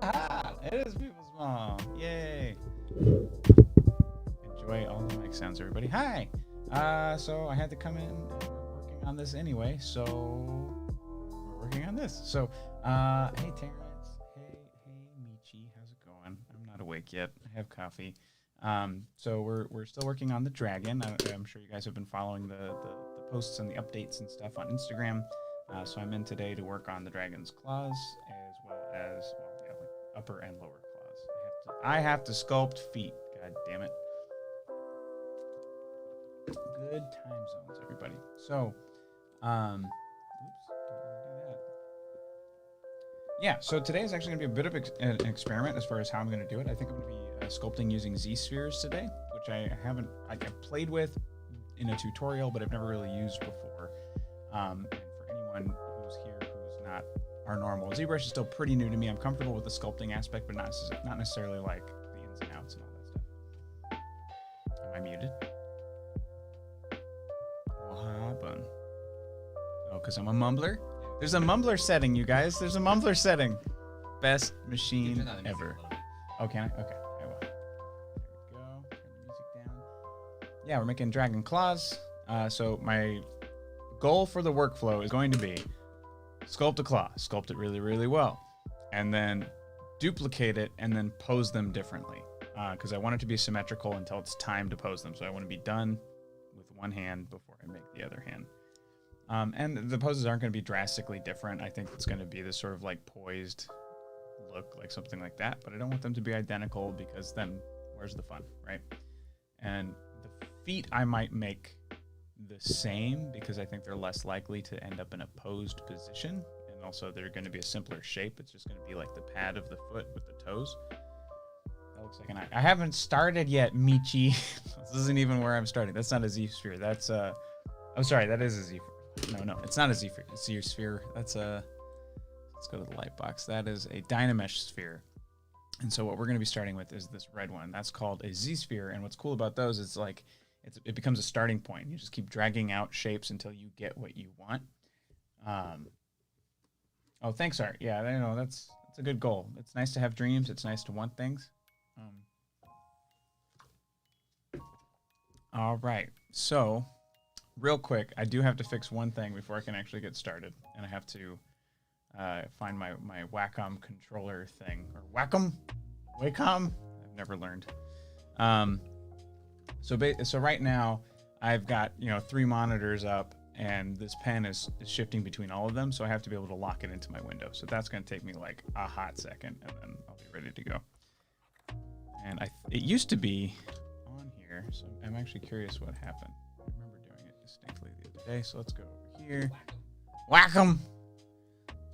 It is people's mom. Yay. Enjoy all the mic sounds, everybody. Hi. So I had to come in and we're working on this anyway. So we're working on this. So, hey Terrence. Hey Michi. How's it going? I'm not awake yet. I have coffee. So we're still working on the dragon. I'm sure you guys have been following the posts and the updates and stuff on Instagram. So I'm in today to work on the dragon's claws as well as upper and lower claws. I have to sculpt feet. God damn it. Good time zones, everybody. So, oops, don't want to do that. Yeah, so today is actually going to be a bit of an experiment as far as how I'm going to do it. I think I'm going to be sculpting using Z-spheres today, which I've played with in a tutorial, but I've never really used before. And for anyone who's here who's not our normal, ZBrush is still pretty new to me. I'm comfortable with the sculpting aspect, but not necessarily like the ins and outs and all that stuff. Am I muted? What happened? Oh, because I'm a mumbler? There's a mumbler setting, you guys. There's a mumbler setting. Best machine ever. Oh, can I? Okay, I will. There we go. Turn the music down. Yeah, we're making dragon claws. So my goal for the workflow is going to be sculpt a claw, sculpt it really, really well, and then duplicate it and then pose them differently. Because I want it to be symmetrical until it's time to pose them. So I want to be done with one hand before I make the other hand. And the poses aren't going to be drastically different. I think it's going to be this sort of like poised look, like something like that. But I don't want them to be identical because then where's the fun, right? And the feet I might make the same because I think they're less likely to end up in a posed position. And also they're going to be a simpler shape. It's just going to be like the pad of the foot with the toes. That looks like an eye. I haven't started yet, Michi. This isn't even where I'm starting. That's not a Z-sphere. That's oh, sorry, that is a Z. No, it's not a Z-sphere. It's a sphere. That's a, let's go to the light box. That is a Dynamesh sphere. And so what we're going to be starting with is this red one. That's called a Z-sphere. And what's cool about those is like, it becomes a starting point. You just keep dragging out shapes until you get what you want. Oh, thanks, Art. Yeah, I know that's a good goal. It's nice to have dreams. It's nice to want things. All right. So real quick, I do have to fix one thing before I can actually get started. And I have to find my Wacom controller thing. Or Wacom? Wacom? I've never learned. So right now, I've got 3 monitors up, and this pen is shifting between all of them, so I have to be able to lock it into my window. So that's going to take me like a hot second, and then I'll be ready to go. And it used to be on here, so I'm actually curious what happened. I remember doing it distinctly the other day, so let's go over here. Whack 'em!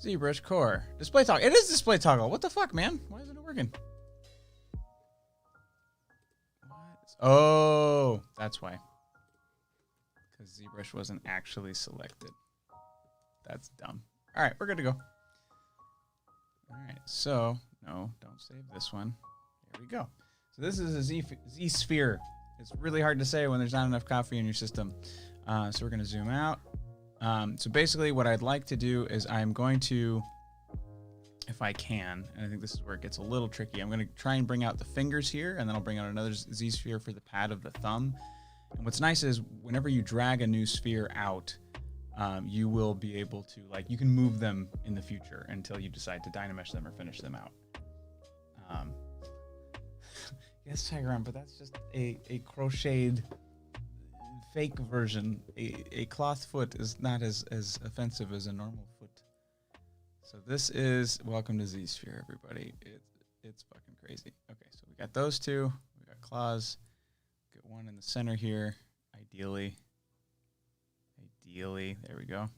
ZBrush Core. Display toggle. It is display toggle. What the fuck, man? Why isn't it working? Oh, that's why. Because ZBrush wasn't actually selected. That's dumb. All right, we're good to go. All right, so, no, don't save this one. There we go. So this is a Z-sphere. It's really hard to say when there's not enough coffee in your system. So we're going to zoom out. So basically what I'd like to do is I'm going to, if I can, and I think this is where it gets a little tricky, I'm going to try and bring out the fingers here, and then I'll bring out another Z-sphere for the pad of the thumb. And what's nice is whenever you drag a new sphere out, you will be able to, like, you can move them in the future until you decide to Dynamesh them or finish them out. Yes, Tigeron, but that's just a crocheted fake version. A cloth foot is not as offensive as a normal foot. So this is, welcome to Z-sphere, everybody. It's fucking crazy. Okay, so we got those two. We got claws. Get one in the center here, ideally. There we go. All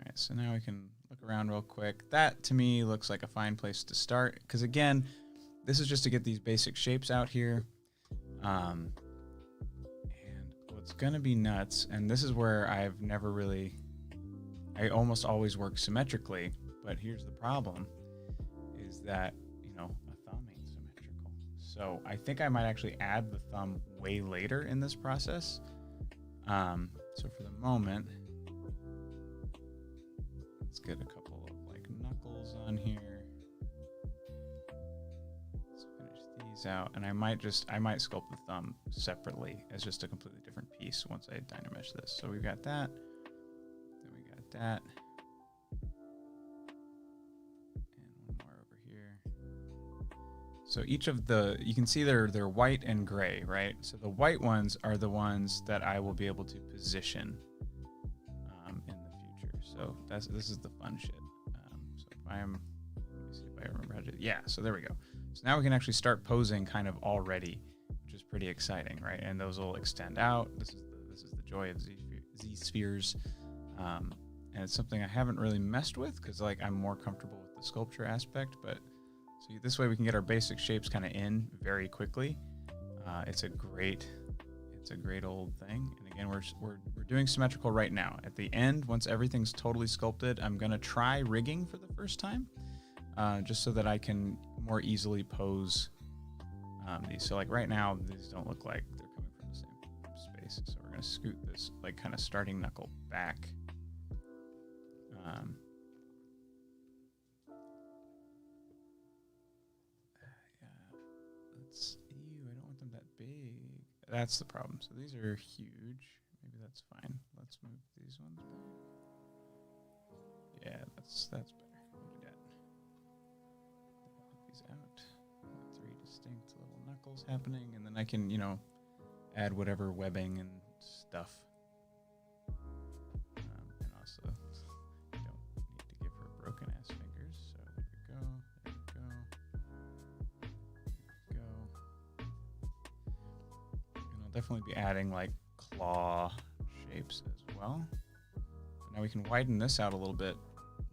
right, so now we can look around real quick. That, to me, looks like a fine place to start. Because, again, this is just to get these basic shapes out here. And what's going to be nuts, and this is where I've never really... I almost always work symmetrically, but here's the problem, is that, a thumb ain't symmetrical. So I think I might actually add the thumb way later in this process. So for the moment, let's get a couple of like knuckles on here. these out, and I might sculpt the thumb separately as just a completely different piece once I dynamesh this. So we've got that, then we got that, and one more over here. So each of the, you can see they're white and gray, right? So the white ones are the ones that I will be able to position in the future. So this is the fun shit. So if let me see if I remember how to do it. Yeah, so there we go. So now we can actually start posing kind of already, which is pretty exciting, right? And those will extend out. This is the joy of Z spheres, and it's something I haven't really messed with because like I'm more comfortable with the sculpture aspect. But so this way we can get our basic shapes kind of in very quickly. It's a great old thing. And again, we're doing symmetrical right now. At the end, once everything's totally sculpted, I'm gonna try rigging for the first time. Just so that I can more easily pose these. So like right now, these don't look like they're coming from the same space. So we're gonna scoot this like kind of starting knuckle back. Yeah, I don't want them that big. That's the problem. So these are huge. Maybe that's fine. Let's move these ones back. Yeah, that's better. Out. 3 distinct little knuckles happening, and then I can, add whatever webbing and stuff. And also, I don't need to give her broken ass fingers. So there we go. And I'll definitely be adding like claw shapes as well. So now we can widen this out a little bit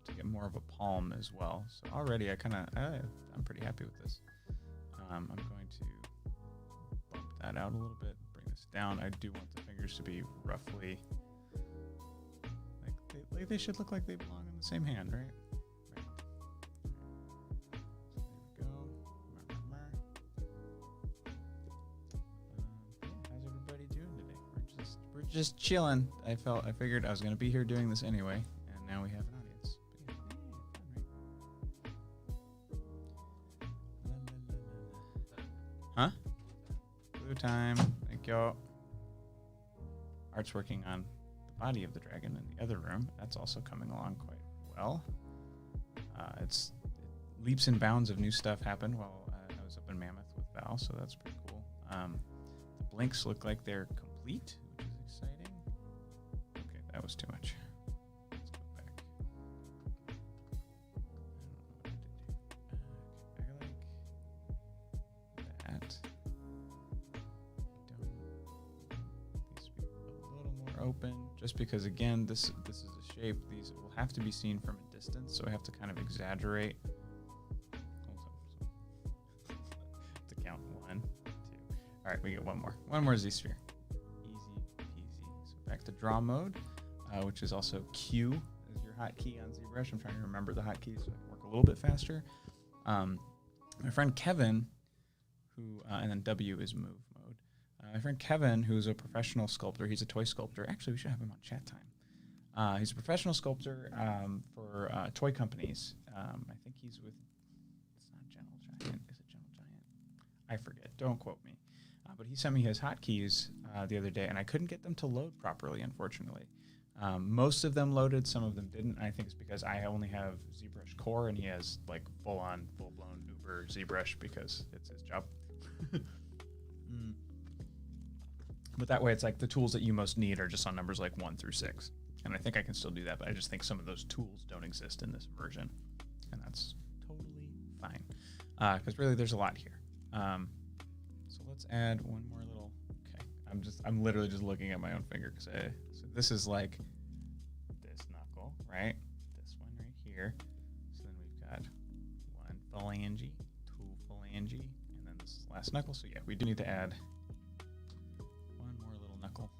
to get more of a palm as well. So already I'm pretty happy with this. I'm going to bump that out a little bit, bring this down. I do want the fingers to be roughly like they should look like they belong in the same hand, right? So there we go. How's everybody doing today? We're just chilling. I figured I was gonna be here doing this anyway, and now we have an audience. Huh? Blue time. Thank you. Art's working on the body of the dragon in the other room. That's also coming along quite well. It leaps and bounds of new stuff happened while I was up in Mammoth with Val, so that's pretty cool. The blinks look like they're complete, which is exciting. Okay, that was too much. Let's go back. I don't know what I did here. I like that. These be a little more open, just because again, this is a shape. These will have to be seen from a distance, so I have to kind of exaggerate. To count 1, 2. All right, we get one more Z sphere. Easy peasy. So back to draw mode, which is also Q as your hotkey on ZBrush. I'm trying to remember the hotkeys so I can work a little bit faster. My friend Kevin, and then W is move mode. My friend Kevin, who's a professional sculptor, he's a toy sculptor. Actually, we should have him on chat time. He's a professional sculptor for toy companies. I think he's with, it's not Gentle Giant. Is it Gentle Giant? I forget. Don't quote me. But he sent me his hotkeys the other day, and I couldn't get them to load properly, unfortunately. Most of them loaded, some of them didn't. I think it's because I only have ZBrush Core, and he has like full-blown Uber ZBrush because it's his job. But that way, it's like the tools that you most need are just on numbers like 1 through 6. And I think I can still do that, but I just think some of those tools don't exist in this version. And that's totally fine. Because really, there's a lot here. So let's add one more little, okay. I'm literally just looking at my own finger because so this is like this knuckle, right? This one right here. So then we've got 1 phalange, 2 phalange, and then this last knuckle. So yeah, we do need to add one more little knuckle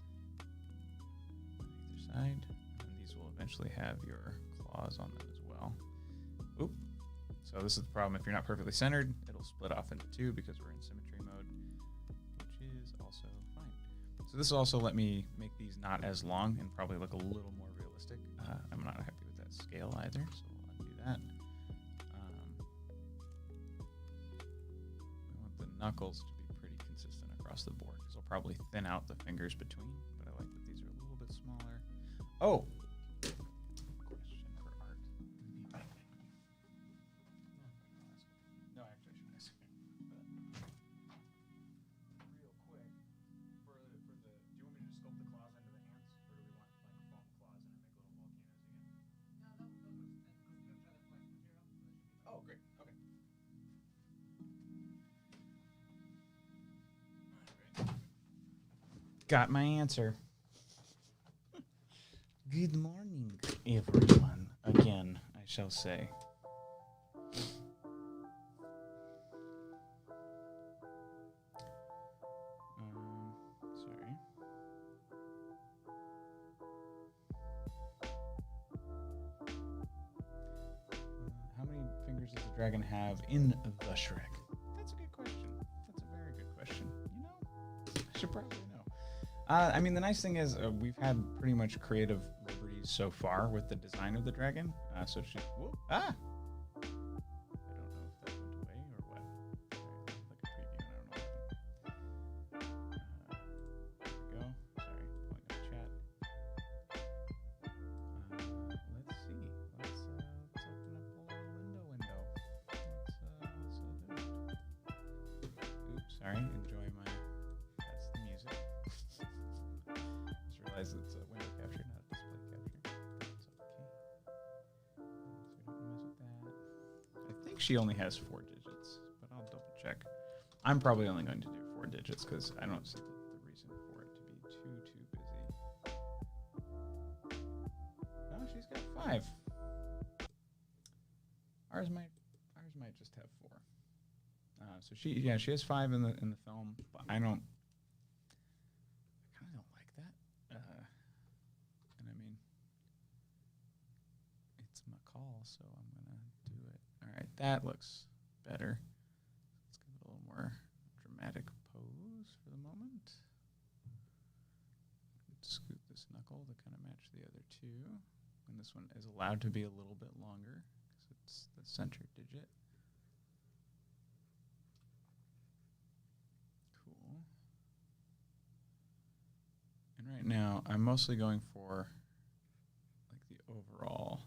on either side. And these will eventually have your claws on them as well. Oop. So this is the problem. If you're not perfectly centered, it'll split off into 2 because we're in symmetry mode, which is also fine. So this will also let me make these not as long and probably look a little more realistic. I'm not happy with that scale either, so we'll undo that. We want the knuckles to be pretty consistent across the board, because I'll probably thin out the fingers between, but I like that these are a little bit smaller. Oh! Question for art. No, actually, I shouldn't ask it. But real quick, for the, do you want me to just sculpt the claws into the hands, or do we want like foam claws and make little volcanoes again? Oh, great. Okay. Got my answer. Good morning, everyone. Again, I shall say. Sorry. How many fingers does the dragon have in the Shrek? That's a good question. That's a very good question. You know, I should probably know. I mean, the nice thing is we've had pretty much creative liberties so far with the design of the dragon. So she, whoop, ah! I don't know if that went away or what. Sorry, like a preview, and I don't know what happened. There we go. Sorry, pulling up chat. Let's see. Let's open up a little window. Let's do it. Oops, sorry. Enjoy my. That's the music. Just realized it's a window capture, not a display capture. That's okay. So we don't mess with that. I think she only has 4 digits, but I'll double check. I'm probably only going to do 4 digits because I don't see the reason for it to be too busy. No, she's got 5. Ours might just have 4. So she has 5 in the film, but I kind of don't like that. And I mean, it's my call, so I'm gonna do it. All right, that looks better. Let's give it a little more dramatic pose for the moment. Scoot this knuckle to kind of match the other 2, and this one is allowed to be a little bit longer because it's the center digit. Cool. And right now, I'm mostly going for like the overall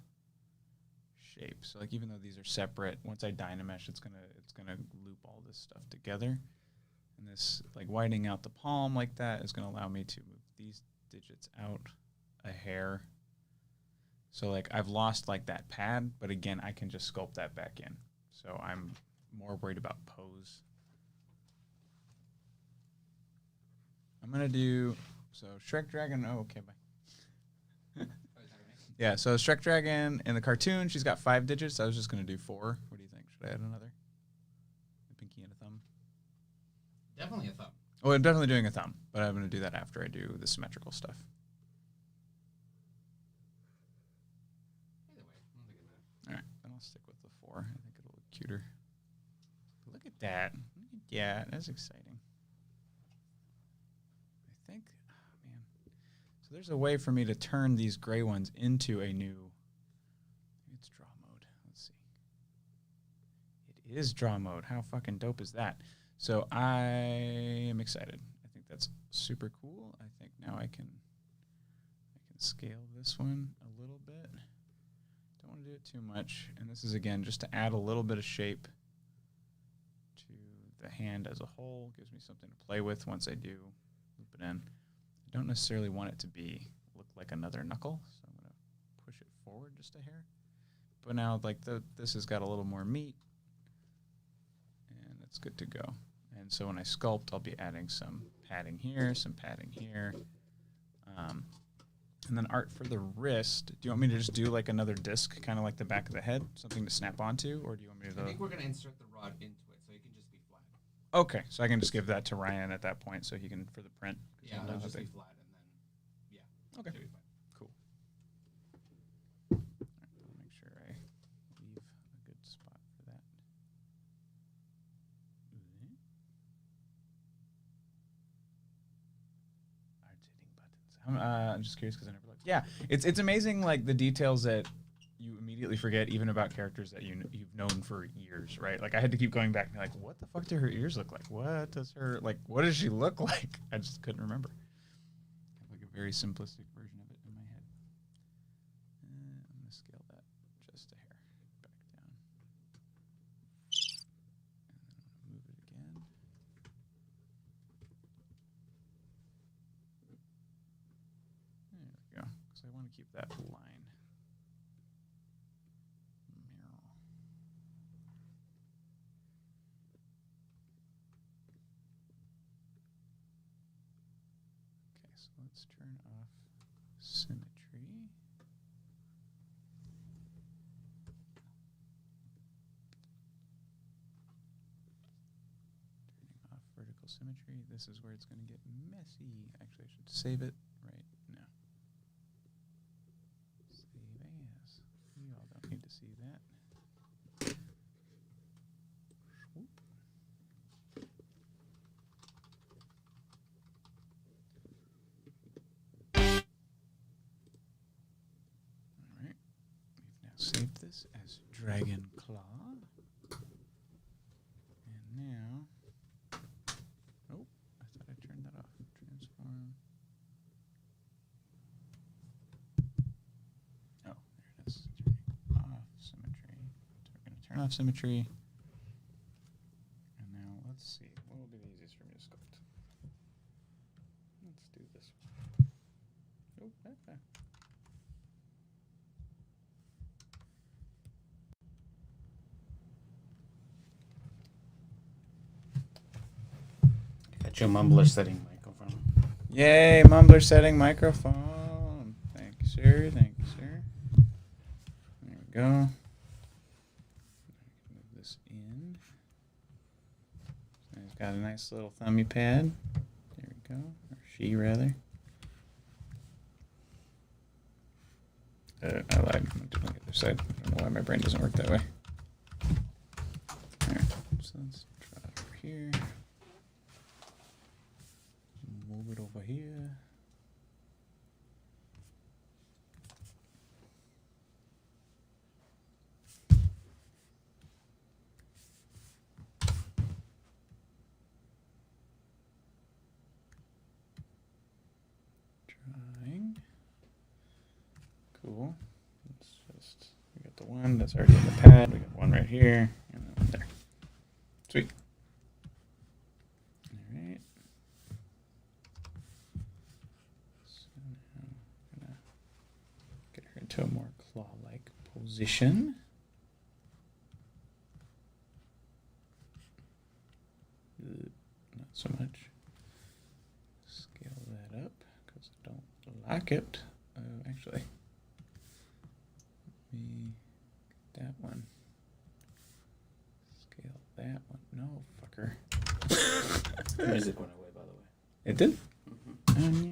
shape. So like even though these are separate, once I dynamesh, it's gonna loop all this stuff together. And this like widening out the palm like that is gonna allow me to move these digits out a hair. So like I've lost like that pad, but again, I can just sculpt that back in. So I'm more worried about pose. I'm gonna do Shrek Dragon. Oh, okay, bye. Yeah, so Shrek Dragon in the cartoon, she's got 5 digits. I was just gonna do 4. What do you think? Should I add another? A pinky and a thumb. Definitely a thumb. Oh, I'm definitely doing a thumb, but I'm gonna do that after I do the symmetrical stuff. Either way, I don't think it matters. All right, then I'll stick with the 4. I think it'll look cuter. Look at that. Yeah, that's exciting. I think, oh man. So there's a way for me to turn these gray ones into a new, maybe it's draw mode. Let's see. It is draw mode. How fucking dope is that? So I am excited. I think that's super cool. I think now I can scale this one a little bit. Don't want to do it too much. And this is, again, just to add a little bit of shape to the hand as a whole. Gives me something to play with once I do loop it in. I don't necessarily want it to look like another knuckle, so I'm going to push it forward just a hair. But now, like, this has got a little more meat, and it's good to go. And so when I sculpt, I'll be adding some padding here, some padding here. And then art for the wrist. Do you want me to just do like another disc, kind of like the back of the head, something to snap onto, or do you want me to? I think we're gonna insert the rod into it, so it can just be flat. Okay, so I can just give that to Ryan at that point, so he can for the print. Yeah, it'll just be flat, and then okay, should be fine. Cool. All right, I'll make sure I leave a good spot for that. Art's hitting buttons. I'm just curious because I never looked. Yeah, it's amazing like the details that you immediately immediately forget even about characters that you've known for years, right? Like I had to keep going back and be like, what the fuck do her ears look like? What does she look like? I just couldn't remember. I have like a very simplistic version of it in my head. I'm gonna scale that just a hair back down. And then move it again. There we go. Because I want to keep that line. So let's turn off symmetry. Turning off vertical symmetry. This is where it's going to get messy. Actually, I should save it right now. Save as. You all don't need to see that. Swoop. Save this as Dragon Claw. And now, oh, I thought I turned that off. Transform. Oh, there it is. Turning off symmetry. So we're going to turn off symmetry. And now let's see. What will be the easiest for me to sculpt? Let's do this one. Oh, okay. Got your mumbler setting microphone. Yay, mumbler setting microphone. Thank you, sir. Thank you, sir. There we go. Move this in. So he's got a nice little thummy pad. There we go. Or she, rather. I lied. I'm doing the other side. I don't know why my brain doesn't work that way. Alright, so let's draw it over here. Move it over here. Drawing. Cool. Let's just, we got the one that's already in the pad. We got one right here and then one there. Sweet. Alright. So now I'm gonna get her into a more claw-like position. Not so much. Scale that up because I don't like it. Actually, let me get that one. Scale that one. No, fucker. The music went away, by the way. It did? Mm-hmm.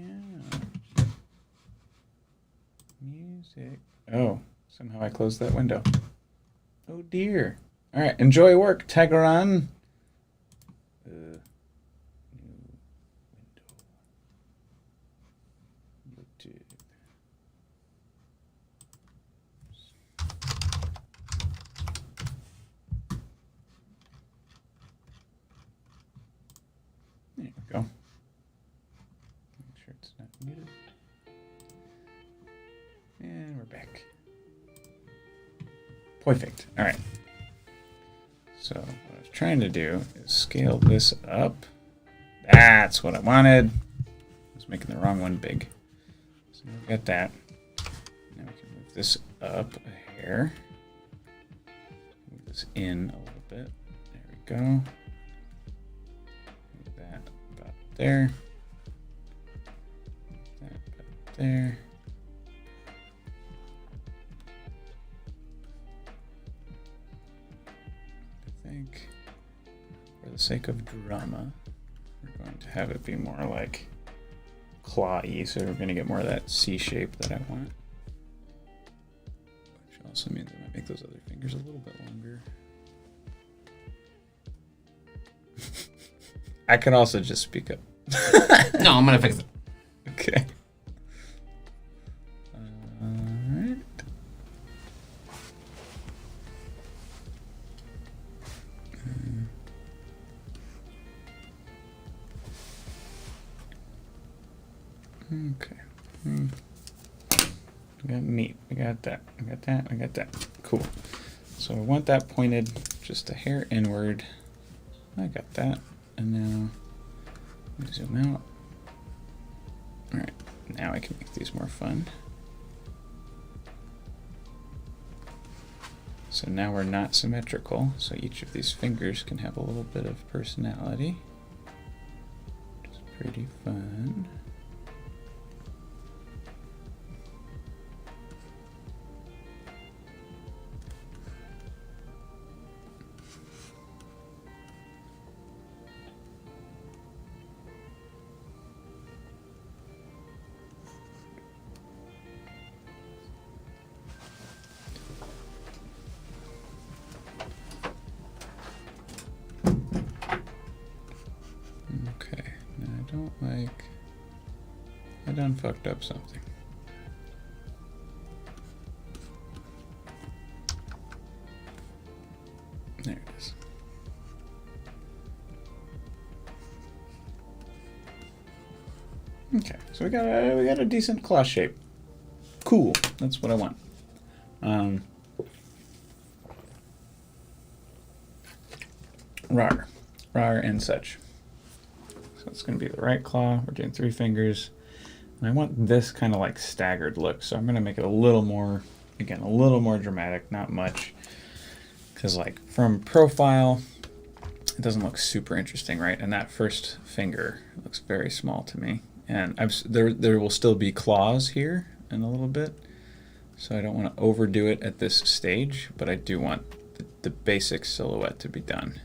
Yeah. Music. Oh, somehow I closed that window. Oh dear. All right, enjoy work, Tagaran. New window. YouTube. There we go. Make sure it's not muted. And we're back. Perfect. All right. So what I was trying to do is scale this up. That's what I wanted. I was making the wrong one big. So we've got that. Now we can move this up a hair. Move this in a little bit. There we go. Move that about there. That about there. I think for the sake of drama, we're going to have it be more like claw-y, so we're going to get more of that C shape that I want. Which also means I might make those other fingers a little bit longer. I can also just speak up. No, I'm gonna fix it. Okay. Alright. Okay. We got meat. We got that. We got that. We got that. Cool. So I want that pointed just a hair inward. I got that. And now let me zoom out. All right. Now I can make these more fun. So now we're not symmetrical. So each of these fingers can have a little bit of personality. Which is pretty fun. Okay, now I don't like, I done fucked up something. There it is. Okay, so we got a decent claw shape. Cool, that's what I want. Rar and such. So it's going to be the right claw. We're doing 3 fingers. And I want this kind of like staggered look. So I'm going to make it a little more, again, a little more dramatic, not much. Because like from profile, it doesn't look super interesting, right? And that first finger looks very small to me. And there will still be claws here in a little bit. So I don't want to overdo it at this stage, but I do want the basic silhouette to be done.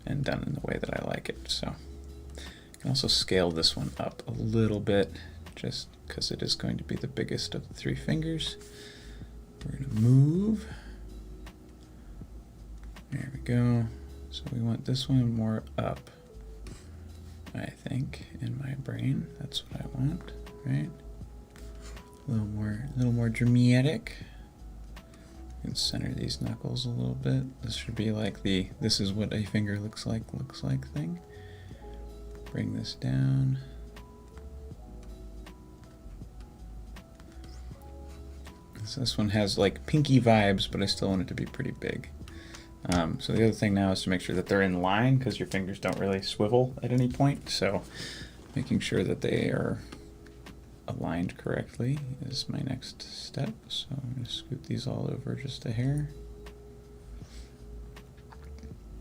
And done in the way that I like it. So I can also scale this one up a little bit just because it is going to be the biggest of the 3 fingers. We're going to move. There we go. So we want this one more up, I think, in my brain. That's what I want, right? A little more dramatic. You can center these knuckles a little bit. This should be like the "this is what a finger looks like" thing. Bring this down. So this one has like pinky vibes, but I still want it to be pretty big. So the other thing now is to make sure that they're in line, because your fingers don't really swivel at any point. So making sure that they are aligned correctly is my next step. So I'm going to scoot these all over just a hair.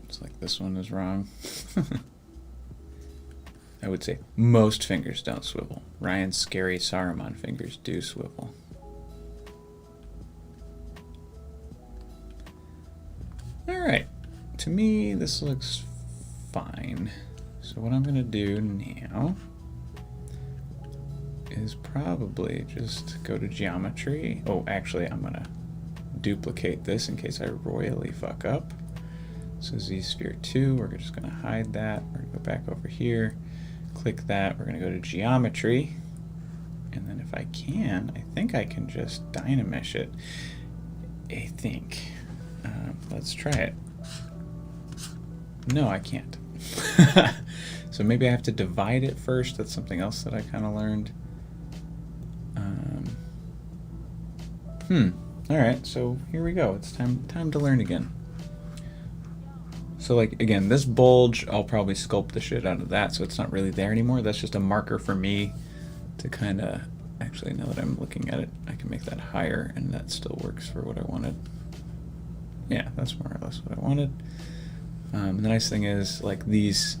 It's like this one is wrong. I would say most fingers don't swivel. Ryan's scary Saruman fingers do swivel. Alright, to me this looks fine. So what I'm going to do now is probably just go to geometry. Oh, actually I'm going to duplicate this in case I royally fuck up. So Z-sphere 2, we're just going to hide that. We're going to go back over here, click that. We're going to go to geometry. And then if I can, I think I can just dynamesh it. I think. Let's try it. No, I can't. So maybe I have to divide it first. That's something else that I kind of learned. All right, so here we go. It's time to learn again. So like, again, this bulge, I'll probably sculpt the shit out of that, so it's not really there anymore. That's just a marker for me to kind of, actually, now that I'm looking at it, I can make that higher, and that still works for what I wanted. Yeah, that's more or less what I wanted. The nice thing is, like, these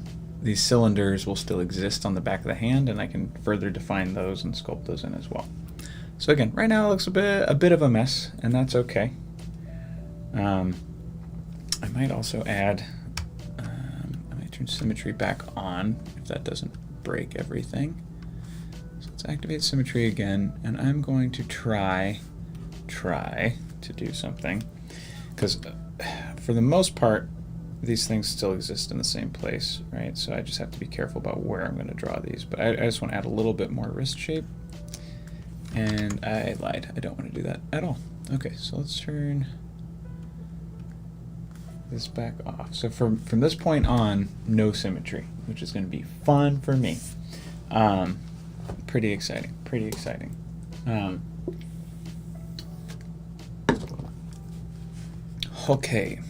cylinders will still exist on the back of the hand, and I can further define those and sculpt those in as well. So again, right now it looks a bit of a mess, and that's okay. I might also add, I might turn symmetry back on if that doesn't break everything. So let's activate symmetry again, and I'm going to try to do something, because for the most part, these things still exist in the same place, right? So I just have to be careful about where I'm going to draw these. But I just want to add a little bit more wrist shape. And I lied. I don't want to do that at all. Okay, so let's turn this back off. So from this point on, no symmetry, which is going to be fun for me. Pretty exciting. Pretty exciting. Okay.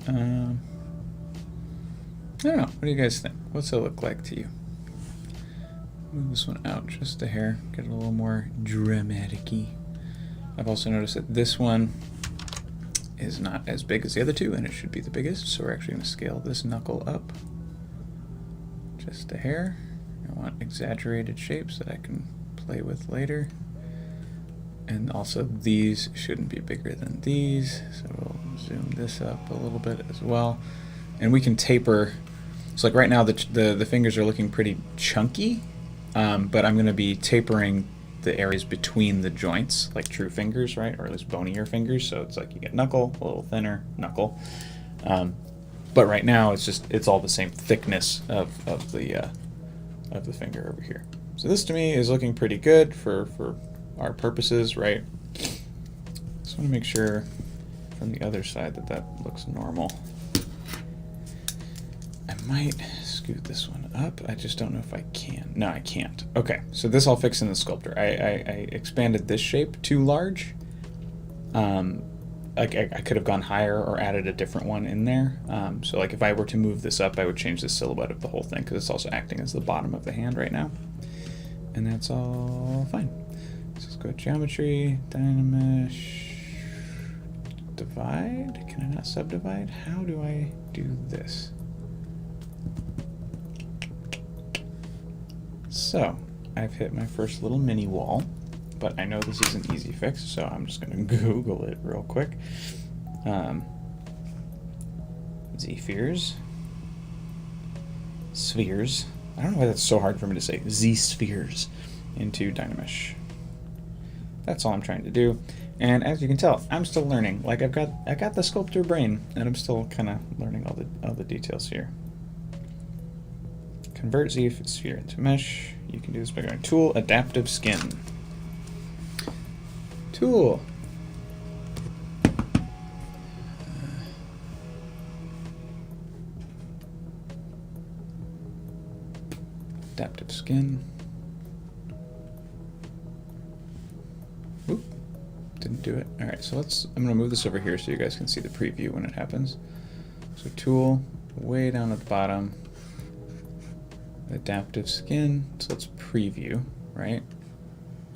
I don't know. What do you guys think? What's it look like to you? Move this one out just a hair. Get it a little more dramatic-y. I've also noticed that this one is not as big as the other two, and it should be the biggest, so we're actually going to scale this knuckle up just a hair. I want exaggerated shapes that I can play with later. And also these shouldn't be bigger than these, so we'll zoom this up a little bit as well. And we can taper, so like right now the fingers are looking pretty chunky, but I'm going to be tapering the areas between the joints, like true fingers, right? Or at least bonier fingers, so it's like you get knuckle, a little thinner knuckle. But right now it's all the same thickness of the finger over here. So this to me is looking pretty good for our purposes, right? Just want to make sure from the other side that looks normal. I might scoot this one up. I just don't know if I can. No, I can't. Okay, so this I'll fix in the sculptor. I expanded this shape too large. Like I could have gone higher or added a different one in there. So like if I were to move this up, I would change the silhouette of the whole thing because it's also acting as the bottom of the hand right now. And that's all fine. So let's go geometry, Dynamesh, divide. Can I not subdivide? How do I do this? So I've hit my first little mini wall, but I know this is an easy fix, so I'm just going to Google it real quick. Z-spheres. Spheres. I don't know why that's so hard for me to say. Z-spheres into Dynamesh. That's all I'm trying to do. And as you can tell, I'm still learning. Like I got the sculptor brain, and I'm still kind of learning all the details here. Convert Z-sphere into mesh. You can do this by going Tool, Adaptive Skin. Tool. Adaptive Skin. Oop, didn't do it. All right, so I'm gonna move this over here so you guys can see the preview when it happens. So Tool, way down at the bottom. Adaptive Skin, so let's preview, right?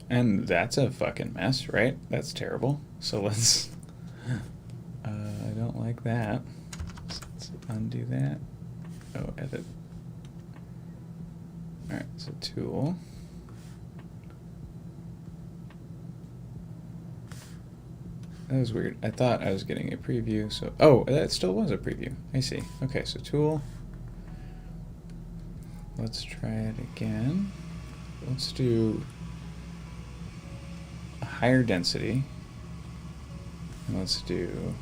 And that's a fucking mess, right? That's terrible. So let's, I don't like that. So let's undo that. Oh, edit. All right, so Tool. That was weird. I thought I was getting a preview, so, oh, that still was a preview. I see. Okay, so Tool. Let's try it again. Let's do a higher density. And let's do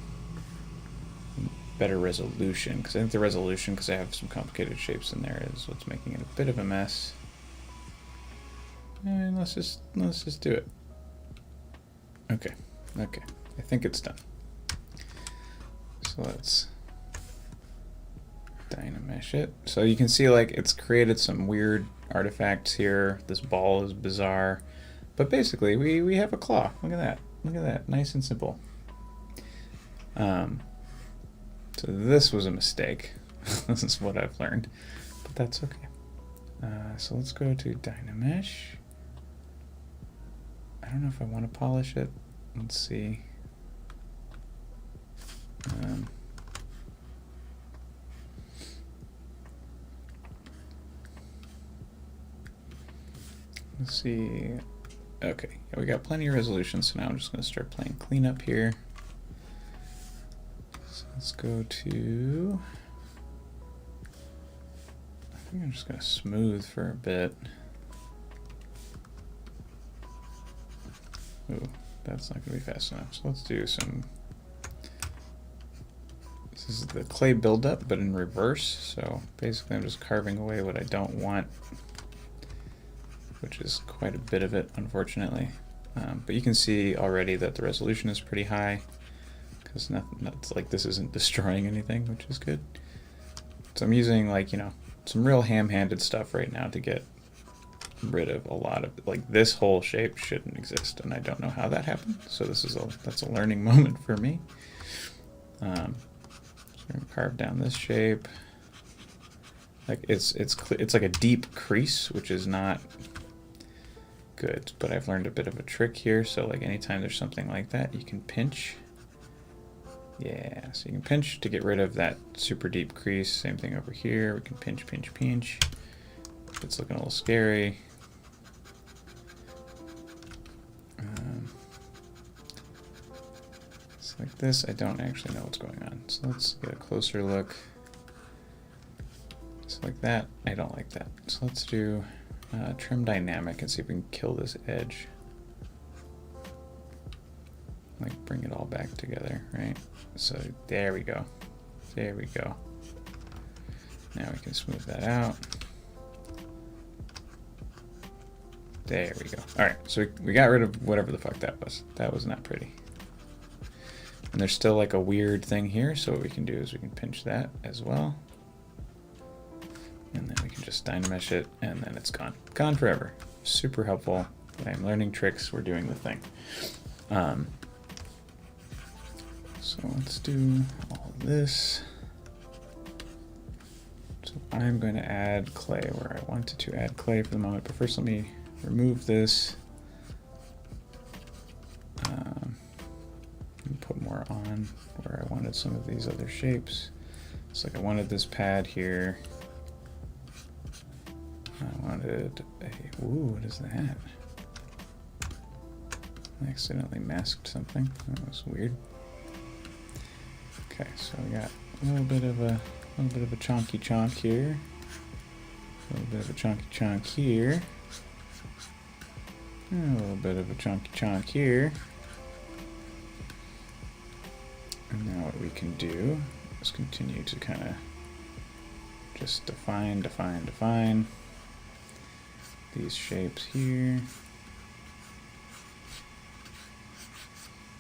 better resolution, because I think the resolution, because I have some complicated shapes in there, is what's making it a bit of a mess. And let's just do it. Okay. I think it's done. So let's Dynamesh it. So you can see like it's created some weird artifacts here. This ball is bizarre. But basically we have a claw. Look at that. Look at that. Nice and simple. So this was a mistake. This is what I've learned. But that's okay. So let's go to Dynamesh. I don't know if I want to polish it. Let's see. Let's see. Okay, yeah, we got plenty of resolution, so now I'm just going to start playing cleanup here. So let's go to... I think I'm just going to smooth for a bit. Ooh, that's not going to be fast enough. So let's do some... This is the clay buildup, but in reverse. So basically I'm just carving away what I don't want, which is quite a bit of it, unfortunately. But you can see already that the resolution is pretty high, because it's like this isn't destroying anything, which is good. So I'm using, like, you know, some real ham-handed stuff right now to get rid of a lot of, like, this whole shape shouldn't exist, and I don't know how that happened. So that's a learning moment for me. So I'm gonna carve down this shape. Like it's like a deep crease, which is not good, but I've learned a bit of a trick here. So like anytime there's something like that, you can pinch. Yeah, so you can pinch to get rid of that super deep crease. Same thing over here. We can pinch, pinch, pinch. It's looking a little scary. It's like this. I don't actually know what's going on. So let's get a closer look. So like that. I don't like that. So let's do trim dynamic and see if we can kill this edge. Like bring it all back together, right? So there we go. There we go. Now we can smooth that out. There we go. All right, so we got rid of whatever the fuck that was. That was not pretty. And there's still like a weird thing here, so what we can do is we can pinch that as well. And then we can just Dynamesh it, and then it's gone. Gone forever. Super helpful. I'm learning tricks, we're doing the thing. So let's do all this. So I'm going to add clay where I wanted to add clay for the moment, but first let me remove this. And put more on where I wanted some of these other shapes. It's like I wanted this pad here. I wanted a, ooh, what is that? I accidentally masked something. That was weird. Okay, so we got a little bit of a chonky chonk here. A little bit of a chonky chonk here. And a little bit of a chonky chonk here. And now what we can do is continue to kind of just define these shapes here.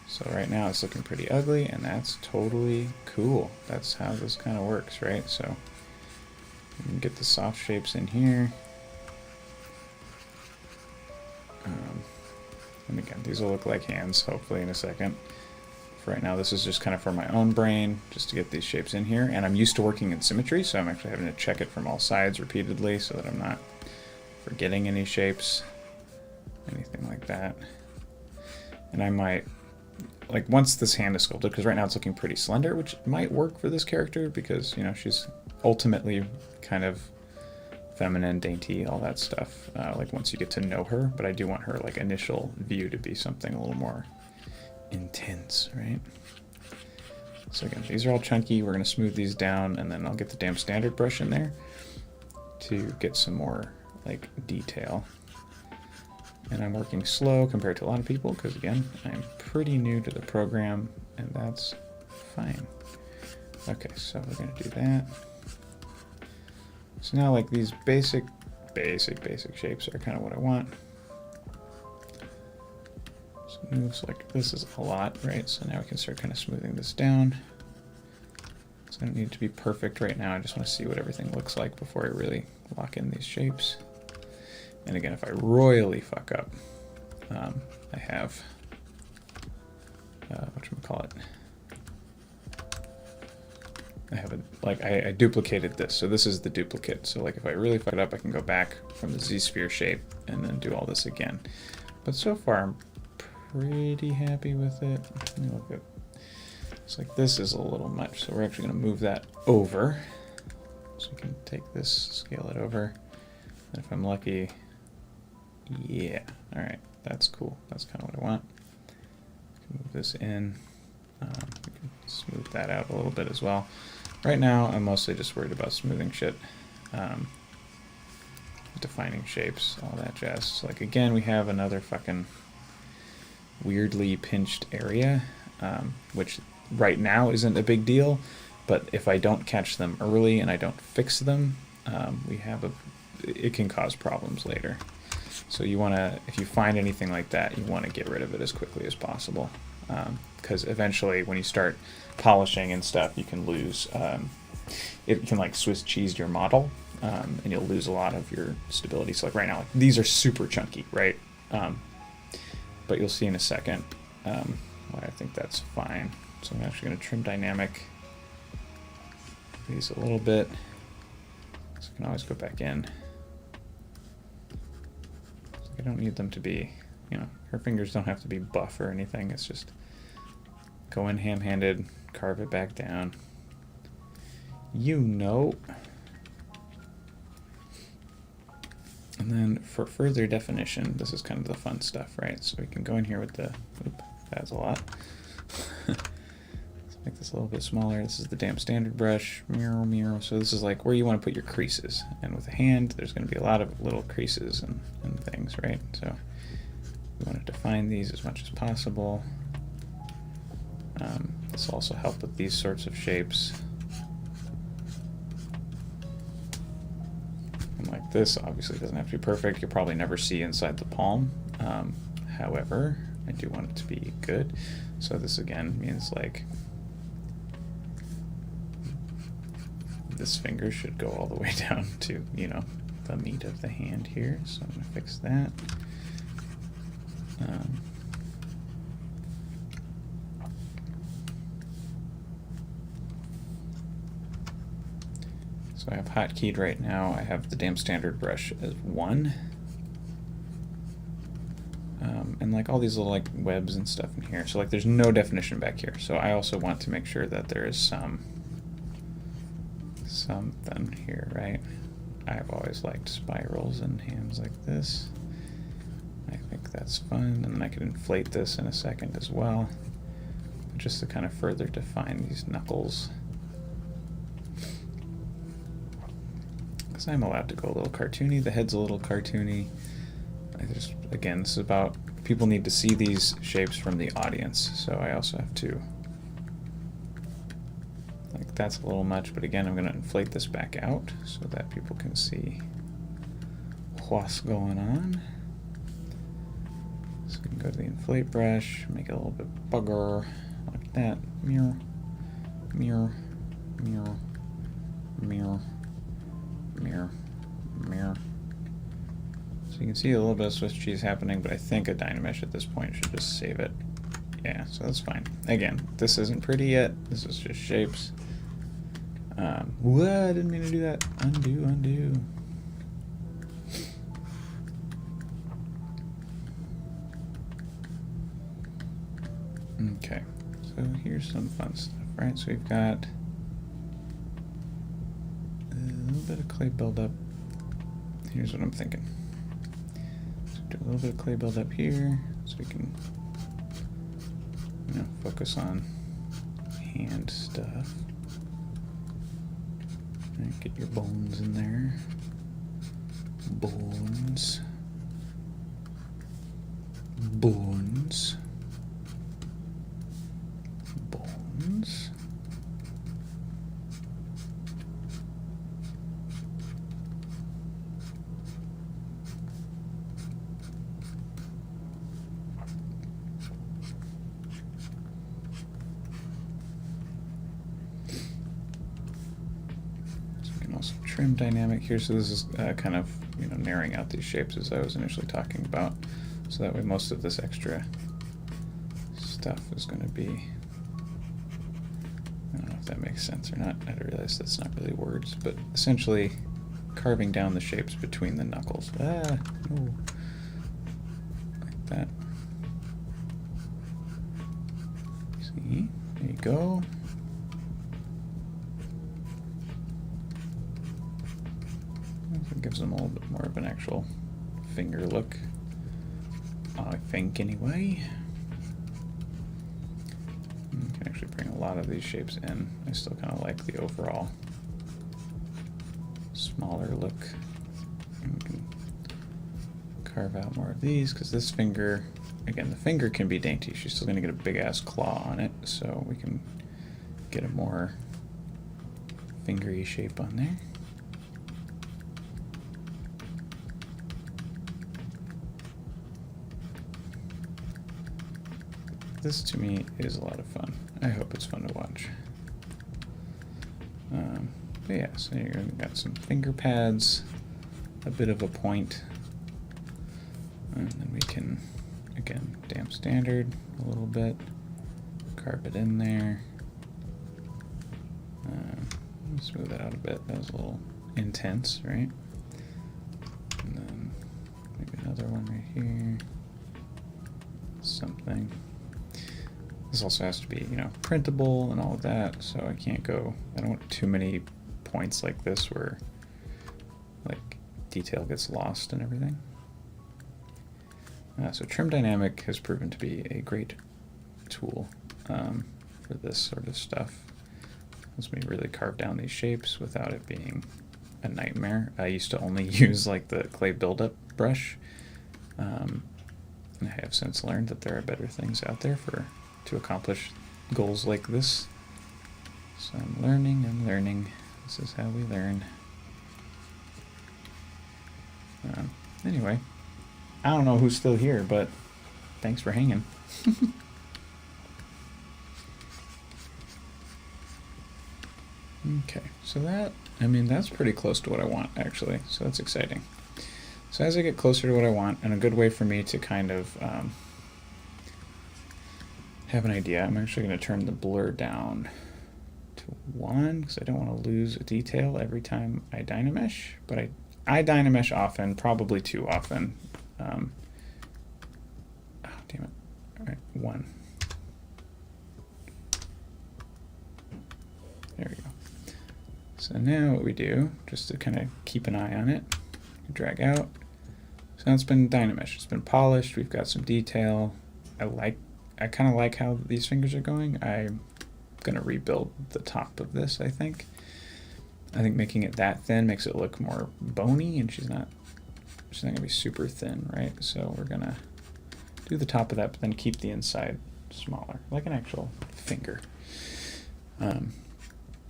So right now it's looking pretty ugly, and that's totally cool. That's how this kind of works, right? So we can get the soft shapes in here. And again, these will look like hands, hopefully, in a second. For right now, this is just kind of for my own brain, just to get these shapes in here. And I'm used to working in symmetry, so I'm actually having to check it from all sides repeatedly so that I'm not forgetting any shapes, anything like that. And I might, like, once this hand is sculpted, because right now it's looking pretty slender, which might work for this character because, you know, she's ultimately kind of feminine, dainty, all that stuff, like once you get to know her. But I do want her, like, initial view to be something a little more intense, right? So again, these are all chunky. We're going to smooth these down, and then I'll get the damn standard brush in there to get some more, like, detail. And I'm working slow compared to a lot of people because, again, I'm pretty new to the program, and that's fine. Okay, so we're going to do that. So now, like, these basic shapes are kind of what I want. So moves like this is a lot, right? So now we can start kind of smoothing this down. So I don't need it to be perfect right now. I just want to see what everything looks like before I really lock in these shapes. And again, if I royally fuck up, I have, whatchamacallit, I have I duplicated this, so this is the duplicate. So like if I really fuck it up, I can go back from the Z-sphere shape and then do all this again. But so far, I'm pretty happy with it. Let me look at, it's like this is a little much, so we're actually gonna move that over. So we can take this, scale it over, and if I'm lucky, yeah, all right, that's cool. That's kind of what I want. Move this in. We can smooth that out a little bit as well. Right now, I'm mostly just worried about smoothing shit, defining shapes, all that jazz. So, like, again, we have another fucking weirdly pinched area, which right now isn't a big deal, but if I don't catch them early and I don't fix them, it can cause problems later. So you want to, if you find anything like that, you want to get rid of it as quickly as possible. Because eventually when you start polishing and stuff, you can lose, it can like Swiss cheese your model. and you'll lose a lot of your stability. So like right now, like, these are super chunky, right? But you'll see in a second why I think that's fine. So I'm actually going to trim dynamic these a little bit. So I can always go back in. So I don't need them to be, you know, her fingers don't have to be buff or anything. It's just go in ham-handed, carve it back down. You know. And then for further definition, this is kind of the fun stuff, right? So we can go in here with the, that's a lot. Let's make this a little bit smaller. This is the damp standard brush, mirror, mirror. So this is like where you want to put your creases. And with a hand, there's going to be a lot of little creases and things, right? So we want to define these as much as possible. This will also help with these sorts of shapes. And like this, obviously doesn't have to be perfect. You'll probably never see inside the palm. However, I do want it to be good. So this again means like this finger should go all the way down to, you know, the meat of the hand here. So I'm gonna fix that. So I have hotkeyed right now. I have the damp standard brush as 1. And like all these little like webs and stuff in here. So like there's no definition back here. So I also want to make sure that there is something here, right? I've always liked spirals and hands like this. I think that's fun. And then I could inflate this in a second as well. Just to kind of further define these knuckles. Because I'm allowed to go a little cartoony. The head's a little cartoony. Again, this is about, people need to see these shapes from the audience. So I also have to, like that's a little much, but again, I'm going to inflate this back out so that people can see what's going on. So we can go to the inflate brush, make it a little bit bugger, like that. Mirror, mirror, mirror, mirror, mirror, mirror. So you can see a little bit of Swiss cheese happening, but I think a Dynamesh at this point should just save it. Yeah, so that's fine. Again, this isn't pretty yet. This is just shapes. What? I didn't mean to do that. Undo, undo. Okay, so here's some fun stuff, right? So we've got a little bit of clay buildup. Here's what I'm thinking. So do a little bit of clay buildup here, so we can, you know, focus on hand stuff. And get your bones in there. Bones. Bones. Bones. Trim dynamic here, so this is kind of, you know, narrowing out these shapes as I was initially talking about, so that way most of this extra stuff is going to be, I don't know if that makes sense or not. I realize that's not really words, but essentially carving down the shapes between the knuckles. Ah, no. Like that. See, there you go. It gives them a little bit more of an actual finger look, I think, anyway. You can actually bring a lot of these shapes in. I still kind of like the overall smaller look. And we can carve out more of these, because this finger, again, the finger can be dainty. She's still going to get a big-ass claw on it, so we can get a more fingery shape on there. This to me is a lot of fun. I hope it's fun to watch. But yeah, so you've got some finger pads, a bit of a point, and then we can, again, damp standard a little bit, carve it in there. Smooth that out a bit. That was a little intense, right? And then maybe another one right here. Something. This also has to be, you know, printable and all of that, so I can't go, I don't want too many points like this where like detail gets lost and everything. So Trim Dynamic has proven to be a great tool for this sort of stuff. Lets me really carve down these shapes without it being a nightmare. I used to only use like the clay buildup brush. And I have since learned that there are better things out there to accomplish goals like this. So I'm learning. This is how we learn. Anyway, I don't know who's still here, but thanks for hanging. Okay, so that's pretty close to what I want, actually, so that's exciting. So as I get closer to what I want, and a good way for me to kind of have an idea, I'm actually going to turn the blur down to 1, because I don't want to lose a detail every time I Dynamesh, but I Dynamesh often, probably too often. Oh, damn it. All right, 1. There we go. So now what we do, just to kind of keep an eye on it, drag out. So now it's been Dynamesh, it's been polished, we've got some detail. I kind of like how these fingers are going. I'm gonna rebuild the top of this, I think. I think making it that thin makes it look more bony, and she's not gonna be super thin, right? So we're gonna do the top of that, but then keep the inside smaller, like an actual finger.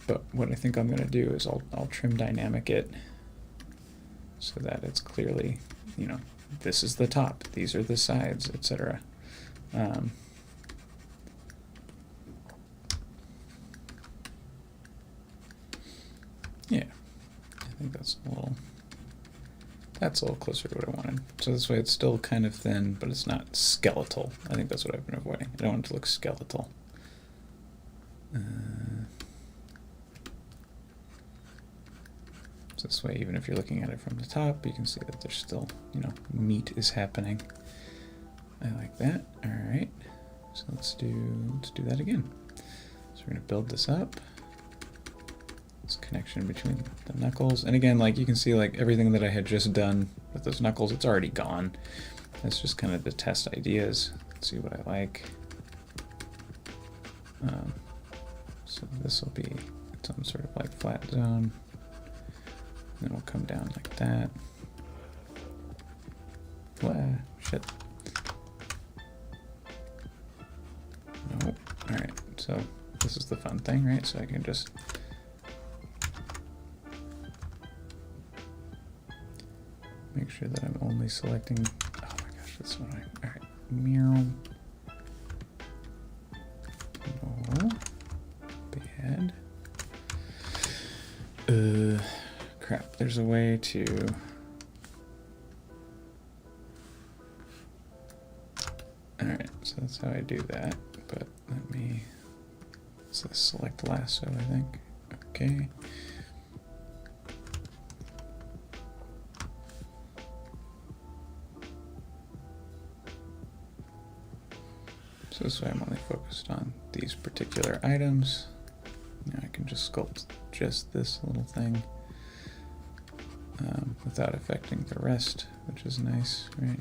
But what I think I'm going to do is I'll trim dynamic it so that it's clearly, you know, this is the top, these are the sides, etc. Yeah, I think that's a little closer to what I wanted. So this way it's still kind of thin, but it's not skeletal. I think that's what I've been avoiding. I don't want it to look skeletal. This way, even if you're looking at it from the top, you can see that there's still, you know, meat is happening. I like that. All right, so let's do that again. So we're gonna build this up. This connection between the knuckles, and again, like you can see, like everything that I had just done with those knuckles, it's already gone. That's just kind of to test ideas. Let's see what I like. So this will be some sort of like flat zone. Then we'll come down like that. Wow, shit. Nope. Alright, so this is the fun thing, right? So I can just make sure that I'm only selecting. Oh my gosh, that's what Alright, meow. No. Bad. Crap, there's a way to... Alright, so that's how I do that, but let me... So select lasso, I think. Okay. So this way I'm only focused on these particular items. Now I can just sculpt just this little thing without affecting the rest, which is nice, right?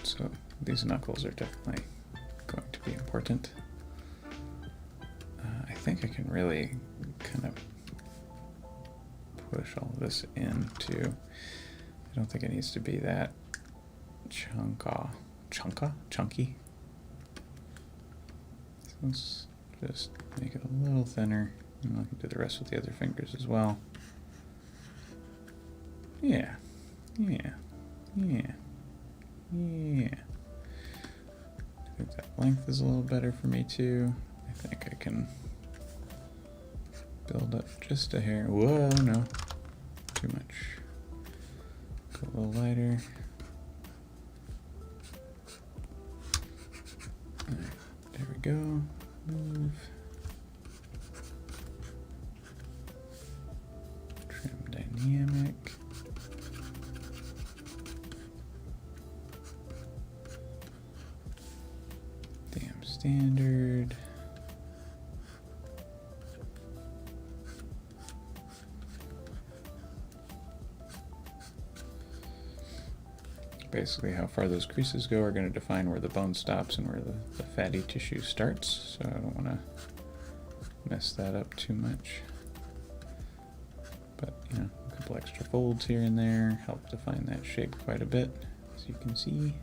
So these knuckles are definitely going to be important. I think I can really kind of push all of this into, I don't think it needs to be that chunky. So let's just make it a little thinner, and I can do the rest with the other fingers as well. Yeah. Yeah. Yeah. Yeah. I think that length is a little better for me too. I think I can build up just a hair. Whoa, no. Too much. Go a little lighter. Alright, there we go. Move. Trim dynamic. Damn standard. Basically, how far those creases go are going to define where the bone stops and where the fatty tissue starts, so I don't want to mess that up too much. But, you know, a couple extra folds here and there help define that shape quite a bit, as you can see.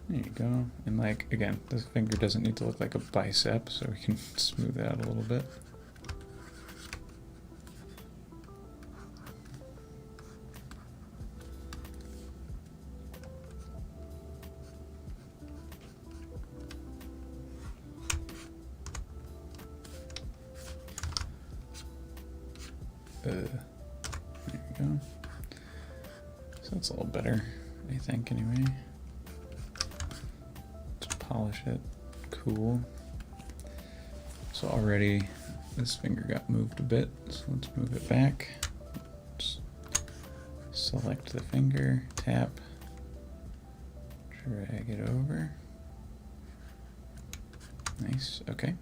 There you go. And like, again, this finger doesn't need to look like a bicep, so we can smooth it out a little bit. There you go. So that's a little better, I think, anyway. Let's polish it. Cool. So already this finger got moved a bit, so let's move it back. Let's select the finger, tap, drag it over. Nice, okay.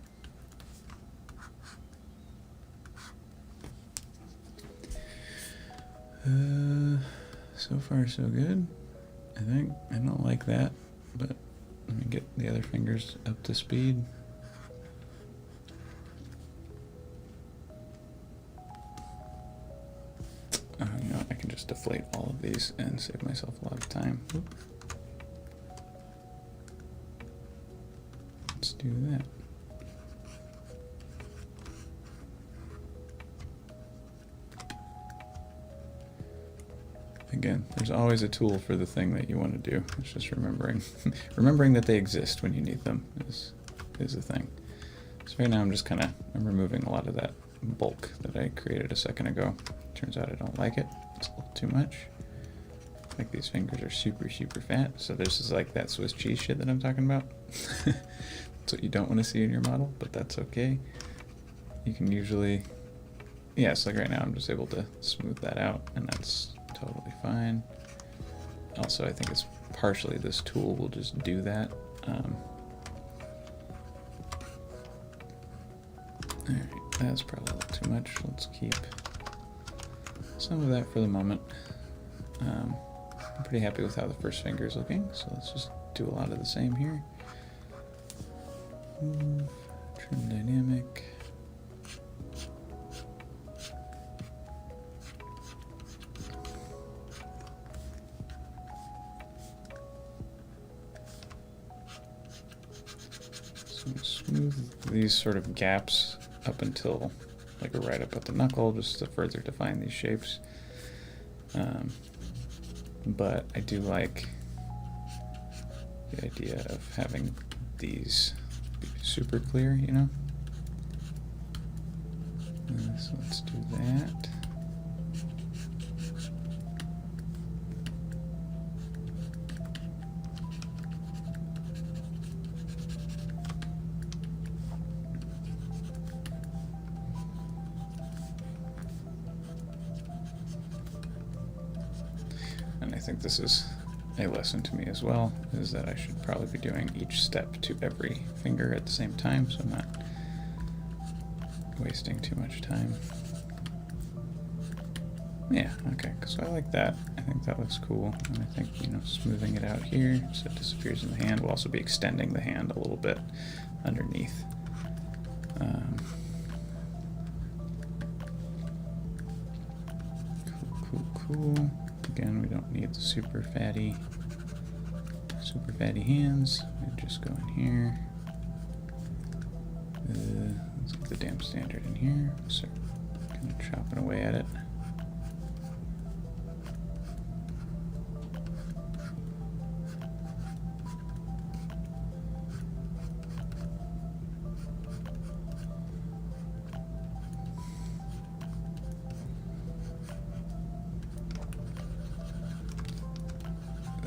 So far so good, I think. I don't like that, but let me get the other fingers up to speed. You know, I can just deflate all of these and save myself a lot of time. Oop. Let's do that. Again, there's always a tool for the thing that you want to do. It's just remembering that they exist when you need them is the thing. So right now I'm removing a lot of that bulk that I created a second ago. Turns out I don't like it. It's a little too much. Like these fingers are super, super fat. So this is like that Swiss cheese shit that I'm talking about. That's what you don't want to see in your model, but that's okay. You can usually, yeah, so like right now I'm just able to smooth that out, and that's totally fine. Also, I think it's partially this tool will just do that. Alright, that's probably a little too much. Let's keep some of that for the moment. I'm pretty happy with how the first finger is looking, so let's just do a lot of the same here. Move, trim dynamic. Smooth these sort of gaps up until like right up at the knuckle, just to further define these shapes. But I do like the idea of having these be super clear, you know? So let's do that. And I think this is a lesson to me as well, is that I should probably be doing each step to every finger at the same time, so I'm not wasting too much time. Yeah, okay, so I like that. I think that looks cool. And I think, you know, smoothing it out here so it disappears in the hand. We'll also be extending the hand a little bit underneath. Cool. Again, we don't need the super fatty hands. We just go in here. Let's get the damn standard in here. Start kind of chopping away at it.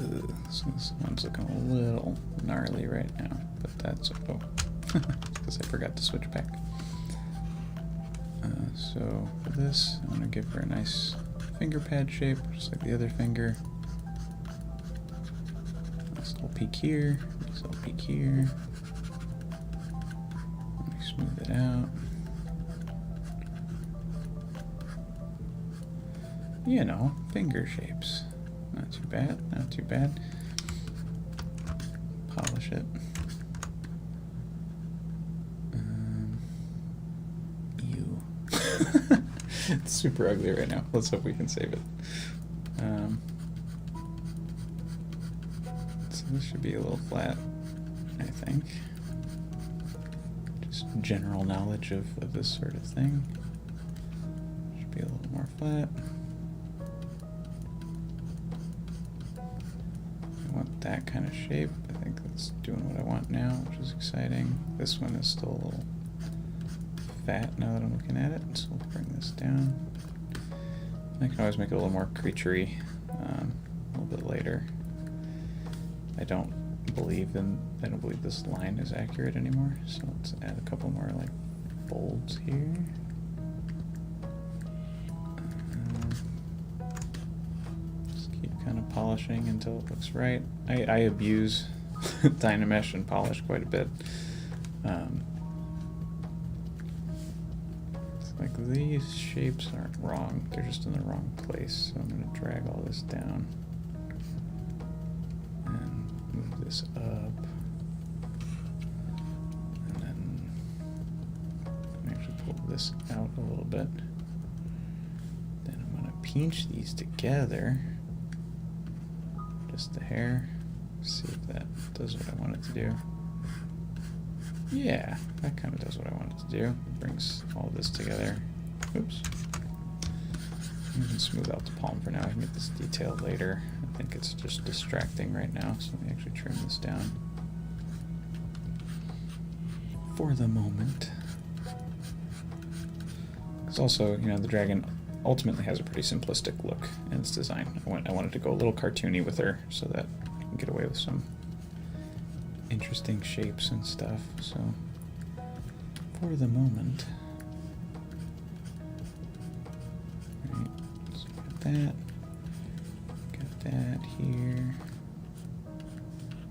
So this one's looking a little gnarly right now, but that's because I forgot to switch back. So for this, I'm gonna give her a nice finger pad shape, just like the other finger. Nice little peak here, nice little peak here. Let me smooth it out. You know, finger shapes. Not too bad, not too bad. Polish it. Ew. It's super ugly right now. Let's hope we can save it. So this should be a little flat, I think. Just general knowledge of this sort of thing. Should be a little more flat. I want that kind of shape. I think that's doing what I want now, which is exciting. This one is still a little fat now that I'm looking at it, so we'll bring this down. I can always make it a little more creaturey a little bit later. I don't believe this line is accurate anymore, so let's add a couple more like folds here. Just keep kind of polishing until it looks right. I abuse Dynamesh and polish quite a bit. Like these shapes aren't wrong, they're just in the wrong place. So I'm going to drag all this down and move this up. And then actually pull this out a little bit. Then I'm going to pinch these together. Just the hair. See if that does what I want it to do. Yeah, that kind of does what I want it to do. It brings all this together. Oops. You can smooth out the palm for now. I can get this detailed later. I think it's just distracting right now, so let me actually trim this down for the moment. Because also, you know, the dragon ultimately has a pretty simplistic look in its design. I wanted to go a little cartoony with her so that I can get away with some interesting shapes and stuff, so for the moment. Alright, so got that here,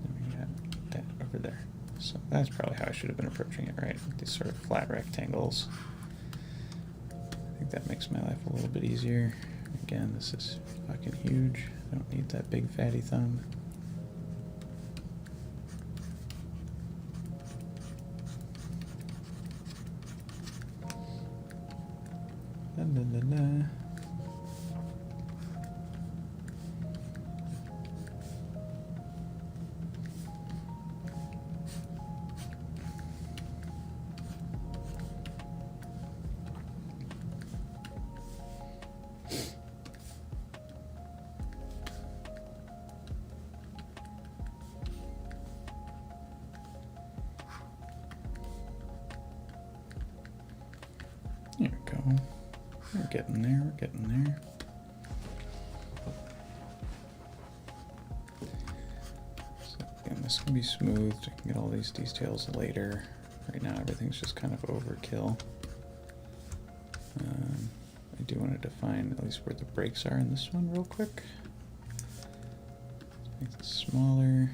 and we got that over there. So that's probably how I should have been approaching it, right? These sort of flat rectangles. I think that makes my life a little bit easier. Again, this is fucking huge. I don't need that big fatty thumb. La, la, la, la. There we go. We're getting there, we're getting there. So again, this can be smoothed. I can get all these details later. Right now everything's just kind of overkill. I do want to define at least where the breaks are in this one real quick. Make this smaller.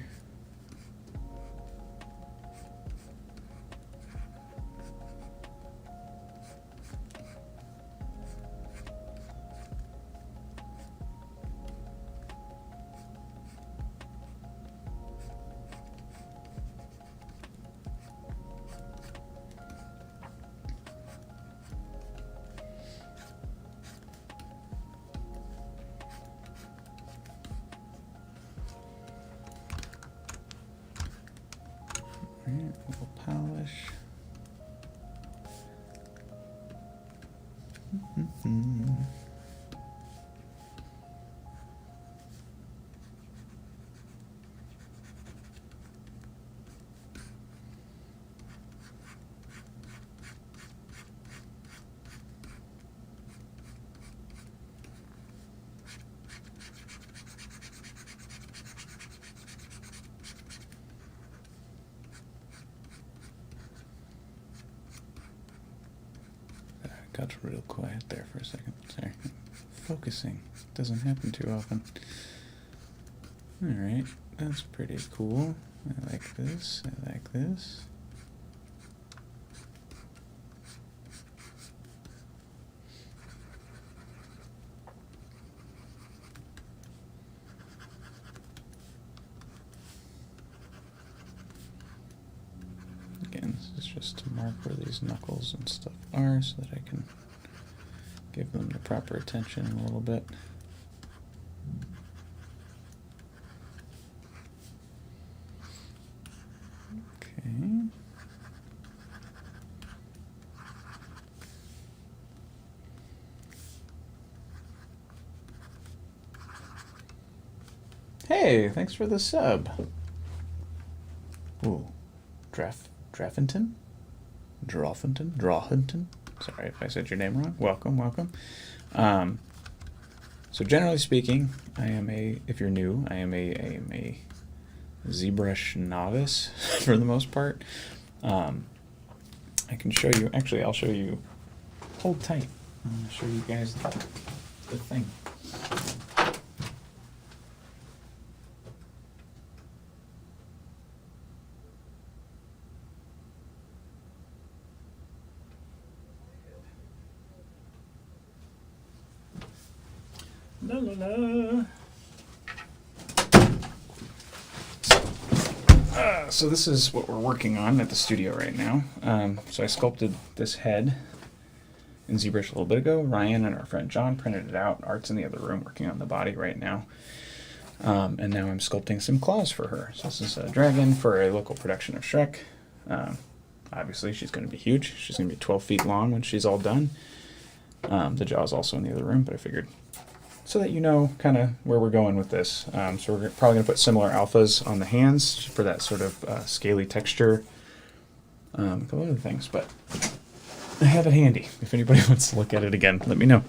Alright, we'll polish. got real quiet there for a second. Sorry. Focusing doesn't happen too often. Alright, that's pretty cool. I like this. I like this. Again, this is just to mark where these knuckles and stuff are so that I can give them the proper attention a little bit. Okay. Hey, thanks for the sub. Ooh, Draffington? Drawhinton? Sorry if I said your name wrong. Welcome, welcome. So generally speaking, I am if you're new, I am a Zbrush novice for the most part. I can show you, actually I'll show you, hold tight. I'm going to show you guys the thing. La la la. So this is what we're working on at the studio right now. So I sculpted this head in ZBrush a little bit ago. Ryan and our friend John printed it out. Art's in the other room working on the body right now. And now I'm sculpting some claws for her. So this is a dragon for a local production of Shrek. Obviously she's going to be huge. She's going to be 12 feet long when she's all done. The jaw's also in the other room, but I figured so that you know kind of where we're going with this. So we're probably going to put similar alphas on the hands for that sort of scaly texture. A couple other things, but I have it handy. If anybody wants to look at it again, let me know.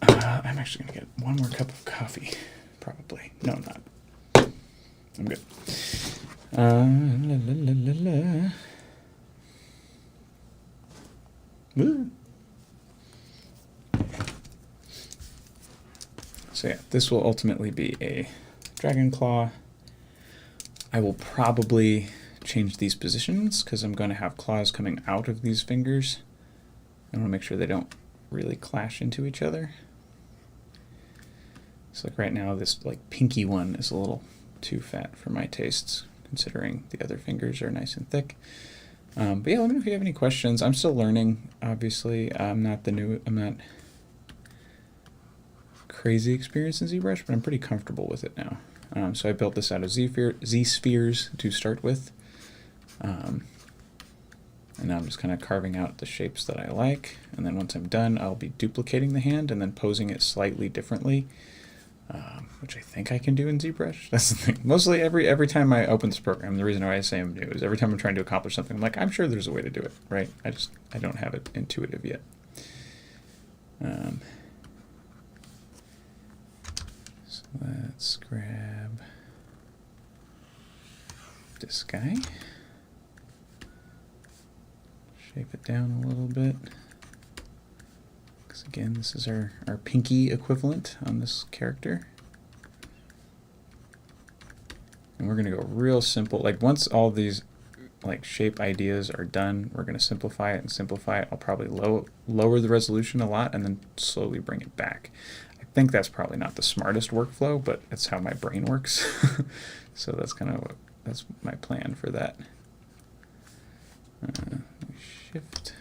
I'm actually going to get one more cup of coffee, probably. No, I'm not. I'm good. Woo. So yeah, this will ultimately be a dragon claw. I will probably change these positions because I'm going to have claws coming out of these fingers. I want to make sure they don't really clash into each other. So like right now, this like pinky one is a little too fat for my tastes, considering the other fingers are nice and thick. But yeah, let me know if you have any questions. I'm still learning, obviously. I'm not crazy experienced in ZBrush, but I'm pretty comfortable with it now. So I built this out of Z-spheres to start with. And now I'm just kind of carving out the shapes that I like. And then once I'm done, I'll be duplicating the hand and then posing it slightly differently, which I think I can do in ZBrush. That's the thing. Mostly every time I open this program, the reason why I say I'm new is every time I'm trying to accomplish something, I'm like, I'm sure there's a way to do it, right? I don't have it intuitive yet. So let's grab this guy. Shape it down a little bit. Because again, this is our pinky equivalent on this character. And we're going to go real simple. Like once all these like shape ideas are done, we're going to simplify it and simplify it. I'll probably lower the resolution a lot and then slowly bring it back. I think that's probably not the smartest workflow, but it's how my brain works. So that's kind of that's my plan for that. Shift.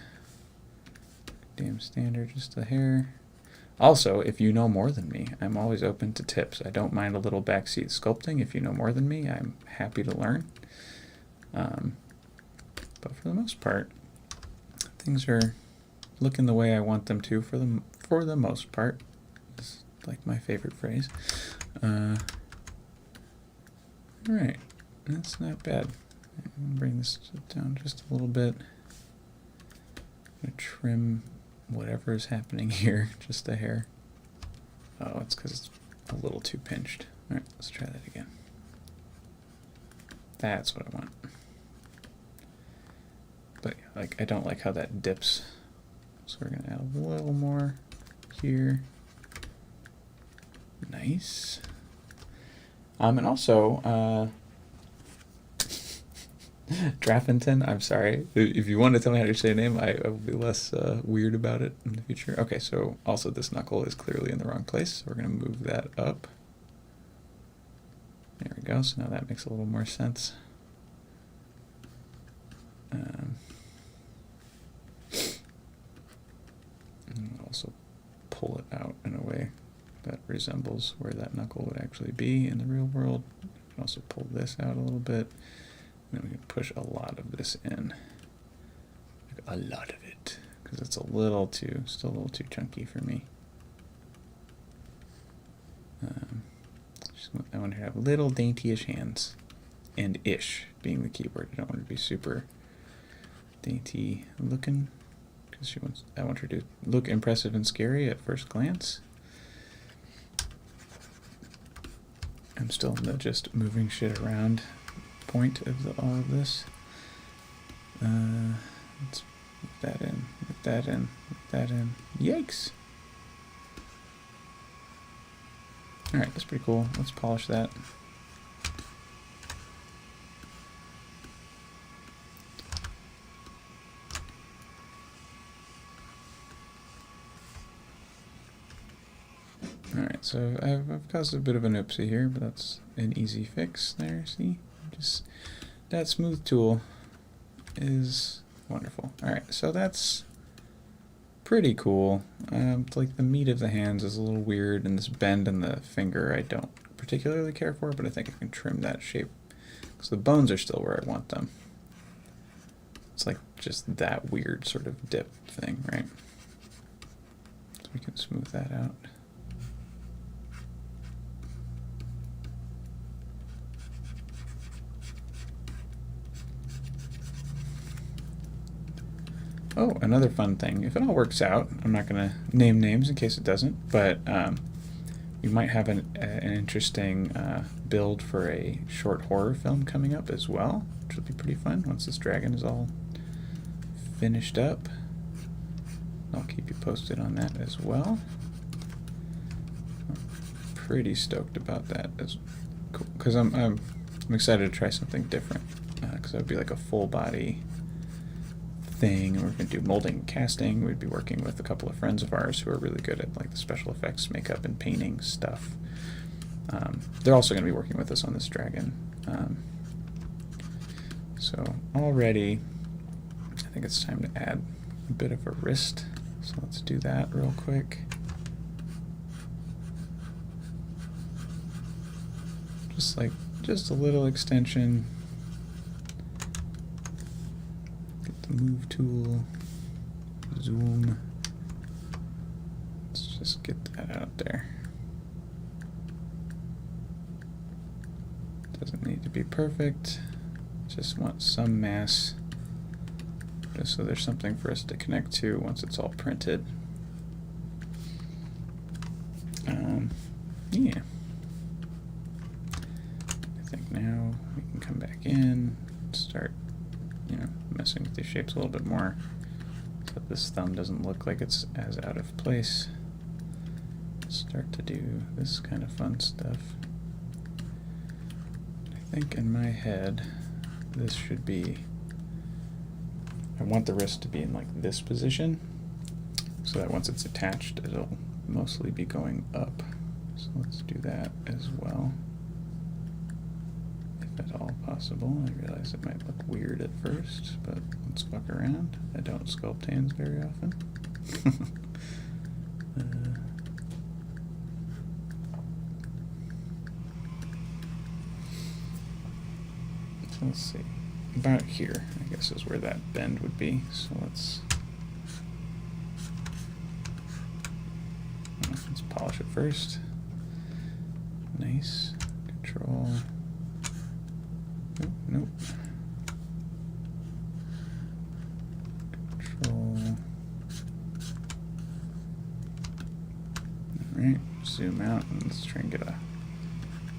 Damn standard, just a hair. Also, if you know more than me, I'm always open to tips. I don't mind a little backseat sculpting. If you know more than me, I'm happy to learn. But for the most part, things are looking the way I want them to for the most part. It's like my favorite phrase. All right, that's not bad. I'm gonna bring this down just a little bit. I'm gonna trim whatever is happening here, just a hair. Oh, it's because it's a little too pinched. All right, let's try that again. That's what I want. But like, I don't like how that dips. So we're gonna add a little more here. Nice. And also, Draffington, I'm sorry. If you want to tell me how to say your name, I will be less weird about it in the future. Okay, so also this knuckle is clearly in the wrong place, so we're going to move that up. There we go, so now that makes a little more sense. And also pull it out in a way that resembles where that knuckle would actually be in the real world. You can also pull this out a little bit. And then we can push a lot of this in. Like a lot of it. Because it's a little too, still a little too chunky for me. I want to have little dainty-ish hands. And ish being the key word. I don't want to be super dainty looking. Because I want her to look impressive and scary at first glance. I'm still in the just moving shit around point of all of this. Let's move that in, move that in, move that in. Yikes! Alright, that's pretty cool. Let's polish that. Alright, so I've caused a bit of an oopsie here, but that's an easy fix there, see? Just that smooth tool is wonderful. Alright, so that's pretty cool. Like the meat of the hands is a little weird, and this bend in the finger I don't particularly care for, but I think I can trim that shape because the bones are still where I want them. It's like just that weird sort of dip thing, right? So we can smooth that out. Oh, another fun thing. If it all works out, I'm not going to name names in case it doesn't, but you might have an interesting build for a short horror film coming up as well, which will be pretty fun once this dragon is all finished up. I'll keep you posted on that as well. I'm pretty stoked about that, because I'm excited to try something different, because that would be like a full body thing, and we're going to do molding and casting. We'd be working with a couple of friends of ours who are really good at like the special effects, makeup, and painting stuff. They're also going to be working with us on this dragon. So already, I think it's time to add a bit of a wrist. So let's do that real quick. Just a little extension. Move tool, zoom. Let's just get that out there. Doesn't need to be perfect. Just want some mass, just so there's something for us to connect to once it's all printed. Yeah. I think now we can come back in, start messing with these shapes a little bit more so that this thumb doesn't look like it's as out of place. Start to do this kind of fun stuff. I think in my head this should be, I want the wrist to be in like this position so that once it's attached it'll mostly be going up. So let's do that as well. If at all possible. I realize it might look weird at first, but let's fuck around. I don't sculpt hands very often. So let's see. About here, I guess, is where that bend would be. So let's polish it first. Nice. Control. Nope. Control. Alright, zoom out and let's try and get a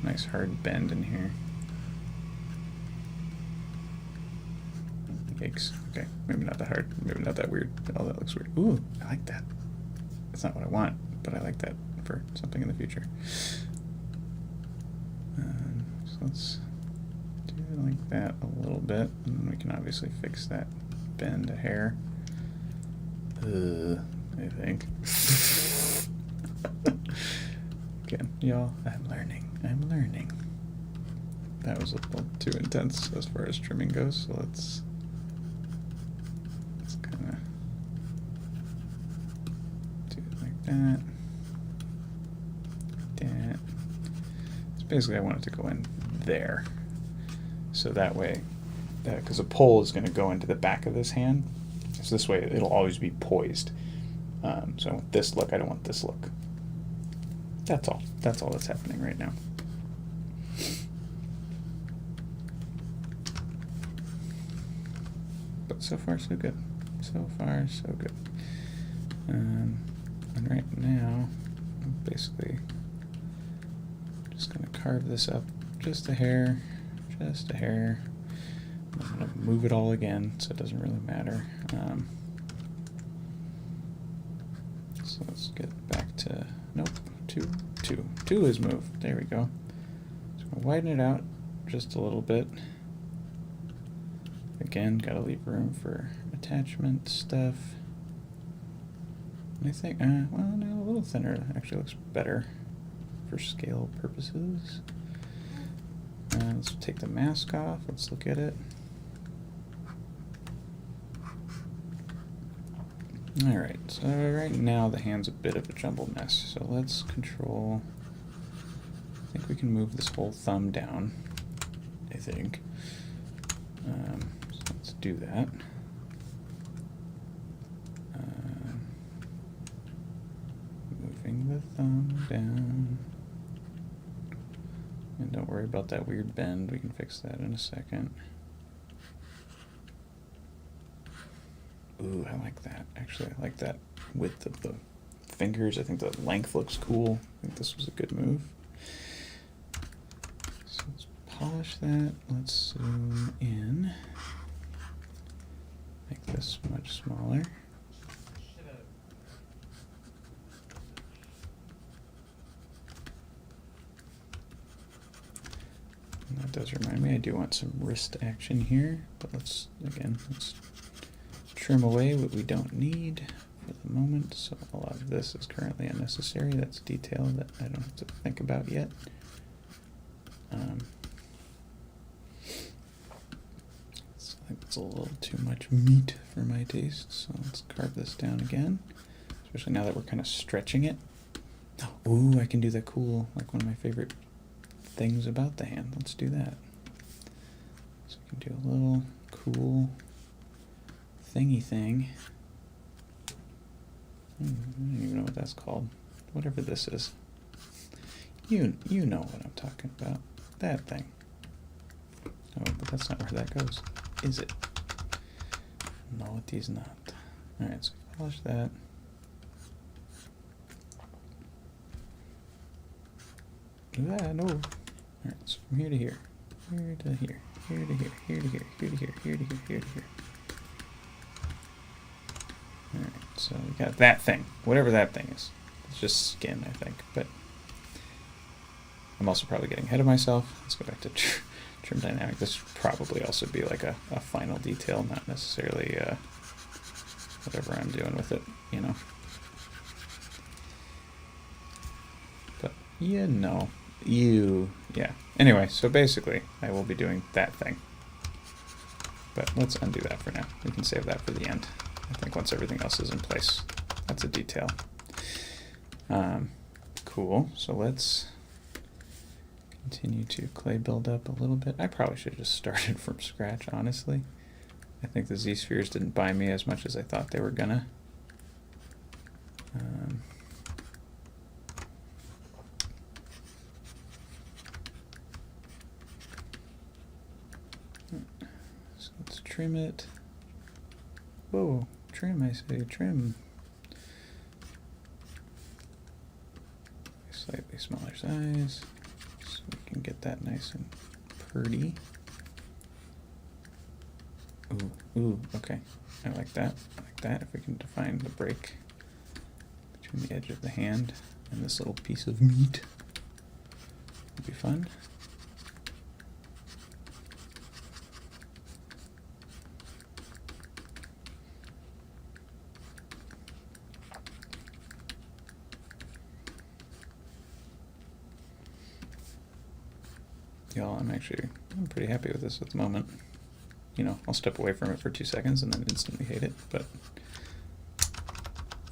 nice hard bend in here. Yikes. Okay, maybe not that hard. Maybe not that weird. Oh, that looks weird. Ooh, I like that. That's not what I want, but I like that for something in the future. So let's do it like that a little bit, and then we can obviously fix that bend a hair. I think. Again, y'all, I'm learning. I'm learning. That was a little too intense as far as trimming goes, so let's kind of do it like that. That. So basically, I want it to go in there, so that way, because a pole is going to go into the back of this hand, so this way it'll always be poised. So I want this look. I don't want this look. That's all. That's all that's happening right now. But so far, so good. So far, so good. And right now, I'm basically just going to carve this up just a hair. Just a hair. I'm going to move it all again, so it doesn't really matter. So let's get back to, nope, 2, 2. 2 is moved. There we go. So I'm going to widen it out just a little bit. Again, gotta leave room for attachment stuff. I think, well, no, a little thinner actually looks better for scale purposes. Let's take the mask off. Let's look at it. Alright, so right now the hand's a bit of a jumbled mess. So let's control, I think we can move this whole thumb down, I think. So let's do that. Moving the thumb down. And don't worry about that weird bend, we can fix that in a second. Ooh, I like that. Actually, I like that width of the fingers. I think the length looks cool. I think this was a good move. So let's polish that. Let's zoom in. Make this much smaller. And that does remind me, I do want some wrist action here, but let's trim away what we don't need for the moment. So a lot of this is currently unnecessary. That's detail that I don't have to think about yet. So I think it's a little too much meat for my taste. So let's carve this down again, especially now that we're kind of stretching it. Ooh, I can do that cool, like one of my favorite things about the hand. Let's do that. So we can do a little cool thingy thing. I don't even know what that's called. Whatever this is. You know what I'm talking about. That thing. Oh, but that's not where that goes, is it? No, it is not. Alright, so polish that. No. Alright, so from here to here. Here to here. Here to here. Here to here. Here to here. Here to here. Here to here. Alright, so we got that thing. Whatever that thing is. It's just skin, I think. But I'm also probably getting ahead of myself. Let's go back to trim dynamic. This should probably also be like a final detail, not necessarily whatever I'm doing with it, you know. But yeah. Anyway, so basically I will be doing that thing. But let's undo that for now. We can save that for the end. I think once everything else is in place. That's a detail. Cool. So let's continue to clay build up a little bit. I probably should have just started from scratch, honestly. I think the Z-spheres didn't buy me as much as I thought they were gonna. So let's trim it. Whoa, trim, I say, trim. Slightly smaller size, so we can get that nice and pretty. Ooh, okay. I like that. I like that. If we can define the break between the edge of the hand and this little piece of meat, it'd be fun. Y'all, I'm pretty happy with this at the moment. You know, I'll step away from it for 2 seconds and then instantly hate it, but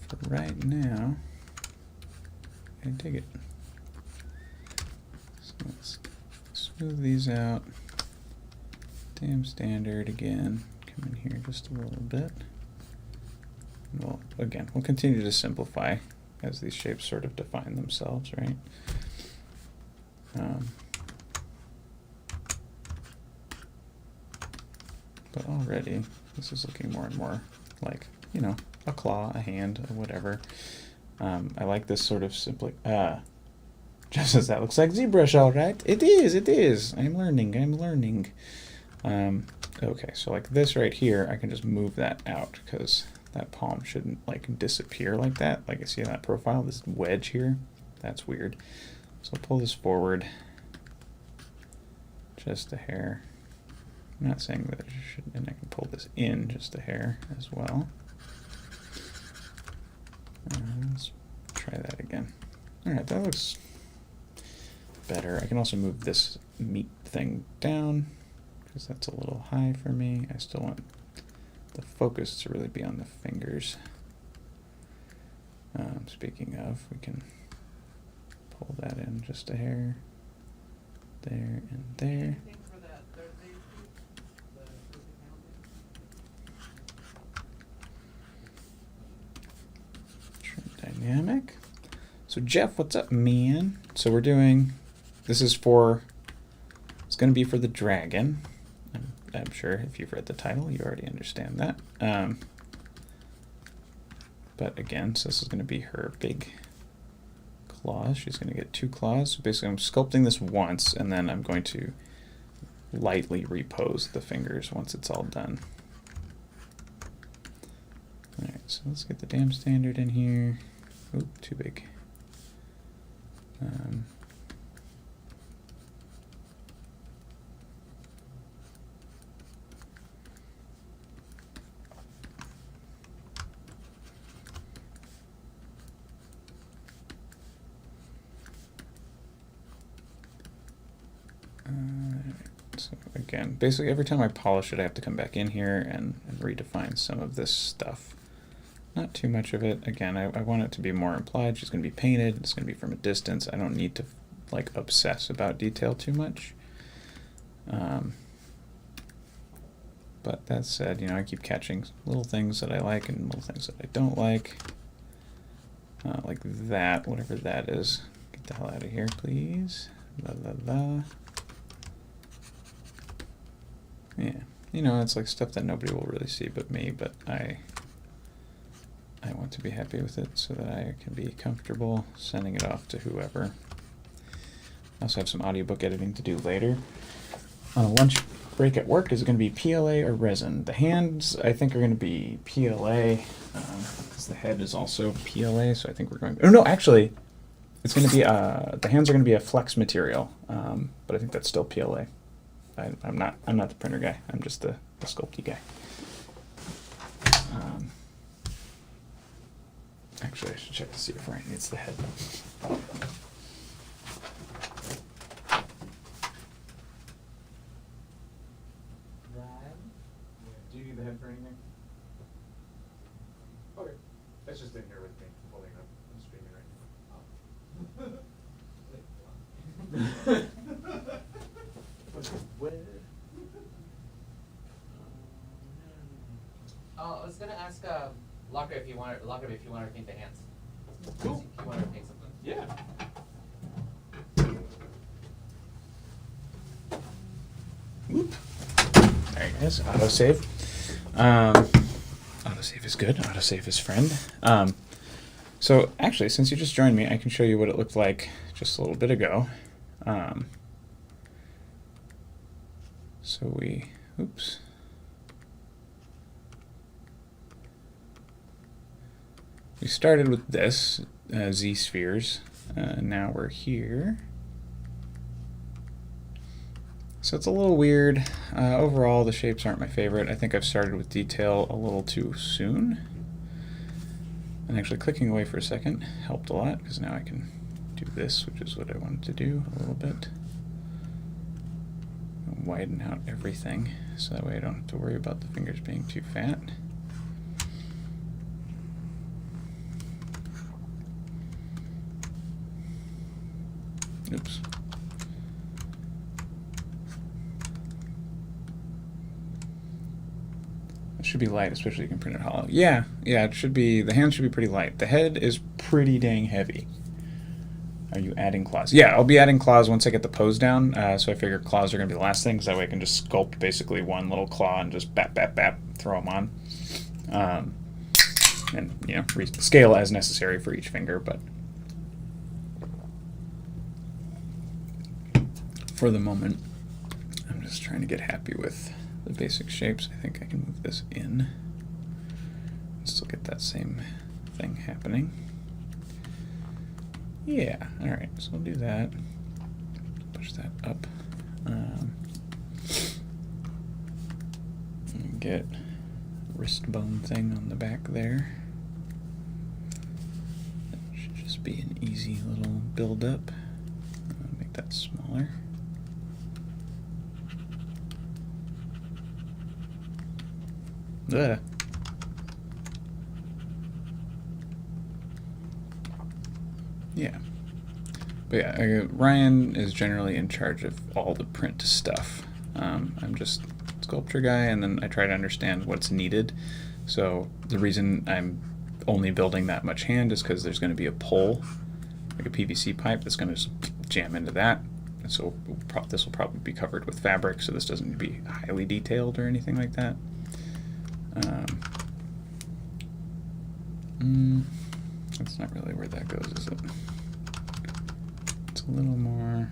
for right now, I dig it. So let's smooth these out. Damn standard again. Come in here just a little bit. Well, again, we'll continue to simplify as these shapes sort of define themselves, right? But already, this is looking more and more like, you know, a claw, a hand, or whatever. I like this sort of simply, just as that looks like ZBrush, all right. It is. I'm learning. Okay, so like this right here, I can just move that out because that palm shouldn't like disappear like that. Like I see in that profile, this wedge here, that's weird. So I'll pull this forward just a hair. I'm not saying that I should, and I can pull this in just a hair as well. Let's try that again. All right, that looks better. I can also move this meat thing down because that's a little high for me. I still want the focus to really be on the fingers. Speaking of, we can pull that in just a hair. There and there. Dynamic. So Jeff, what's up, man? So we're doing, this is for, it's going to be for the dragon. I'm sure if you've read the title, you already understand that. But again, so this is going to be her big claws. She's going to get 2 claws. So basically I'm sculpting this once, and then I'm going to lightly repose the fingers once it's all done. Alright, so let's get the damn standard in here. Oop, too big. So again, basically every time I polish it, I have to come back in here and redefine some of this stuff. Not too much of it. Again, I want it to be more implied. She's going to be painted. It's going to be from a distance. I don't need to like obsess about detail too much. But that said, you know, I keep catching little things that I like and little things that I don't like. Like that, whatever that is. Get the hell out of here, please. La la la. Yeah, you know, it's like stuff that nobody will really see but me, but I want to be happy with it so that I can be comfortable sending it off to whoever. I also have some audiobook editing to do later. On a lunch break at work, is it going to be PLA or resin? The hands, I think, are going to be PLA, because the head is also PLA, so I think we're going... Oh, no, actually, it's going to be... the hands are going to be a flex material, but I think that's still PLA. I'm not the printer guy. I'm just the sculpty guy. Actually, I should check to see if Ryan needs the head. Do you need the head for anything? Okay. That's just in here with me, holding up and streaming right now. I was gonna ask Locker if you want to paint the hands. Cool. If you want to paint something. Yeah. Whoop. There you guys. Autosave. Autosave is good. Autosave is friend. So actually, since you just joined me, I can show you what it looked like just a little bit ago. So we, oops. we started with this, Z spheres. Now we're here. So it's a little weird. Overall, the shapes aren't my favorite. I think I've started with detail a little too soon. And actually clicking away for a second helped a lot, because now I can do this, which is what I wanted to do a little bit. Widen out everything, so that way I don't have to worry about the fingers being too fat. Oops. It should be light, especially if you can print it hollow. Yeah, it should be, the hands should be pretty light. The head is pretty dang heavy. Are you adding claws? Yeah, I'll be adding claws once I get the pose down, so I figure claws are going to be the last thing, because that way I can just sculpt basically one little claw and just bap, bap, bap, throw them on. And, you know, scale as necessary for each finger, but for the moment, I'm just trying to get happy with the basic shapes. I think I can move this in and still get that same thing happening. Yeah, alright, so we'll do that. Push that up. And get wrist bone thing on the back there. That should just be an easy little build up. Make that smaller. Ugh. Yeah. But yeah, Ryan is generally in charge of all the print stuff. I'm just sculpture guy, and then I try to understand what's needed. So the reason I'm only building that much hand is because there's going to be a pole, like a PVC pipe, that's going to just jam into that. And so this will probably be covered with fabric, so this doesn't need to be highly detailed or anything like that. That's not really where that goes, is it? It's a little more.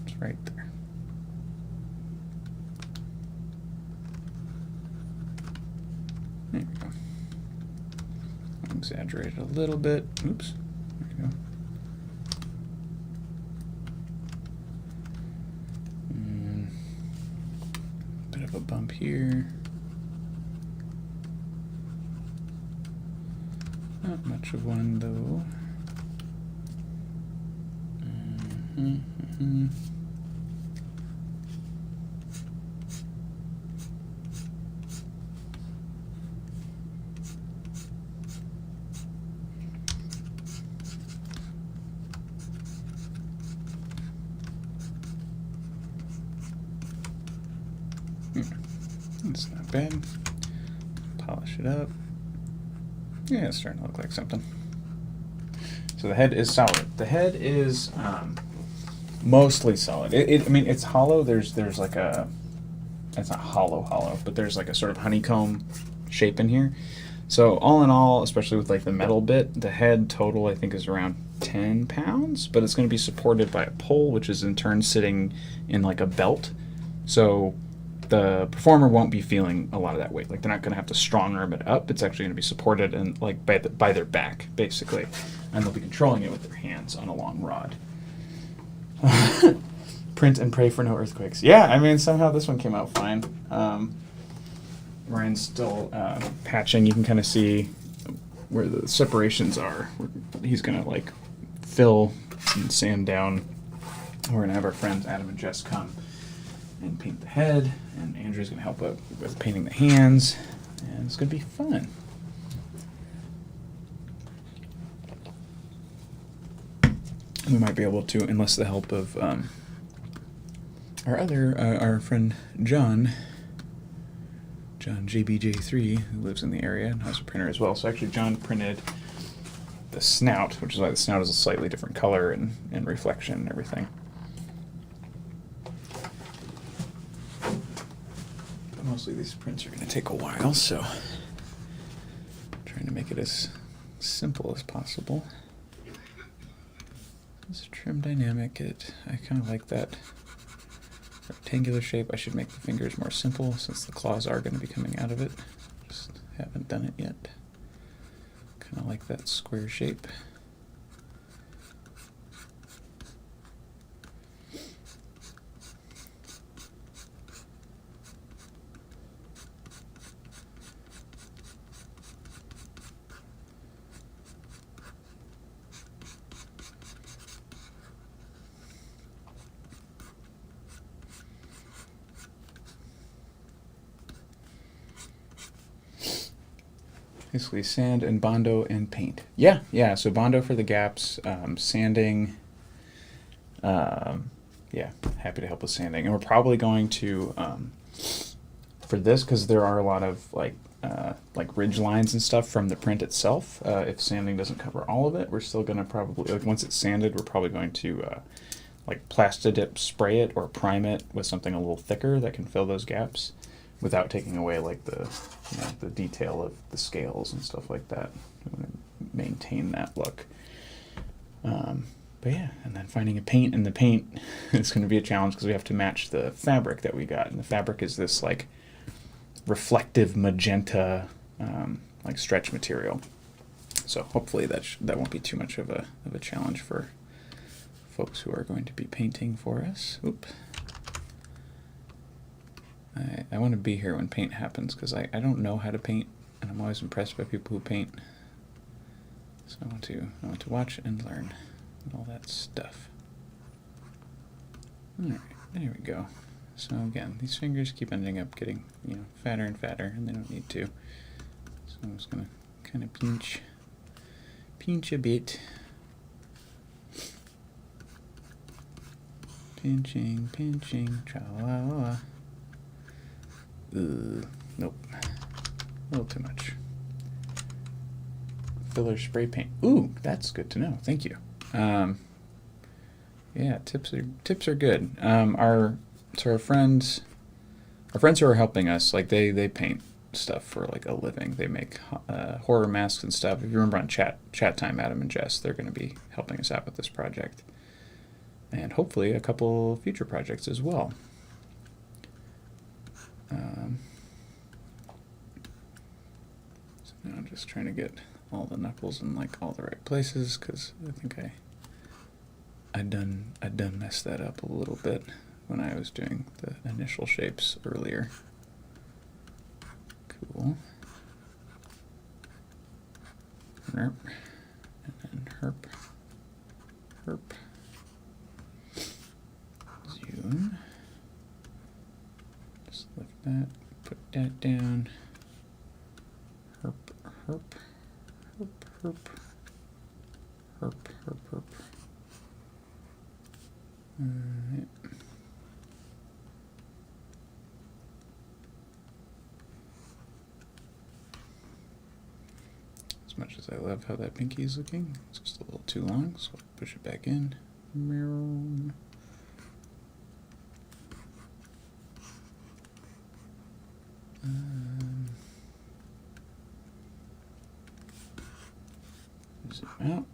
It's right there. There we go. I'll exaggerate it a little bit. Oops. There we go. Bit of a bump here. Not much of one, though. That's not bad. Polish it up. Yeah, it's starting to look like something. So the head is solid. The head is mostly solid. I mean, it's hollow. There's like a, it's not hollow, but there's like a sort of honeycomb shape in here. So all in all, especially with like the metal bit, the head total I think is around 10 pounds, but it's going to be supported by a pole, which is in turn sitting in like a belt. So the performer won't be feeling a lot of that weight. Like they're not going to have to strong arm it up. It's actually going to be supported and like by their back, basically, and they'll be controlling it with their hands on a long rod. Print and pray for no earthquakes. Yeah, I mean somehow this one came out fine. Ryan's still patching. You can kind of see where the separations are. He's going to like fill and sand down. We're going to have our friends Adam and Jess come and paint the head, and Andrew's going to help out with painting the hands, and it's going to be fun. We might be able to enlist the help of our friend John JBJ3, who lives in the area and has a printer as well. So actually John printed the snout, which is why the snout is a slightly different color and reflection and everything. Mostly these prints are going to take a while, so I'm trying to make it as simple as possible. This trim dynamic, I kind of like that rectangular shape. I should make the fingers more simple since the claws are going to be coming out of it. Just haven't done it yet. Kind of like that square shape. Basically sand and Bondo and paint. Yeah, yeah. So Bondo for the gaps, sanding. Yeah, happy to help with sanding. And we're probably going to, for this, because there are a lot of like ridge lines and stuff from the print itself. If sanding doesn't cover all of it, we're still going to probably, like once it's sanded, we're probably going to like Plastidip spray it or prime it with something a little thicker that can fill those gaps, without taking away like the the detail of the scales and stuff like that. We want to maintain that look. But yeah, and then finding a paint, and the paint is going to be a challenge because we have to match the fabric that we got, and the fabric is this like reflective magenta like stretch material. So hopefully that won't be too much of a challenge for folks who are going to be painting for us. Oop. I want to be here when paint happens because I don't know how to paint, and I'm always impressed by people who paint. So I want to watch and learn and all that stuff. All right, there we go. So again, these fingers keep ending up getting fatter and fatter, and they don't need to. So I'm just gonna kind of pinch a bit. Pinching, tra-la-la-la. Nope. A little too much. Filler spray paint. Ooh, that's good to know. Thank you. Yeah, tips are good. Our friends who are helping us, like they paint stuff for like a living. They make horror masks and stuff. If you remember on chat time, Adam and Jess, they're going to be helping us out with this project, and hopefully a couple future projects as well. So now I'm just trying to get all the knuckles in like all the right places, because I think I done messed that up a little bit when I was doing the initial shapes earlier. Cool. Herp. And then herp. Zoom. Just lift that, put that down. Herp. Yep. As much as I love how that pinky is looking, it's just a little too long, so I'll push it back in. Zoom out.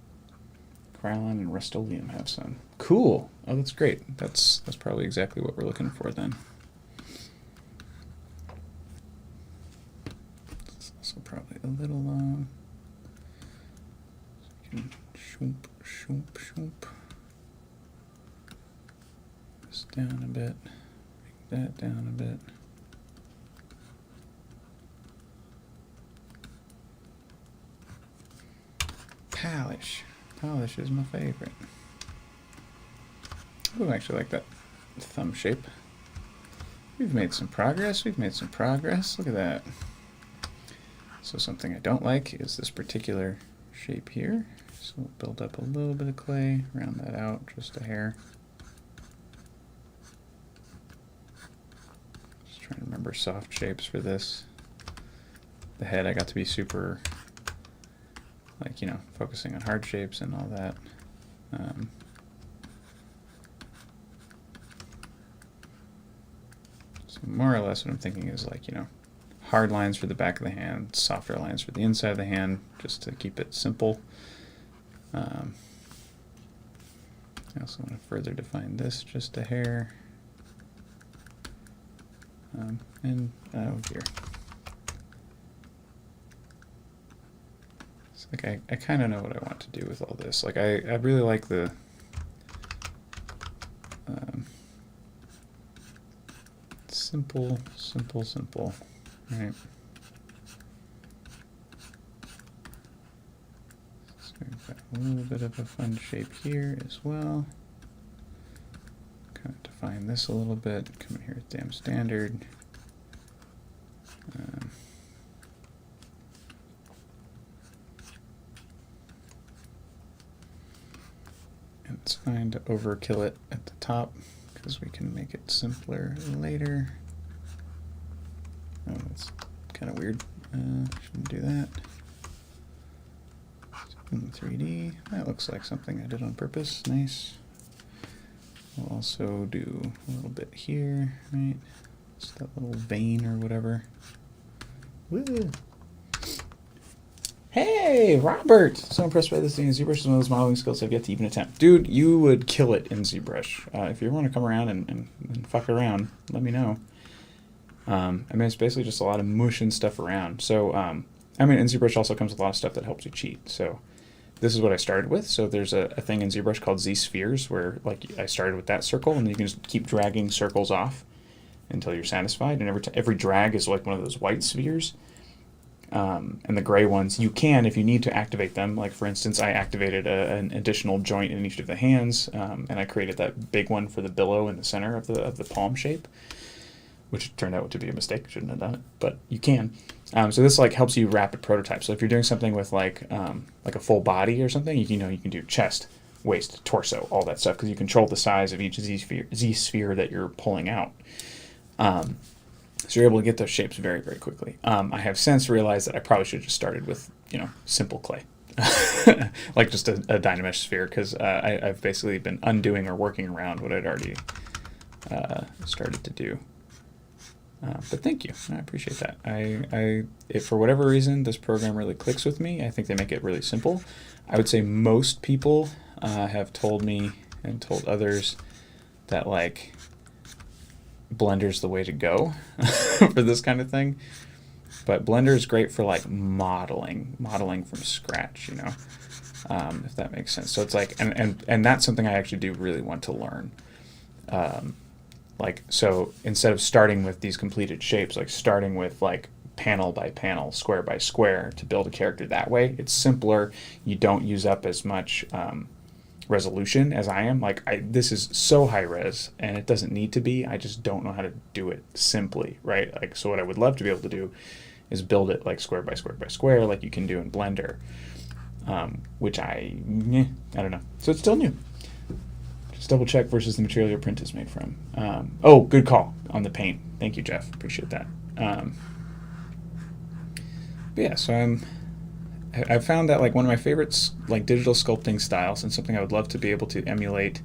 Krylon and Rust-Oleum have some. Cool. Oh, that's great. That's probably exactly what we're looking for then. It's also probably a little long. So we can shoop. This down a bit. Bring that down a bit. Polish is my favorite. Oh, I actually like that thumb shape. We've made some progress. Look at that. So something I don't like is this particular shape here. So we'll build up a little bit of clay, round that out just a hair. Just trying to remember soft shapes for this. The head, I got to be super, like, focusing on hard shapes and all that. So more or less what I'm thinking is like, hard lines for the back of the hand, softer lines for the inside of the hand, just to keep it simple. I also want to further define this just a hair. And oh dear. Like I kind of know what I want to do with all this. Like I really like the simple, right? So we've got a little bit of a fun shape here as well. Kind of define this a little bit. Come in here with damn standard. It's fine to overkill it at the top because we can make it simpler later. Oh, that's kind of weird. Shouldn't do that. In 3D, that looks like something I did on purpose. Nice. We'll also do a little bit here, right? Just that little vein or whatever. Woo! Hey, Robert! So impressed by this thing. ZBrush is one of those modeling skills I've yet to even attempt. Dude, you would kill it in ZBrush. If you want to come around and fuck around, let me know. I mean, it's basically just a lot of mushing stuff around. So, I mean, in ZBrush also comes with a lot of stuff that helps you cheat. So, this is what I started with. So, there's a thing in ZBrush called Z-spheres where, like, I started with that circle, and then you can just keep dragging circles off until you're satisfied. And every drag is like one of those white spheres. And the gray ones, you can, if you need to activate them. Like, for instance, I activated an additional joint in each of the hands, and I created that big one for the billow in the center of the palm shape, which turned out to be a mistake. Shouldn't have done it, but you can. So this like helps you rapid prototype. So if you're doing something with like a full body or something, you can do chest, waist, torso, all that stuff because you control the size of each Z sphere that you're pulling out. So you're able to get those shapes very, very quickly. I have since realized that I probably should have just started with, simple clay. Like just a Dynamesh sphere, because I've basically been undoing or working around what I'd already started to do. But thank you. I appreciate that. If for whatever reason this program really clicks with me, I think they make it really simple. I would say most people have told me and told others that, like, Blender's the way to go for this kind of thing. But Blender is great for like modeling from scratch, if that makes sense. So it's like, and that's something I actually do really want to learn. So instead of starting with these completed shapes, like starting with like panel by panel, square by square to build a character that way, it's simpler. You don't use up as much resolution as I am. This is so high res and it doesn't need to be. I just don't know how to do it simply, right? So what I would love to be able to do is build it like square by square by square, like you can do in Blender, which I don't know. So it's still new. Just double check versus the material your print is made from. Oh, good call on the paint. Thank you, Jeff. Appreciate that. But yeah, so I found that like one of my favorites, like digital sculpting styles, and something I would love to be able to emulate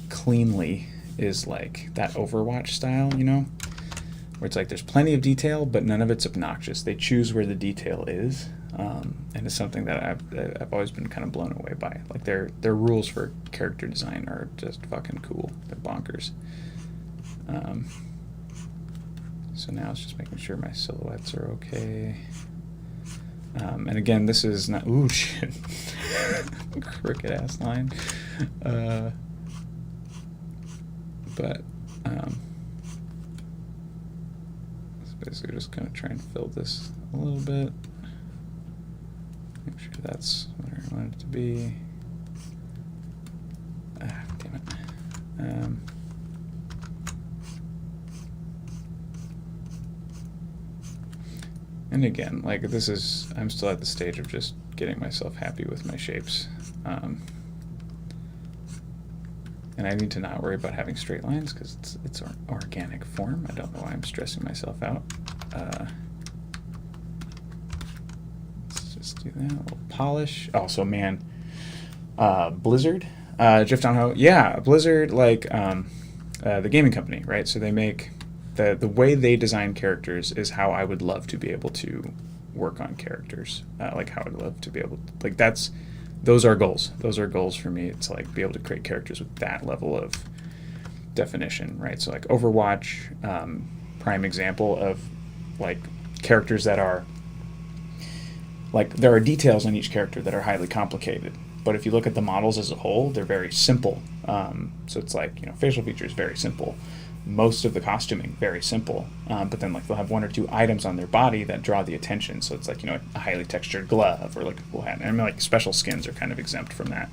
cleanly is like that Overwatch style, where it's like there's plenty of detail, but none of it's obnoxious. They choose where the detail is, and it's something that I've always been kind of blown away by. Like their rules for character design are just fucking cool. They're bonkers. So now it's just making sure my silhouettes are okay. And again, this is not, ooh, shit, crooked ass line. But it's basically just going to try and fill this a little bit. Make sure that's where I want it to be. Ah, damn it. And again, like I'm still at the stage of just getting myself happy with my shapes. And I need to not worry about having straight lines because it's an organic form. I don't know why I'm stressing myself out. Let's just do that, a little polish. Also, man, Blizzard, Jeff Donahoe, yeah, Blizzard, like the gaming company, right? So they make the way they design characters is how I would love to be able to work on characters. Like how I'd love to be able to, like those are goals. Those are goals for me. It's like be able to create characters with that level of definition, right? So like Overwatch, prime example of like characters that are like there are details on each character that are highly complicated. But if you look at the models as a whole, they're very simple. So it's like, you know, facial features very simple. Most of the costuming very simple. But then like they'll have one or two items on their body that draw the attention. So it's like, you know, a highly textured glove or like a cool hat. And I mean, like special skins are kind of exempt from that.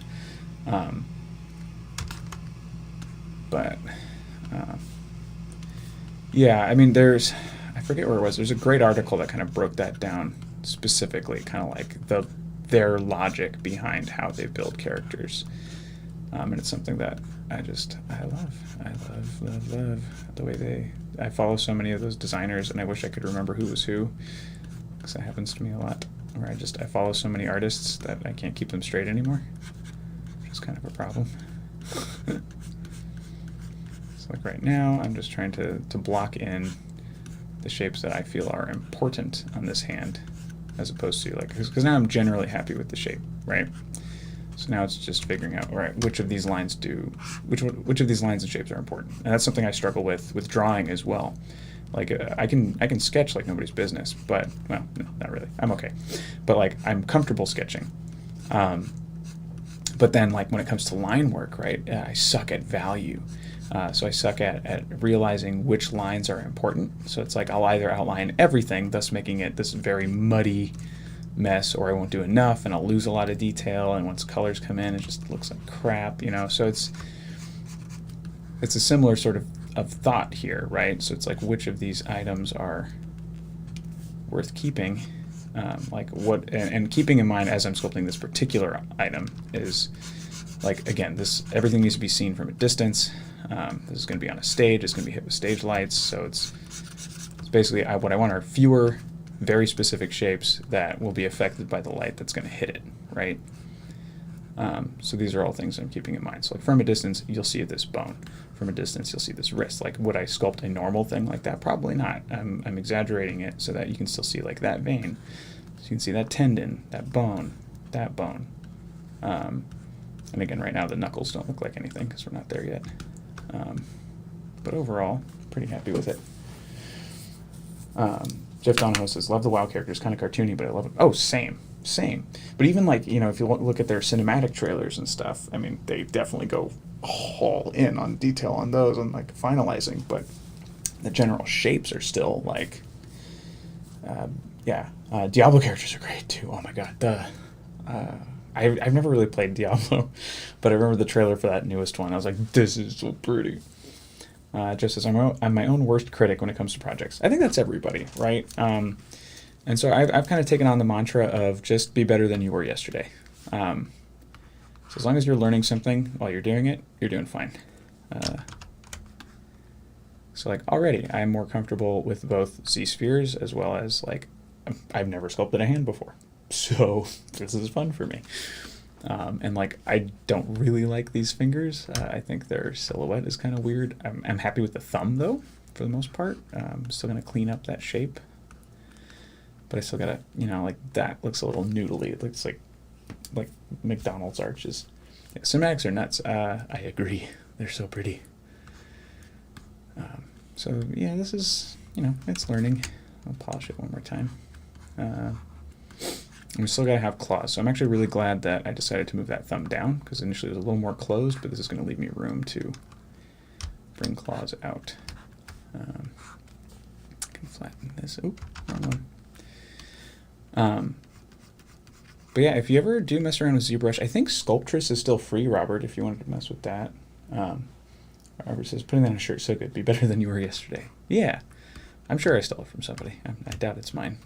Yeah, I mean, I forget where it was. There's a great article that kind of broke that down specifically, kind of like their logic behind how they build characters. And it's something that I love the way I follow so many of those designers, and I wish I could remember who was who, because that happens to me a lot, where I follow so many artists that I can't keep them straight anymore, which is kind of a problem. So like right now, I'm just trying to block in the shapes that I feel are important on this hand, as opposed to like, because now I'm generally happy with the shape, right? So now it's just figuring out, all right, which of these lines which of these lines and shapes are important, and that's something I struggle with drawing as well. Like I can sketch like nobody's business, but well, no, not really. I'm okay, but like I'm comfortable sketching. But then like when it comes to line work, right, I suck at value. So I suck at realizing which lines are important. So it's like I'll either outline everything, thus making it this very muddy mess, or I won't do enough and I'll lose a lot of detail, and once colors come in it just looks like crap, you know. So it's a similar sort of thought here, right? So it's like which of these items are worth keeping, like what, and keeping in mind as I'm sculpting this particular item is like, again, everything needs to be seen from a distance. This is going to be on a stage, it's going to be hit with stage lights, so it's basically what I want are fewer very specific shapes that will be affected by the light that's going to hit it, right? So these are all things I'm keeping in mind. So like from a distance, you'll see this bone. From a distance, you'll see this wrist. Like, would I sculpt a normal thing like that? Probably not. I'm exaggerating it so that you can still see like that vein. So you can see that tendon, that bone, that bone. And again, right now the knuckles don't look like anything because we're not there yet. But overall, pretty happy with it. Jeff Donahoe says, love the WoW characters, kind of cartoony, but I love it. Oh, same. But even like, you know, if you look at their cinematic trailers and stuff, I mean, they definitely go all in on detail on those and like finalizing, but the general shapes are still like, Diablo characters are great too. Oh my god, I've never really played Diablo, but I remember the trailer for that newest one. I was like, this is so pretty. Just as I'm my own worst critic when it comes to projects. I think that's everybody, right? And so I've kind of taken on the mantra of just be better than you were yesterday. So as long as you're learning something while you're doing it, you're doing fine. So like already I'm more comfortable with both Z-spheres as well as like I've never sculpted a hand before. So this is fun for me. And like I don't really like these fingers. I think their silhouette is kind of weird. I'm happy with the thumb though, for the most part. I'm still gonna clean up that shape, but I still gotta, you know, like that looks a little noodly. It looks like McDonald's arches. Yeah, cinematics are nuts. I agree. They're so pretty. So yeah, this is, you know, it's learning. I'll polish it one more time. We still gotta have claws, so I'm actually really glad that I decided to move that thumb down, because initially it was a little more closed, but this is going to leave me room to bring claws out. I can flatten this. Oop, wrong one. But yeah, if you ever do mess around with ZBrush, I think Sculptress is still free, Robert, if you wanted to mess with that. Robert says, putting that on a shirt so good, be better than you were yesterday. Yeah, I'm sure I stole it from somebody. I doubt it's mine.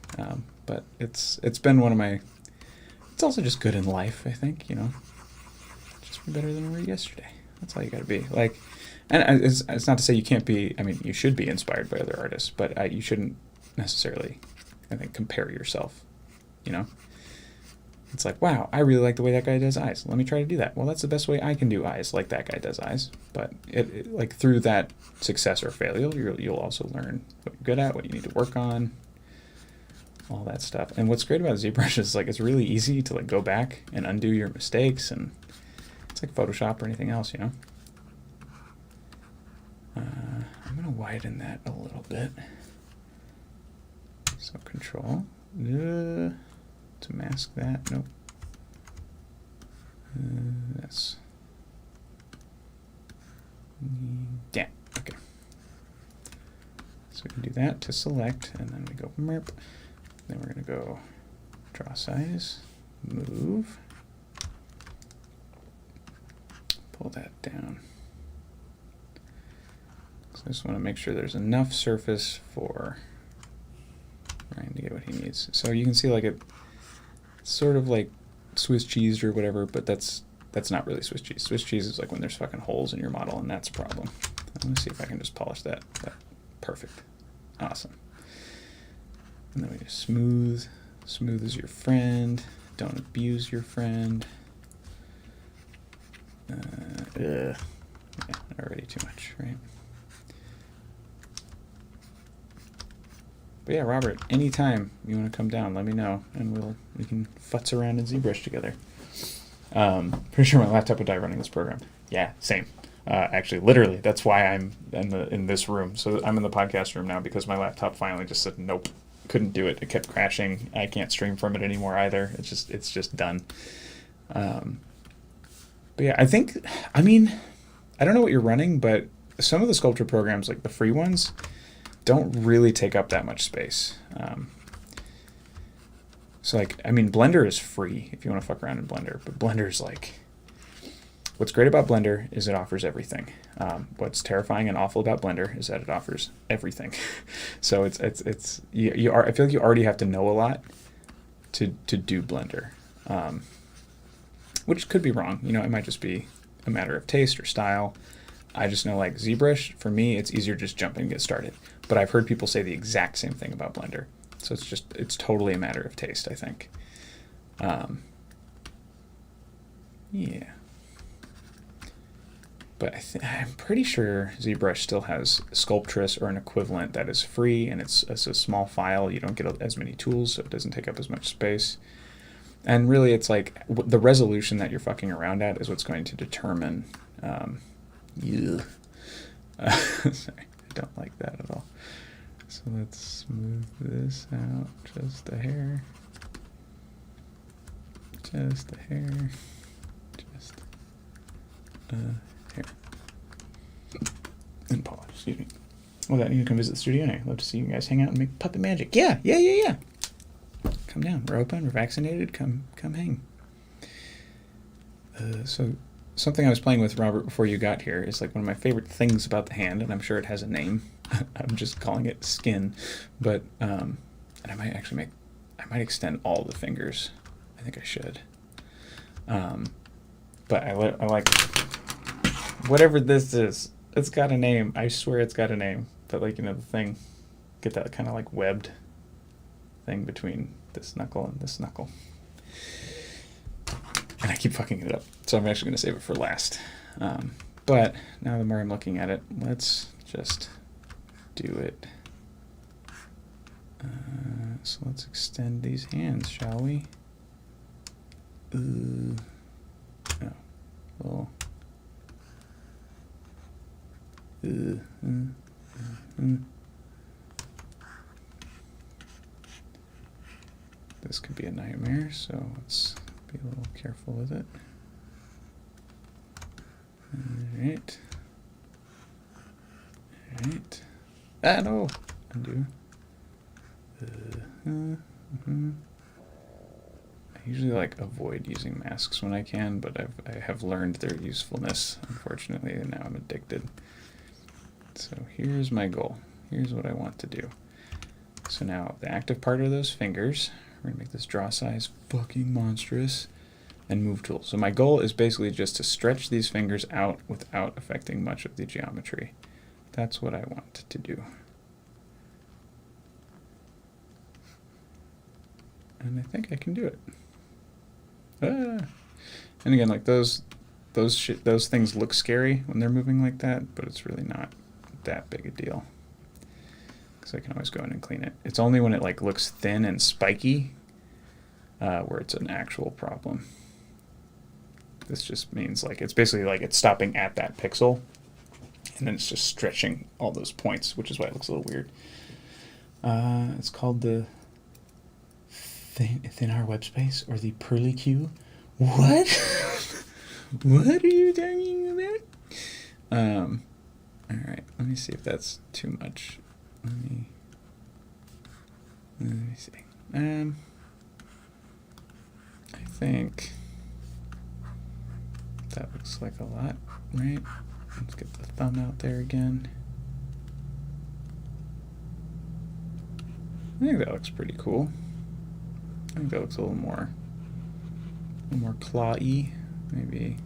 But it's been one of my, it's also just good in life, I think, you know, just be better than we were yesterday. That's all you gotta be. Like, and it's not to say you can't be, I mean, you should be inspired by other artists, but you shouldn't necessarily, I think, compare yourself, you know? It's like, wow, I really like the way that guy does eyes. Let me try to do that. Well, that's the best way I can do eyes, like that guy does eyes. But it like through that success or failure, you'll also learn what you're good at, what you need to work on, all that stuff. And what's great about ZBrush is like it's really easy to like go back and undo your mistakes, and it's like Photoshop or anything else, you know. I'm gonna widen that a little bit. So Control. to mask that. Nope. This. Yeah, okay. So we can do that to select, and then we go merp. Then we're going to go draw size, move, pull that down. So I just want to make sure there's enough surface for Ryan to get what he needs. So you can see like it's sort of like Swiss cheese or whatever, but that's not really Swiss cheese. Swiss cheese is like when there's fucking holes in your model, and that's a problem. Let me see if I can just polish that. Perfect. Awesome. And then we just smooth. Smooth is your friend. Don't abuse your friend. Yeah, already too much, right? But yeah, Robert, anytime you want to come down, let me know, and we can futz around in Zbrush together. Pretty sure my laptop would die running this program. Yeah, same. Actually, literally, that's why I'm in this room. So I'm in the podcast room now because my laptop finally just said nope, couldn't do it. It kept crashing. I can't stream from it anymore either. It's just done. But yeah, I don't know what you're running, but some of the sculpture programs, like the free ones, don't really take up that much space. So Blender is free if you want to fuck around in Blender, but Blender is like, what's great about Blender is it offers everything. What's terrifying and awful about Blender is that it offers everything. So I feel like you already have to know a lot to do Blender, which could be wrong. It might just be a matter of taste or style. I just know like ZBrush, for me, it's easier to just jump in and get started. But I've heard people say the exact same thing about Blender. So it's totally a matter of taste, I think. Yeah. But I'm pretty sure ZBrush still has Sculptress or an equivalent that is free, and it's a small file. You don't get as many tools, so it doesn't take up as much space. And really, it's like the resolution that you're fucking around at is what's going to determine. Sorry, I don't like that at all. So let's smooth this out just a hair. Just a hair. Just a hair. And polish, excuse me. Well, you can come visit the studio. I'd love to see you guys hang out and make puppet magic. Yeah. Come down. We're open. We're vaccinated. Come hang. So something I was playing with, Robert, before you got here is like one of my favorite things about the hand, and I'm sure it has a name. I'm just calling it skin. But and I might extend all the fingers. I think I should. But I like whatever this is. It's got a name. I swear it's got a name. But the thing, get that kind of like webbed thing between this knuckle and this knuckle. And I keep fucking it up. So I'm actually going to save it for last. But now the more I'm looking at it, let's just do it. So let's extend these hands, shall we? Ooh. Oh. Well. This could be a nightmare, so let's be a little careful with it. Alright. Ah, no! Undo. I usually avoid using masks when I can, but I have learned their usefulness, unfortunately, and now I'm addicted. So here's my goal. Here's what I want to do. So now the active part of those fingers, we're going to make this draw size fucking monstrous, and move tool. So my goal is basically just to stretch these fingers out without affecting much of the geometry. That's what I want to do. And I think I can do it. And again, those things look scary when they're moving like that, but it's really not that big a deal. Because I can always go in and clean it. It's only when it looks thin and spiky where it's an actual problem. This just means it's basically it's stopping at that pixel, and then it's just stretching all those points, which is why it looks a little weird. It's called the thin-R web space or the Pearly Q? What? What are you talking about? All right, let me see if that's too much. Let me see. I think that looks like a lot, right? Let's get the thumb out there again. I think that looks pretty cool. I think that looks a little more claw-y. Maybe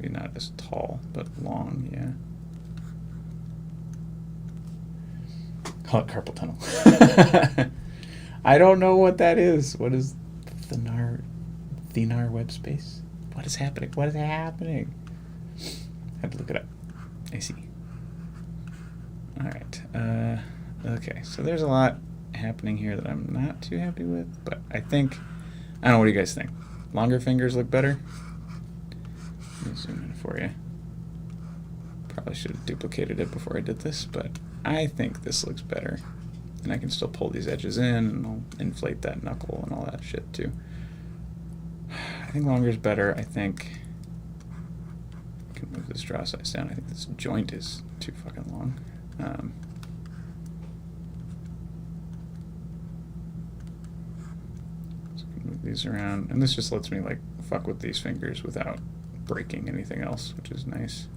not as tall, but long, yeah. Call it carpal tunnel. I don't know what that is. What is thin-R web space? What is happening? What is happening? I have to look it up. I see. All right. Okay, so there's a lot happening here that I'm not too happy with, but I don't know, what do you guys think? Longer fingers look better? Let me zoom in for you. Probably should have duplicated it before I did this, but I think this looks better. And I can still pull these edges in, and I'll inflate that knuckle and all that shit too. I think longer is better. I think I can move this draw size down. I think this joint is too fucking long. So I can move these around, and this just lets me like fuck with these fingers without breaking anything else, which is nice.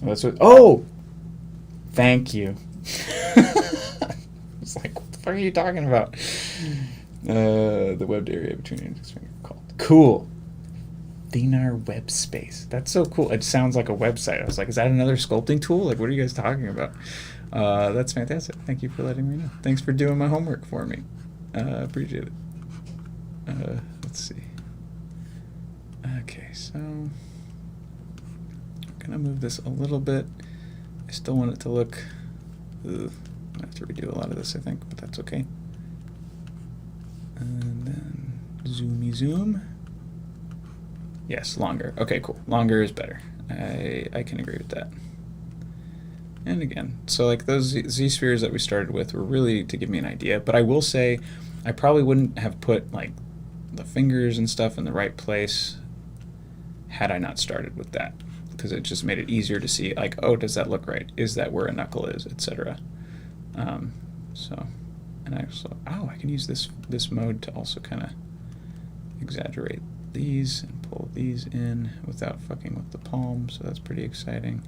That's what. Oh, thank you. It's like, what the fuck are you talking about? The webbed area between your index finger called cool. Thin-R web space. That's so cool. It sounds like a website. I was like, is that another sculpting tool? Like, what are you guys talking about? That's fantastic. Thank you for letting me know. Thanks for doing my homework for me. Appreciate it. Let's see. Okay, so I'm gonna move this a little bit. I still want it to look. Ugh, I have to redo a lot of this, I think, but that's okay. And then zoomy zoom. Yes, longer. Okay, cool. Longer is better. I can agree with that. And again, so like those Z-spheres that we started with were really to give me an idea, but I will say I probably wouldn't have put like the fingers and stuff in the right place had I not started with that, because it just made it easier to see like, oh, does that look right? Is that where a knuckle is, etc. So, and I also, I can use this mode to also kind of exaggerate these and pull these in without fucking with the palm, so that's pretty exciting.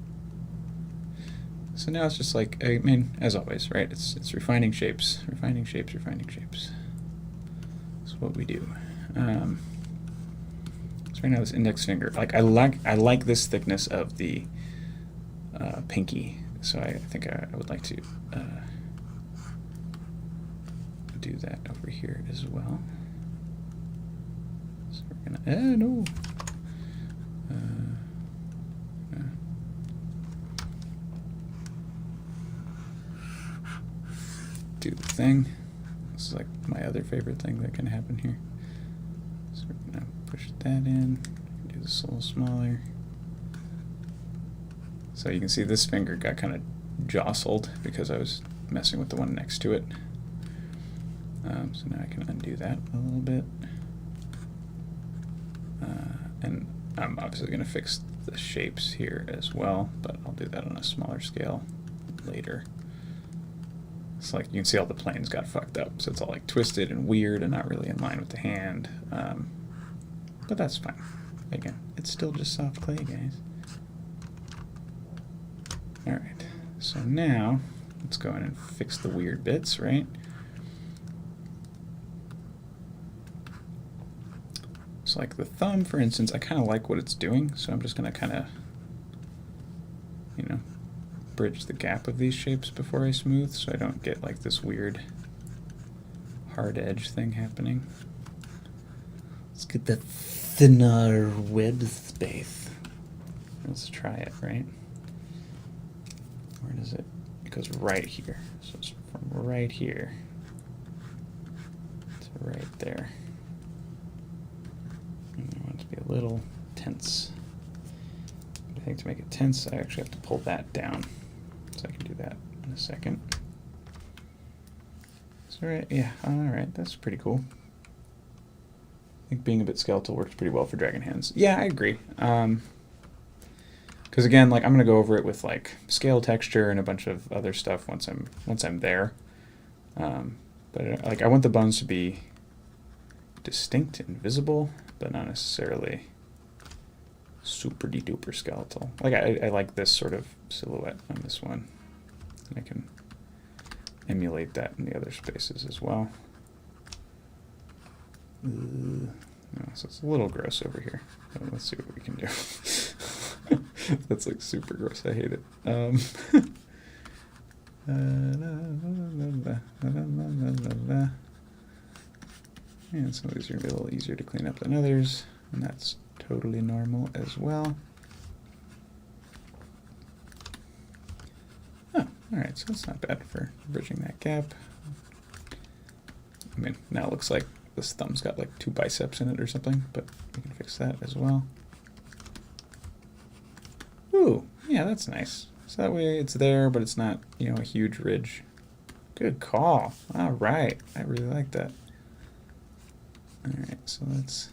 So now it's just like, I mean, as always, right? It's refining shapes, refining shapes, refining shapes. That's what we do. So right now this index finger, like I like this thickness of the pinky, so I think I would like to do that over here as well. So we're gonna, no. Do the thing. This is like my other favorite thing that can happen here. So we're gonna push that in, do this a little smaller. So you can see this finger got kind of jostled because I was messing with the one next to it. So now I can undo that a little bit. And I'm obviously going to fix the shapes here as well, but I'll do that on a smaller scale later. It's like you can see all the planes got fucked up, so it's all like twisted and weird and not really in line with the hand. But that's fine. Again, it's still just soft clay, guys. Alright, so now let's go in and fix the weird bits, right? So like the thumb, for instance, I kind of like what it's doing, so I'm just going to kind of, you know, bridge the gap of these shapes before I smooth, so I don't get like this weird hard edge thing happening. Let's get the thinner web space. Let's try it, right? Where does it? It goes right here. So it's from right here to right there. And I want it to be a little tense. But I think to make it tense, I actually have to pull that down. So so I can do that in a second. So right, yeah, all right, that's pretty cool. I think being a bit skeletal works pretty well for dragon hands. Yeah, I agree. Because again, like I'm gonna go over it with like scale texture and a bunch of other stuff once I'm there. But like I want the bones to be distinct and visible, but not necessarily super duper skeletal. Like I like this sort of silhouette on this one. And I can emulate that in the other spaces as well. No, so it's a little gross over here. But let's see what we can do. That's like super gross. I hate it. And some of these are going to be a little easier to clean up than others, and that's totally normal as well. Oh, alright, so that's not bad for bridging that gap. I mean, now it looks like this thumb's got like 2 biceps in it or something, but we can fix that as well. Ooh, yeah, that's nice. So that way it's there, but it's not, you know, a huge ridge. Good call. All right, I really like that. All right, so let's,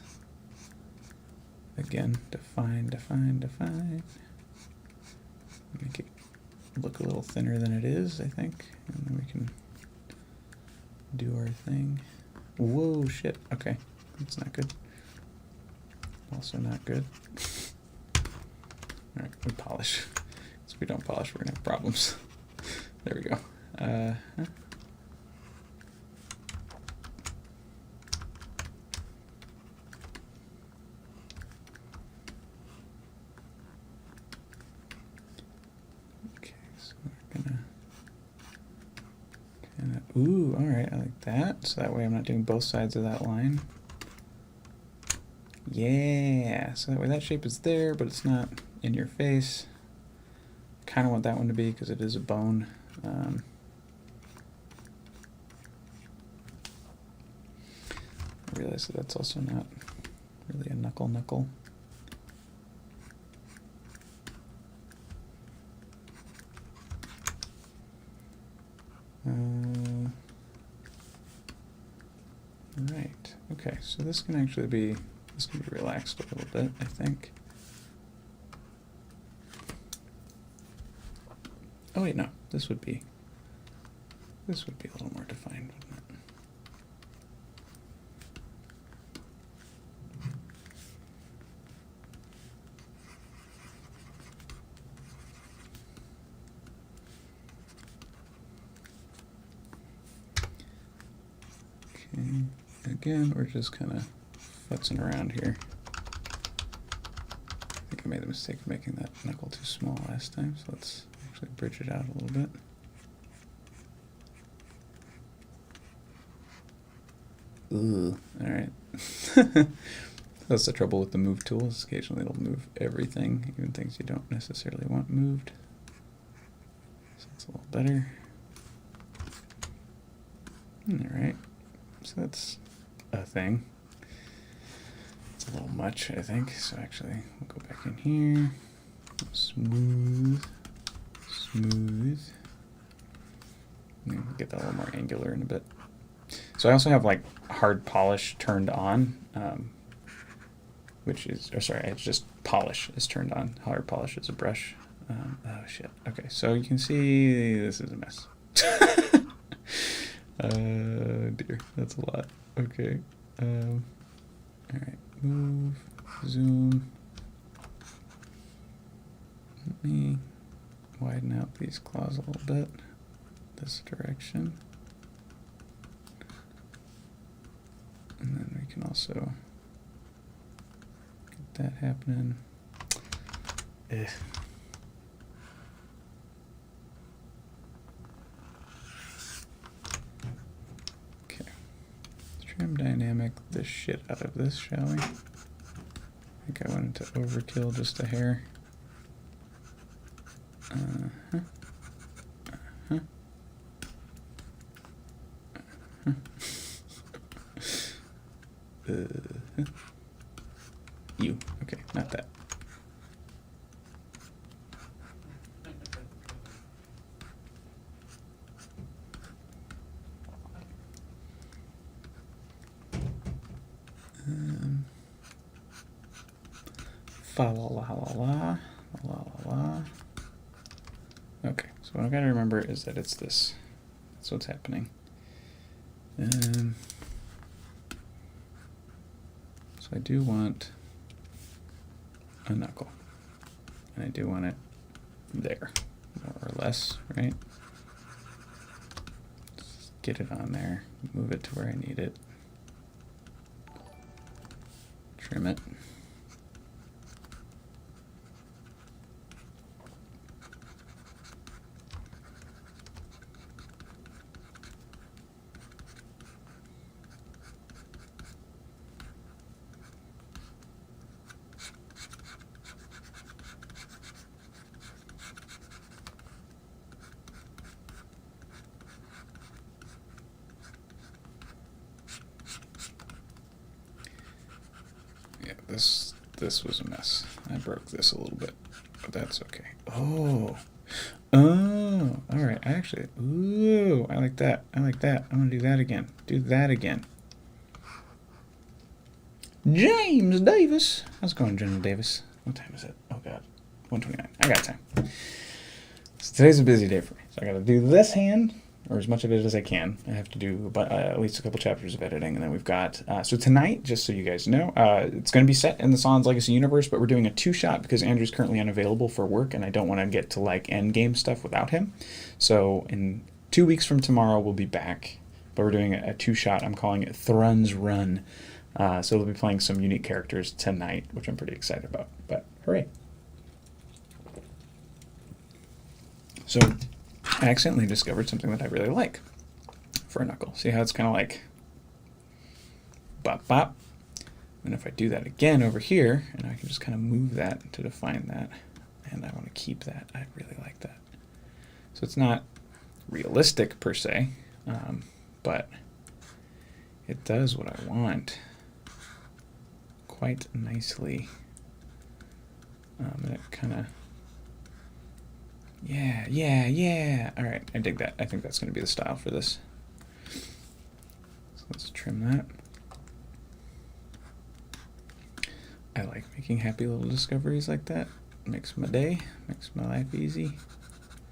again, define. Make it look a little thinner than it is, I think. And then we can do our thing. Whoa, shit. Okay, that's not good. Also not good. All right, we polish. If we don't polish, we're gonna have problems. There we go. Okay, so we're gonna ooh, all right, I like that. So that way I'm not doing both sides of that line. Yeah, so that way that shape is there, but it's not in your face. Kind of want that one to be because it is a bone. I realize that that's also not really a knuckle. Right. Okay. So this can actually be relaxed a little bit, I think. Oh wait, no. This would be a little more defined, wouldn't it? Okay. Again, we're just kind of futzing around here. I think I made the mistake of making that knuckle too small last time, so let's actually bridge it out a little bit. Ooh, alright. That's the trouble with the move tools. Occasionally it'll move everything, even things you don't necessarily want moved. So it's a little better. Alright, so that's a thing. It's a little much, I think. So actually, we'll go back in here. Smooth. Get that a little more angular in a bit. So I also have like hard polish turned on, which is, or sorry, it's just polish is turned on. Hard polish is a brush. Oh shit. Okay, so you can see this is a mess. Dear, that's a lot. Okay. All right, move, zoom. Let me widen out these claws a little bit. This direction. And then we can also get that happening. Ugh. Okay. Trim dynamic the shit out of this, shall we? I think I wanted to overkill just a hair. You. Okay, not that. Fa la la la la la la. Okay, so what I've got to remember is that it's this. That's what's happening. So I do want a knuckle. And I do want it there, more or less, right? Just get it on there, move it to where I need it. Trim it. This was a mess. I broke this a little bit, but that's okay. Oh, all right. Actually, ooh, I like that. I like that. I'm gonna do that again. Do that again. James Davis. How's it going, General Davis? What time is it? Oh God, 1:29. I got time. So today's a busy day for me. So I got to do this hand, or as much of it as I can. I have to do at least a couple chapters of editing, and then we've got so tonight, just so you guys know, it's going to be set in the Sans Legacy universe, but we're doing a 2-shot because Andrew's currently unavailable for work, and I don't want to get to like end game stuff without him. So in 2 weeks from tomorrow, we'll be back, but we're doing a 2-shot. I'm calling it Thrun's Run. So we'll be playing some unique characters tonight, which I'm pretty excited about. But hooray! So I accidentally discovered something that I really like for a knuckle. See how it's kind of like bop bop? And if I do that again over here, and I can just kind of move that to define that, and I want to keep that, I really like that. So it's not realistic per se, but it does what I want quite nicely. And it kind of, yeah. All right, I dig that. I think that's going to be the style for this. So let's trim that. I like making happy little discoveries like that. Makes my day, makes my life easy.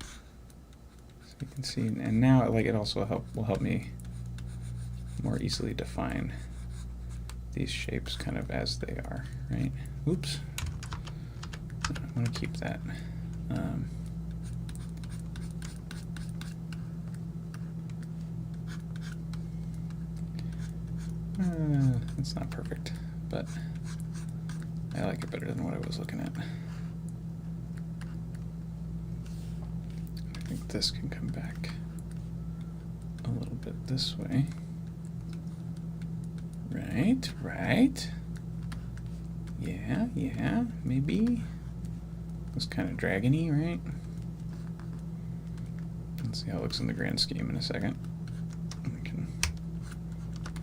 So you can see, and now it also will help me more easily define these shapes kind of as they are, right? Oops. I want to keep that. It's not perfect, but I like it better than what I was looking at. I think this can come back a little bit this way. Right. Yeah, maybe. It's kind of dragony, right? Let's see how it looks in the grand scheme in a second. We can,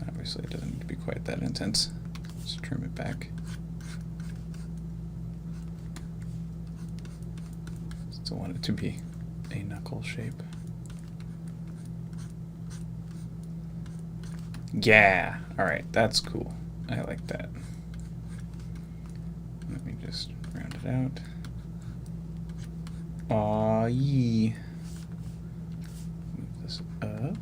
obviously it doesn't need to be quite that intense. Let's trim it back. Still want it to be a knuckle shape. Yeah, alright, that's cool. I like that. Let me just round it out. Aw, yee. Move this up.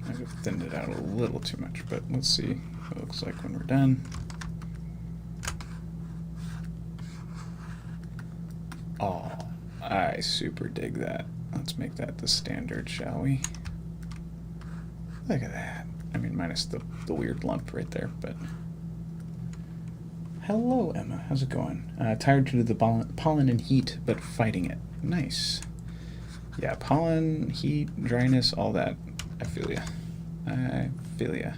I've thinned it out a little too much, but let's see what it looks like when we're done. Oh, I super dig that. Let's make that the standard, shall we? Look at that. I mean, minus the weird lump right there, but... Hello, Emma. How's it going? Tired due to the pollen and heat, but fighting it. Nice. Yeah, pollen, heat, dryness, all that. I feel ya. I feel ya.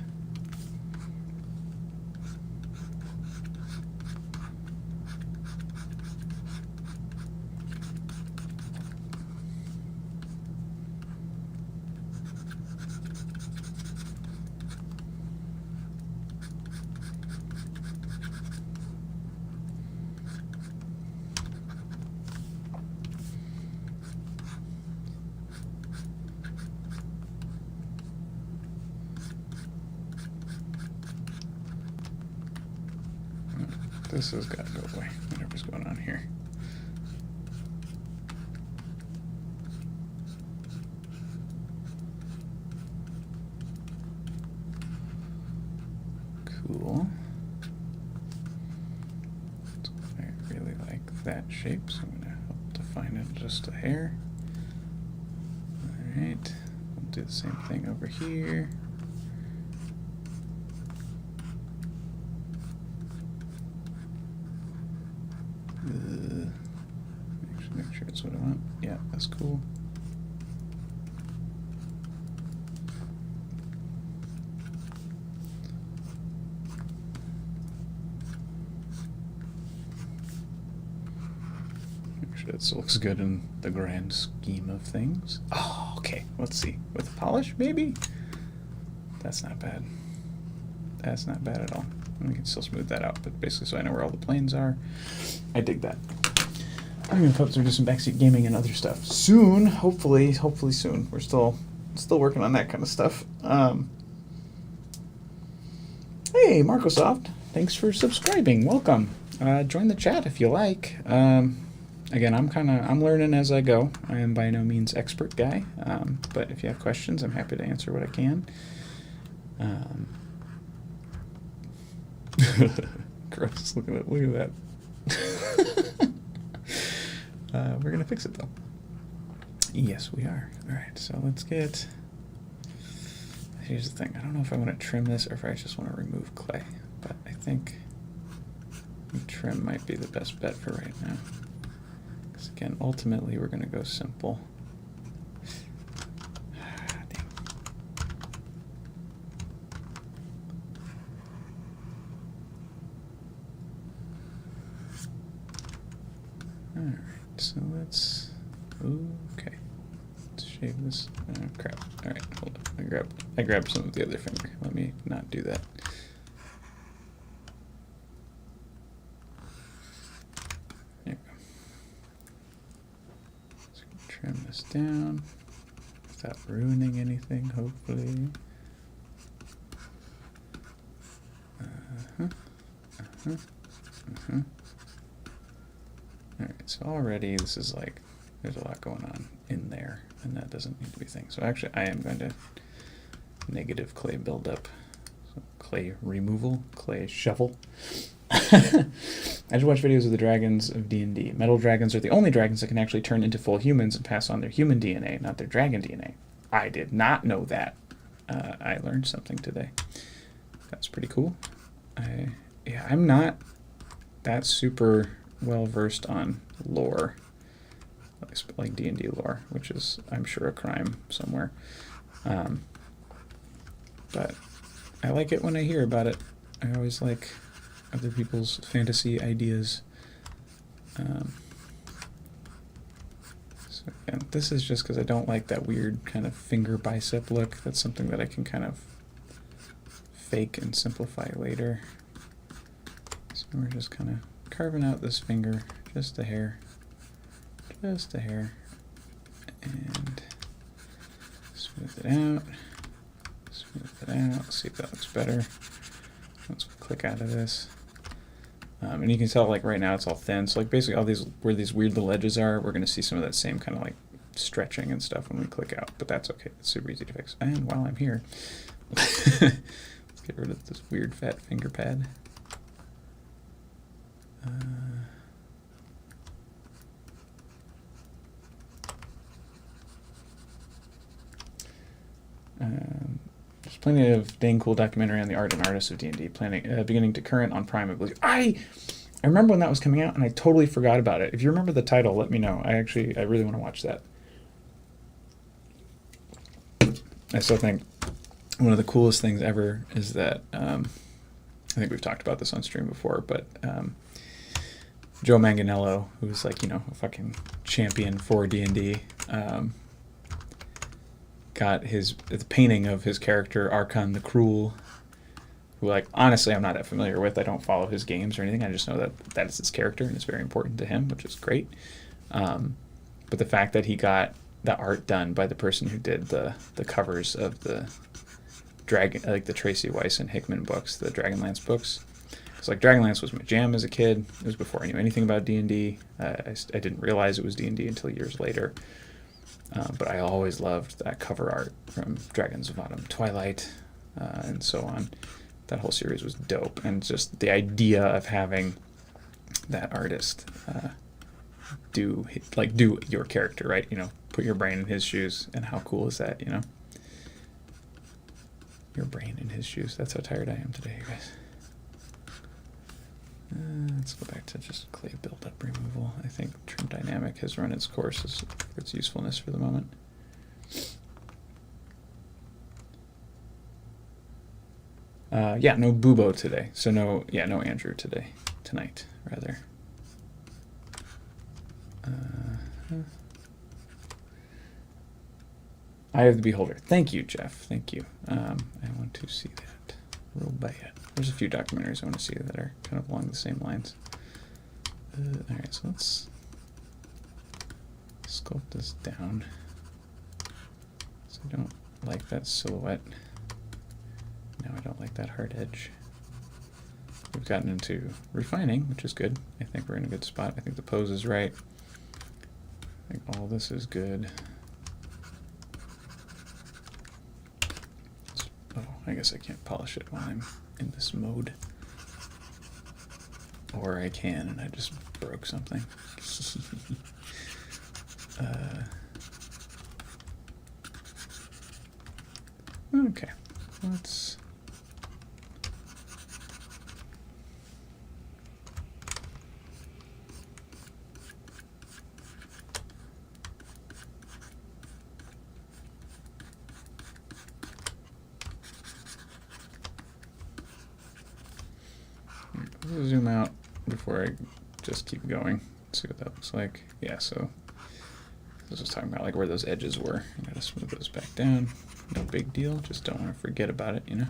This has got to go away. Whatever's going on here. Cool. I really like that shape, so I'm going to help define it just a hair. Alright, we'll do the same thing over here. Make sure it's what I want. Yeah, that's cool. Make sure it looks good in the grand scheme of things. Oh, okay. Let's see. With polish, maybe? That's not bad. That's not bad at all. And we can still smooth that out, but basically so I know where all the planes are. I dig that. I'm gonna hope to do some backseat gaming and other stuff soon. Hopefully soon. We're still working on that kind of stuff. Hey, Marcosoft, thanks for subscribing. Welcome. Join the chat if you like. Again, I'm learning as I go. I am by no means expert guy, but if you have questions, I'm happy to answer what I can. Gross. Look at that. We're gonna fix it though. Yes, we are. All right, so let's get. Here's the thing. I don't know if I want to trim this or if I just want to remove clay, but I think trim might be the best bet for right now. Because again, ultimately, we're gonna go simple. Alright, so let's. Okay. Let's shave this. Oh, crap. Alright, hold on. I grabbed some of the other finger. Let me not do that. There we go. Just gonna trim this down without ruining anything, hopefully. Alright, so already this is like, there's a lot going on in there, and that doesn't need to be a thing. So actually I am going to negative clay buildup. So clay removal, clay shovel. I just watched videos of the dragons of D&D. Metal dragons are the only dragons that can actually turn into full humans and pass on their human DNA, not their dragon DNA. I did not know that. I learned something today. That's pretty cool. Yeah, I'm not that super well versed on lore, like D&D lore, which is, I'm sure, a crime somewhere. But I like it when I hear about it. I always like other people's fantasy ideas. So again, this is just because I don't like that weird kind of finger bicep look. That's something that I can kind of fake and simplify later. So we're just kind of carving out this finger, just a hair, and smooth it out, see if that looks better. Let's click out of this. And you can tell, like, right now it's all thin, so like basically all these, where these weird little edges are, we're going to see some of that same kind of like stretching and stuff when we click out, but that's okay. It's super easy to fix. And while I'm here, let's get rid of this weird fat finger pad. There's plenty of dang cool documentary on the art and artists of D&D, beginning to current on Prime, I believe. I remember when that was coming out, and I totally forgot about it. If you remember the title, let me know. I really want to watch that. I still think one of the coolest things ever is that, I think we've talked about this on stream before, but Joe Manganiello, who's like, a fucking champion for D&D, got the painting of his character, Archon the Cruel, who, like, honestly, I'm not that familiar with. I don't follow his games or anything. I just know that is his character, and it's very important to him, which is great. But the fact that he got the art done by the person who did the covers of the Dragon, like the Tracy Weiss and Hickman books, the Dragonlance books, Because like Dragonlance was my jam as a kid. It was before I knew anything about D&D. I didn't realize it was D&D until years later. But I always loved that cover art from Dragons of Autumn, Twilight, and so on. That whole series was dope. And just the idea of having that artist do your character, right? You know, put your brain in his shoes. And how cool is that, you know? Your brain in his shoes. That's how tired I am today, you guys. Let's go back to just clay buildup removal. I think Trim Dynamic has run its course for its usefulness for the moment. Yeah, no Bubo today. So no Andrew tonight, rather. Eye of the Beholder. Thank you, Jeff. Thank you. I want to see that real bad. There's a few documentaries I want to see that are kind of along the same lines. All right, so let's sculpt this down. So I don't like that silhouette. No, I don't like that hard edge. We've gotten into refining, which is good. I think we're in a good spot. I think the pose is right. I think all this is good. Oh, I guess I can't polish it while I'm in this mode. Or I can, and I just broke something. Okay, let's... Let's zoom out before I just keep going. See what that looks like. Yeah, so I was just talking about like where those edges were. I gotta smooth those back down. No big deal. Just don't want to forget about it, you know.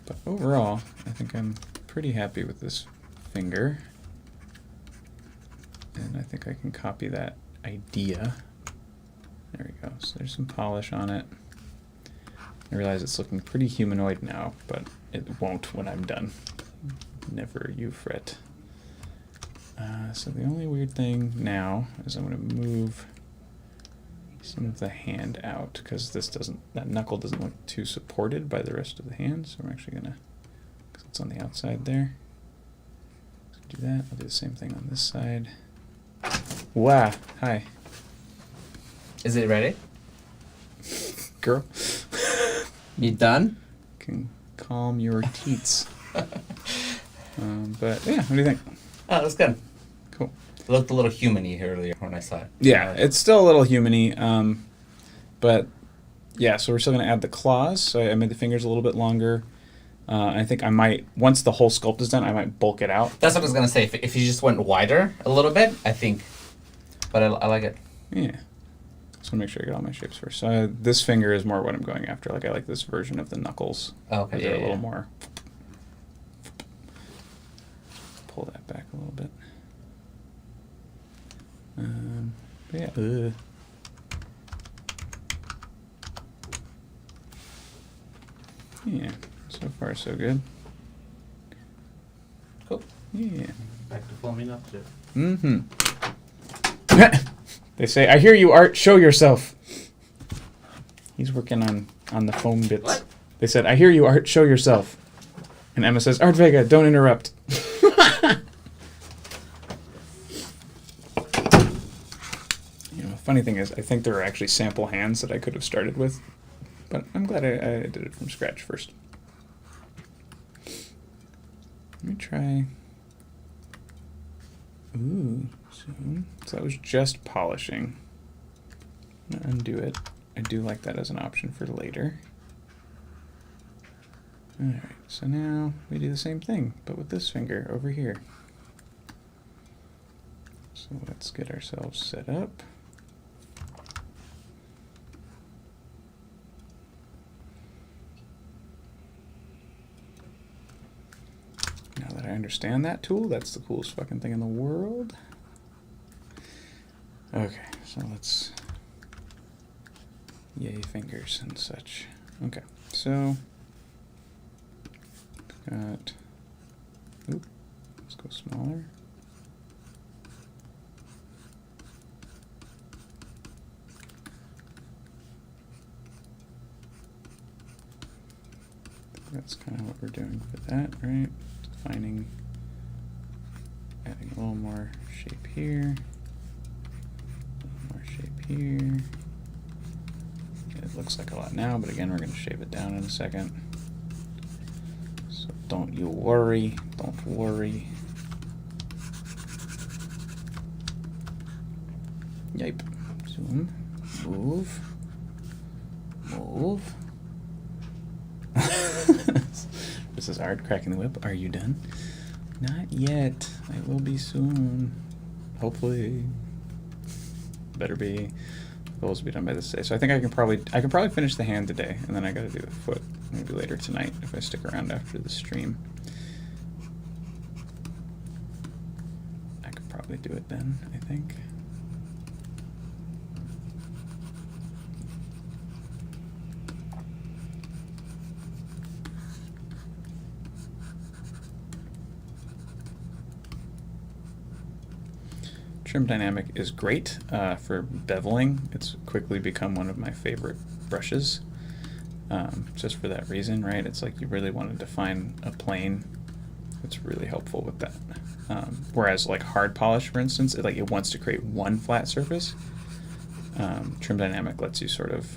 But overall, I think I'm pretty happy with this finger. And I think I can copy that idea. There we go. So there's some polish on it. I realize it's looking pretty humanoid now, but it won't when I'm done. Never you fret. So the only weird thing now is I'm going to move some of the hand out because that knuckle doesn't look too supported by the rest of the hand. So I'm actually going to, because it's on the outside there. So do that. I'll do the same thing on this side. Wow. Hi. Is it ready? Girl. You done? Can calm your teats. But yeah, what do you think? Oh, that's good. Cool. It looked a little human-y earlier when I saw it. Yeah, it's still a little human-y, but yeah, so we're still going to add the claws. So I made the fingers a little bit longer. I think I might, once the whole sculpt is done, I might bulk it out. That's what I was going to say. If you just went wider a little bit, I think, but I like it. Yeah. Just want to make sure I get all my shapes first. So this finger is more what I'm going after. Like I like this version of the knuckles. Oh, okay, they're yeah, a little yeah. more. Pull that back a little bit. But yeah. Yeah. So far, so good. Cool. Yeah. Back to foaming up, Jeff. Mm-hmm. They say, I hear you, Art. Show yourself. He's working on the foam bits. What? They said, I hear you, Art. Show yourself. And Emma says, Art Vega, don't interrupt. You know, the funny thing is, I think there are actually sample hands that I could have started with. But I'm glad I did it from scratch first. Let me try... Ooh, so that was just polishing. I'm gonna undo it. I do like that as an option for later. Alright, so now we do the same thing, but with this finger over here. So let's get ourselves set up. Now that I understand that tool, that's the coolest fucking thing in the world. Okay, so let's... Yay fingers and such. Okay, so got. Oop, let's go smaller. That's kind of what we're doing for that, right? Defining, adding a little more shape here, a little more shape here. It looks like a lot now, but again, we're going to shave it down in a second. So don't you worry, don't worry. Yipe. Zoom, move, move. This is Art cracking the whip. Are you done? Not yet. I will be soon. Hopefully. Better be. Goals to be done by this day. So I think I can probably finish the hand today, and then I gotta do the foot maybe later tonight if I stick around after the stream. I could probably do it then, I think. Trim Dynamic is great for beveling. It's quickly become one of my favorite brushes, just for that reason, right? It's like you really want to define a plane. It's really helpful with that. Whereas like hard polish, for instance, it wants to create one flat surface. Trim Dynamic lets you sort of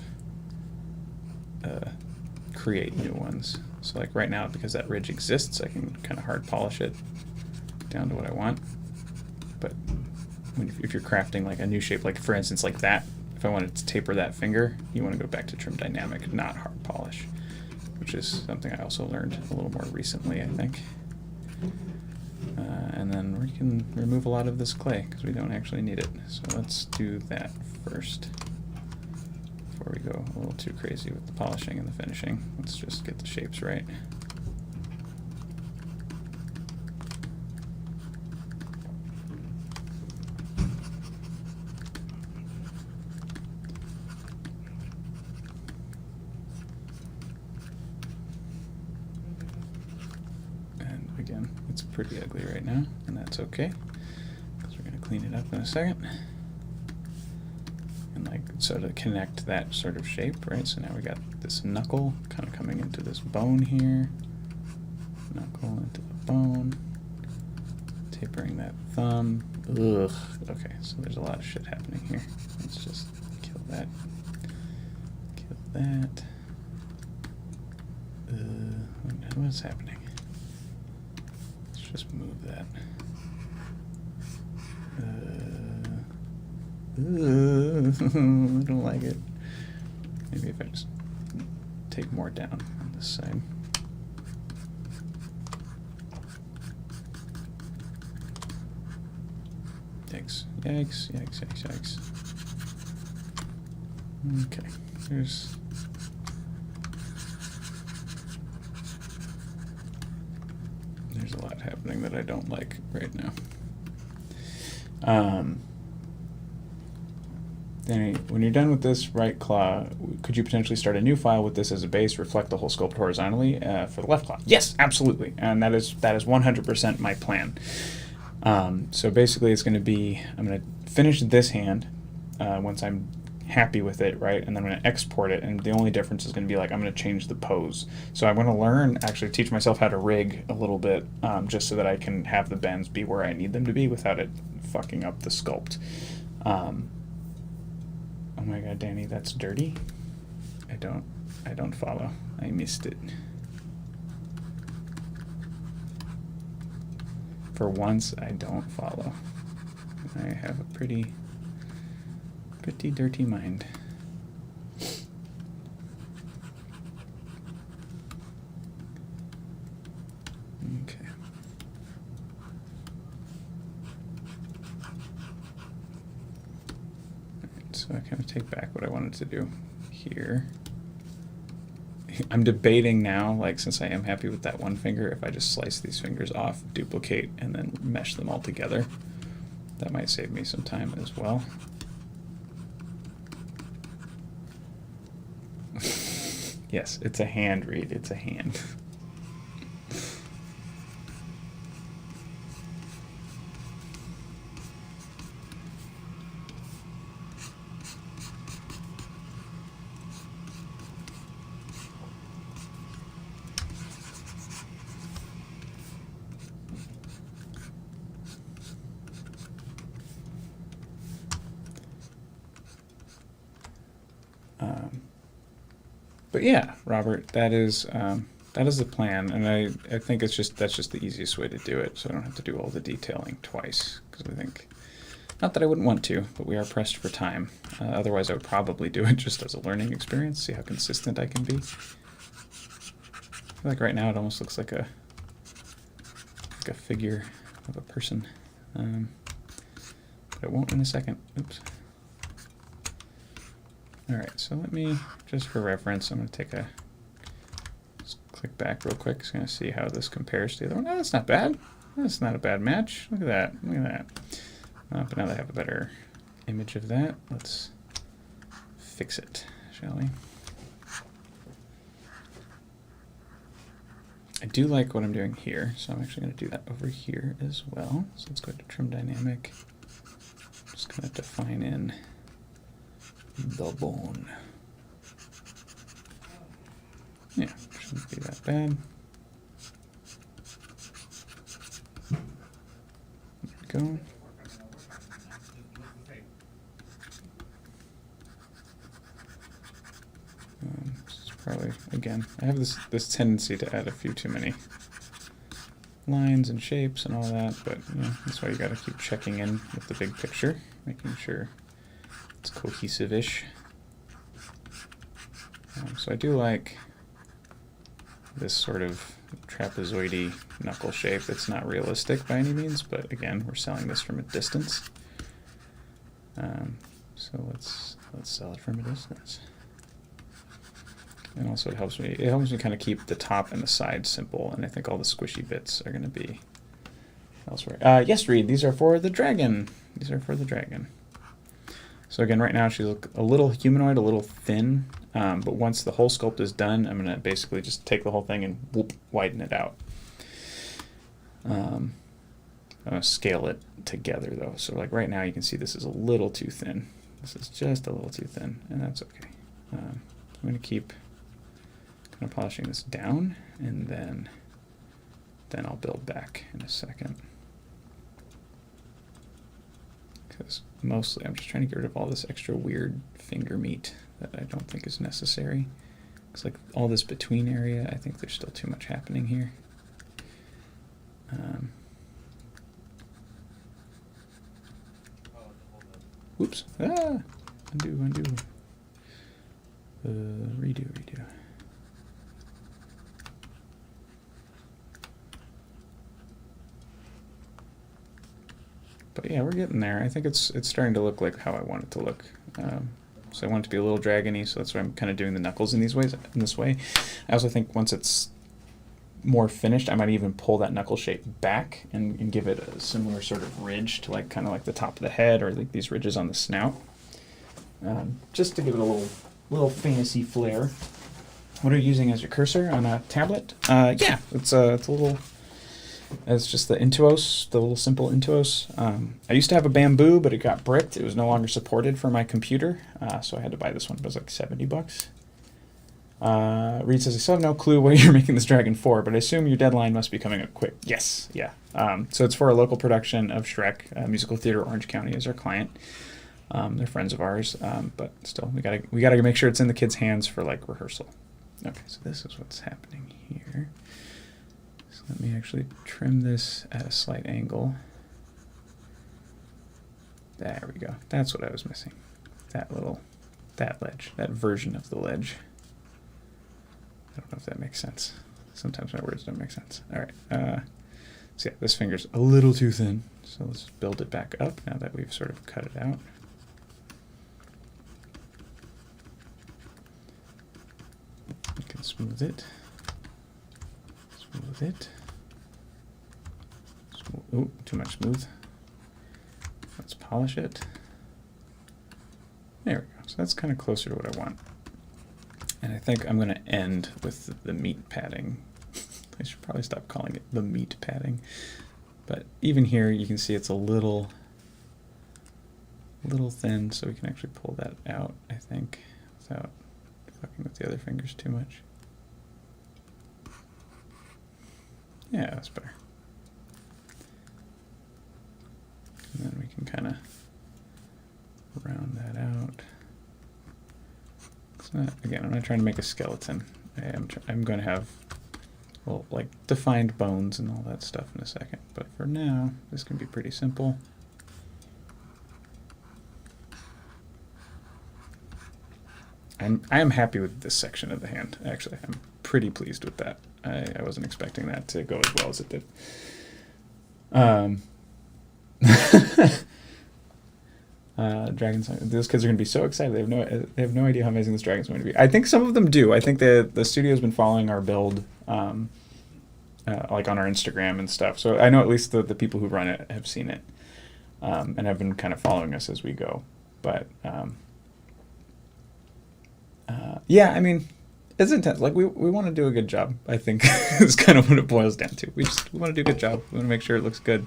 create new ones. So like right now, because that ridge exists, I can kind of hard polish it down to what I want. But if you're crafting like a new shape, like for instance like that, if I wanted to taper that finger, you want to go back to Trim Dynamic, not hard polish, which is something I also learned a little more recently, I think. And then we can remove a lot of this clay because we don't actually need it. So let's do that first before we go a little too crazy with the polishing and the finishing. Let's just get the shapes right. Again, it's pretty ugly right now, and that's okay, because we're going to clean it up in a second. And like, so to connect that sort of shape, right? So now we got this knuckle kind of coming into this bone here. Knuckle into the bone. Tapering that thumb. Ugh. Okay, so there's a lot of shit happening here. Let's just kill that. Kill that. What's happening? Just move that. I don't like it. Maybe if I just take more down on this side. Yikes, yikes, yikes, yikes, yikes. Okay, there's... There's a lot happening that I don't like right now. Danny, when you're done with this right claw, could you potentially start a new file with this as a base, reflect the whole sculpt horizontally for the left claw? Yes, absolutely, and that is 100% my plan. So basically, it's going to be, I'm going to finish this hand once I'm happy with it, right? And then I'm going to export it, and the only difference is going to be like I'm going to change the pose. So I'm going to learn, actually teach myself how to rig a little bit, just so that I can have the bends be where I need them to be without it fucking up the sculpt. Oh my god, Danny, that's dirty. I don't follow. I missed it. For once, I don't follow. I have a pretty dirty mind. Okay. Alright, so I kind of take back what I wanted to do here. I'm debating now, like, since I am happy with that one finger, if I just slice these fingers off, duplicate, and then mesh them all together. That might save me some time as well. Yes, it's a hand, Reed. It's a hand. But yeah, Robert, that is the plan, and I think that's just the easiest way to do it, so I don't have to do all the detailing twice. Because I think, not that I wouldn't want to, but we are pressed for time. Otherwise, I would probably do it just as a learning experience, see how consistent I can be. I feel like right now it almost looks like a figure of a person, but it won't in a second. Oops. Alright, so let me, just for reference, I'm going to just click back real quick. Just going to see how this compares to the other one. Oh, that's not bad. That's not a bad match. Look at that. Look at that. But now that I have a better image of that, let's fix it, shall we? I do like what I'm doing here, so I'm actually going to do that over here as well. So let's go to Trim Dynamic. Just going to define in the bone. Yeah, shouldn't be that bad. There we go. This is probably, again, I have this tendency to add a few too many lines and shapes and all that, but you know, that's why you got to keep checking in with the big picture, making sure it's cohesive-ish. So I do like this sort of trapezoidy knuckle shape. It's not realistic by any means, but again, we're selling this from a distance. So let's sell it from a distance. And also it helps me kind of keep the top and the sides simple, and I think all the squishy bits are going to be elsewhere. Yes, Reed, these are for the dragon. These are for the dragon. So again, right now she looks a little humanoid, a little thin, but once the whole sculpt is done, I'm going to basically just take the whole thing and whoop, widen it out. I'm going to scale it together though. So like right now you can see this is a little too thin. This is just a little too thin, and that's okay. I'm going to keep kind of polishing this down, and then I'll build back in a second. Because mostly I'm just trying to get rid of all this extra weird finger meat that I don't think is necessary. It's like all this between area, I think there's still too much happening here. Whoops. Ah! Undo. Redo. But yeah, we're getting there. I think it's starting to look like how I want it to look. So I want it to be a little dragony, so that's why I'm kind of doing the knuckles in this way. I also think once it's more finished, I might even pull that knuckle shape back and give it a similar sort of ridge to like kind of like the top of the head, or like these ridges on the snout, just to give it a little fantasy flair. What are you using as your cursor on a tablet? Yeah, it's a little. It's just the Intuos, the little simple Intuos. I used to have a bamboo, but it got bricked. It was no longer supported for my computer, so I had to buy this one. It was like $70. Reed says, I still have no clue what you're making this dragon for, but I assume your deadline must be coming up quick. Yes, yeah. So it's for a local production of Shrek. Musical Theater Orange County is our client. They're friends of ours, but still, we gotta make sure it's in the kids' hands for like rehearsal. Okay, so this is what's happening here. So let me actually trim this at a slight angle. There we go. That's what I was missing. That ledge, that version of the ledge. I don't know if that makes sense. Sometimes my words don't make sense. All right. So yeah, this finger's a little too thin. So let's build it back up now that we've sort of cut it out. You can smooth it. Smooth it. Oh, too much smooth. Let's polish it. There we go. So that's kind of closer to what I want. And I think I'm going to end with the meat padding. I should probably stop calling it the meat padding. But even here, you can see it's a little thin, so we can actually pull that out, I think, without fucking with the other fingers too much. Yeah, that's better. And then we can kind of round that out. It's not, again, I'm not trying to make a skeleton. I'm going to have, well, like defined bones and all that stuff in a second. But for now, this can be pretty simple. I am happy with this section of the hand, actually. I'm pretty pleased with that. I wasn't expecting that to go as well as it did. Dragons. Those kids are going to be so excited. They have no idea how amazing this dragon's going to be. I think some of them do. I think the studio's been following our build, like on our Instagram and stuff. So I know at least the people who run it have seen it, and have been kind of following us as we go. But yeah, I mean, it's intense. Like we want to do a good job. I think is kind of what it boils down to. We want to do a good job. We want to make sure it looks good.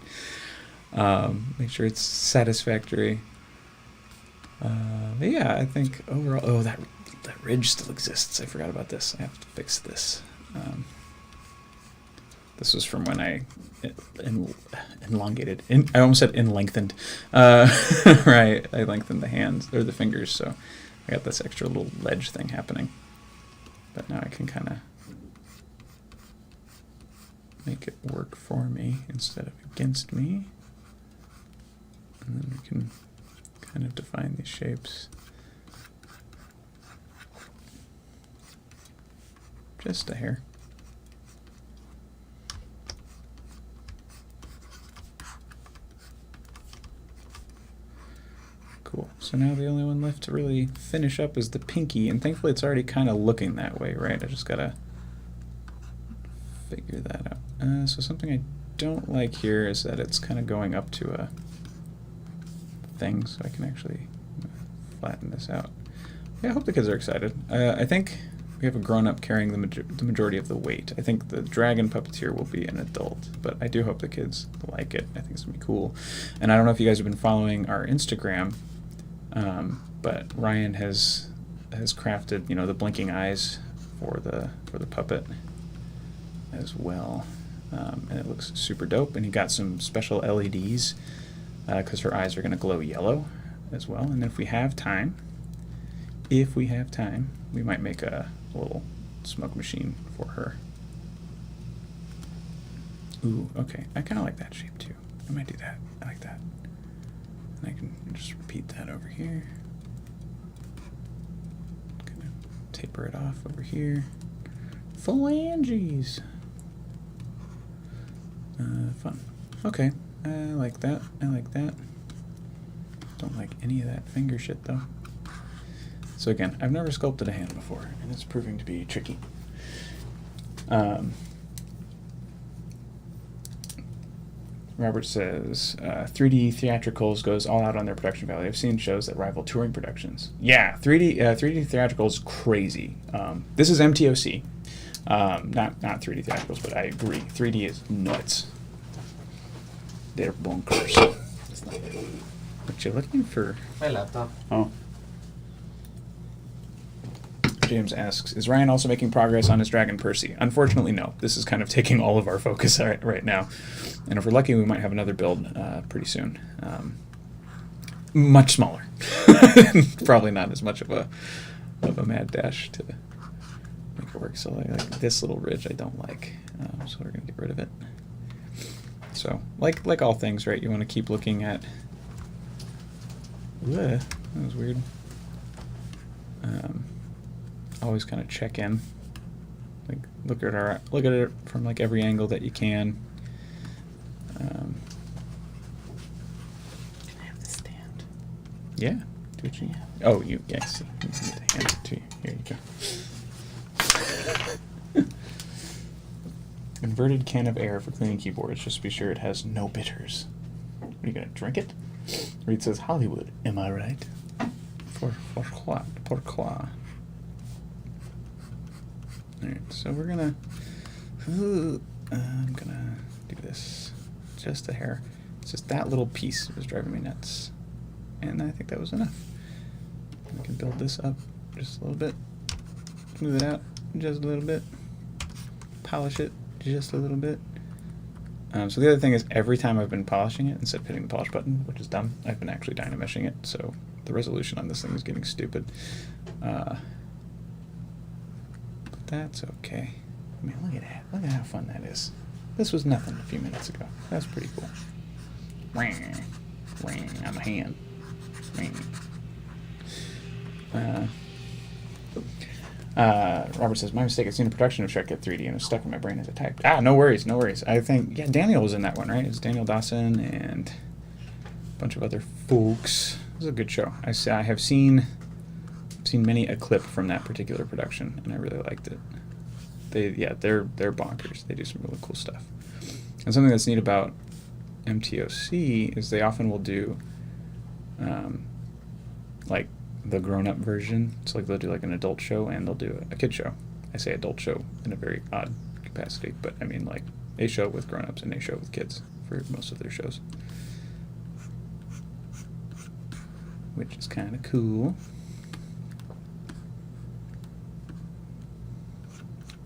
Make sure it's satisfactory. But yeah, I think overall, oh, that ridge still exists. I forgot about this. I have to fix this. This was from when I elongated. I almost said lengthened. Right, I lengthened the hands or the fingers, so I got this extra little ledge thing happening. But now I can kind of make it work for me instead of against me. And then we can kind of define these shapes. Just a hair. Cool. So now the only one left to really finish up is the pinky, and thankfully it's already kind of looking that way, right? I just gotta figure that out. So something I don't like here is that it's kind of going up to a thing, so I can actually flatten this out. Yeah, I hope the kids are excited. I think we have a grown-up carrying the majority of the weight. I think the dragon puppeteer will be an adult, but I do hope the kids like it. I think it's gonna be cool. And I don't know if you guys have been following our Instagram, but Ryan has crafted, you know, the blinking eyes for the puppet as well, and it looks super dope. And he got some special LEDs because her eyes are going to glow yellow as well. And if we have time, we might make a little smoke machine for her. Ooh, okay. I kind of like that shape too. I might do that. I like that. And I can just repeat that over here. Kind of taper it off over here. Phalanges. Fun. Okay. I like that. I like that. Don't like any of that finger shit though. So again, I've never sculpted a hand before, and it's proving to be tricky. Robert says, 3D theatricals goes all out on their production value. I've seen shows that rival touring productions. Yeah, 3D theatricals crazy. This is MTOC, not 3D theatricals, but I agree. 3D is nuts. They're bonkers. What you looking for? My laptop. Oh. James asks, is Ryan also making progress on his Dragon Percy? Unfortunately, no. This is kind of taking all of our focus right now. And if we're lucky, we might have another build pretty soon. Much smaller. Probably not as much of a mad dash to make it work. So like this little ridge I don't like. So we're going to get rid of it. So like all things, right? You want to keep looking at... Ugh, that was weird. Always kind of check in, like look at it from like every angle that you can. Can I have the stand? Yeah. Do what you. Oh, you. Yes. You need to hand it to you. Here you go. Inverted can of air for cleaning keyboards. Just be sure it has no bitters. What are you gonna drink it? Reed says Hollywood. Am I right? Pourquoi? Alright, so we're gonna... I'm gonna do this just a hair. It's just that little piece was driving me nuts. And I think that was enough. We can build this up just a little bit. Smooth it out just a little bit. Polish it just a little bit. So the other thing is every time I've been polishing it, instead of hitting the polish button, which is dumb, I've been actually dynameshing it, so the resolution on this thing is getting stupid. But that's okay. I mean, look at that. Look at how fun that is. This was nothing a few minutes ago. That's pretty cool. I'm a hand. Robert says, my mistake, I've seen a production of Shrek at 3D and it was stuck in my brain as I typed. No worries. I think, yeah, Daniel was in that one, right? It's Daniel Dawson and a bunch of other folks. It was a good show. I have seen many a clip from that particular production, and I really liked it. They're bonkers. They do some really cool stuff. And something that's neat about MTOC is they often will do, like, the grown-up version. So like they'll do like an adult show and they'll do a kid show. I say adult show in a very odd capacity, but I mean like a show with grown-ups and a show with kids for most of their shows, which is kind of cool.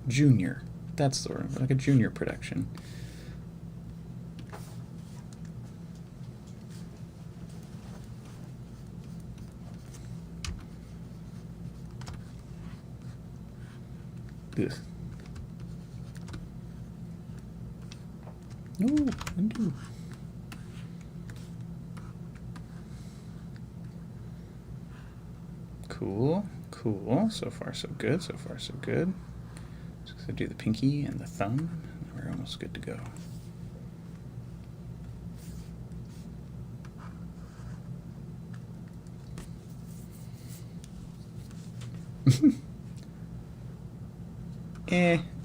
Junior, that's the word, like a junior production. Ugh. No, undo. Cool. So far, so good. Just gonna do the pinky and the thumb, and we're almost good to go.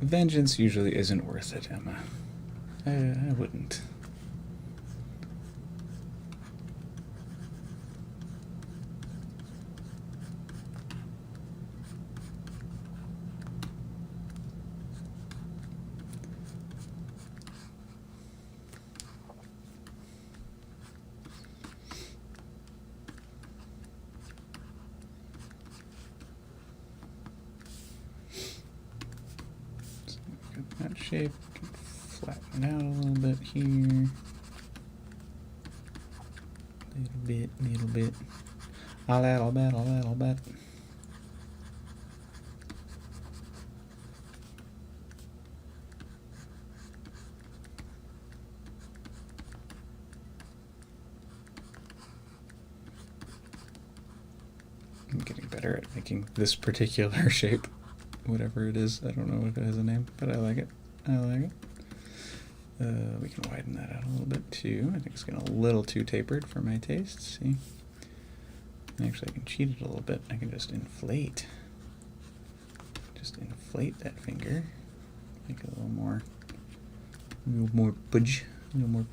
Vengeance usually isn't worth it, Emma. I wouldn't. That shape, flatten it out a little bit here. Little bit. All that. I'm getting better at making this particular shape. Whatever it is, I don't know if it has a name, but I like it. We can widen that out a little bit too. I think it's getting a little too tapered for my taste. See? And actually, I can cheat it a little bit. I can just inflate that finger. Make it a little more pudgy. And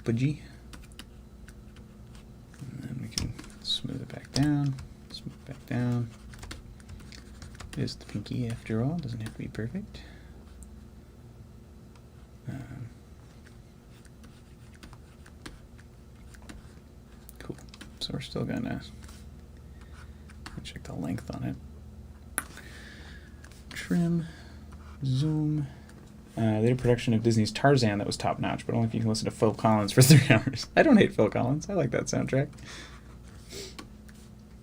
then we can smooth it back down. It is the pinky after all, doesn't have to be perfect. Cool. So we're still gonna check the length on it. Trim, zoom. They did a production of Disney's Tarzan that was top notch, but only if you can listen to Phil Collins for 3 hours. I don't hate Phil Collins. I like that soundtrack.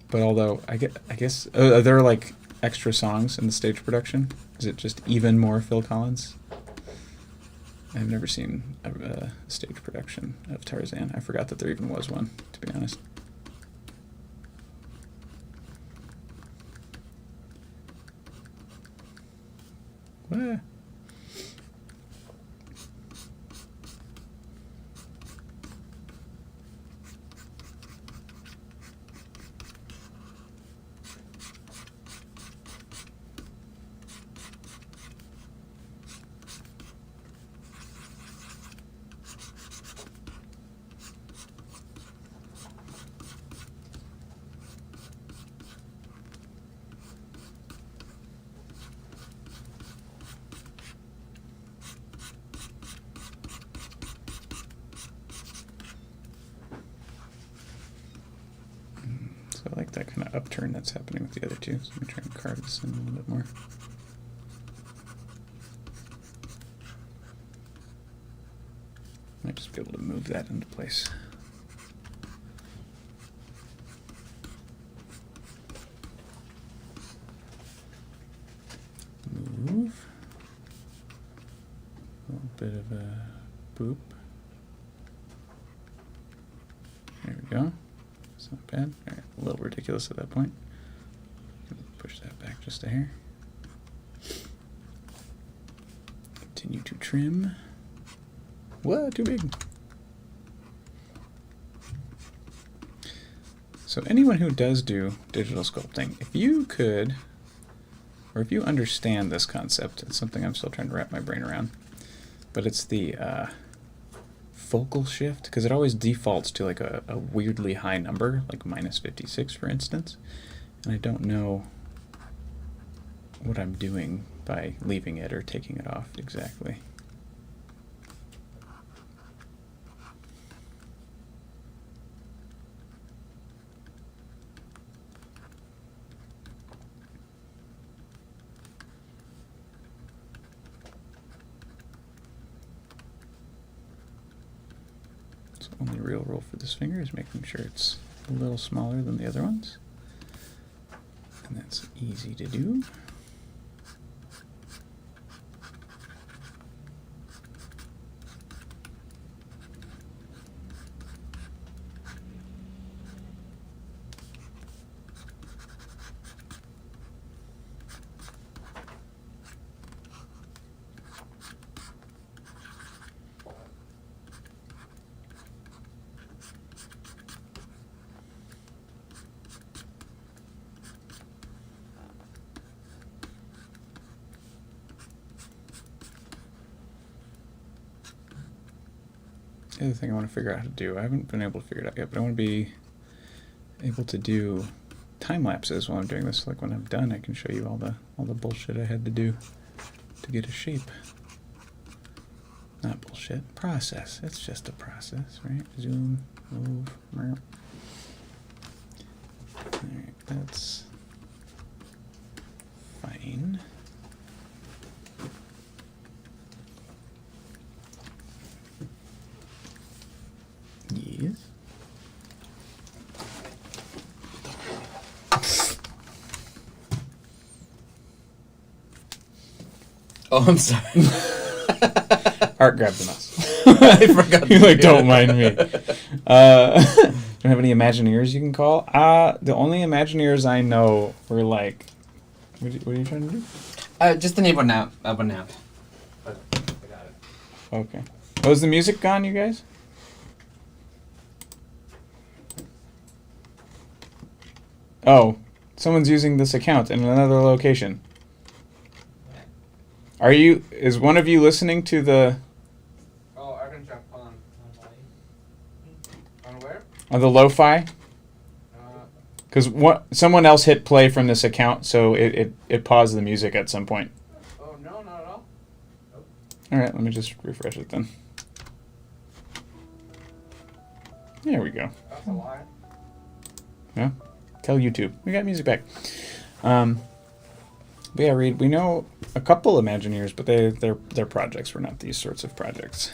But although I guess there are like extra songs in the stage production. Is it just even more Phil Collins? I've never seen a stage production of Tarzan. I forgot that there even was one, to be honest. What? So I like that kind of upturn that's happening with the other two. So let me try and carve this in a little bit more. Might just be able to move that into place. Move. A little bit of a boop. There we go. It's not bad. All right, a little ridiculous at that point. Push that back just a hair. Continue to trim. What? Too big. So anyone who does do digital sculpting, if you could, or if you understand this concept, it's something I'm still trying to wrap my brain around, but it's the focal shift, because it always defaults to like a weirdly high number, like -56 for instance, and I don't know what I'm doing by leaving it or taking it off exactly. So only real rule for this finger is making sure it's a little smaller than the other ones. And that's easy to do. The other thing I want to figure out how to do, I haven't been able to figure it out yet, but I want to be able to do time lapses while I'm doing this. Like when I'm done, I can show you all the bullshit I had to do to get a shape. Not bullshit, process. It's just a process, right? Zoom, move, merp. Alright, that's fine. Yes. Oh, I'm sorry. Art grabbed the mouse. I forgot. You like, don't mind me. Don't have any Imagineers you can call? The only Imagineers I know were like, what are you trying to do? Just the name one out. One out. But I got it. Okay. Oh, is the music gone, you guys? Oh, someone's using this account in another location. Is one of you listening to the... Oh, I can jump on where? On the lo-fi? Because someone else hit play from this account, so it paused the music at some point. Oh, no, not at all. Nope. All right, let me just refresh it then. There we go. That's a lie. Yeah. Tell YouTube. We got music back. But yeah, Reed, we know a couple Imagineers, but they're projects. We're not these sorts of projects.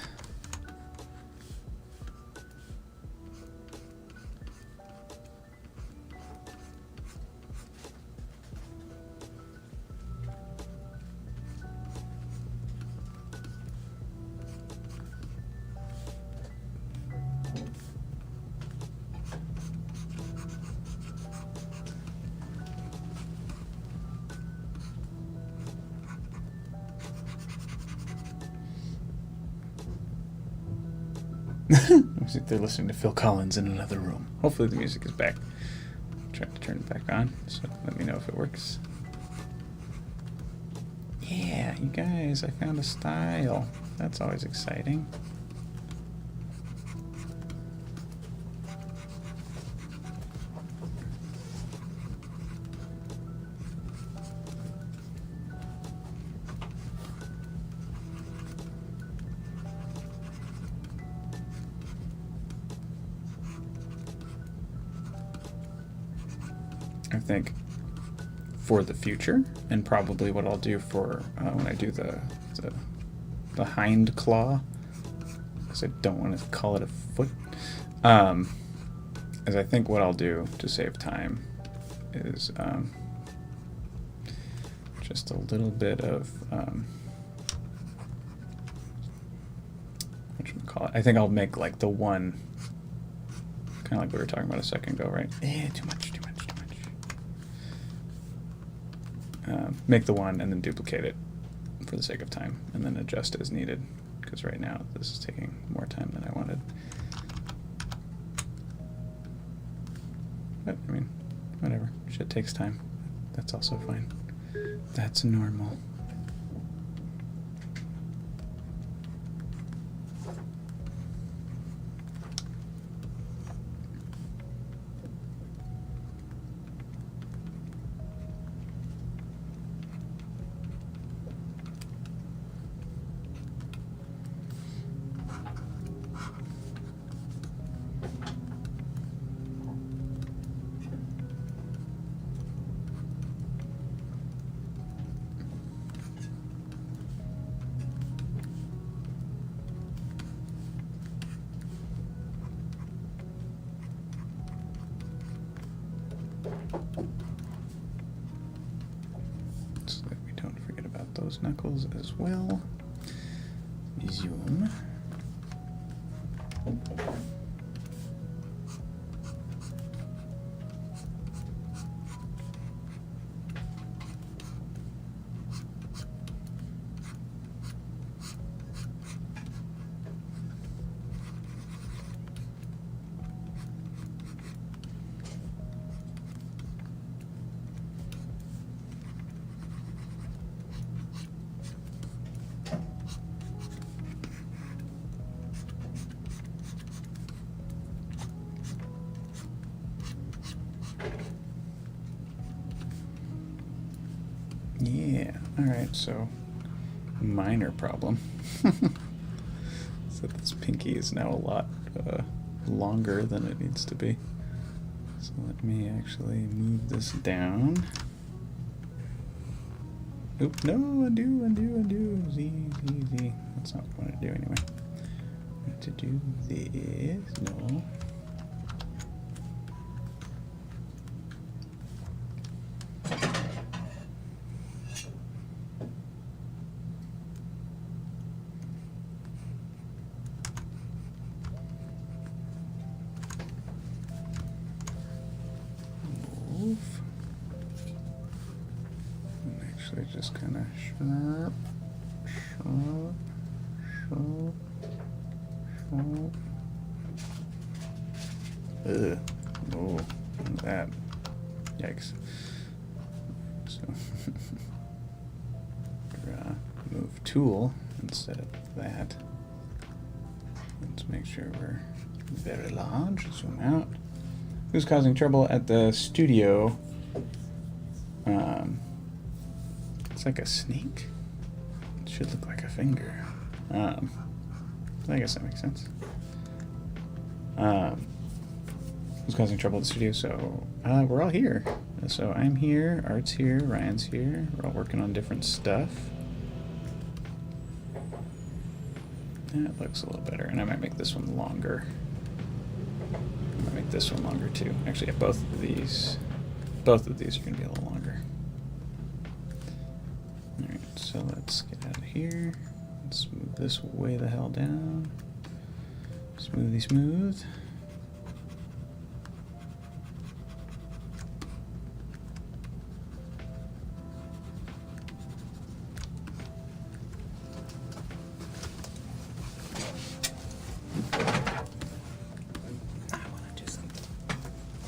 Looks like they're listening to Phil Collins in another room. Hopefully the music is back. Try to turn it back on, so let me know if it works. Yeah, you guys, I found a style. That's always exciting. I think, for the future, and probably what I'll do for when I do the hind claw, because I don't want to call it a foot, is I think what I'll do to save time is just a little bit of whatchamacallit. I think I'll make like the one, kind of like we were talking about a second ago, right? Too much. Make the one and then duplicate it for the sake of time, and then adjust as needed, because right now this is taking more time than I wanted. But I mean, whatever. Shit takes time. That's also fine. That's normal. So that we don't forget about those knuckles as well. Zoom. Yeah, alright, so minor problem. So this pinky is now a lot longer than it needs to be. So let me actually move this down. Oop, no, undo. Z. That's not what I want to do anyway. I want to do this, no. And just kind of sharp. Ugh. Oh, look at that. Yikes. So, move tool instead of that. Let's make sure we're very large. Zoom out. Who's causing trouble at the studio? It's like a snake. It should look like a finger. I guess that makes sense. Who's causing trouble at the studio? So we're all here. So I'm here, Art's here, Ryan's here. We're all working on different stuff. That looks a little better, and I might make this one longer. I might make this one longer too. Actually, yeah, both of these are going to be a little longer. All right, so let's get out of here. Let's move this way the hell down. Smoothie smooth.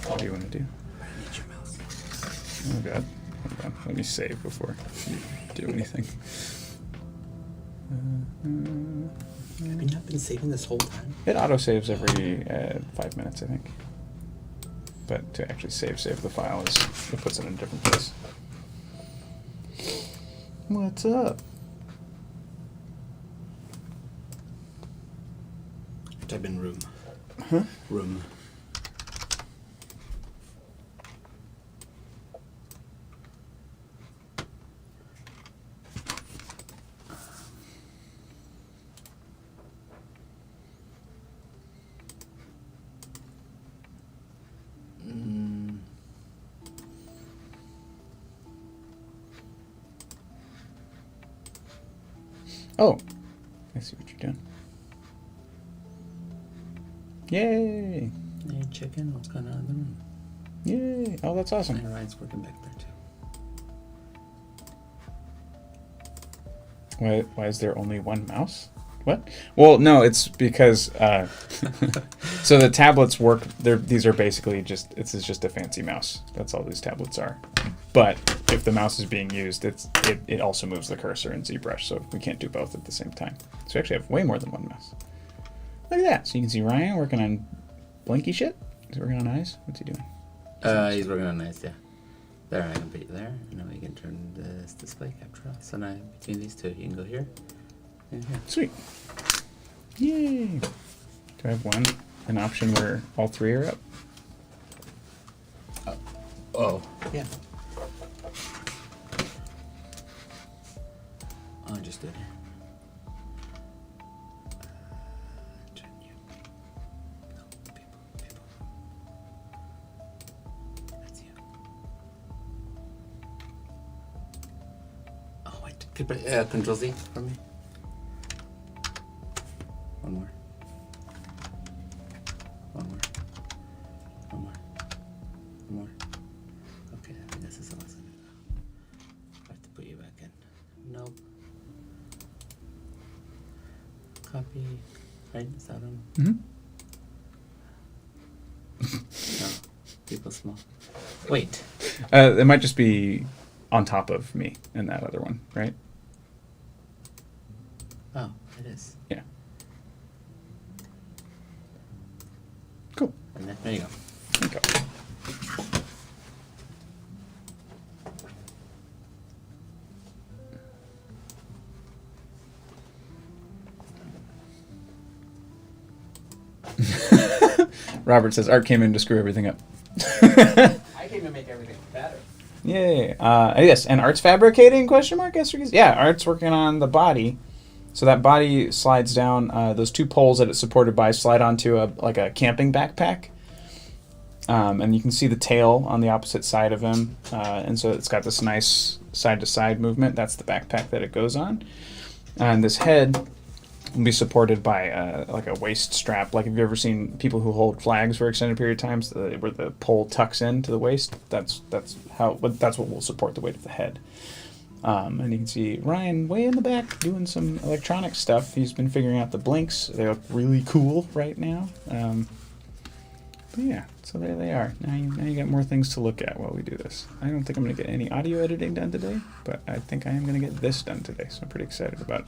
What do you want to do? Oh god. Hold on. Let me save before you do anything. Have you not been saving this whole time? It auto-saves every 5 minutes, I think. But to actually save the file, it puts it in a different place. What's up? Type in room. Huh? Room. Oh, I see what you're doing. Yay! Hey, chicken, what's going on in the room? Yay! Oh, that's awesome. And Ryan's working back there too. Why is there only one mouse? What? Well, no, it's because so the tablets work. These are basically this is just a fancy mouse. That's all these tablets are. But if the mouse is being used, it also moves the cursor in ZBrush, so we can't do both at the same time. So we actually have way more than one mouse. Look at that. So you can see Ryan working on blinky shit. He's working on eyes. What's he doing? He's working on nice, yeah. There, I can put you there, and now we can turn this display capture off. So now between these two, you can go here and here. Sweet. Yay. Do I have an option where all three are up? Oh, yeah. I'll just do it here. Turn you. No, people. That's you. Oh, wait. Control Z for me. One more. Okay, I think this is awesome. I have to put you back in. Nope. Copy. Right? Is that them? Mm-hmm. No. People small. Wait. It might just be on top of me and that other one, right? Oh, it is. Yeah. Cool. And there you go. Okay. Robert says Art came in to screw everything up. I came to make everything better. Yay. Yes, and Art's fabricating, question mark? Yeah, Art's working on the body. So that body slides down, those two poles that it's supported by slide onto a camping backpack. And you can see the tail on the opposite side of him. And so it's got this nice side-to-side movement. That's the backpack that it goes on. And this head will be supported by like a waist strap. Like, have you ever seen people who hold flags for extended period of times where the pole tucks into the waist? That's what will support the weight of the head. And you can see Ryan way in the back doing some electronic stuff. He's been figuring out the blinks. They look really cool right now. But yeah, so there they are. Now you got more things to look at while we do this. I don't think I'm going to get any audio editing done today, but I think I am going to get this done today, so I'm pretty excited about it.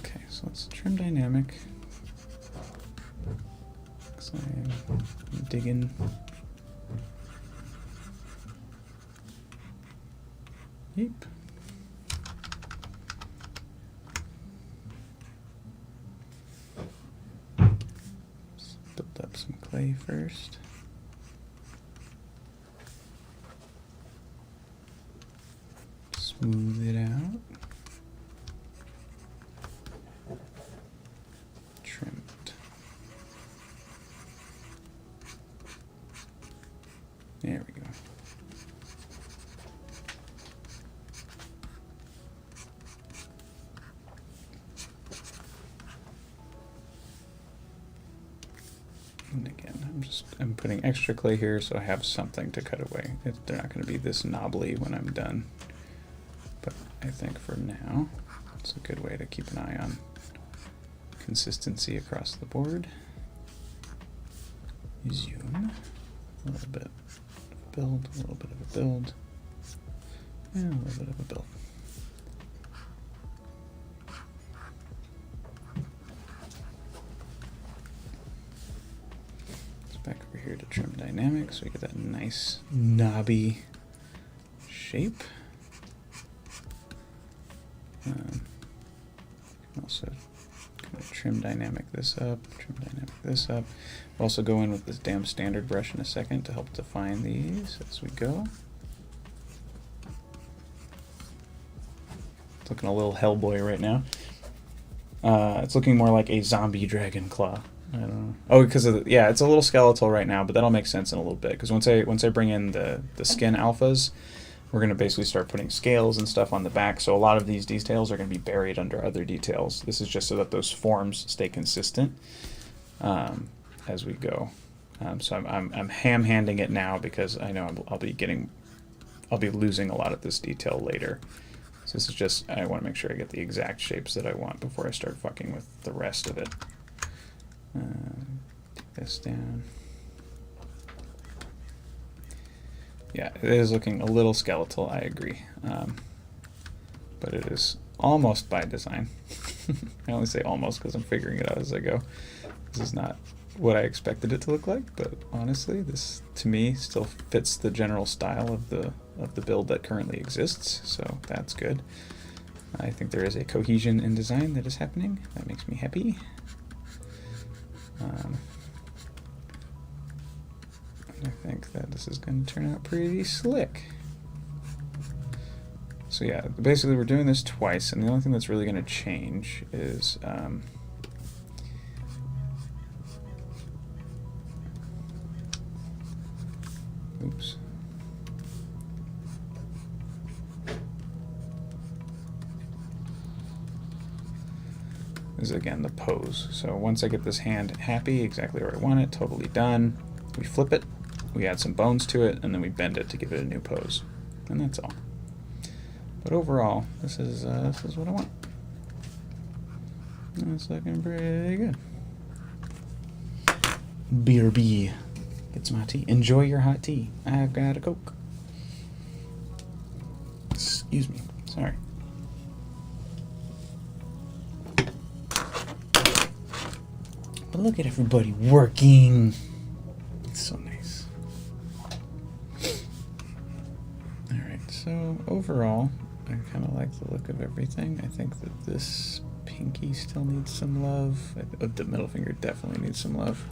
Okay, so let's trim dynamic. So I'm digging. Yep. Let's build up some clay first. Smooth it out. Trim it. There we go. And again, I'm putting extra clay here so I have something to cut away. They're not going to be this knobbly when I'm done. But I think for now, it's a good way to keep an eye on consistency across the board. Zoom. A little bit of a build, a little bit of a build, and a little bit of a build. It's back over here to trim dynamics so we get that nice knobby shape. Also kind of trim dynamic this up, trim dynamic this up. We'll also go in with this damn standard brush in a second to help define these as we go. It's looking a little Hellboy right now. It's looking more like a zombie dragon claw I don't know. Oh, because of the, yeah, it's a little skeletal right now, but that'll make sense in a little bit. Because once I bring in the skin alphas, we're gonna basically start putting scales and stuff on the back. So a lot of these details are gonna be buried under other details. This is just so that those forms stay consistent as we go. So I'm ham-handing it now because I know I'll be losing a lot of this detail later. So this is just, I want to make sure I get the exact shapes that I want before I start fucking with the rest of it. Take this down. Yeah, it is looking a little skeletal, I agree. But it is almost by design. I only say almost because I'm figuring it out as I go. This is not what I expected it to look like, but honestly, this to me still fits the general style of the build that currently exists, so that's good. I think there is a cohesion in design that is happening. That makes me happy. And I think that this is going to turn out pretty slick. So yeah, basically we're doing this twice, and the only thing that's really going to change is oops. Is again the pose. So once I get this hand happy, exactly where I want it, totally done, we flip it, we add some bones to it, and then we bend it to give it a new pose. And that's all. But overall, this is what I want. It's looking pretty good. BRB. Get some hot tea. Enjoy your hot tea. I've got a Coke. Excuse me. Sorry. But look at everybody working. It's so nice. Alright, so overall, I kind of like the look of everything. I think that this pinky still needs some love. The middle finger definitely needs some love.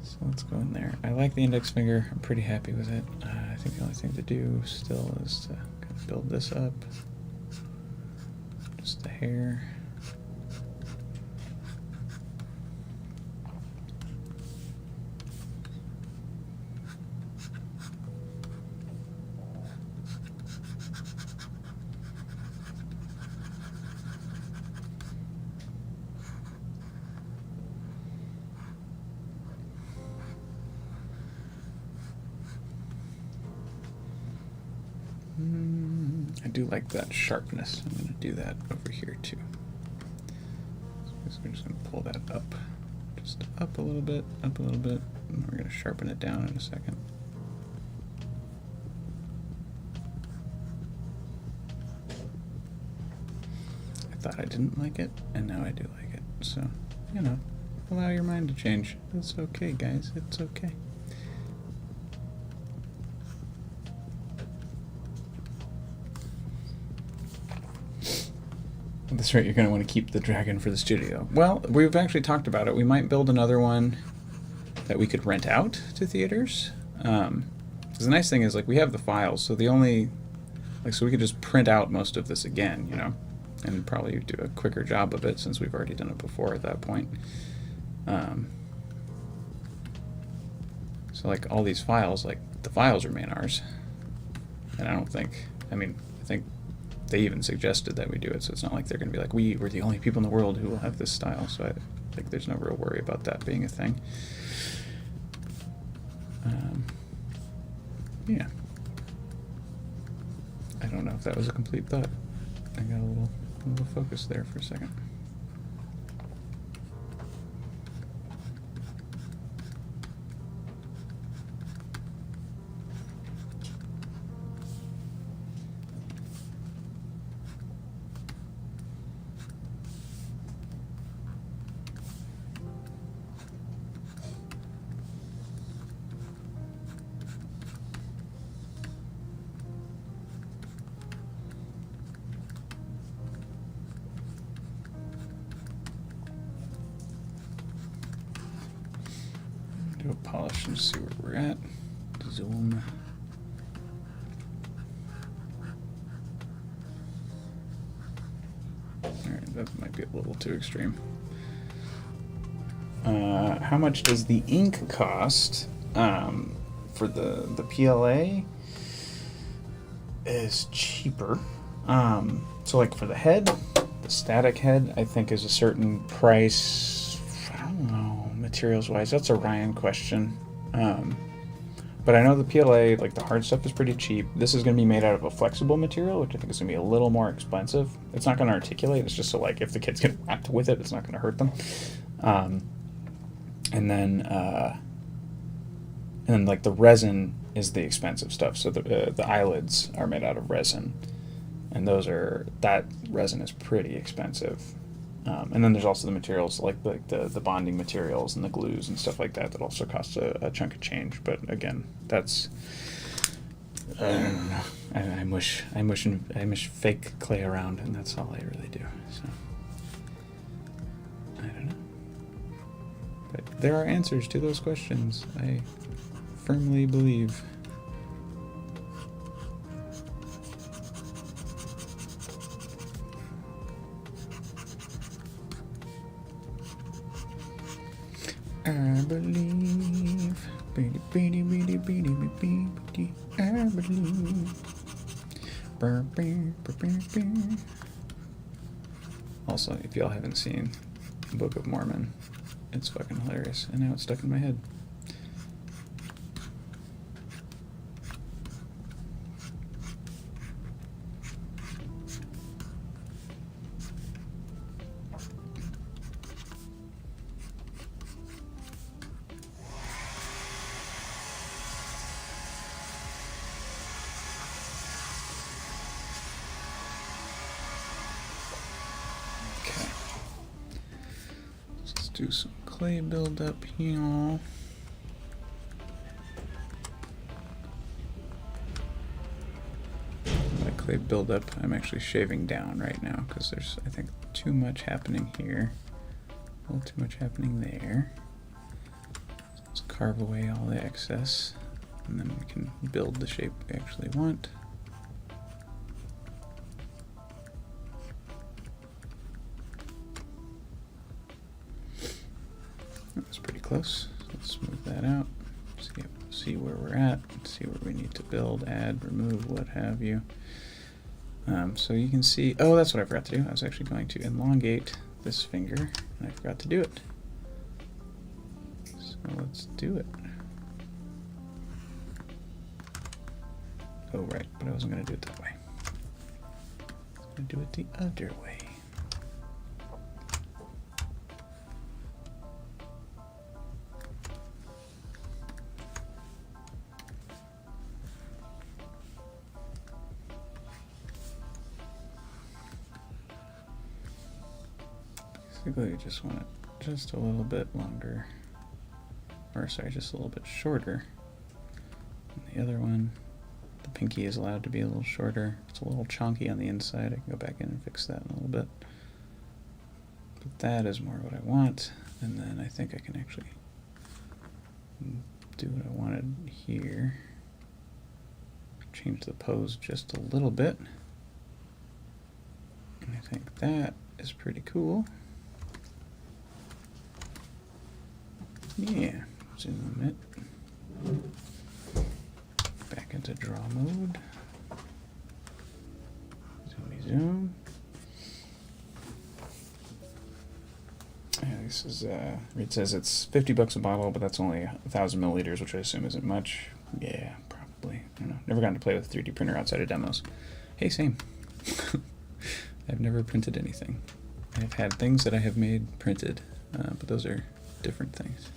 So let's go in there. I like the index finger. I'm pretty happy with it. I think the only thing to do still is to kind of build this up. Just the hair. I do like that sharpness. I'm going to do that over here too. So we're just going to pull that up. Just up a little bit, up a little bit, and we're going to sharpen it down in a second. I thought I didn't like it, and now I do like it. So, you know, allow your mind to change. It's okay, guys. It's okay. At this rate, you're going to want to keep the dragon for the studio. Well, we've actually talked about it. We might build another one that we could rent out to theaters. Because the nice thing is, like, we have the files, so the only, like, so we could just print out most of this again, you know, and probably do a quicker job of it since we've already done it before at that point. So, like, all these files, like, the files remain ours. And I don't think, I mean, I think they even suggested that we do it, so it's not like they're going to be like, we're the only people in the world who will have this style, so I think there's no real worry about that being a thing. Yeah. I don't know if that was a complete thought. I got a little focus there for a second. Do a polish and see where we're at. Zoom. Alright, that might be a little too extreme. How much does the ink cost? For the PLA is cheaper. So like for the head, the static head, I think is a certain price. I don't know, materials wise. That's a Ryan question. But I know the PLA, like the hard stuff, is pretty cheap. This is going to be made out of a flexible material, which I think is going to be a little more expensive. It's not going to articulate. It's just so like if the kids get whacked with it, it's not going to hurt them. And then like the resin is the expensive stuff. So the eyelids are made out of resin, and that resin is pretty expensive. And then there's also the materials like the bonding materials and the glues and stuff like that also cost a chunk of change. But again, that's I mush fake clay around, and that's all I really do. So I don't know. But there are answers to those questions, I firmly believe. I believe. I believe. Also, if y'all haven't seen Book of Mormon, it's fucking hilarious, and now it's stuck in my head. Okay. Let's do some clay build up here. My clay build up, I'm actually shaving down right now because there's, I think, too much happening here. A little too much happening there. So let's carve away all the excess, and then we can build the shape we actually want. That's pretty close. Let's smooth that out. See where we're at. See where we need to build, add, remove, what have you. So you can see. Oh, that's what I forgot to do. I was actually going to elongate this finger, and I forgot to do it. So let's do it. Oh, right, but I wasn't going to do it that way. I was going to do it the other way. Basically, you just want it just a little bit longer, or sorry, just a little bit shorter. And the other one, the pinky is allowed to be a little shorter. It's a little chonky on the inside. I can go back in and fix that in a little bit. But that is more what I want, and then I think I can actually do what I wanted here. Change the pose just a little bit. And I think that is pretty cool. Yeah, zoom it. Back into draw mode. Zoomy zoom. Yeah, this is, it says it's $50 a bottle, but that's only 1,000 milliliters, which I assume isn't much. Yeah, probably. I don't know. Never gotten to play with a 3D printer outside of demos. Hey, same. I've never printed anything. I've had things that I have made printed, but those are different things.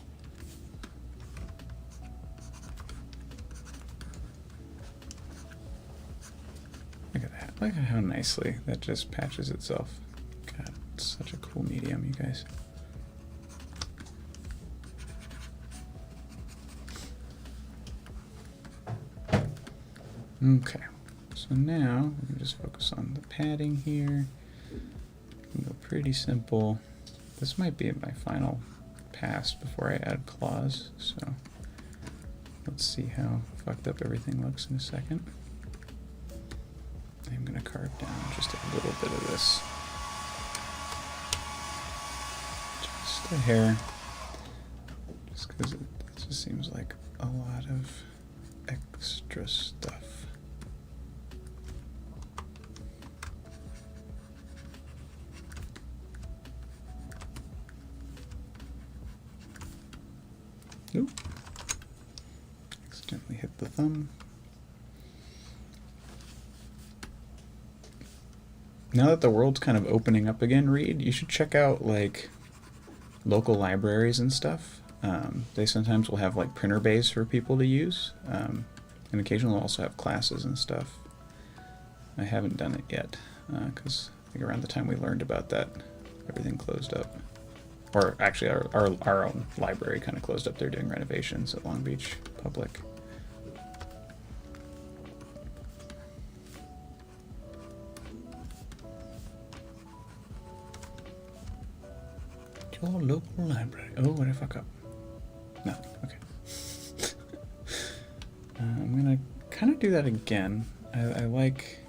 Look at that. Look at how nicely that just patches itself. God, it's such a cool medium, you guys. Okay, so now we can just focus on the padding here. We can go pretty simple. This might be my final pass before I add claws, so let's see how fucked up everything looks in a second. I'm going to carve down just a little bit of this. Just a hair. because it just seems like a lot of extra stuff. Nope. Accidentally hit the thumb. Now that the world's kind of opening up again, Reed, you should check out like local libraries and stuff. They sometimes will have like printer bays for people to use, and occasionally they'll also have classes and stuff. I haven't done it yet because I think around the time we learned about that, everything closed up. Or actually, our own library kind of closed up. They're doing renovations at Long Beach Public. Your local library. Oh, what did I fuck up? No, okay. I'm gonna kind of do that again. I like,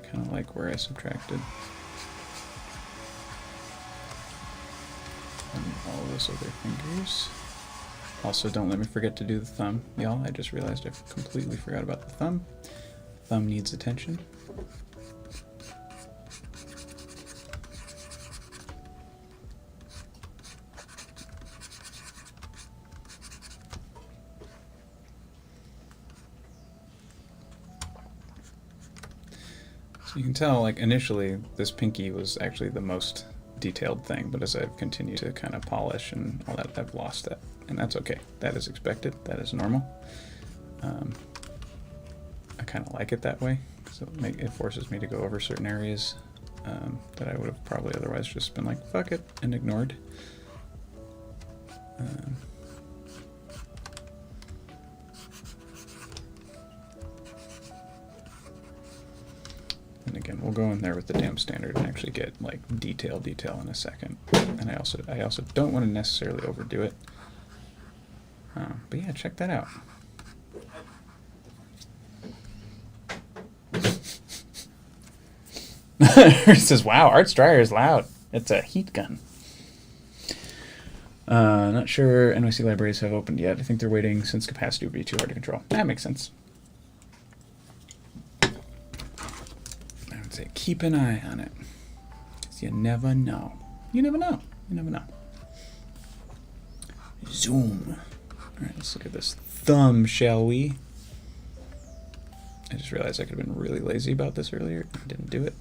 kind of like where I subtracted. And all those other fingers. Also, don't let me forget to do the thumb, y'all. I just realized I completely forgot about the thumb. Thumb needs attention. So you can tell, like, initially this pinky was actually the most detailed thing, but as I've continued to kind of polish and all that, I've lost that, and that's okay. That is expected. That is normal. I kind of like it that way, so it forces me to go over certain areas that I would have probably otherwise just been like, fuck it, and ignored. And again, we'll go in there with the damn standard and actually get like detail in a second. And I also don't want to necessarily overdo it. But yeah, check that out. It says, "Wow, Art's dryer is loud. It's a heat gun." Not sure NYC libraries have opened yet. I think they're waiting since capacity would be too hard to control. That makes sense. Say keep an eye on it, because you never know. You never know. You never know. Zoom. All right, let's look at this thumb, shall we? I just realized I could have been really lazy about this earlier. I didn't do it,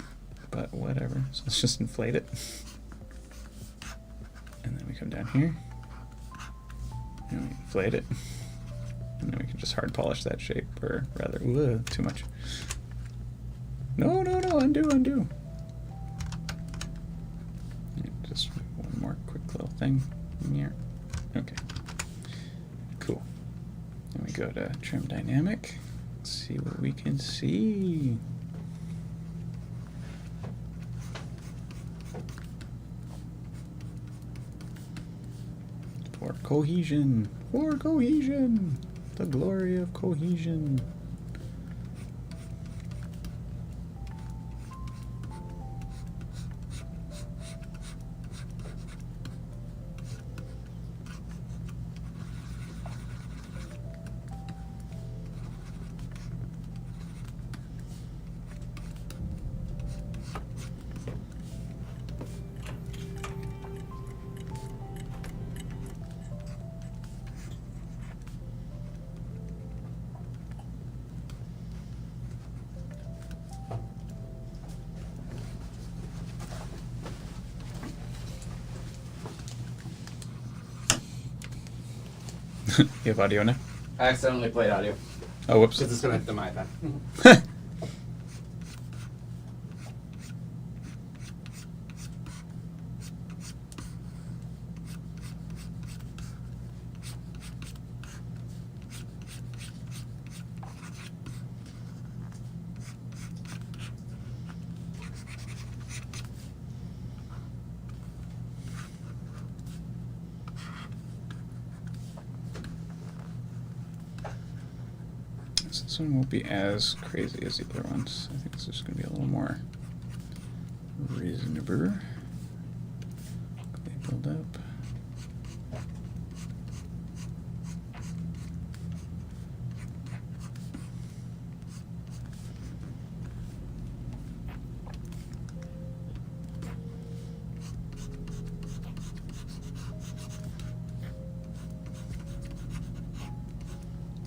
but whatever. So let's just inflate it. And then we come down here, and we inflate it. And then we can just hard polish that shape, or rather, too much. No, undo. Just one more quick little thing in here. Okay, cool. Then we go to trim dynamic. Let's see what we can see. For cohesion, the glory of cohesion. You have audio now? I accidentally played audio. Oh, whoops. Just disconnected my iPad. This one won't be as crazy as the other ones. I think this is going to be a little more reasonable. They build up.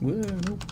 Whoa, nope.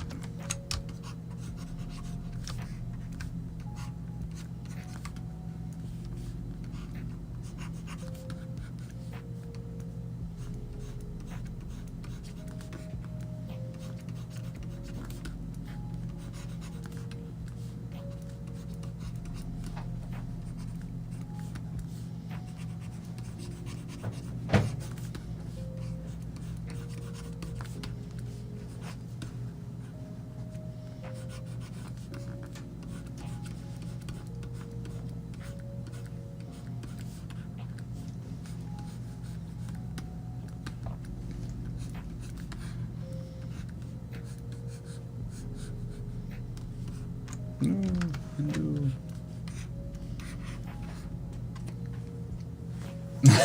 No.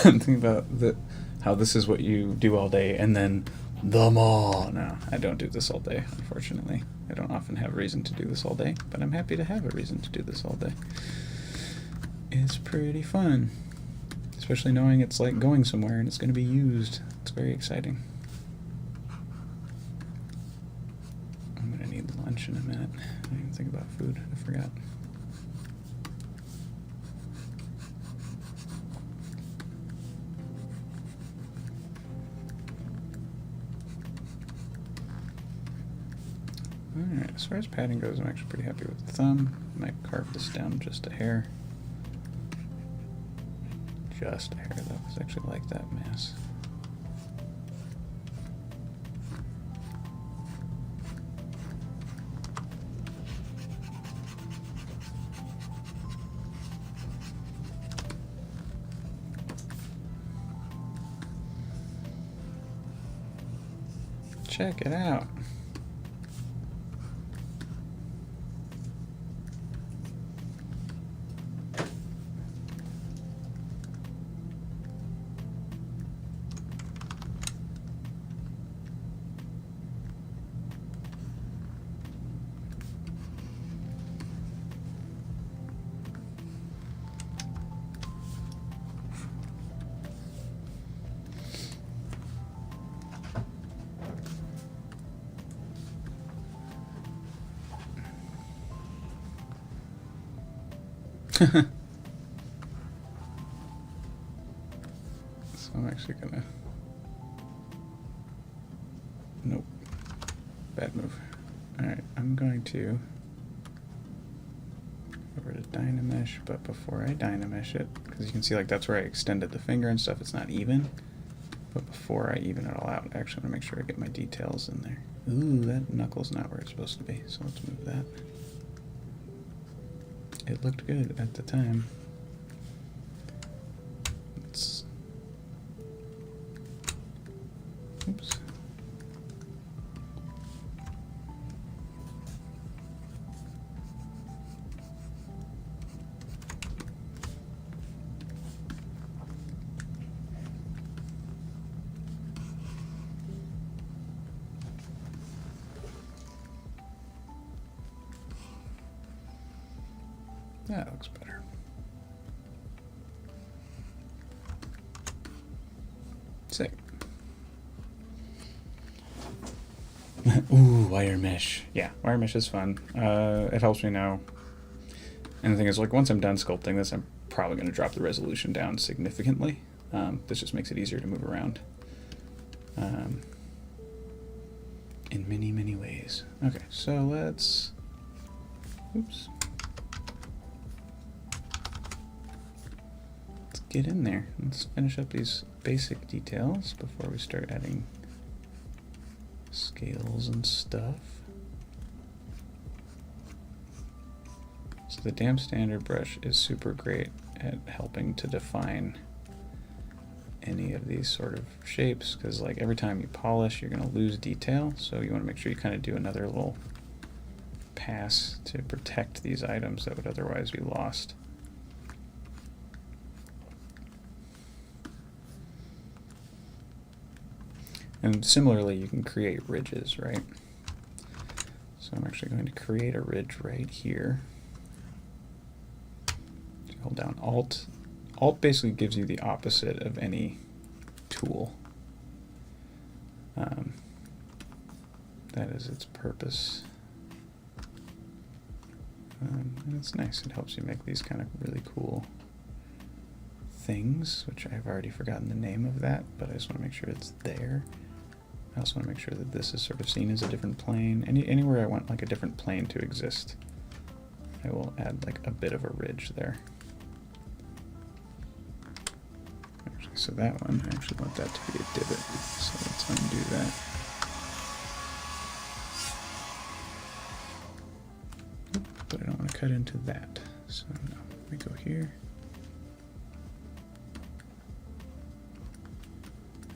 I'm thinking about how this is what you do all day, and then the mall. No, I don't do this all day, unfortunately. I don't often have a reason to do this all day, but I'm happy to have a reason to do this all day. It's pretty fun, especially knowing it's like going somewhere and it's going to be used. It's very exciting. I'm going to need lunch in a minute. I didn't even think about food. I forgot. Alright, as far as padding goes, I'm actually pretty happy with the thumb. Might carve this down just a hair. Just a hair, though, because I actually like that mass. Check it out. So I'm actually gonna... Nope. Bad move. Alright, I'm going to go over to Dynamesh, but before I Dynamesh it, because you can see like that's where I extended the finger and stuff, it's not even. But before I even it all out, I actually want to make sure I get my details in there. Ooh, that knuckle's not where it's supposed to be, so let's move that. It looked good at the time. Let's... Oops. That looks better. Sick. Ooh, wire mesh. Yeah, wire mesh is fun. It helps me know. And the thing is, like, once I'm done sculpting this, I'm probably going to drop the resolution down significantly. This just makes it easier to move around. In many, many ways. Okay, so let's... Oops. Get in there. Let's finish up these basic details before we start adding scales and stuff. So the damp standard brush is super great at helping to define any of these sort of shapes, because like every time you polish you're going to lose detail, so you want to make sure you kind of do another little pass to protect these items that would otherwise be lost. And similarly, you can create ridges, right? So I'm actually going to create a ridge right here. So hold down Alt. Alt basically gives you the opposite of any tool. that is its purpose. And it's nice. It helps you make these kind of really cool things, which I've already forgotten the name of that, but I just want to make sure it's there. I also want to make sure that this is sort of seen as a different plane. Anywhere I want like a different plane to exist, I will add like a bit of a ridge there. Actually, so that one, I actually want that to be a divot. So let's undo that. But I don't want to cut into that. So no, we go here.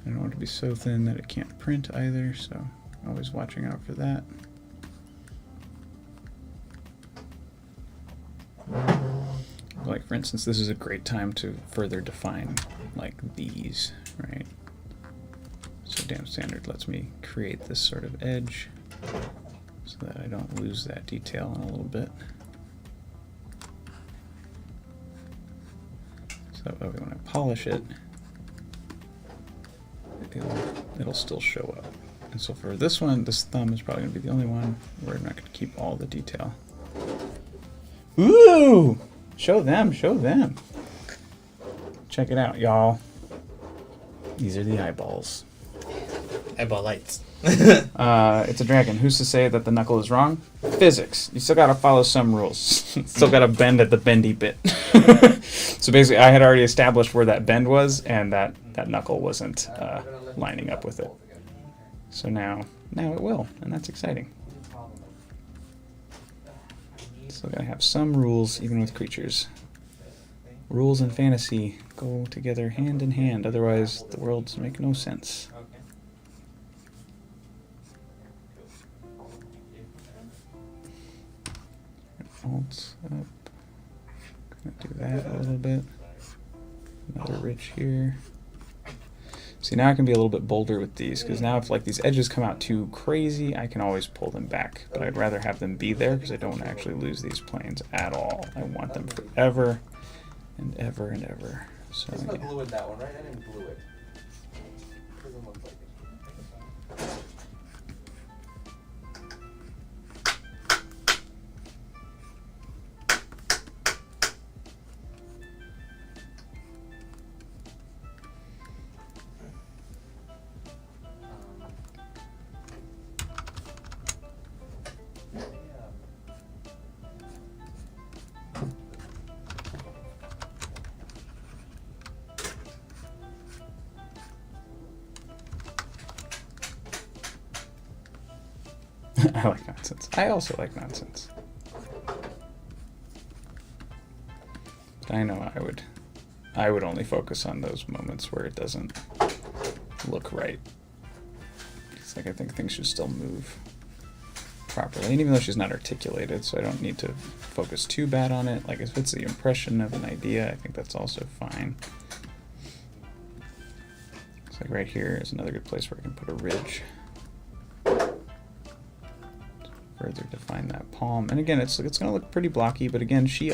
I don't want it to be so thin that it can't print either, so always watching out for that. Like for instance, this is a great time to further define like these, right? So Damp Standard lets me create this sort of edge so that I don't lose that detail in a little bit. So that way when I polish it, it'll still show up. And so for this one, this thumb is probably going to be the only one where I'm not going to keep all the detail. Ooh! Show them, show them. Check it out, y'all. These are the eyeballs. Eyeball lights. It's a dragon. Who's to say that the knuckle is wrong? Physics. You still gotta follow some rules. Still gotta bend at the bendy bit. So basically, I had already established where that bend was, and that knuckle wasn't lining up with it. So now it will, and that's exciting. Still gotta have some rules, even with creatures. Rules and fantasy go together hand in hand, otherwise the worlds make no sense. Alt up. Gonna do that a little bit. Another ridge here. See, now I can be a little bit bolder with these, because now if like these edges come out too crazy, I can always pull them back. But I'd rather have them be there because I don't want to actually lose these planes at all. I want them forever and ever and ever. So I blew it that one, right? I didn't glue it. Doesn't look like it. I like nonsense. I also like nonsense. But I know I would only focus on those moments where it doesn't look right. It's like I think things should still move properly. And even though she's not articulated, so I don't need to focus too bad on it. Like if it's the impression of an idea, I think that's also fine. It's like right here is another good place where I can put a ridge. Further define that palm. And again, it's going to look pretty blocky, but again, she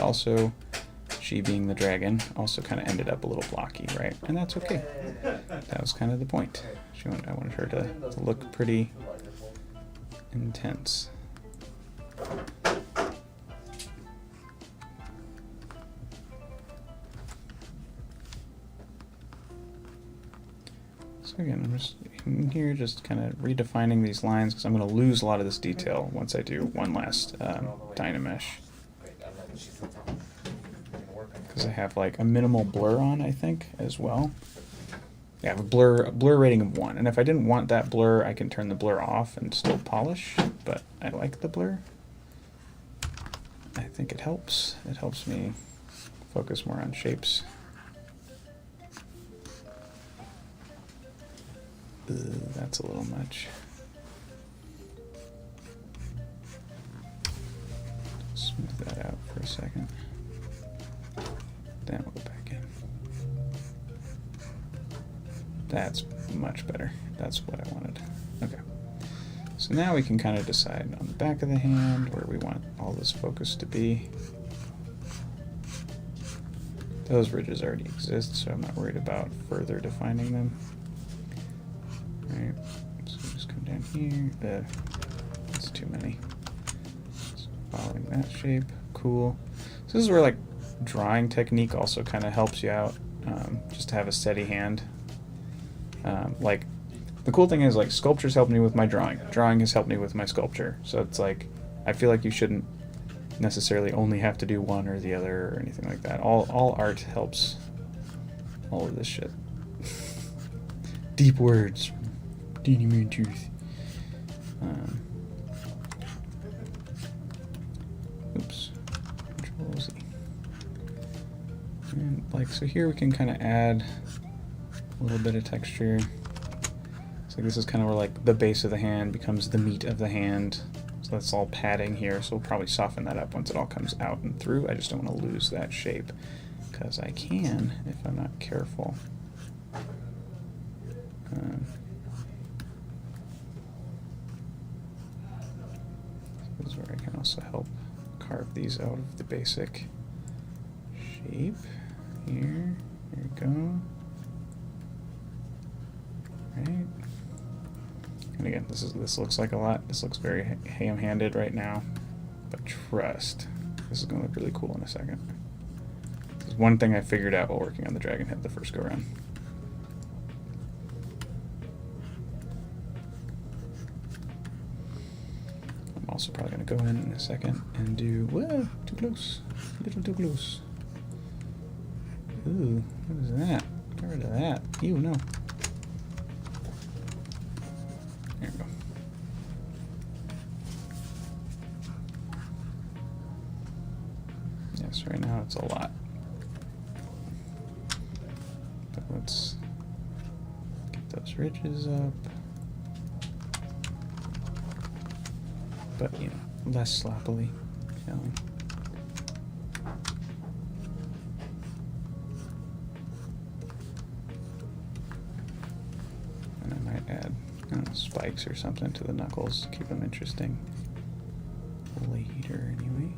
being the dragon, also kind of ended up a little blocky, right? And that's okay. That was kind of the point. I wanted her to look pretty intense. So again, I'm just in here just kind of redefining these lines because I'm going to lose a lot of this detail once I do one last Dynamesh. Because I have like a minimal blur on, I think, as well. Yeah, I have a blur rating of 1. And if I didn't want that blur, I can turn the blur off and still polish. But I like the blur. I think it helps. It helps me focus more on shapes. That's a little much. Smooth that out for a second. Then we'll go back in. That's much better. That's what I wanted. Okay. So now we can kind of decide on the back of the hand where we want all this focus to be. Those ridges already exist, so I'm not worried about further defining them. Right, so just come down here. many. So following that shape, cool. So this is where like drawing technique also kind of helps you out, just to have a steady hand. Like the cool thing is like sculpture's helped me with my drawing. Drawing has helped me with my sculpture. So it's like I feel like you shouldn't necessarily only have to do one or the other or anything like that. All art helps all of this shit. Deep words. Danny Moon-Tooth. Oops. Control Z. And like so here we can kind of add a little bit of texture. So this is kind of where like the base of the hand becomes the meat of the hand. So that's all padding here, so we'll probably soften that up once it all comes out and through. I just don't want to lose that shape, because I can if I'm not careful. This is where I can also help carve these out of the basic shape. Here, there we go. Right. And again, this looks like a lot. This looks very ham-handed right now, but trust, this is going to look really cool in a second. This is one thing I figured out while working on the dragon head the first go around. I'm also probably going to go in a second and do, whoa, too close, a little too close. Ooh, what is that? Get rid of that. Ew, no. There we go. Yes, right now it's a lot. But let's get those ridges up. But, you know, less sloppily, shall we? And I might add spikes or something to the knuckles to keep them interesting later anyway.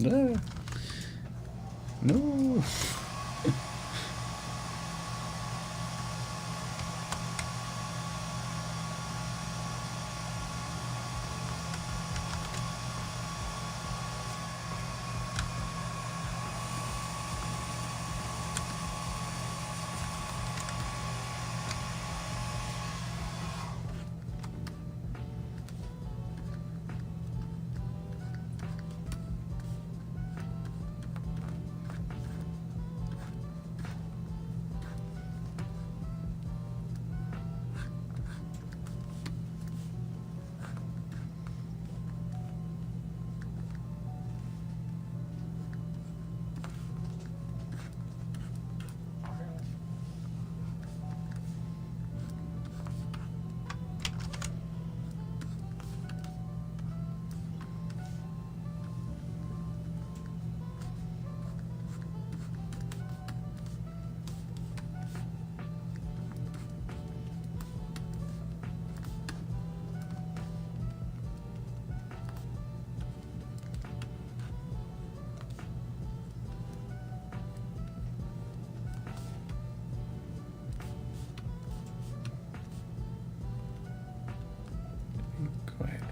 No. No.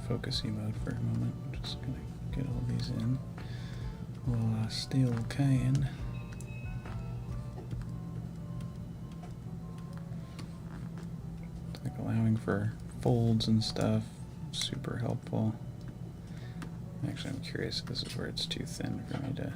Focusy mode for a moment. I'm just gonna get all these in while I still can. It's like allowing for folds and stuff, super helpful. Actually, I'm curious if this is where it's too thin for me to.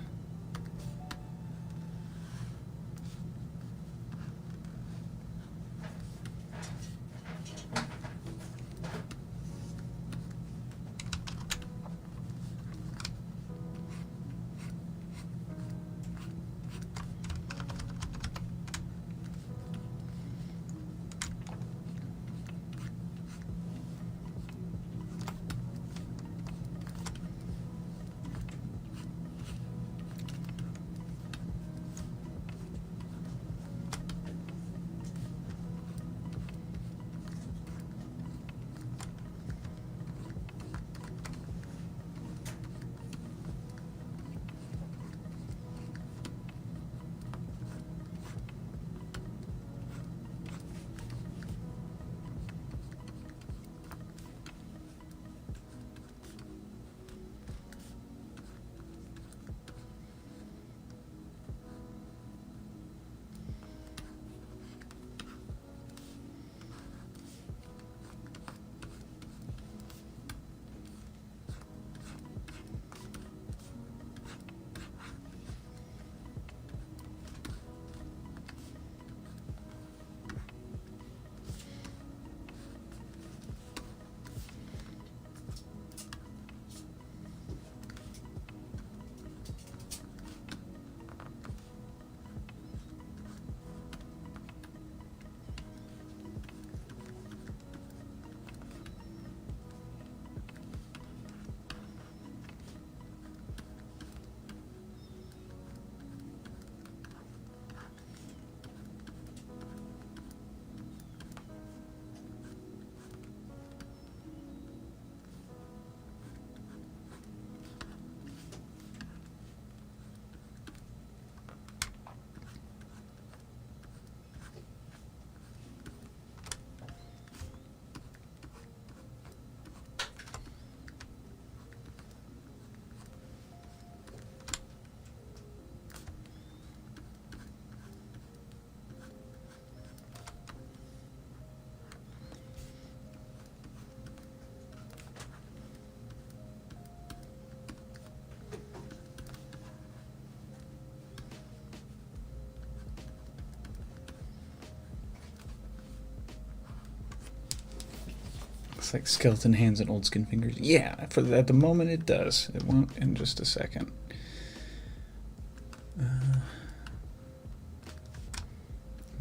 It's like skeleton hands and old skin fingers. Yeah, at the moment it does. It won't in just a second.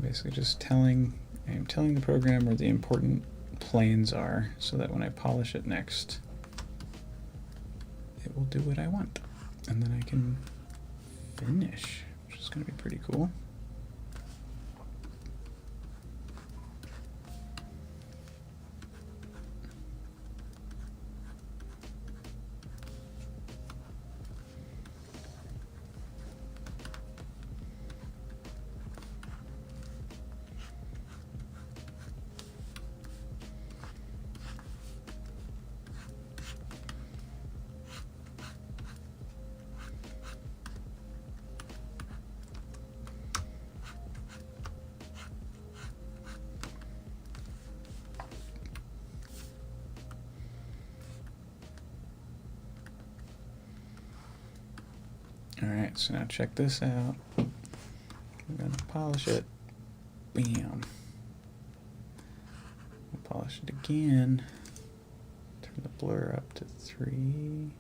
Basically just I'm telling the program where the important planes are so that when I polish it next, it will do what I want. And then I can finish, which is going to be pretty cool. Alright, so now check this out. We're going to polish it. Bam. We'll polish it again. Turn the blur up to 3.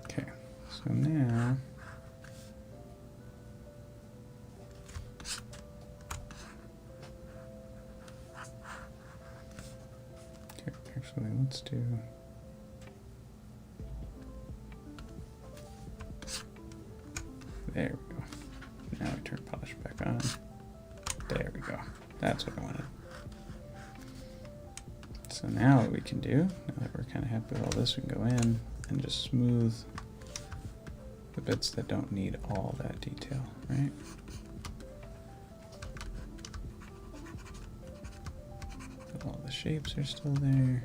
Okay, so now actually, let's do there we go. Now we turn polish back on. There we go. That's what I wanted. So now what we can do, now that we're kind of happy with all this, we can go in and just smooth the bits that don't need all that detail, right? All the shapes are still there.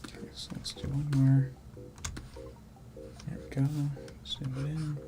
Okay, so let's do one more. There we go. Zoom it in.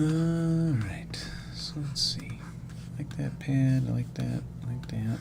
Alright, so let's see. I like that pad, I like that, I like that.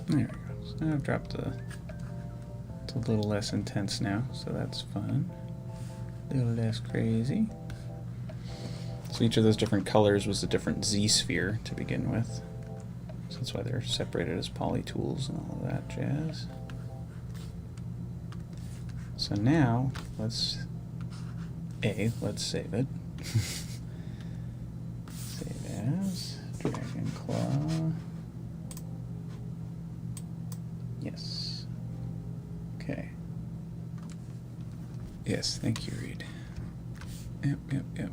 There we go. So now I've dropped it's a little less intense now, so that's fun. A little less crazy. So each of those different colors was a different Z-sphere to begin with. So that's why they're separated as poly tools and all of that jazz. So now, let's save it. Save as Dragon Claw. Yes. Okay. Yes, thank you, Reed. Yep.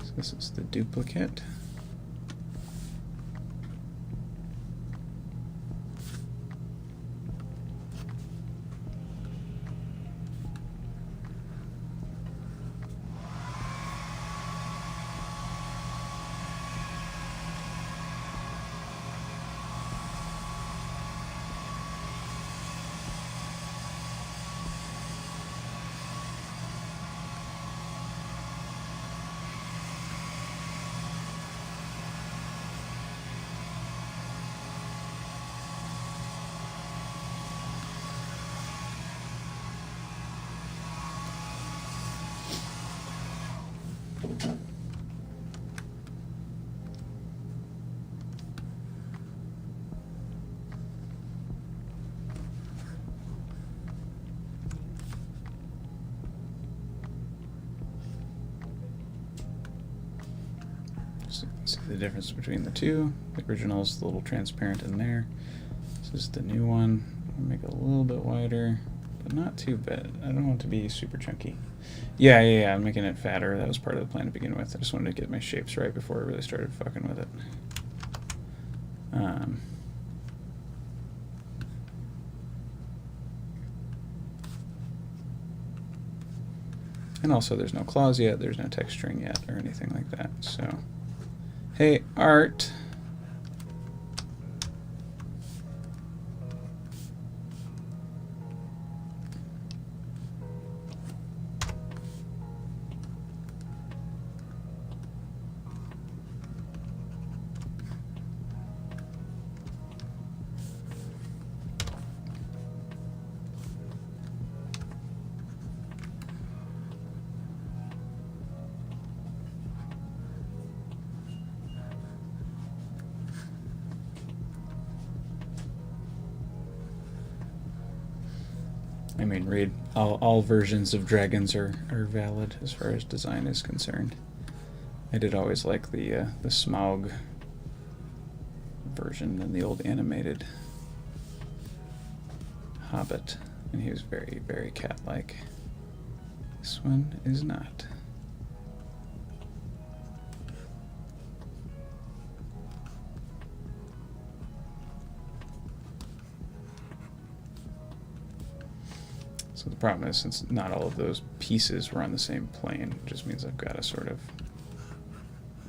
So this is the duplicate. See the difference between the two. The original is a little transparent in there. This is the new one. I'll make it a little bit wider, but not too bad. I don't want it to be super chunky. Yeah, I'm making it fatter. That was part of the plan to begin with. I just wanted to get my shapes right before I really started fucking with it. And also there's no claws yet, there's no texturing yet, or anything like that, so... Hey, Art. I mean, Reed, all versions of dragons are valid as far as design is concerned. I did always like the Smaug version and the old animated Hobbit, and he was very, very cat-like. This one is not. So the problem is, since not all of those pieces were on the same plane, it just means I've got to sort of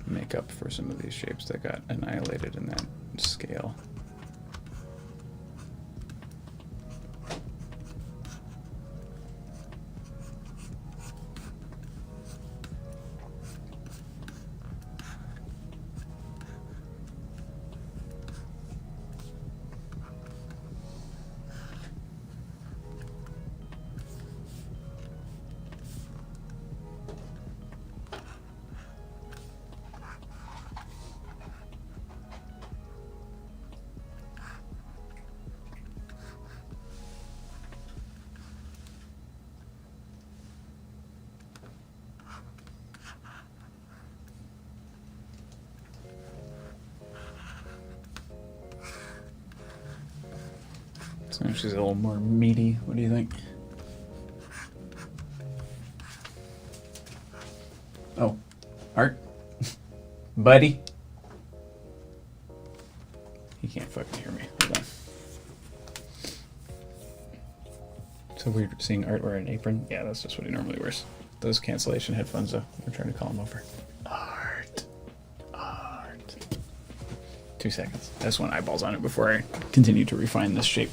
make up for some of these shapes that got annihilated in that scale. So she's a little more meaty. What do you think? Oh, Art? Buddy? He can't fucking hear me. Hold on. So we're seeing Art wear an apron? Yeah, that's just what he normally wears. Those cancellation headphones, though. We're trying to call him over. Art. 2 seconds. I just want eyeballs on it before I continue to refine this shape.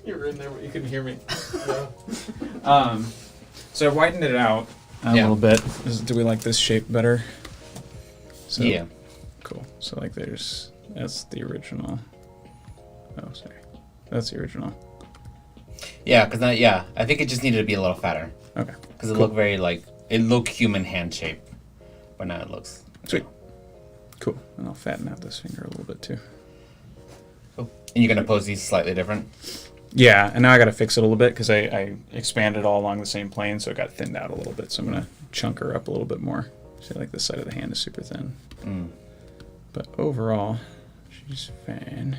You were in there, but you couldn't hear me. So I've whitened it out a little bit. Do we like this shape better? So, yeah. Cool. So like that's the original. Oh, sorry. That's the original. Yeah, because I think it just needed to be a little fatter. Okay. Because it looked very it looked human hand shape, but now it looks sweet. Cool. And I'll fatten out this finger a little bit too. Cool. And you're gonna pose these slightly different. Yeah, and now I got to fix it a little bit because I expanded all along the same plane, so it got thinned out a little bit. So I'm gonna chunk her up a little bit more. See, like this side of the hand is super thin. But overall, she's fine.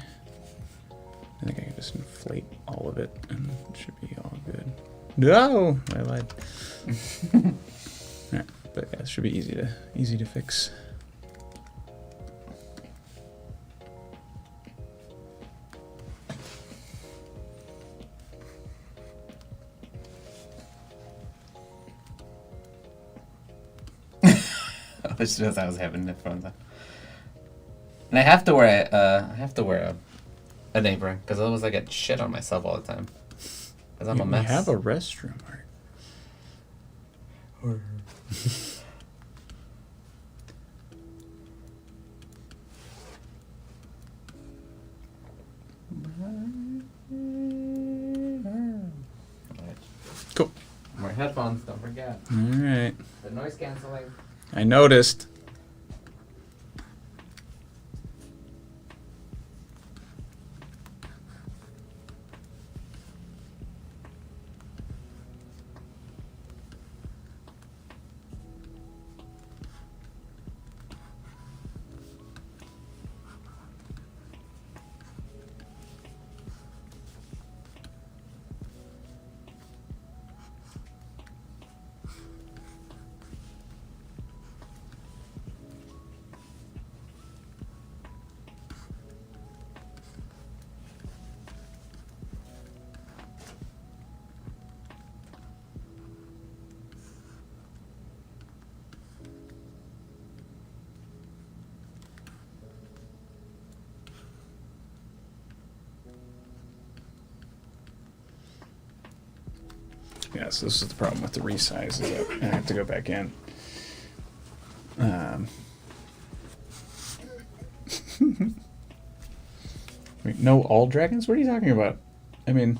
I think I can just inflate all of it, and it should be all good. No, I lied. Alright, but yeah, it should be easy to fix. I just noticed I was having headphones on. And I have to wear an apron because otherwise I get shit on myself all the time. Because I'm a mess. We have a restroom, Art. Cool. More headphones, don't forget. All right. The noise canceling. I noticed. Yeah, so this is the problem with the resize, is that I have to go back in. Wait, no all dragons? What are you talking about? I mean,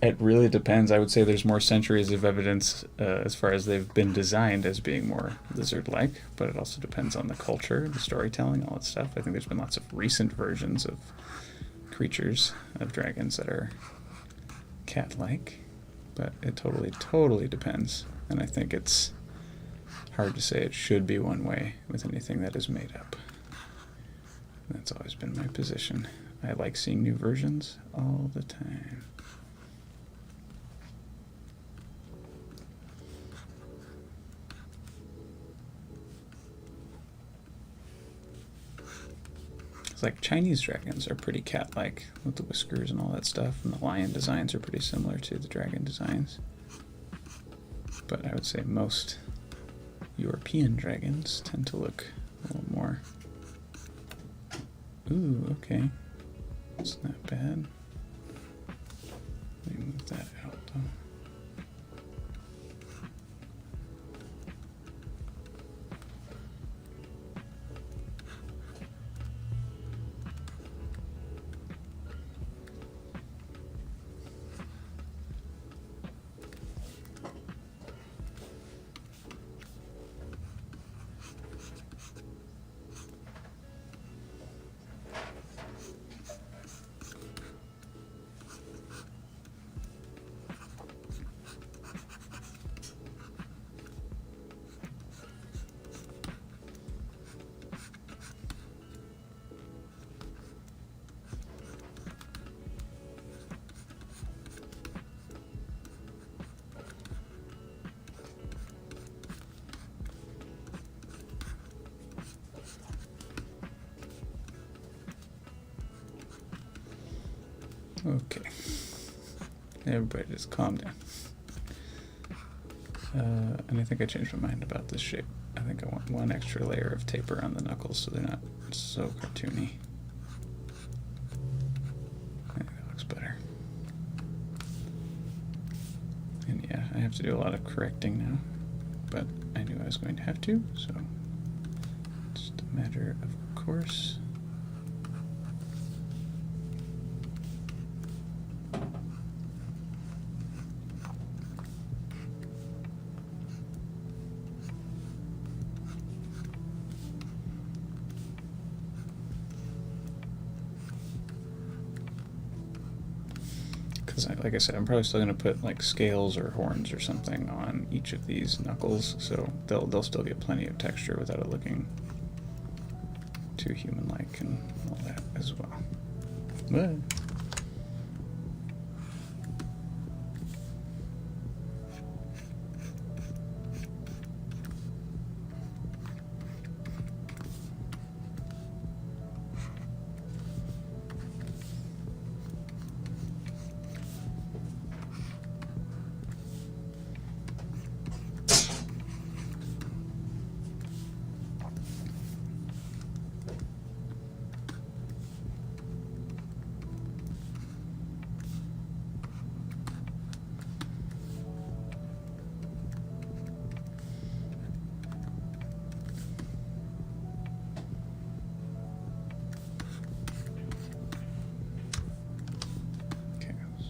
it really depends. I would say there's more centuries of evidence as far as they've been designed as being more lizard-like, but it also depends on the culture, the storytelling, all that stuff. I think there's been lots of recent versions of creatures, of dragons that are cat-like, but it totally depends. And I think it's hard to say it should be one way with anything that is made up. That's always been my position. I like seeing new versions all the time. like Chinese dragons are pretty cat-like with the whiskers and all that stuff, and the lion designs are pretty similar to the dragon designs. But I would say most European dragons tend to look a little more... Ooh, okay. It's not bad. Let me move that out though. Okay. Everybody just calm down. And I think I changed my mind about this shape. I think I want one extra layer of taper on the knuckles so they're not so cartoony. I think that looks better. And yeah, I have to do a lot of correcting now, but I knew I was going to have to, so it's just a matter of course. Because, like I said, I'm probably still going to put like scales or horns or something on each of these knuckles, so they'll still get plenty of texture without it looking too human-like and all that as well. But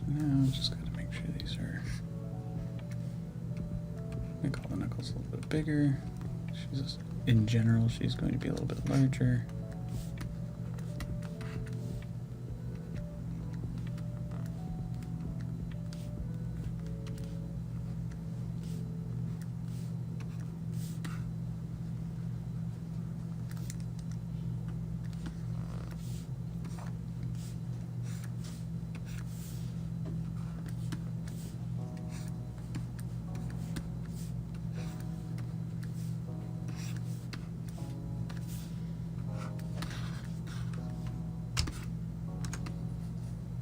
now just got to make sure these are, make all the knuckles a little bit bigger. In general, she's going to be a little bit larger.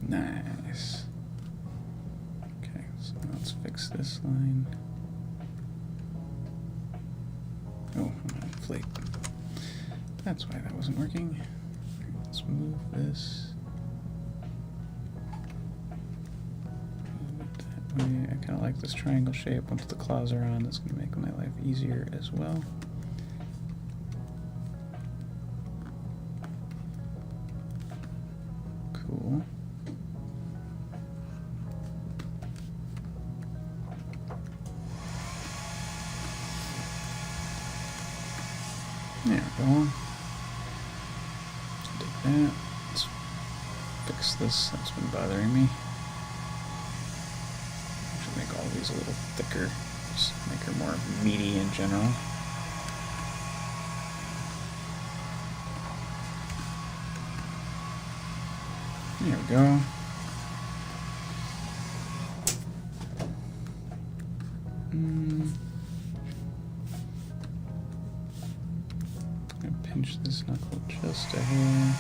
Nice. Okay, so let's fix this line. Oh, I'm gonna inflate. That's why that wasn't working. Let's move this. Move it that way. I kind of like this triangle shape. Once the claws are on, that's going to make my life easier as well. Cool. There we go. Take that. Let's fix this. That's been bothering me. Should make all these a little thicker. Just make her more meaty in general. There we go. Pinch this knuckle just a hair.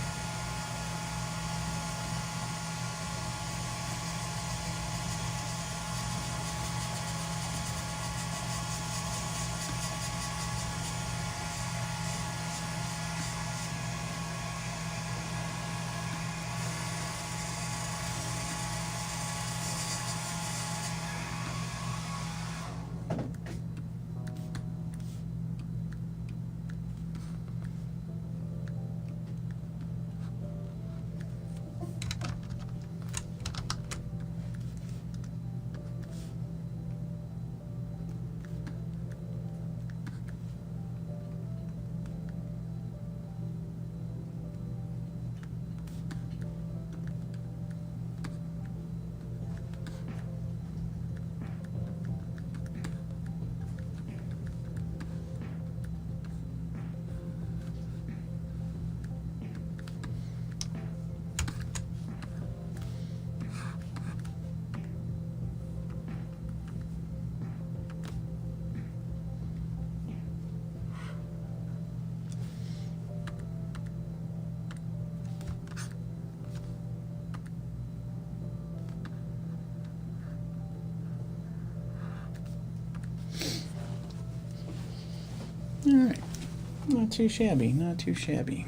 too shabby. Not too shabby.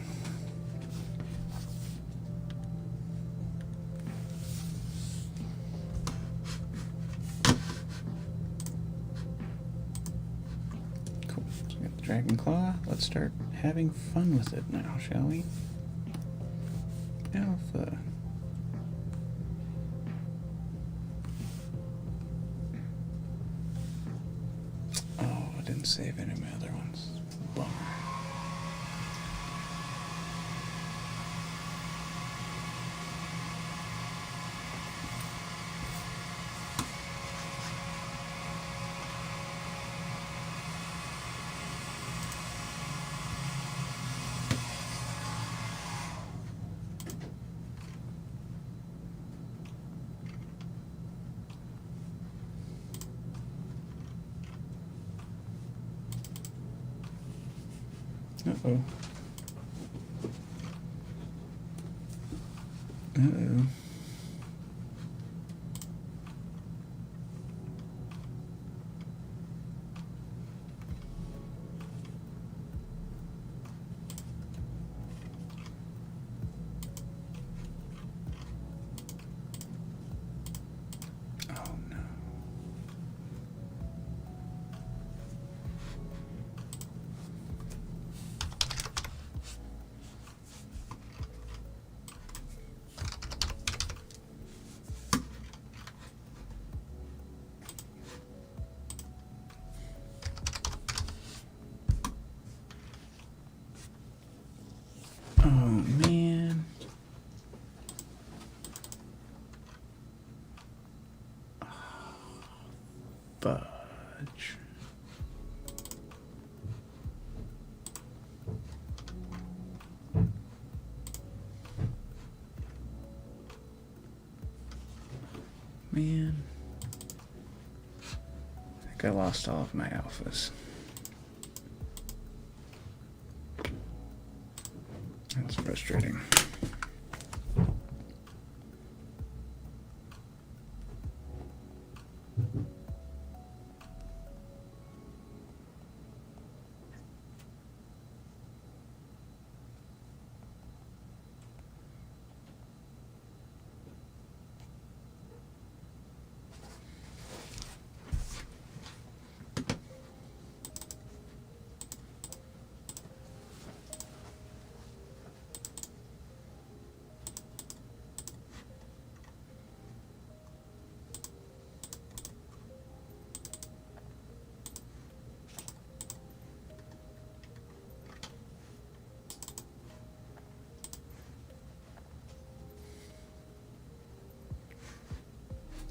Cool. So we got the Dragon Claw. Let's start having fun with it now, shall we? Alpha. Oh, I didn't save any of my other ones. Bummer. Uh-oh. Uh-oh. Oh no. Oh man. Fudge. Man. I think I lost all of my alphas. That's frustrating.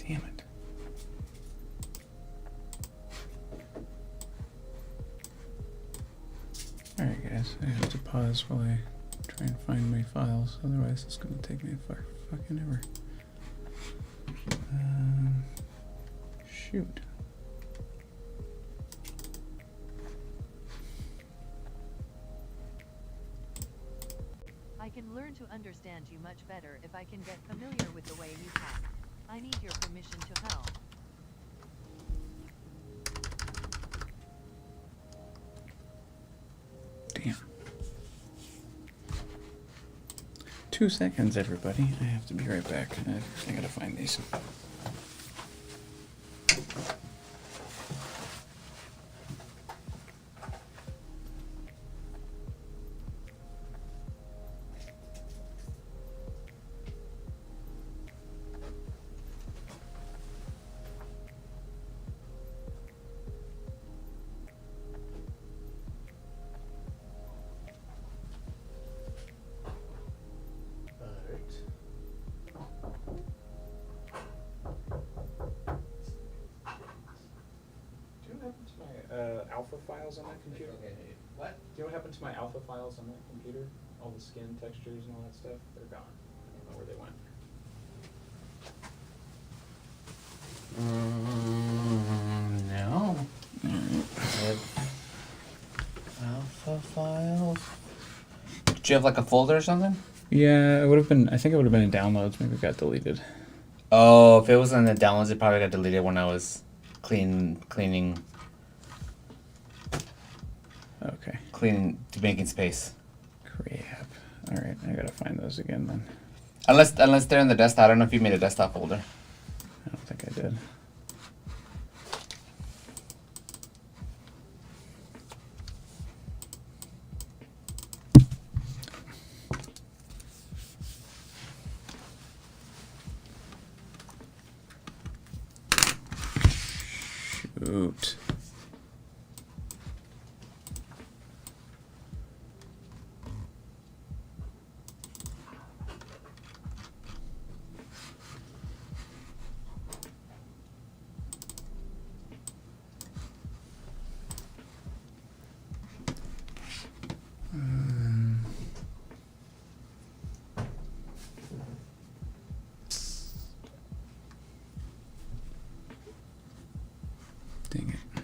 Damn it. Alright guys, I have to pause while I try and find my files, otherwise it's gonna take me fucking ever. Shoot. I can learn to understand you much better if I can get familiar with the way you talk. I need your permission to help. Damn. 2 seconds, everybody. I have to be right back. I gotta find these. Alpha files on that computer? Okay. What? Do you know what happened to my alpha files on that computer? All the skin textures and all that stuff? They're gone. I don't know where they went. No. Alright. Alpha files. Did you have like a folder or something? Yeah, it would have been, I think it would have been in downloads. Maybe it got deleted. Oh, if it was in the downloads, it probably got deleted when I was cleaning. Okay. cleaning, making space. Crap. All right, I gotta find those again then. Unless they're in the desktop. I don't know if you made a desktop folder. I don't think I did. Shoot. Dang it.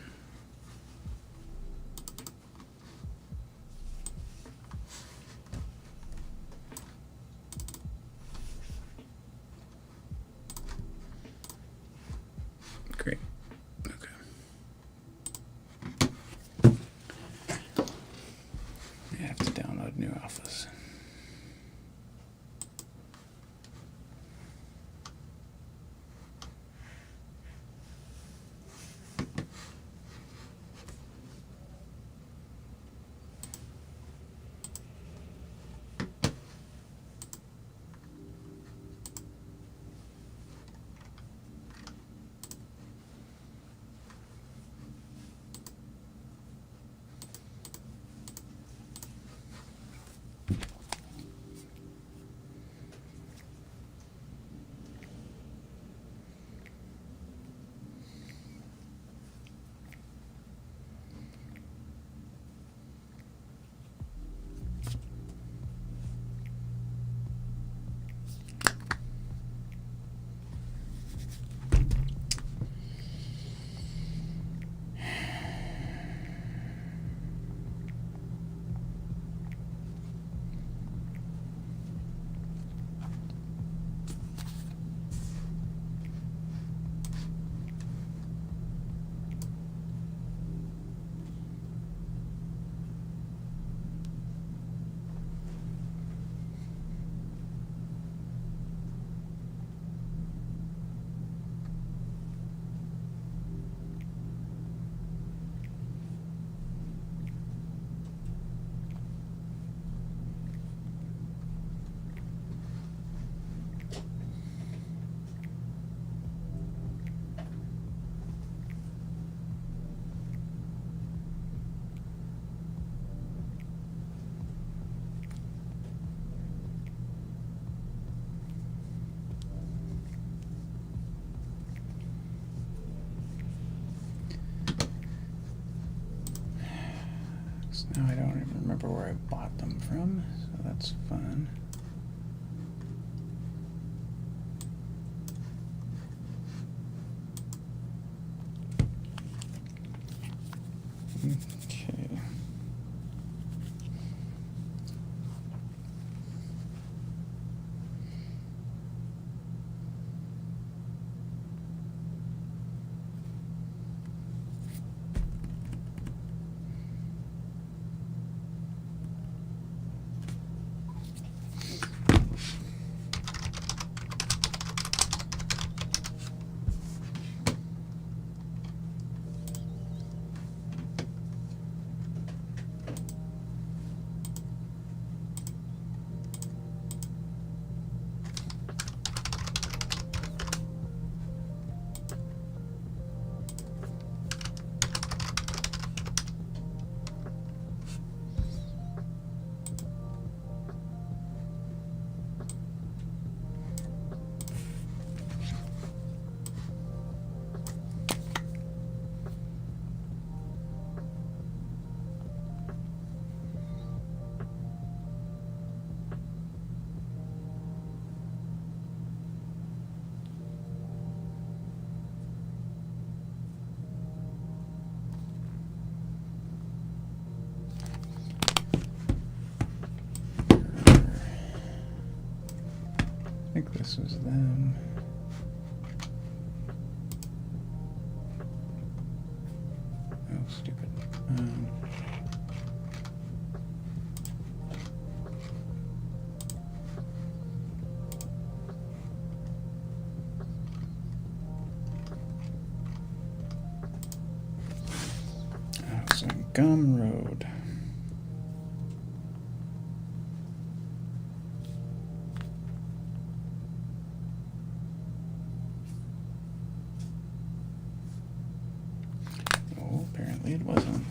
Great. Okay. I have to download new Office. So now I don't even remember where I bought them from, so that's fun. Okay. I think this was them. Oh, stupid. Gum Road. Oh, apparently it wasn't.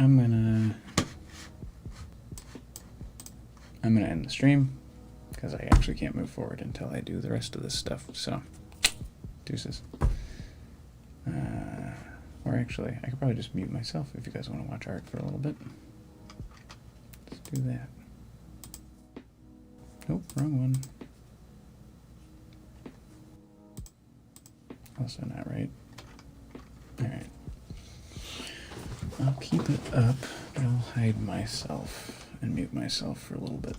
I'm gonna end the stream because I actually can't move forward until I do the rest of this stuff. So, deuces. Or actually, I could probably just mute myself if you guys want to watch art for a little bit. Let's do that. Nope, wrong one. Also not right. Alright. I'll keep it up, but I'll hide myself and mute myself for a little bit.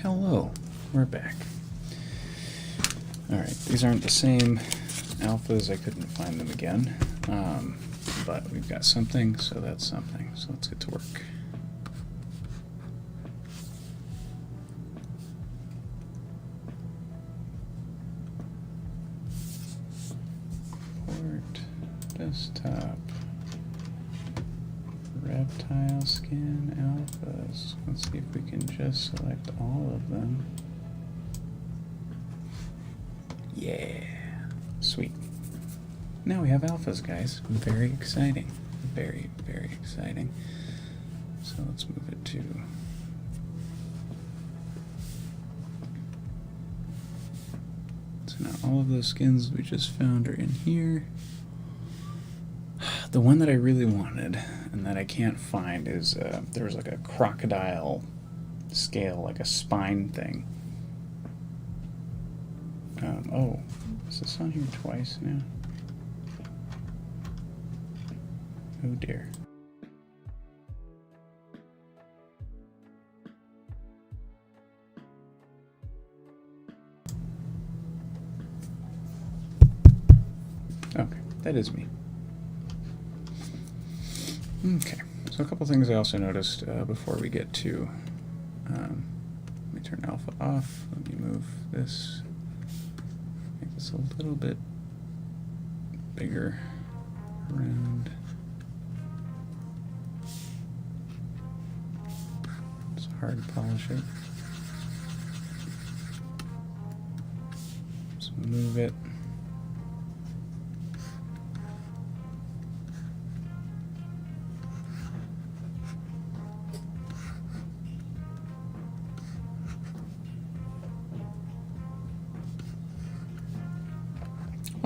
Hello, we're back. Alright, these aren't the same alphas, I couldn't find them again. But we've got something, so that's something. So let's get to work. Port, desktop, reptile skin, alphas. Let's see if we can just select all of them. Yeah, sweet. Now we have alphas, guys. Very exciting. Very, very exciting. So let's move it to... So now all of those skins we just found are in here. The one that I really wanted and that I can't find is there was like a crocodile scale, like a spine thing. Oh, is this on here twice now? Oh dear. Okay, that is me. Okay, so a couple things I also noticed before we get to, let me turn alpha off, let me move this, make this a little bit bigger around. It's hard to polish it. So move it.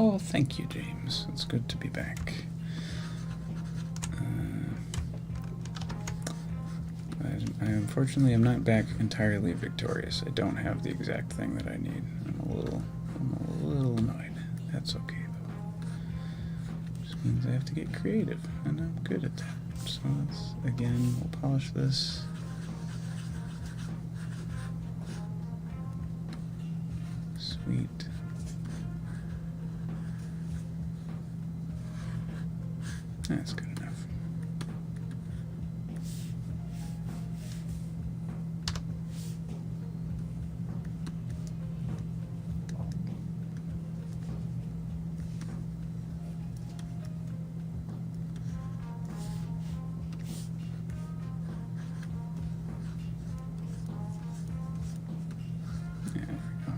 Oh, thank you, James. It's good to be back. I unfortunately am not back entirely victorious. I don't have the exact thing that I need. I'm a little annoyed. That's okay though. Just means I have to get creative, and I'm good at that. So let's again, we'll polish this. Sweet. That's good enough. There we go.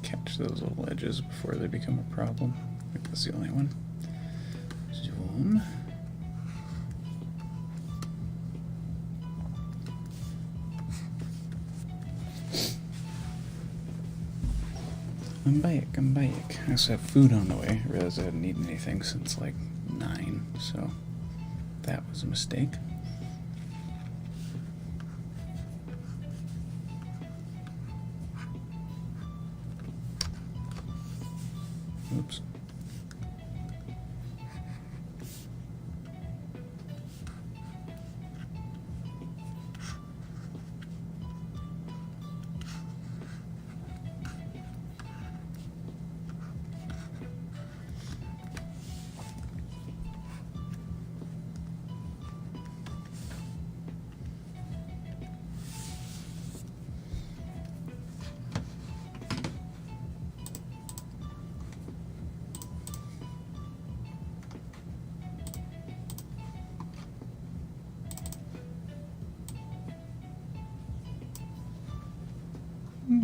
Catch those little edges before they become a problem. I think that's the only one. Zoom. I'm back. I also have food on the way. I realized I hadn't eaten anything since like 9, so that was a mistake. Oops.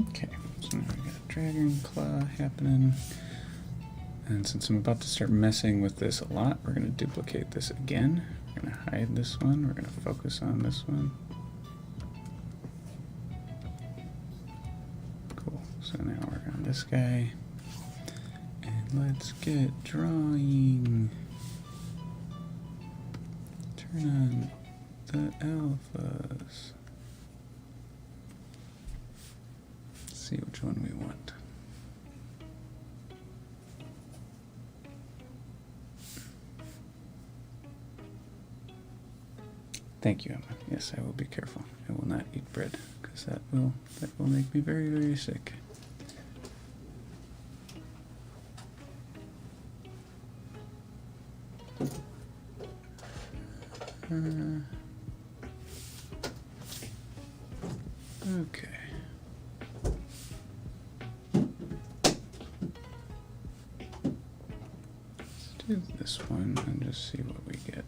Okay, so now we got Dragon Claw happening. And since I'm about to start messing with this a lot, we're going to duplicate this again. We're going to hide this one. We're going to focus on this one. Cool. So now we're on this guy. And let's get drawing. Turn on the alphas. Let's see which one we want. Thank you, Emma. Yes, I will be careful. I will not eat bread because that will make me very, very sick. Okay. Let's do this one and just see what we get.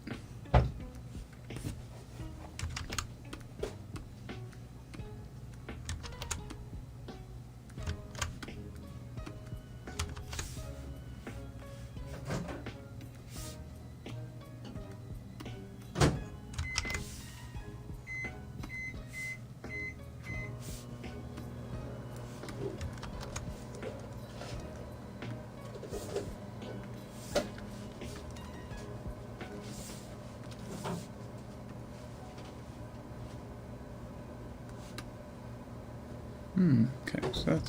Okay, so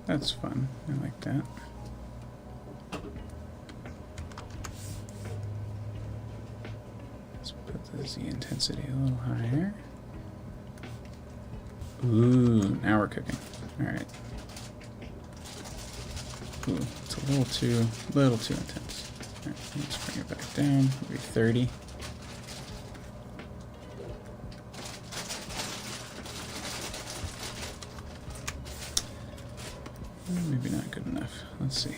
that's fun. I like that. Let's put the Z intensity a little higher. Ooh, now we're cooking. All right. Ooh, it's a little too intense. All right, let's bring it back down. Maybe 30. Maybe not good enough. Let's see.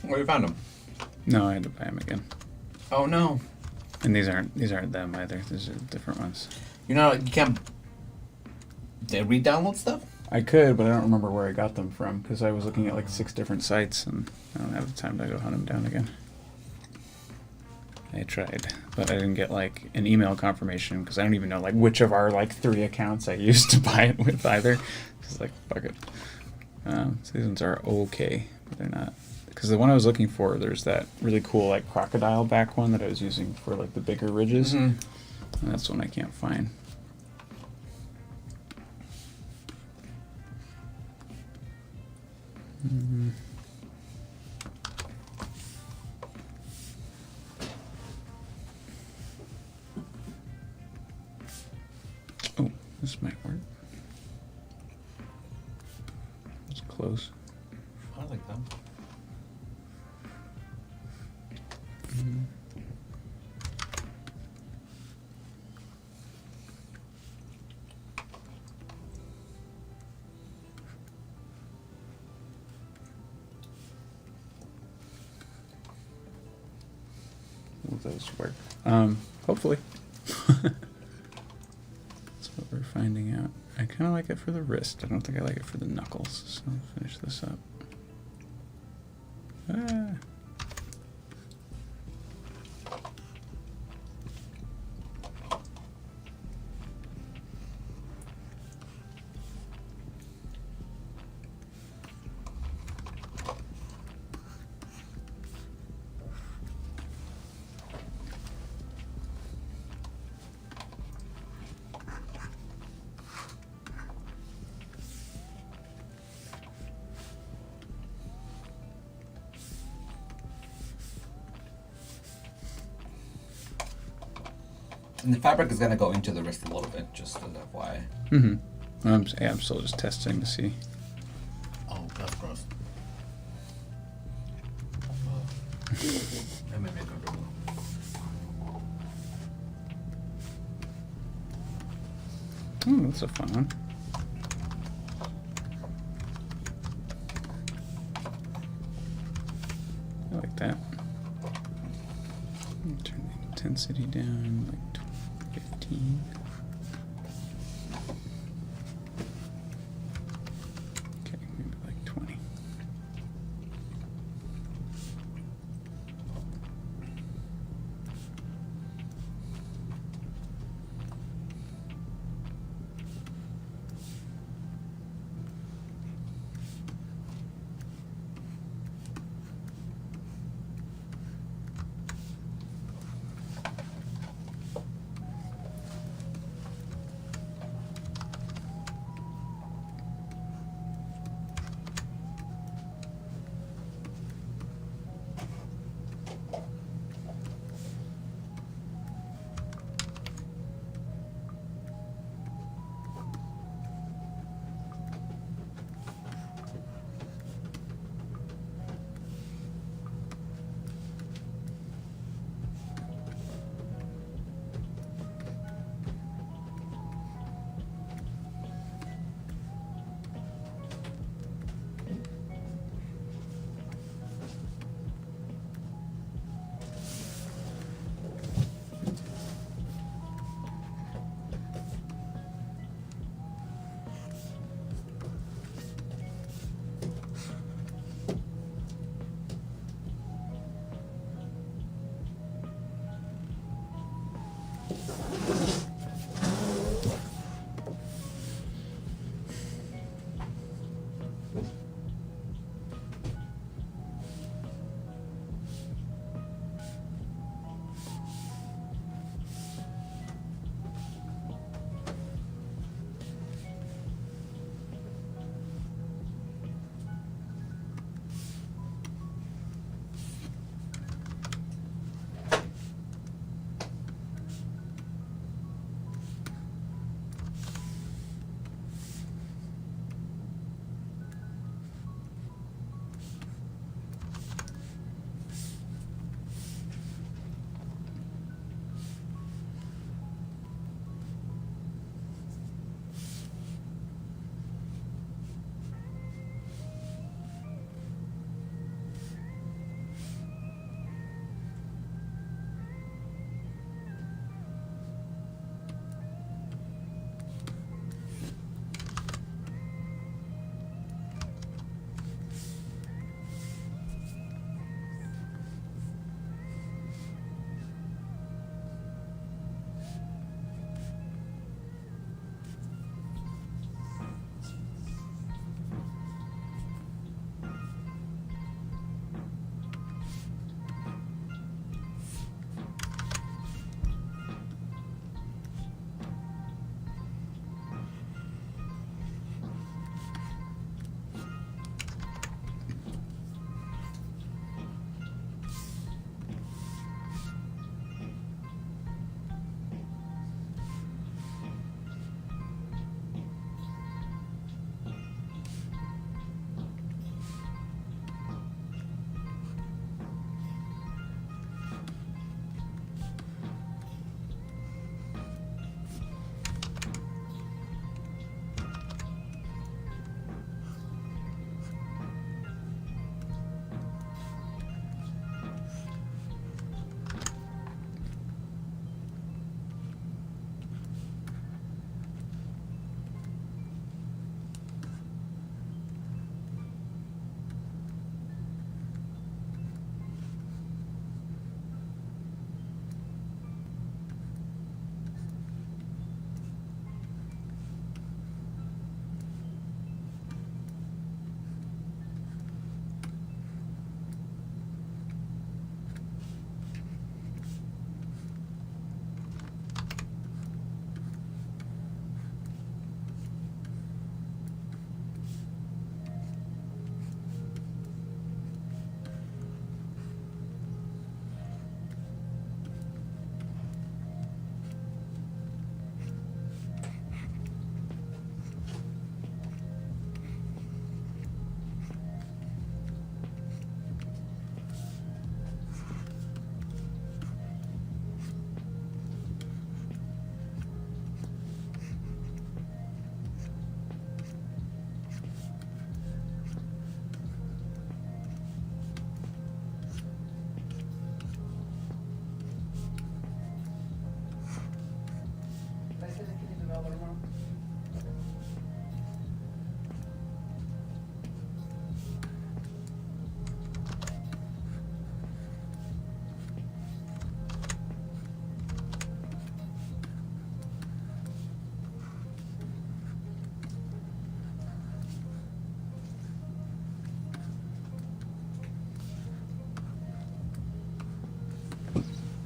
Where you found them? No, I had to buy them again. Oh no! And these aren't them either. These are different ones. You can't. They re-download stuff? I could, but I don't remember where I got them from because I was looking at like 6 different sites and I don't have the time to go hunt them down again. I tried, but I didn't get like an email confirmation because I don't even know like which of our like 3 accounts I used to buy it with either. Just like fuck it. So these ones are okay, but they're not. Because the one I was looking for, there's that really cool like crocodile back one that I was using for like the bigger ridges. Mm-hmm. And that's one I can't find. Mm-hmm. Oh, this might work. It's close. I like them. Mm-hmm. Will those work? Hopefully. That's what we're finding out. I kind of like it for the wrist. I don't think I like it for the knuckles. So I'll finish this up. And the fabric is gonna go into the wrist a little bit, just as FYI. Mm-hmm. I'm still just testing to see. Oh, that's gross. That made me uncomfortable. Oh, that's a fun one. I like that. Turn the intensity down like 15. Okay, maybe like 20.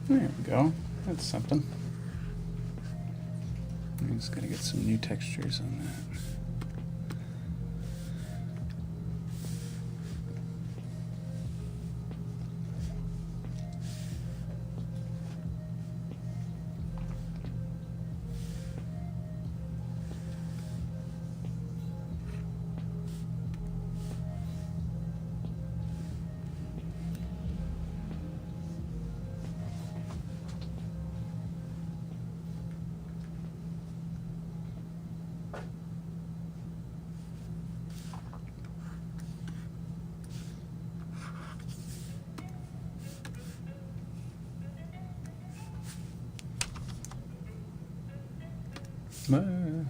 There we go. That's something. I'm just gonna get some new textures on that. Ah.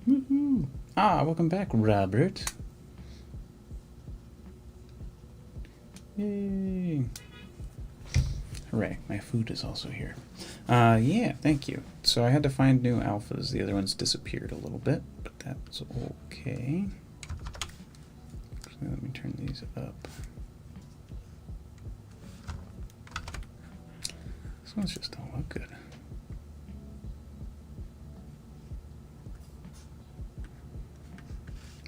Woohoo. Ah, welcome back, Robert. Yay. Hooray, my food is also here. Yeah, thank you. So I had to find new alphas. The other ones disappeared a little bit, but that's okay. So let me turn these up. This one's just don't look good.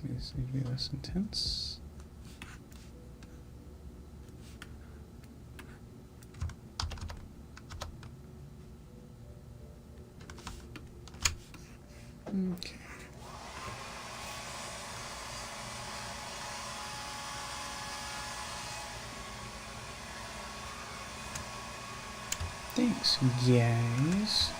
These need to be less intense. Okay. Thanks, guys.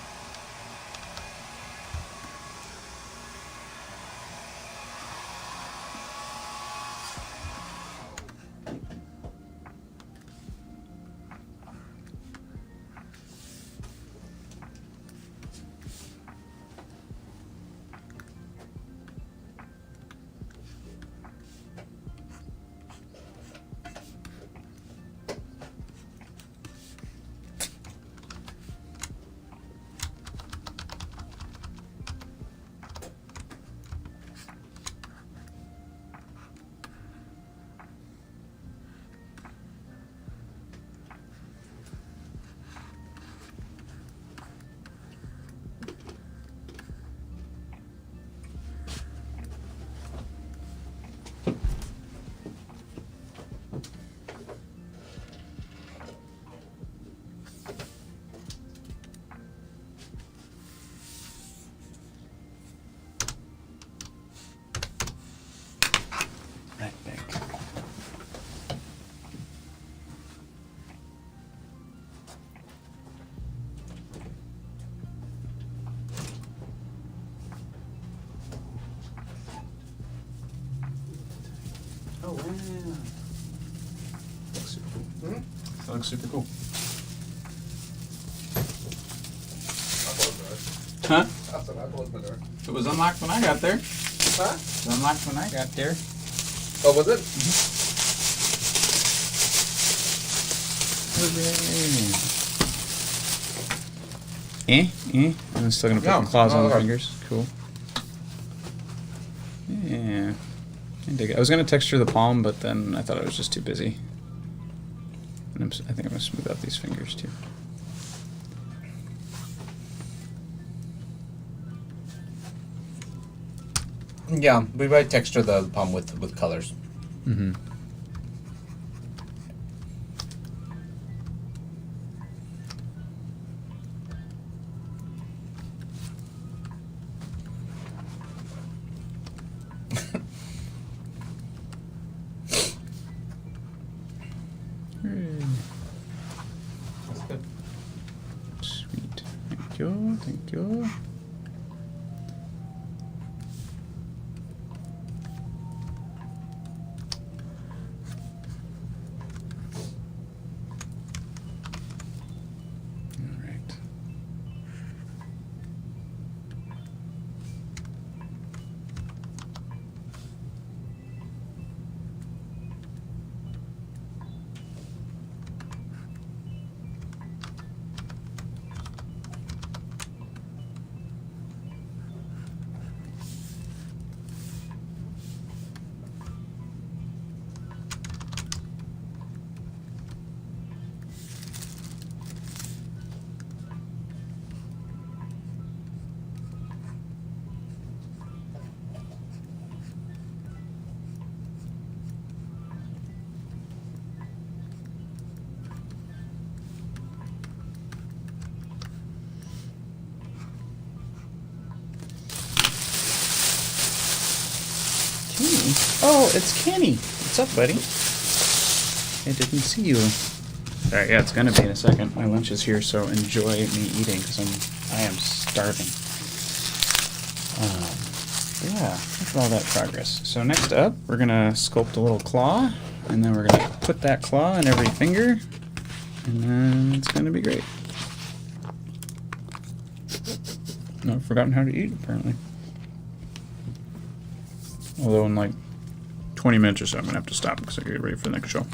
Oh wow. Looks super cool. That looks super cool. Huh? I said I closed my door. It was unlocked when I got there. Huh? It was unlocked when I got there. Oh, was it? I'm still gonna put No, the claws no, on the okay. fingers. Cool. Yeah. I dig it. I was gonna texture the palm, but then I thought I was just too busy. And I think I'm gonna smooth out these fingers too. Yeah, we might texture the palm with colors. Mm-hmm. That's good. Sweet. Thank you. Thank you. All right. Kenny. Oh, it's Kenny. What's up, buddy? I didn't see you. All right, yeah, it's gonna be in a second. My lunch is here, so enjoy me eating because I am starving. But yeah, look at all that progress. So next up, we're gonna sculpt a little claw, and then we're gonna put that claw in every finger, and then it's gonna be great. No, I've forgotten how to eat apparently. Although in like 20 minutes or so, I'm gonna have to stop because I gotta get ready for the next show.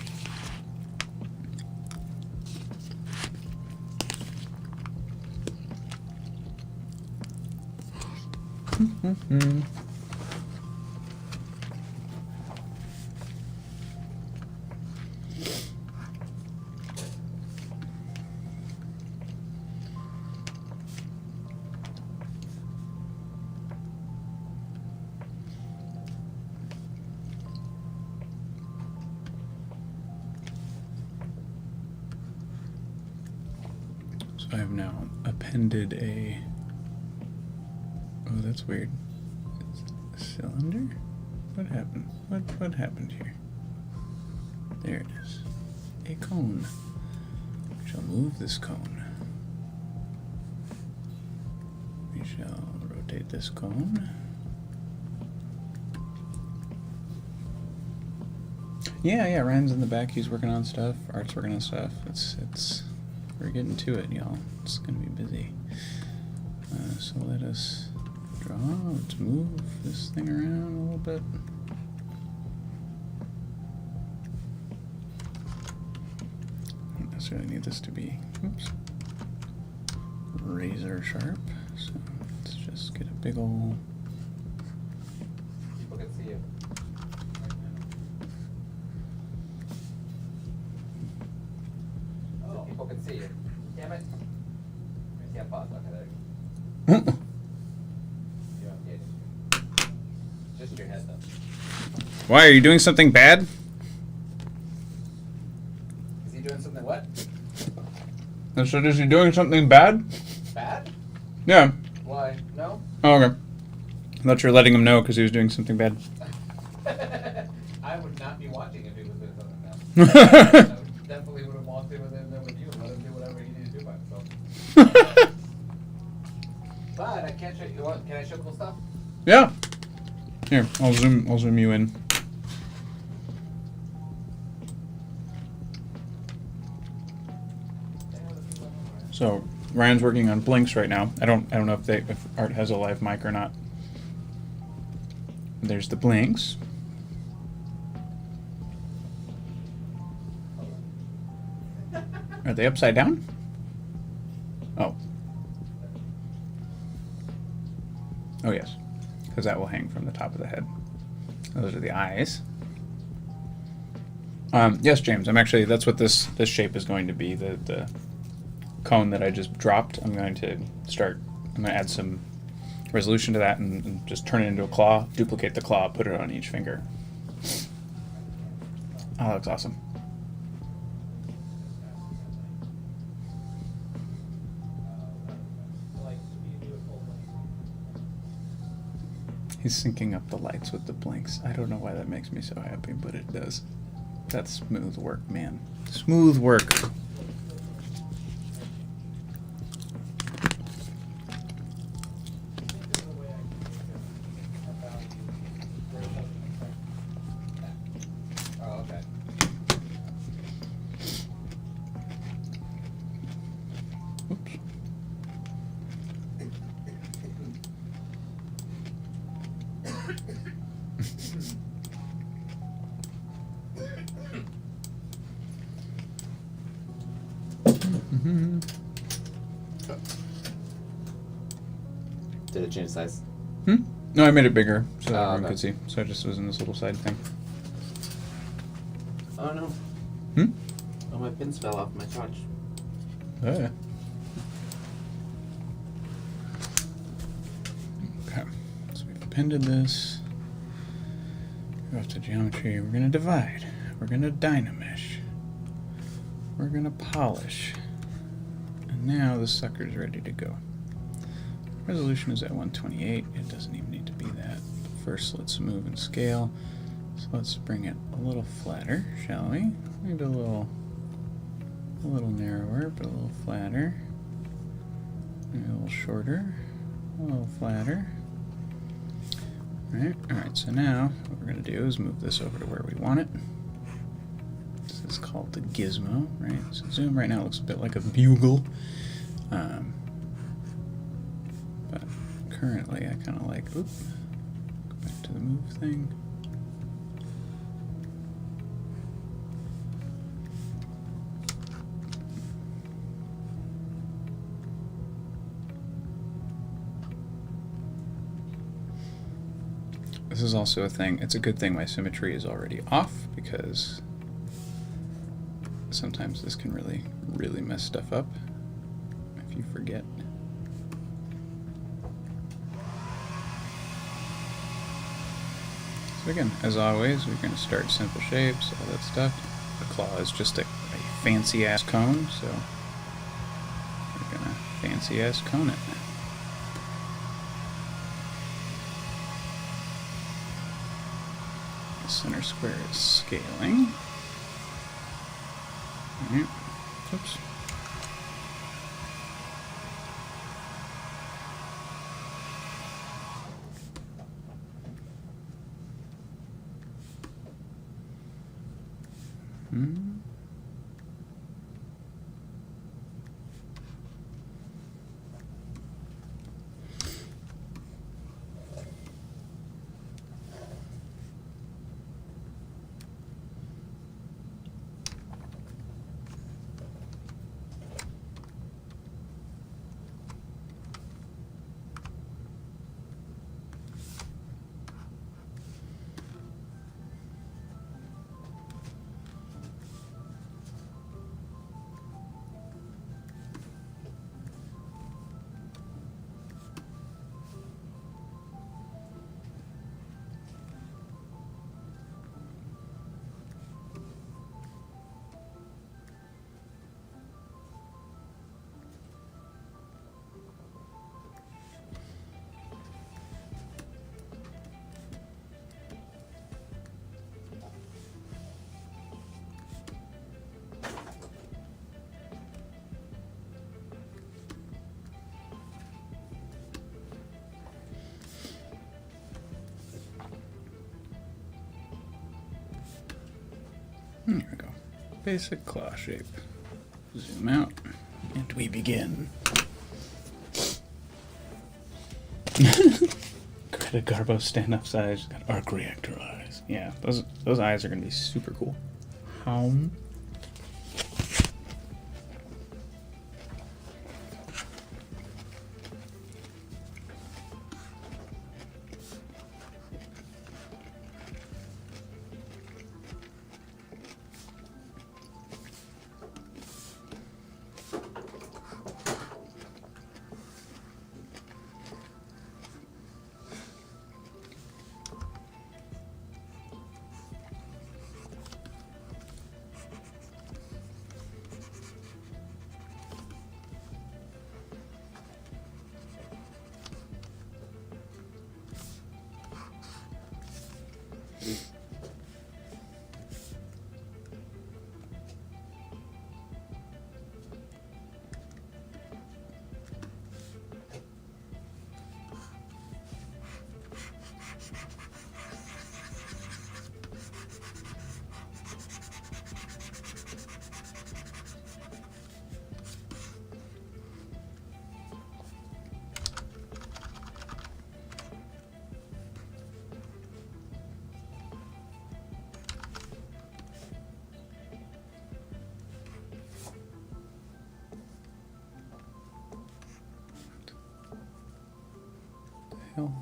So I have now appended a. Oh, that's weird. It's a cylinder? What happened? What happened here? There it is. A cone. I shall move this cone. shall rotate this cone. Yeah, Ryan's in the back. He's working on stuff. Art's working on stuff. We're getting to it, y'all. It's gonna be busy. So let us draw. Let's move this thing around a little bit. Don't necessarily need this to be, oops, razor sharp. So let's just get a big ol'. People can see you. So people can see you. Damn it. Let me see how fast. Okay, there you go. You don't get it. Just your head though. Why, are you doing something bad? Is he doing something what? I said, is he doing something bad? Bad? Yeah. Why? No? Oh, okay. I thought you were letting him know because he was doing something bad. I would not be watching if he was doing something bad. I would definitely would have walked in with him there with you and let him do whatever he needed to do by himself. But I can't show you. What? Can I show cool stuff? Yeah. Here, I'll zoom you in. So Ryan's working on blinks right now. I don't know if Art has a live mic or not. There's the blinks. Are they upside down? Oh. Oh yes, because that will hang from the top of the head. Those are the eyes. Yes, James. That's what this shape is going to be. The cone that I just dropped. I'm going to add some resolution to that and just turn it into a claw. Duplicate the claw. Put it on each finger. Oh, that looks awesome. He's syncing up the lights with the blinks. I don't know why that makes me so happy, but it does. That's smooth work, man. Smooth work. Oh, okay. Oops. Did it change size? No, I made it bigger so that Oh, everyone okay. could see. So I just was in this little side thing. Oh no. Hmm? Oh, my pins fell off my couch. Yeah. Okay. So we've appended this. Go off to geometry. We're gonna divide. We're gonna dynamesh. We're gonna polish. And now the sucker's ready to go. Resolution is at 128. It doesn't even need to be that. But first, let's move and scale. So let's bring it a little flatter, shall we? Maybe a little narrower, but a little flatter. Maybe a little shorter, a little flatter. Alright, so now what we're going to do is move this over to where we want it. This is called the gizmo, right? So zoom right now looks a bit like a bugle. But currently I kind of like, go back to the move thing. This is also a thing. It's a good thing my symmetry is already off because sometimes this can really, really mess stuff up if you forget. So again, as always, we're going to start simple shapes, all that stuff. The claw is just a fancy-ass cone, so we're going to fancy-ass cone it. The center square is scaling. Alright, oops. basic claw shape. Zoom out, and we begin. Greta Garbo stand-up eyes, got arc reactor eyes. Yeah, those eyes are gonna be super cool. Home. Hell.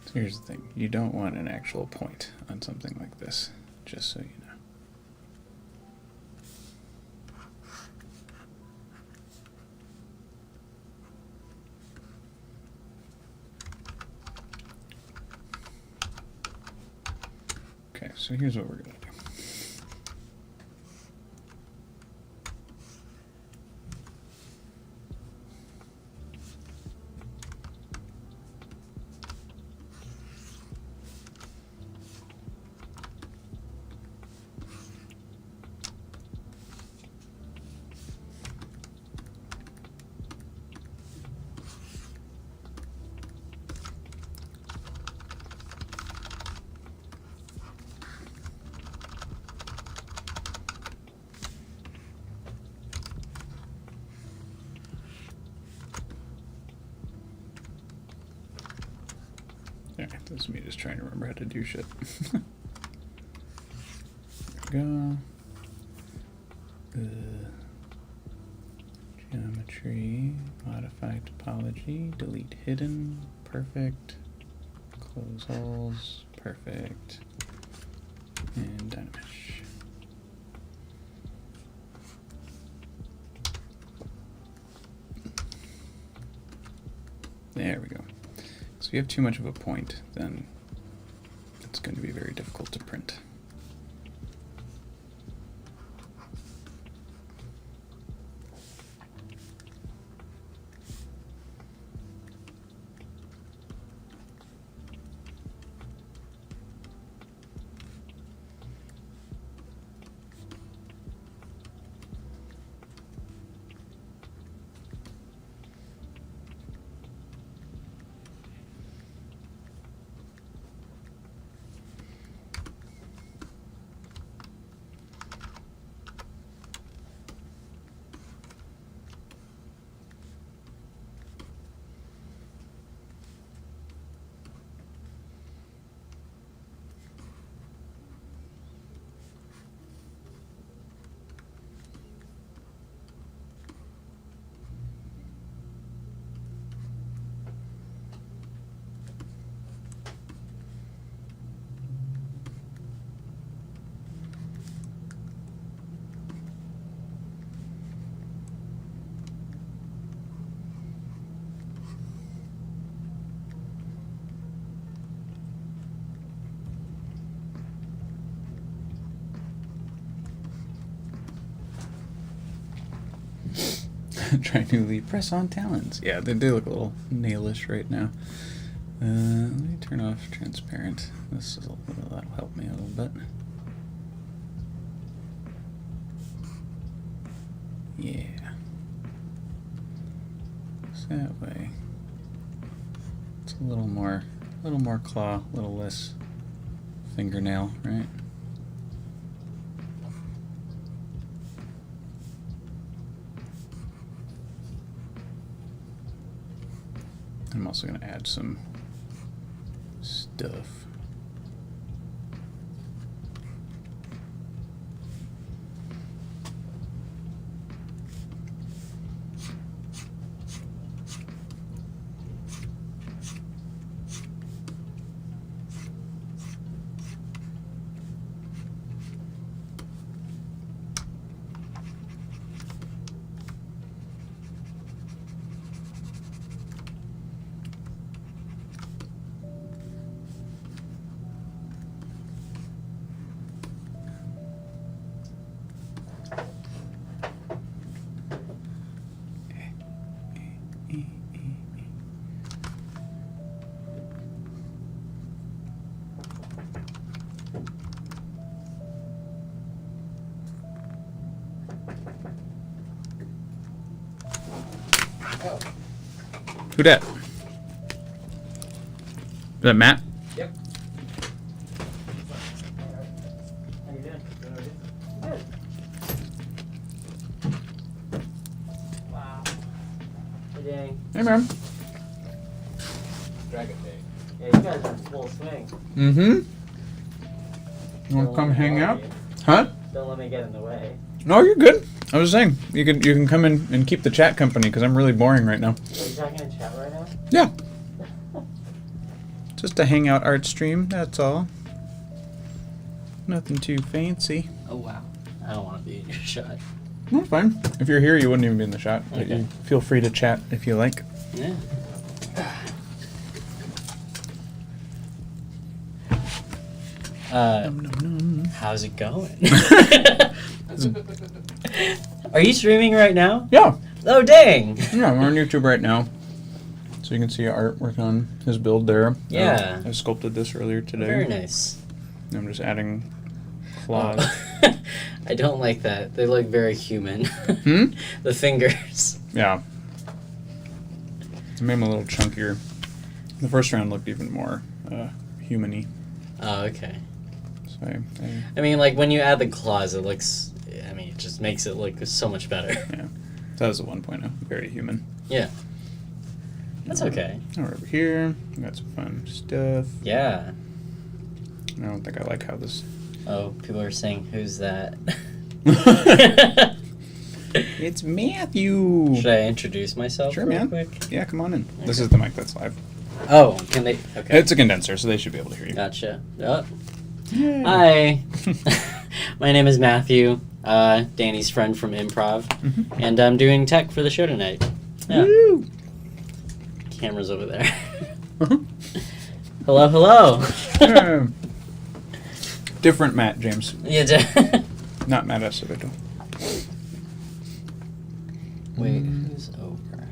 So here's the thing, you don't want an actual point on something like this, just so you know. Okay, so here's what we're gonna do. Alright, this is me just trying to remember how to do shit. There we go. Geometry, modify topology, delete hidden, perfect. Close holes, perfect. And Dynamesh. There we go. So if you have too much of a point, then it's going to be very difficult to print. Try newly press on talons. Yeah, they look a little nailish right now. Let me turn off transparent. That'll help me a little bit. Yeah. So that way it's a little more claw, a little less fingernail, right? I'm also going to add some stuff. Oh, Who dat? Is that Matt? yep. How you doing? Good. Wow. Hey, dang. Hey, man. Dragon Day. Yeah, you guys are in full swing. Mm-hmm. You want Don't to come let me hang bother out? you. Huh? Don't let me get in the way. No, you're good. I was saying you can come in and keep the chat company because I'm really boring right now. Are you talking in chat right now? Yeah, just a hangout art stream. That's all. Nothing too fancy. Oh, wow. I don't want to be in your shot. That's fine. If you're here, you wouldn't even be in the shot. But Okay. you feel free to chat if you like. Yeah. How's it going? Are you streaming right now? Yeah, Oh, dang. yeah. We're on YouTube right now, so you can see Art working on his build there. Yeah. I sculpted this earlier today. Very nice. I'm just adding claws. I don't like that. They look very human. Hmm? The fingers. Yeah. I made them a little chunkier. The first round looked even more human-y. Oh, okay. So I mean, like, when you add the claws, it looks... I mean, it just makes it look so much better. yeah. That was a 1.0. Very human. Yeah. That's okay. Now we're over here. We got some fun stuff. Yeah. I don't think I like how this... Oh, people are saying, who's that? It's Matthew! Should I introduce myself Sure, real man. quick? Yeah, come on in. This Okay. is the mic that's live. Oh, can they... Okay. It's a condenser, so they should be able to hear you. Gotcha. Oh. Yay. Hi. My name is Matthew, Danny's friend from Improv, Mhm. and I'm doing tech for the show tonight. Yeah. Woo! Camera's over there. Hello, hello. Yeah. Different Matt, James. Yeah. Not Matt Acevedo. Wait, who's over?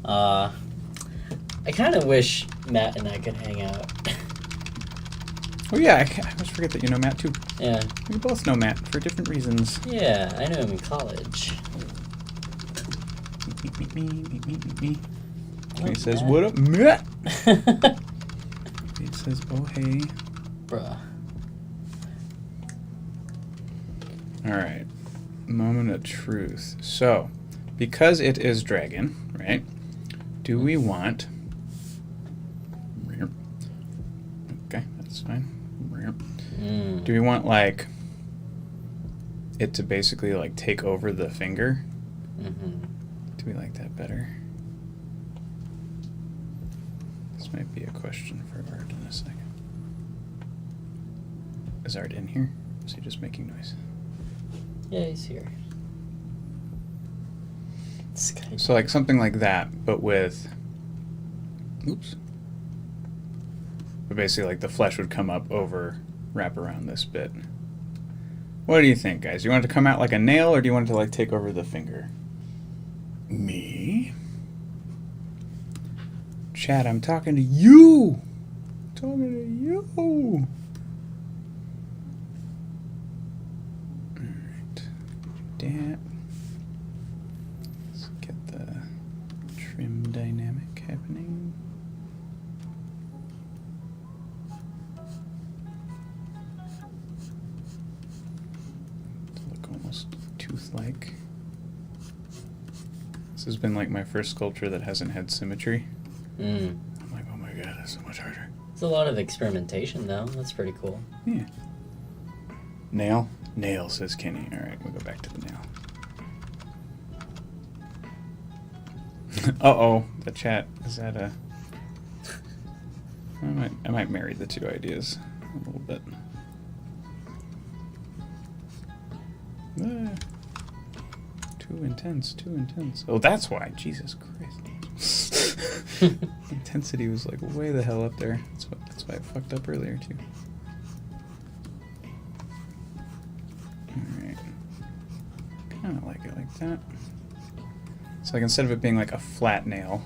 I kind of wish Matt and I could hang out. Oh yeah, I always forget that you know Matt too. Yeah. We both know Matt for different reasons. Yeah, I knew him in college. Me. Oh, He says, Matt. "What up, Matt?" He says, "Oh hey." Bruh. All right, moment of truth. So, because it is dragon, right? Do we want? Okay, that's fine. Mm. Do we want like it to basically like take over the finger? Mm-hmm. Do we like that better? This might be a question for Art in a second. Is Art in here? Is he just making noise? Yeah, he's here. Skype. So like something like that, but with oops. But basically like the flesh would come up over, wrap around this bit. What do you think, guys? You want it to come out like a nail or do you want it to like take over the finger? Me? Chad, I'm talking to you. Talking to you. Alright. That. Let's get the trim dynamic happening. tooth-like. This has been like my first sculpture that hasn't had symmetry. Mm. I'm like, oh my god, that's so much harder. It's a lot of experimentation, though. That's pretty cool. Yeah. Nail? Nail, says Kenny. Alright, we'll go back to the nail. Uh-oh, the chat. Is that a... I might marry the two ideas a little bit. Ah. Too intense, too intense. Oh, that's why. Jesus Christ. Intensity was like way the hell up there. That's why I fucked up earlier too. Alright. Kinda like it like that. So like instead of it being like a flat nail,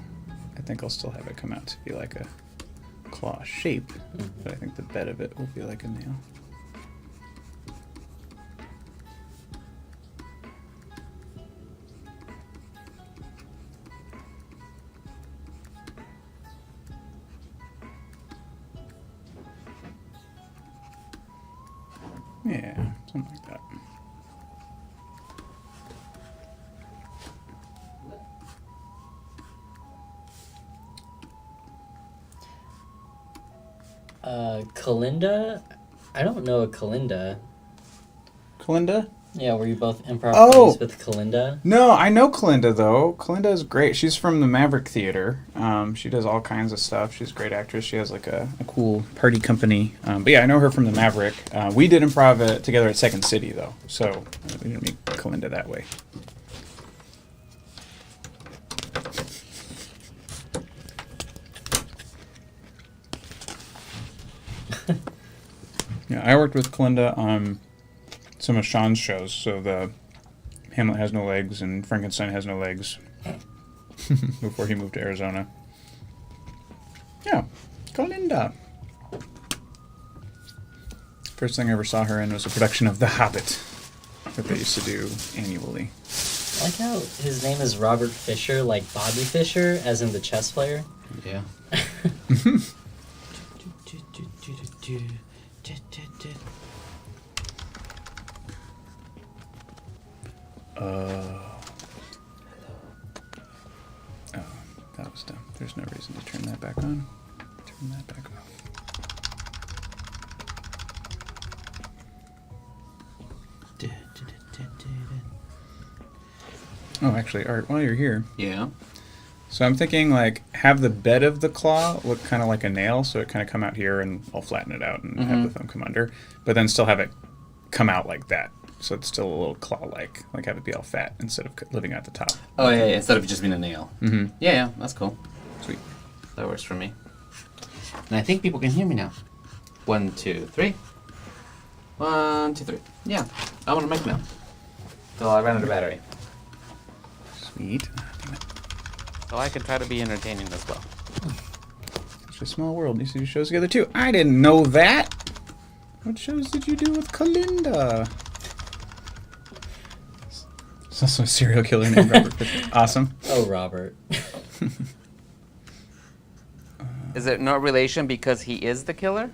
I think I'll still have it come out to be like a claw shape, but I think the bed of it will be like a nail. Yeah, something like that. Kalinda? I don't know a Kalinda. Kalinda? Yeah, were you both improv Oh! buddies with Kalinda? No, I know Kalinda though. Kalinda is great. She's from the Maverick Theater. She does all kinds of stuff. She's a great actress. She has like a cool party company. But yeah, I know her from the Maverick. We did improv together at Second City though, so we didn't meet Kalinda that way. Yeah, I worked with Kalinda on some of Sean's shows, so the Hamlet Has No Legs and Frankenstein Has No Legs before he moved to Arizona. Yeah, Kalinda. First thing I ever saw her in was a production of The Hobbit that they used to do annually. I like how his name is Robert Fisher, like Bobby Fischer, as in the chess player. Yeah. Oh, that was dumb. There's no reason to turn that back on. Turn that back off. Oh, actually, Art, while you're here, Yeah. so I'm thinking like have the bed of the claw look kind of like a nail, so it kind of come out here, and I'll flatten it out and have the thumb come under, but then still have it come out like that, so it's still a little claw-like, like have it be all fat instead of living at the top. Oh, yeah, instead of just being a nail. Mm-hmm. Yeah, that's cool. Sweet. That works for me. And I think people can hear me now. 1, 2, 3. 1, 2, 3. Yeah, I want to make now. Till I run out of battery. Sweet. So I can try to be entertaining as well. It's a small world. You see shows together too. I didn't know that. What shows did you do with Kalinda? It's also a serial killer named Robert Fisher. Awesome. Oh, Robert. Is it no relation because he is the killer?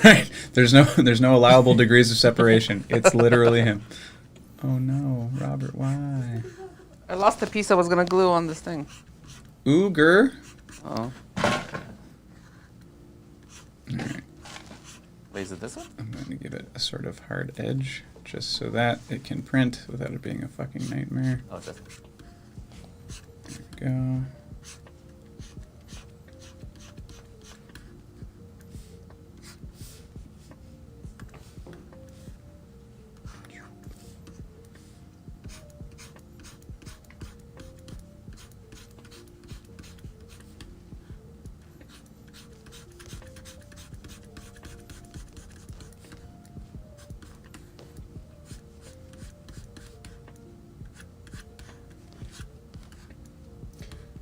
Right. There's no allowable degrees of separation. It's literally him. Oh no, Robert, why? I lost the piece I was going to glue on this thing. Ooger. Oh. Alright. Wait, is it this one? I'm going to give it a sort of hard edge, just so that it can print without it being a fucking nightmare. Oh, it's this one. There we go.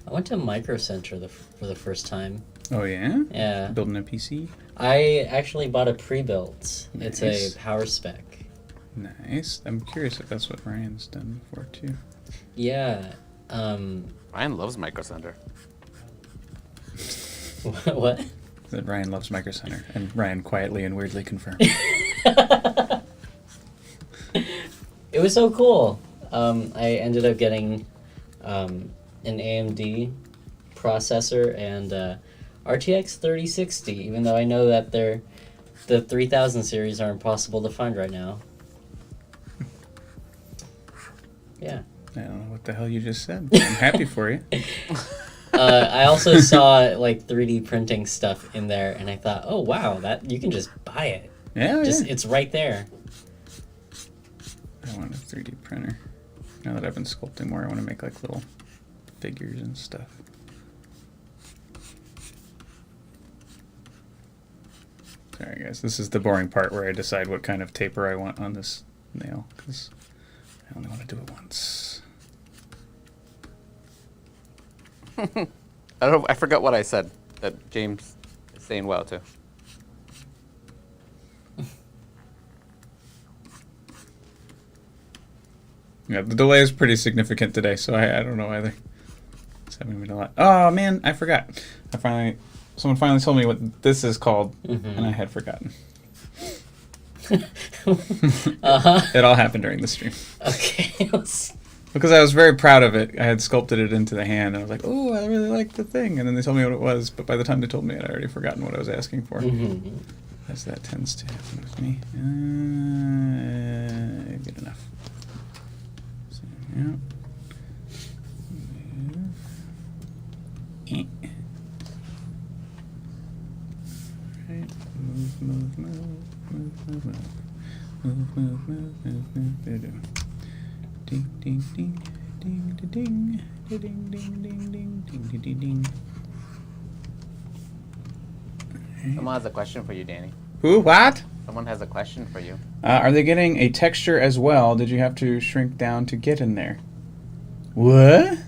I went to Micro Center for the first time. Oh yeah? Yeah. Building a PC? I actually bought a pre-built. It's Nice. a power spec. Nice. I'm curious if that's what Ryan's done before too. Yeah. Ryan loves Micro Center. What? That Ryan loves Micro Center, and Ryan quietly and weirdly confirmed. It was so cool. I ended up getting an AMD processor and RTX 3060, even though I know that the 3000 series are impossible to find right now. Yeah. I don't know what the hell you just said. I'm happy for you. I also saw like 3D printing stuff in there, and I thought, oh wow, that you can just buy it. Yeah, yeah. It's right there. I want a 3D printer. Now that I've been sculpting more, I want to make like little figures and stuff. Sorry guys, this is the boring part where I decide what kind of taper I want on this nail, because I only want to do it once. I forgot what I said that James is saying well too. Yeah, the delay is pretty significant today, so I don't know either. It's having me a lot. Oh man, I forgot. Someone finally told me what this is called, and I had forgotten. It all happened during the stream. Okay. Because I was very proud of it. I had sculpted it into the hand, and I was like, oh, I really like the thing. And then they told me what it was, but by the time they told me, I'd already forgotten what I was asking for. As that tends to happen with me. Good enough. So, yeah. Move. Right. Move. Ding, ding, ding, ding, ding, ding, ding, ding, ding, ding, ding, ding, ding. Someone has a question for you, Danny. Who? What? Someone has a question for you. Are they getting a texture as well? Did you have to shrink down to get in there? What?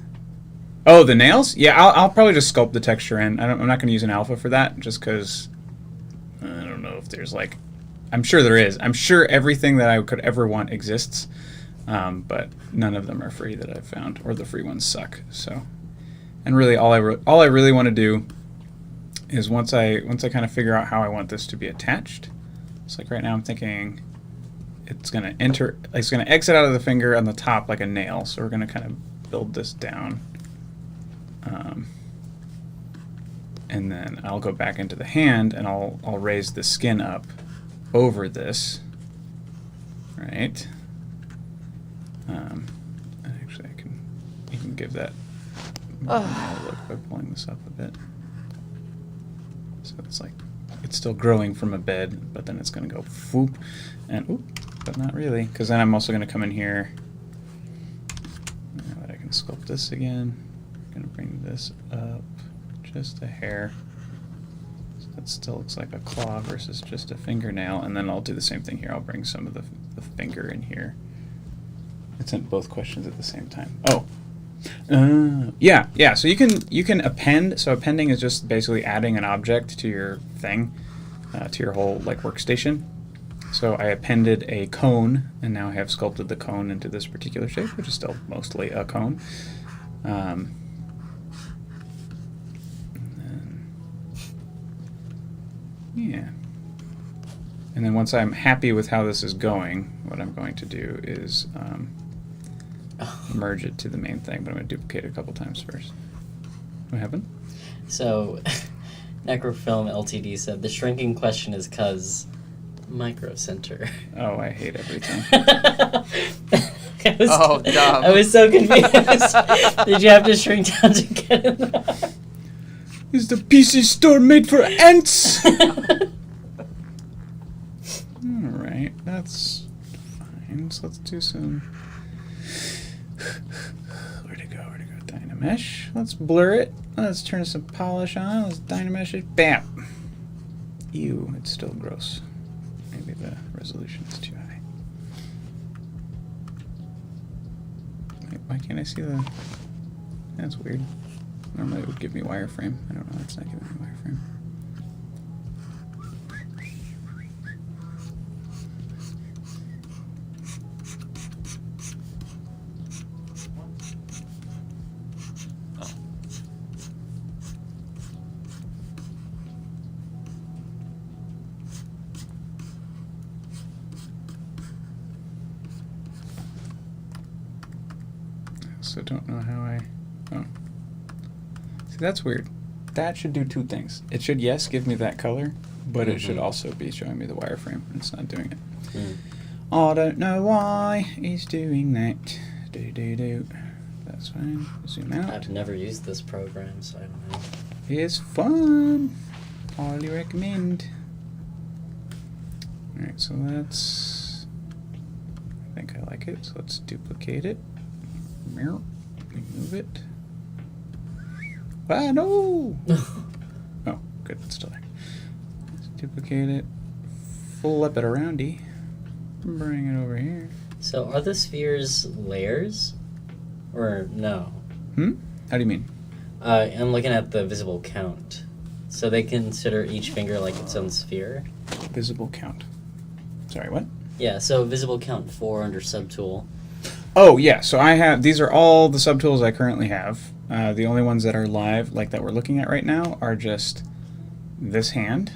Oh, the nails? Yeah, I'll probably just sculpt the texture in. I'm not going to use an alpha for that, just because I don't know if there's like... I'm sure there is. I'm sure everything that I could ever want exists. But none of them are free that I've found, or the free ones suck. So, and really, all I really want to do is once I kind of figure out how I want this to be attached. It's like right now I'm thinking it's gonna exit out of the finger on the top like a nail. So we're gonna kind of build this down, and then I'll go back into the hand and I'll raise the skin up over this, right? Actually, you can give that a look by pulling this up a bit. So it's like it's still growing from a bed, but then it's going to go whoop and whoop, but not really, because then I'm also going to come in here. Now that I can sculpt this again, I'm going to bring this up just a hair. So that still looks like a claw versus just a fingernail, and then I'll do the same thing here. I'll bring some of the finger in here. I sent both questions at the same time. Oh, yeah. So you can append. So appending is just basically adding an object to your thing, to your whole like workstation. So I appended a cone, and now I have sculpted the cone into this particular shape, which is still mostly a cone. Yeah. And then once I'm happy with how this is going, what I'm going to do is merge it to the main thing, but I'm going to duplicate it a couple times first. What happened? So, Necrofilm Ltd said the shrinking question is cause Micro Center. Oh, I hate everything. I was so confused. Did you have to shrink down to get in there? Is the PC store made for ants? Alright, that's fine. So let's do some... Where'd it go? Dynamesh. Let's blur it. Let's turn some polish on. Let's Dynamesh it. Bam! Ew, it's still gross. Maybe the resolution is too high. Wait, why can't I see the... That's weird. Normally it would give me wireframe. I don't know, it's not giving me wireframe. also don't know how I... Oh. See, that's weird. That should do two things. It should, yes, give me that color, but it should also be showing me the wireframe. It's not doing it. I don't know why he's doing that. Do. That's fine. Zoom out. I've never used this program, so I don't know. It's fun. Highly recommend. Alright, so let's... I think I like it, so let's duplicate it. Remove it. Ah, no! Oh, good, it's still there. Let's duplicate it. Flip it aroundy. Bring it over here. So are the spheres layers? Or no? How do you mean? I'm looking at the visible count. So they consider each finger like its own sphere? Visible count. Sorry, what? Yeah, so visible count 4 under subtool. Oh, yeah, so I have... These are all the subtools I currently have. The only ones that are live, like that we're looking at right now, are just this hand,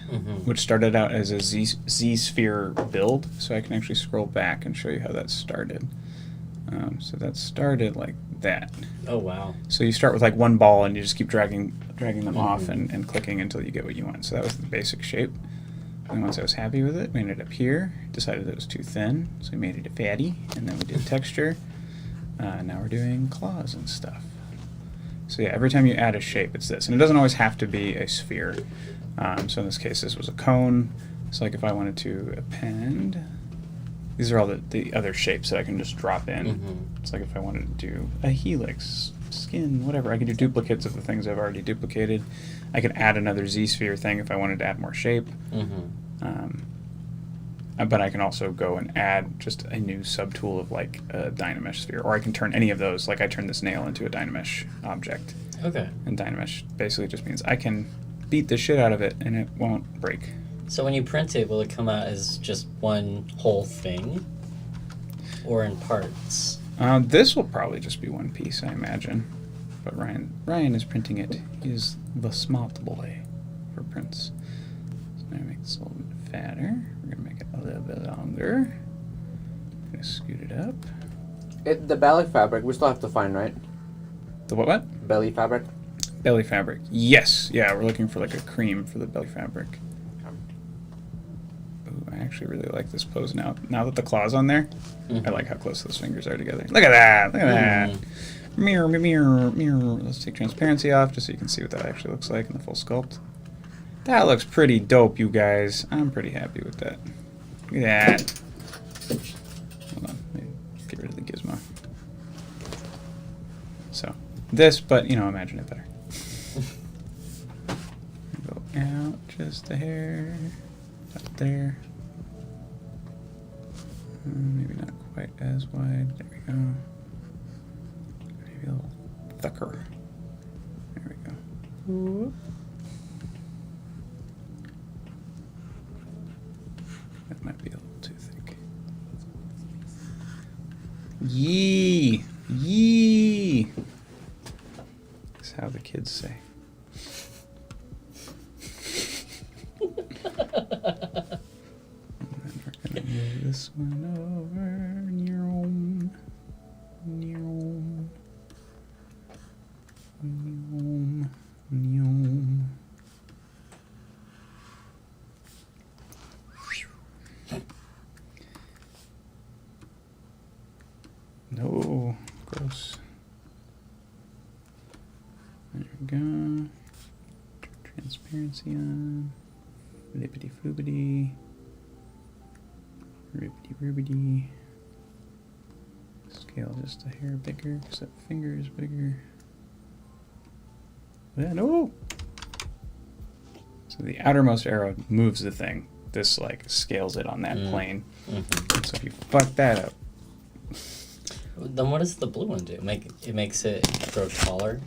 which started out as a Z-sphere build, so I can actually scroll back and show you how that started. So that started like that. Oh, wow. So you start with like one ball and you just keep dragging them off and clicking until you get what you want. So that was the basic shape. And once I was happy with it, we ended up here, decided it was too thin, so we made it a fatty, and then we did texture. Now we're doing claws and stuff. So yeah, every time you add a shape, it's this. And it doesn't always have to be a sphere. So in this case, this was a cone. So like if I wanted to append, these are all the other shapes that I can just drop in. It's like if I wanted to do a helix, skin, whatever, I can do duplicates of the things I've already duplicated. I could add another Z-sphere thing if I wanted to add more shape. But I can also go and add just a new subtool of like a Dynamesh sphere, or I can turn any of those, like I turned this nail into a Dynamesh object. Okay. And Dynamesh basically just means I can beat the shit out of it and it won't break. So when you print it, will it come out as just one whole thing? Or in parts? This will probably just be one piece, I imagine. But Ryan is printing it. He is the smart boy for prints. So now make this a little bit fatter. We're going to make it a little bit longer. I'm going to scoot it up. The belly fabric, we still have to find, right? The what? Belly fabric? Belly fabric. Yes. Yeah, we're looking for like a cream for the belly fabric. Ooh, I actually really like this pose now. Now that the claw's on there, I like how close those fingers are together. Look at that. Look at that. Mirror, mirror, mirror. Let's take transparency off just so you can see what that actually looks like in the full sculpt. That looks pretty dope, you guys. I'm pretty happy with that. Look at that. Hold on. Maybe get rid of the gizmo. So, this, but, you know, imagine it better. Go out just a hair. Up there. Maybe not quite as wide. There we go. Maybe a little thicker. There we go. That might be a little too thick. Yee! Yee! That's how the kids say. And then we're gonna move this one over. Neom. Neom. Neom. Neom. No, gross. There we go. Transparency on. Flippity floobity. Ribbity ribbity. Scale just a hair bigger, because that finger is bigger. Yeah, no! So the outermost arrow moves the thing. This like scales it on that plane. So if you fuck that up. Then what does the blue one do? It makes it grow taller?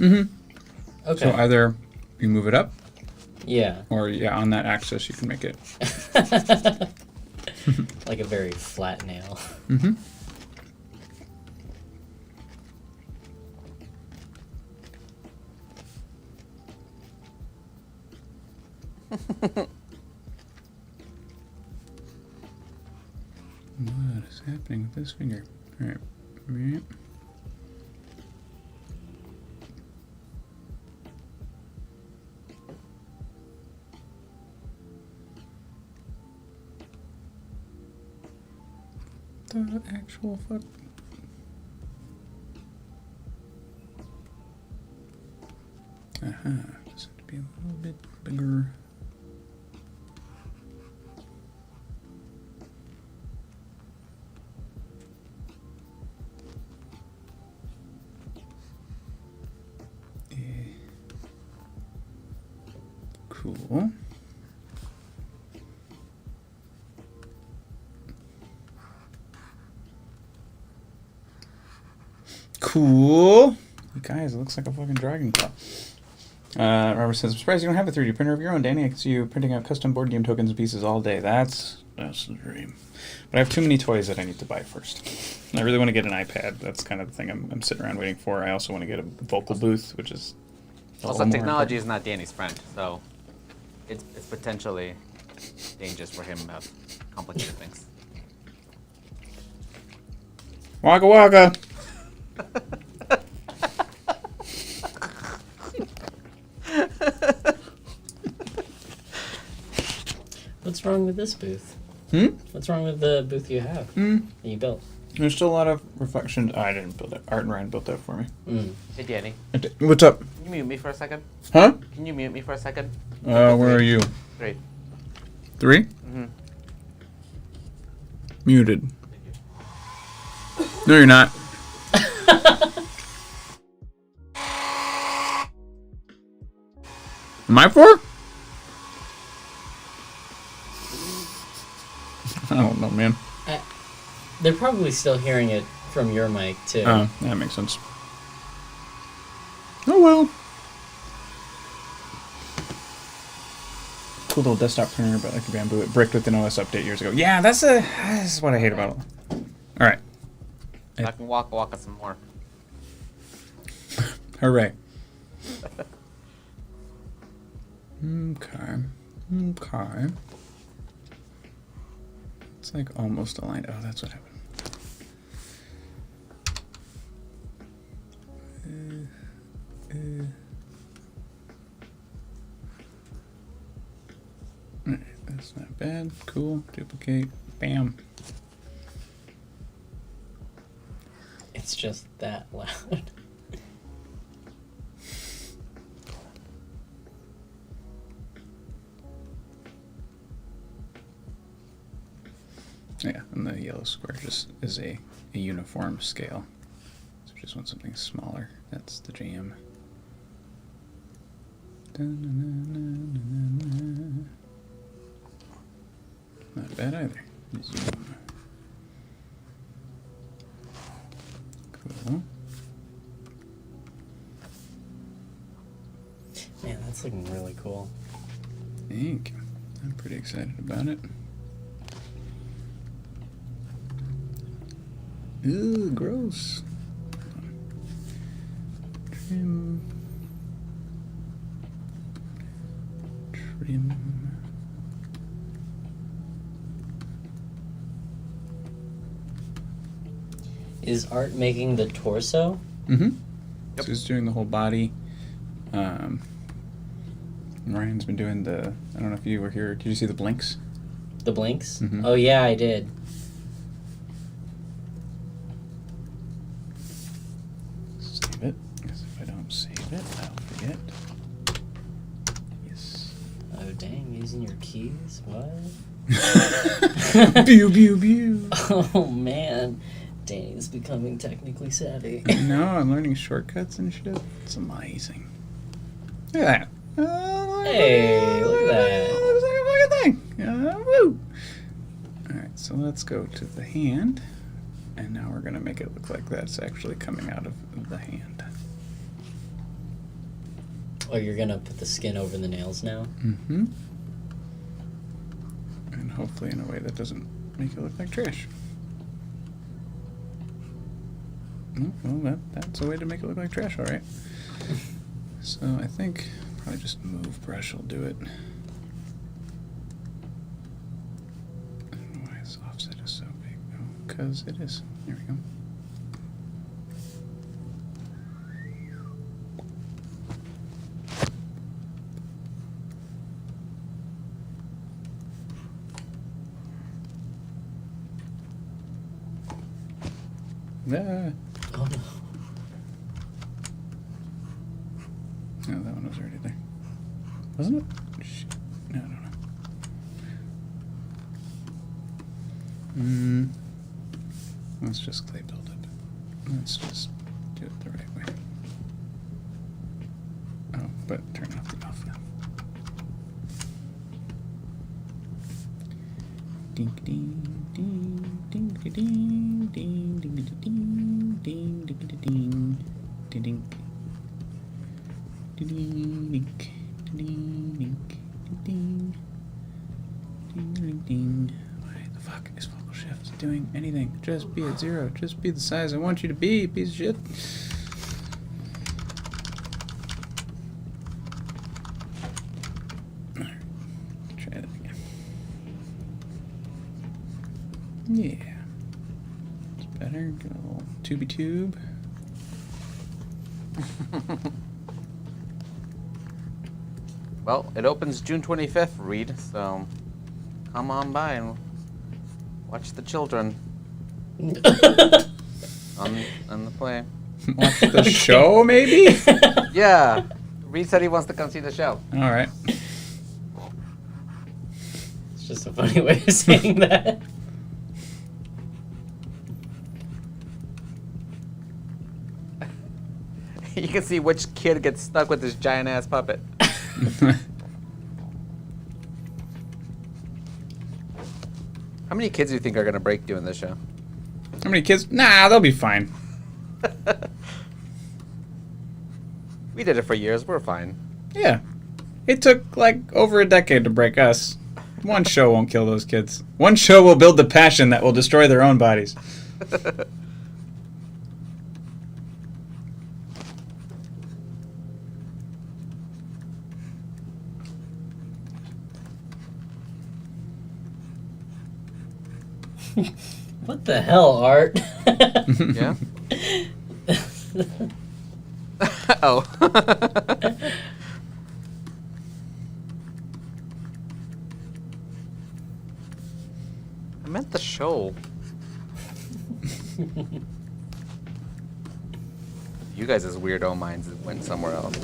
Okay. Okay. So either you move it up, Yeah. or yeah, on that axis you can make it. Like a very flat nail. What is happening with this finger? Alright. the actual fuck? Just have to be a little bit bigger. Cool. Cool. You guys, it looks like a fucking dragon claw. Robert says, I'm surprised you don't have a 3D printer of your own, Danny. I can see you printing out custom board game tokens and pieces all day. That's the dream. But I have too many toys that I need to buy first. I really want to get an iPad. That's kind of the thing I'm sitting around waiting for. I also want to get a vocal booth, which is Also, technology is not Danny's friend, so it's potentially dangerous for him to complicate things. Waka waka. What's wrong with this booth? What's wrong with the booth you have that you built? There's still a lot of reflections. Oh, I didn't build it. Art and Ryan built that for me. Hey, Danny. What's up? Can you mute me for a second? Huh? Can you mute me for a second? Where are you? 3. 3? Mm-hmm. Muted. No, you're not. Am I 4? I don't know, man. They're probably still hearing it from your mic, too. Oh, that makes sense. Oh, well. Cool little desktop printer, but like a bamboo. It bricked with an OS update years ago. Yeah, that's what I hate about it. All right. I can walk some more. Hooray. Okay. It's like almost aligned. Oh, that's what happened. Alright, that's not bad. Cool. Duplicate. Bam. It's just that loud. Yeah, and the yellow square just is a uniform scale. So we just want something smaller. That's the jam. Not bad either. Zoom. Cool. Man, that's looking really cool. Thank you. I'm pretty excited about it. Ew, gross. Trim. Is Art making the torso? Mm-hmm. Yep. So he's doing the whole body. Ryan's been doing the, I don't know if you were here, did you see the blinks? The blinks? Mhm. Oh, yeah, I did. Save it, because if I don't save it, I'll forget. Yes. Oh, dang, using your keys? What? Pew, pew, pew. Oh, man. Danny's becoming technically savvy. No, I'm learning shortcuts and shit. It's amazing. Look at that. Hey, look at that. Looks like a fucking thing. Woo. Alright, so let's go to the hand. And now we're going to make it look like that's actually coming out of the hand. Oh, you're gonna put the skin over the nails now? Mm-hmm. And hopefully in a way that doesn't make it look like trash. Oh, well, that's a way to make it look like trash, alright. So I think probably just move brush will do it. I don't know why this offset is so big. Oh, because it is. There we go. Ah. Oh no. No, that one was already there. Wasn't it? Shit. No, I don't know. Let's just clay build it. Let's just do it the right way. Oh, but turn off the off now. Ding ding ding ding ding ding ding ding ding ding ding ding ding ding. Ding, why the fuck is focal shift doing anything? Just be at 0. Just be the size I want you to be, piece of shit. Alright, try that again. Yeah. It's better. Get a little tubey tube. Well, it opens June 25th, Reed, so come on by and watch the children on the play. Watch the show, maybe? Yeah, Reed said he wants to come see the show. Alright. It's just a funny way of saying that. You can see which kid gets stuck with this giant ass puppet. How many kids do you think are gonna break doing this show? How many kids? Nah, they'll be fine. We did it for years. We're fine. Yeah. It took like over a decade to break us. One show won't kill those kids. One show will build the passion that will destroy their own bodies. What the hell, Art? Yeah. Oh. I meant the show. You guys' weirdo minds went somewhere else.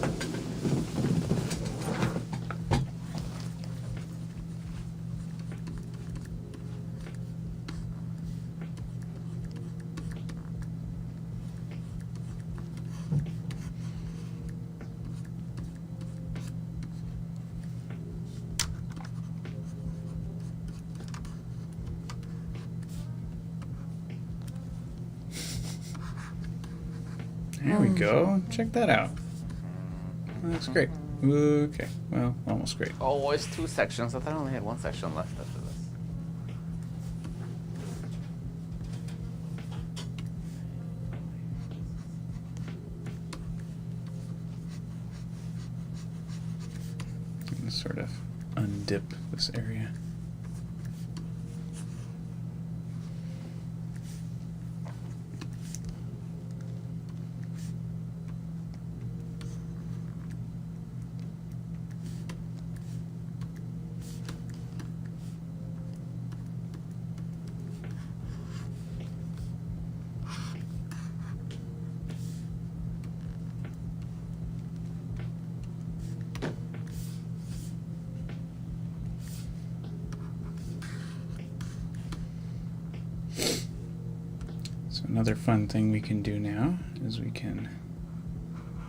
There we go. Check that out. That's great. Okay. Well, almost great. Oh, it's 2 sections. I thought I only had 1 section left after this. Sort of undip this area. So another fun thing we can do now is we can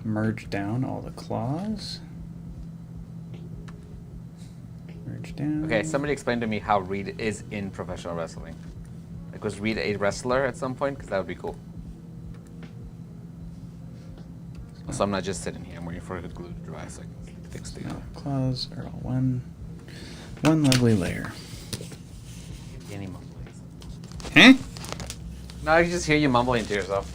merge down all the claws. Merge down. Okay, somebody explain to me how Reed is in professional wrestling. Like, was Reed a wrestler at some point? Because that would be cool. So I'm not just sitting here. I'm waiting for the glue to dry so I can fix the Claws are all one lovely layer. any mumblings. Huh? No, I can just hear you mumbling to yourself.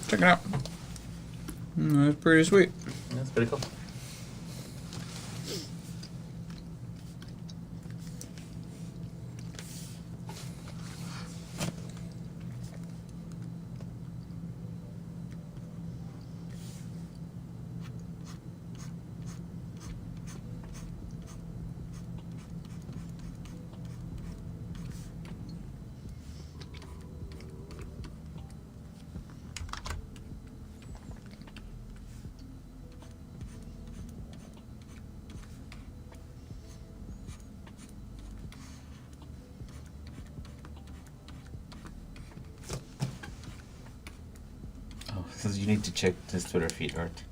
Check it out. That's pretty sweet. That's pretty cool. Because you need to check his Twitter feed, Art.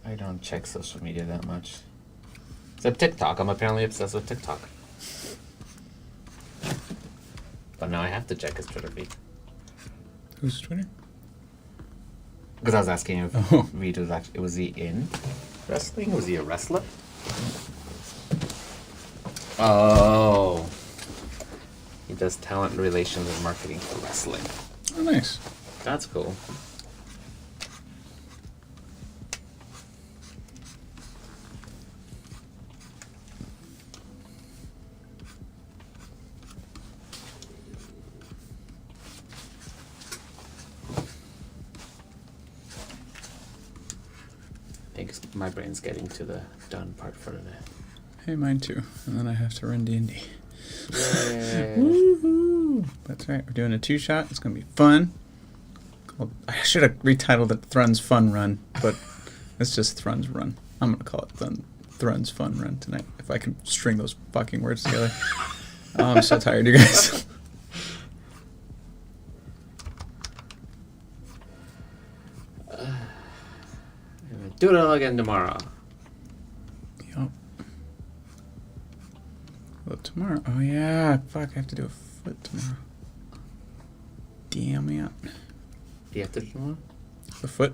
I don't check social media that much. Except TikTok. I'm apparently obsessed with TikTok. But now I have to check his Twitter feed. Who's Twitter? Because I was asking if Reed was actually... Was he in wrestling? Was he a wrestler? Oh. He does talent relations and marketing for wrestling. Oh, nice. That's cool. I think my brain's getting to the done part for today. Hey, mine too. And then I have to run D&D. Yay. Woohoo! That's right. We're doing a 2-shot. It's going to be fun. I should have retitled it Thrun's Fun Run, but it's just Thrun's Run. I'm going to call it Thrun's Fun Run tonight, if I can string those fucking words together. Oh, I'm so tired, you guys. Do it all again tomorrow. Yup. Well, tomorrow. Oh, yeah. Fuck, I have to do a foot tomorrow. Damn it. Do you have to do tomorrow? The foot?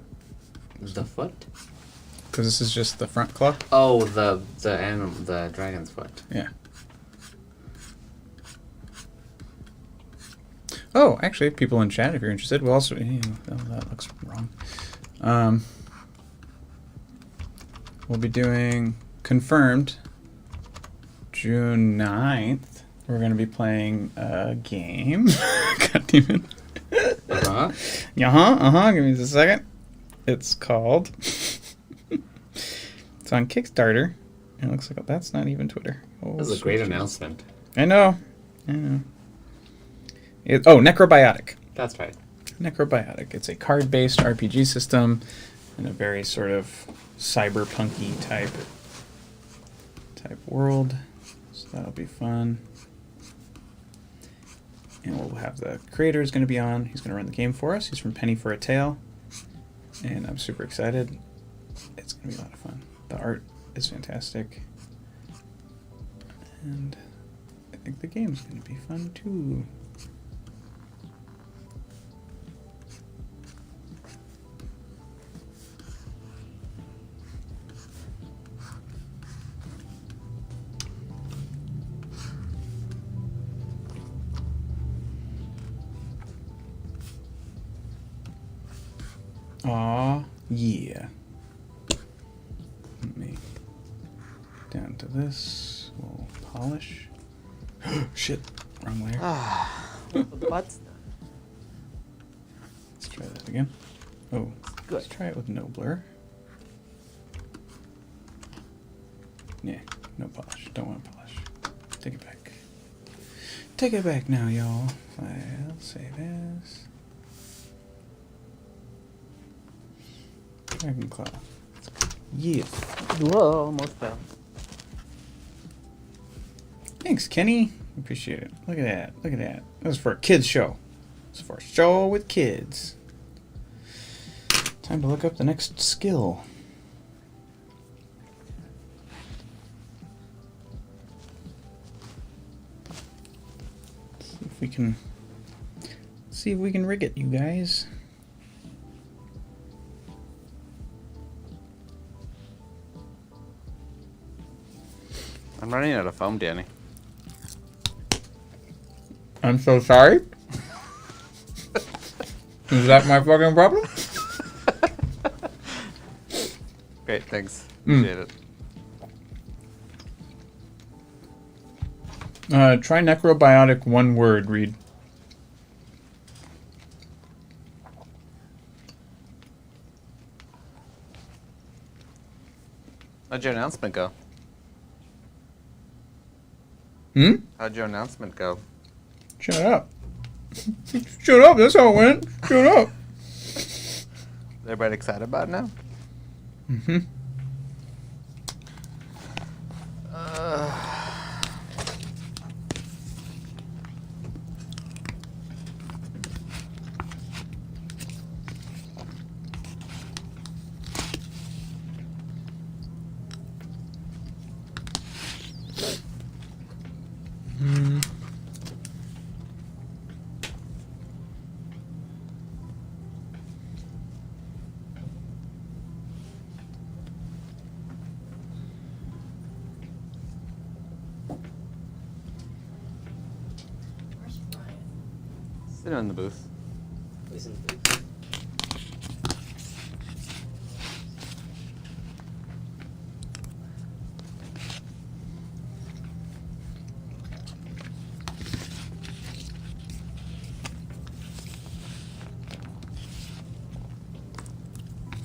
The foot? Because this is just the front claw? Oh, the dragon's foot. Yeah. Oh, actually, people in chat, if you're interested, we'll also... Oh, that looks wrong. We'll be doing confirmed June 9th. We're going to be playing a game. God damn it. Uh-huh. Give me just a second. It's called... It's on Kickstarter. It looks like that's not even Twitter. Oh, That was a great announcement. I know. Necrobiotic. That's right. Necrobiotic. It's a card-based RPG system in a very sort of cyberpunky type world. So that'll be fun. And we'll have the creator is going to be on. He's going to run the game for us. He's from Penny for a Tale. And I'm super excited. It's going to be a lot of fun. The art is fantastic. And I think the game's going to be fun too. Aw, yeah. Let me down to this. We'll polish. Shit, wrong layer. What's Let's try that again. Oh, let's try it with no blur. Yeah, no polish. Don't want polish. Take it back. Take it back now, y'all. File, save as. Dragon Claw. Yes. Whoa, almost fell. Thanks, Kenny. Appreciate it. Look at that. Look at that. That was for a kids show. It's for a show with kids. Time to look up the next skill. See if we can rig it, you guys. I'm running out of foam, Danny. I'm so sorry. Is that my fucking problem? Great, thanks. Appreciate it. Try necrobiotic, one word, Reed. How'd your announcement go? Hmm? How'd your announcement go? Shut up. Shut up, that's how it went. Shut up. Is everybody excited about it now? Mm-hmm. Sitting in the booth. Listen to this.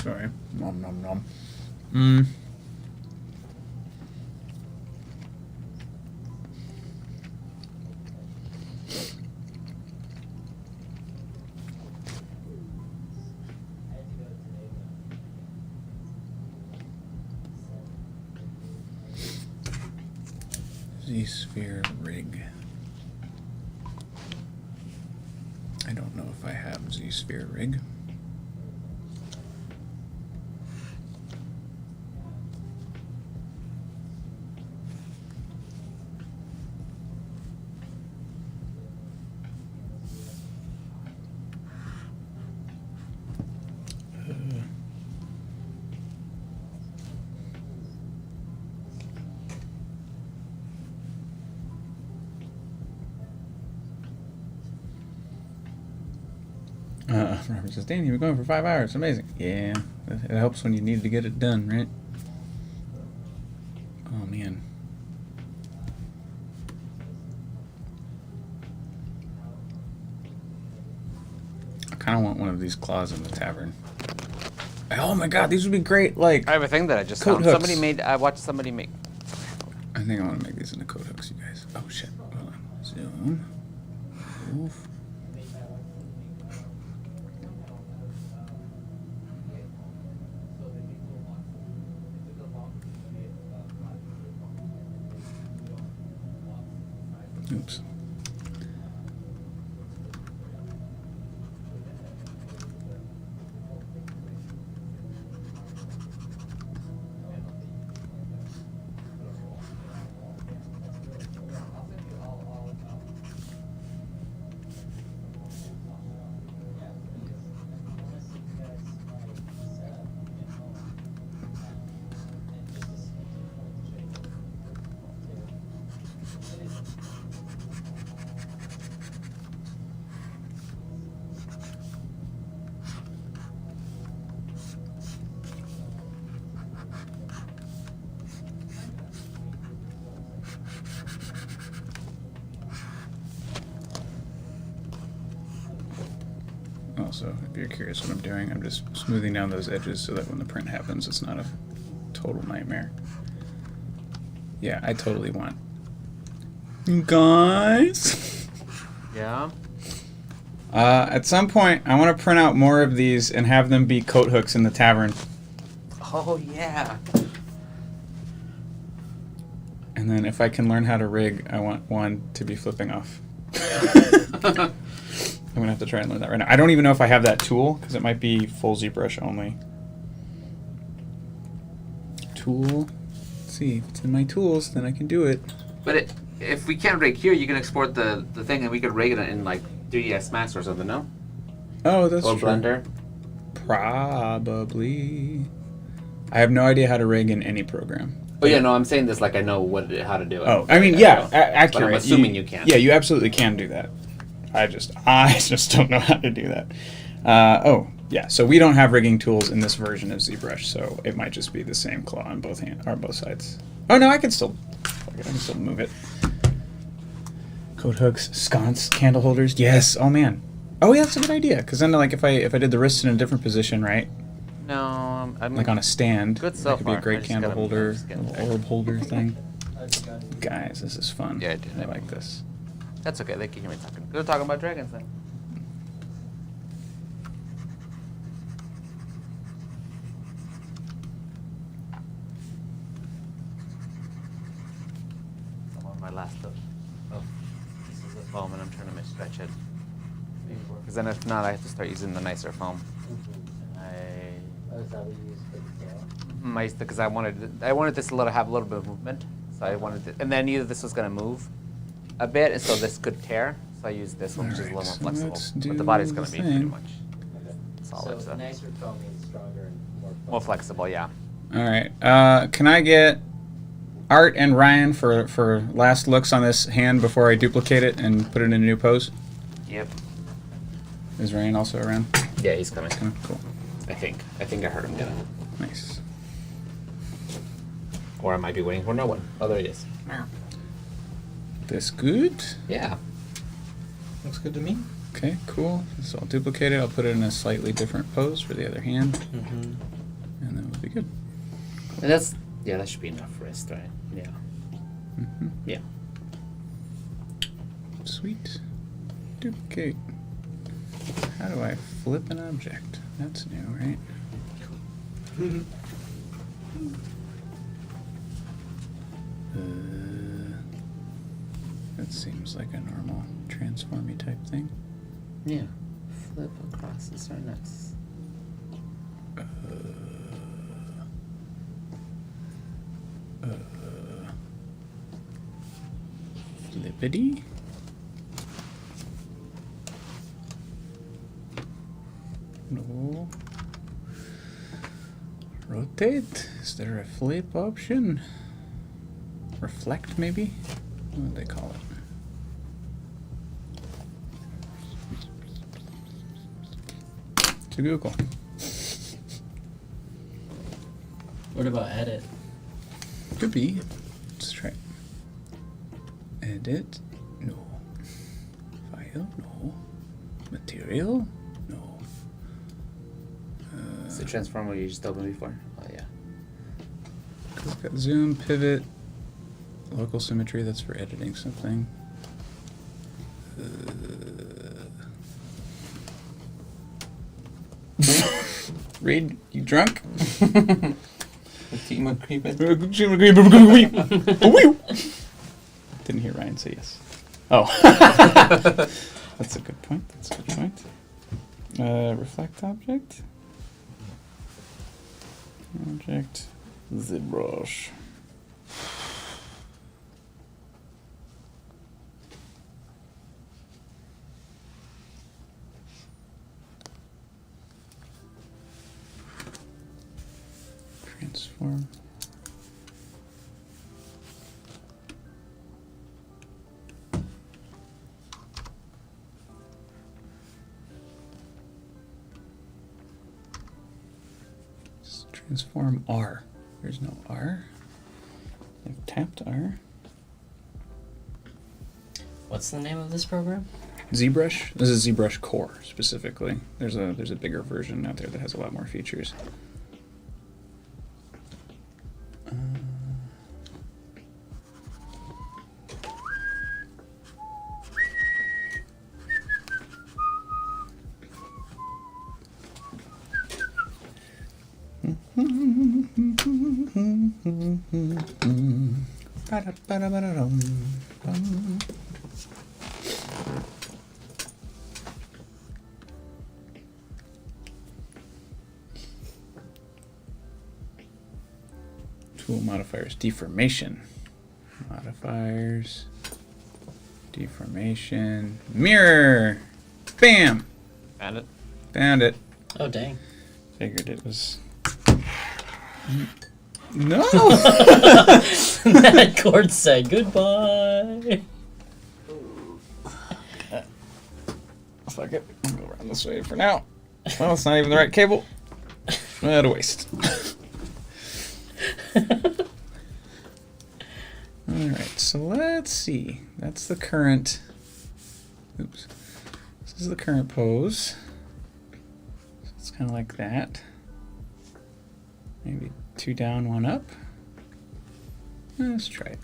Sorry. Nom nom nom. Mm. Z-sphere rig. I don't know if I have Z-sphere rig. Robert says, Danny, we're going for 5 hours. Amazing. Yeah, it helps when you need to get it done, right? Oh, man. I kind of want one of these claws in the tavern. Oh, my God, these would be great, like... I have a thing that I just coat found. hooks. Somebody made. I watched somebody make. I think I want to make these into coat hooks, you guys. Oh, shit. Hold on. Zoom. Move. Oops. Also, if you're curious what I'm doing, I'm just smoothing down those edges so that when the print happens, it's not a total nightmare. Yeah, I totally want... You guys? Yeah. At some point, I want to print out more of these and have them be coat hooks in the tavern. Oh yeah. And then if I can learn how to rig, I want one to be flipping off. I'm gonna have to try and learn that right now. I don't even know if I have that tool because it might be full ZBrush only. Tool. Let's see if it's in my tools, then I can do it. But if we can't rig here, you can export the thing and we could rig it in like 3ds Max or something, no? Oh, that's Or true. Blender. Probably. I have no idea how to rig in any program. Oh yeah, no, I'm saying this like I know how to do it. Oh, I mean, yeah, accurate. But I'm assuming you can. Yeah, you absolutely can do that. I just don't know how to do that. Oh, yeah. So we don't have rigging tools in this version of ZBrush, so it might just be the same claw on both sides. Oh no, I can still move it. Coat hooks, sconce, candle holders. Yes. Oh man. Oh yeah, that's a good idea. Because then, like, if I did the wrist in a different position, right? No, I'm Like on a stand. Good so that could be a far. I great just candle gotta- holder, just get little there. orb holder thing. Guys, this is fun. Yeah, I did. I like this. That's okay. They can hear me talking. They're talking about dragons then. I'm on my last of. Oh, this is a foam, and I'm trying to stretch it. Because then, if not, I have to start using the nicer foam. Oh, is that what you use for the tail? Because I wanted this to have a little bit of movement. So I wanted it, and then either this was going to move a bit, and so this could tear. So I used this one, which is a little more Alright, so flexible. let's But the do body's going to the be pretty thing. much solid. So So nicer foam means stronger and more flexible. more flexible, yeah. All right. Can I get Art and Ryan for last looks on this hand before I duplicate it and put it in a new pose? Yep. Is Ryan also around? Yeah, he's coming. Oh, cool. I think I heard him do it. Nice. Or I might be waiting for no one. Oh, there he is. This good? Yeah. Looks good to me. Okay, cool. So I'll duplicate it. I'll put it in a slightly different pose for the other hand. Mm-hmm. And then we'll be good. And that should be enough wrist, right? Yeah. Mm-hmm. Yeah. Sweet. Duplicate. How do I flip an object? That's new, right? That seems like a normal transformy type thing. Yeah. Flip across is very nice. Flippity. No. Rotate. Is there a flip option? Reflect, maybe? What do they call it? To Google. What about edit? Could be. Let's try. Edit? No. File? No. Material? No. Is the transformer you just opened before? Oh yeah. It's got zoom, pivot, local symmetry. That's for editing something. Reed, you drunk? The team agreement. Didn't hear Ryan say yes. Oh. That's a good point. That's a good point. Reflect object. Object. Zbrush. Transform. Transform R. There's no R. I've tapped R. What's the name of this program? ZBrush. This is ZBrush Core specifically. There's a bigger version out there that has a lot more features. Tool modifiers, deformation. Modifiers, deformation, mirror. Bam! Found it. Found it. Oh, dang. Figured it was. No! That chord said goodbye. Fuck it. I'll go around this way for now. Well, it's not even the right cable. What a waste. Alright, so let's see. That's the current. Oops. This is the current pose. So it's kind of like that. Maybe 2 down, 1 up. Let's try it.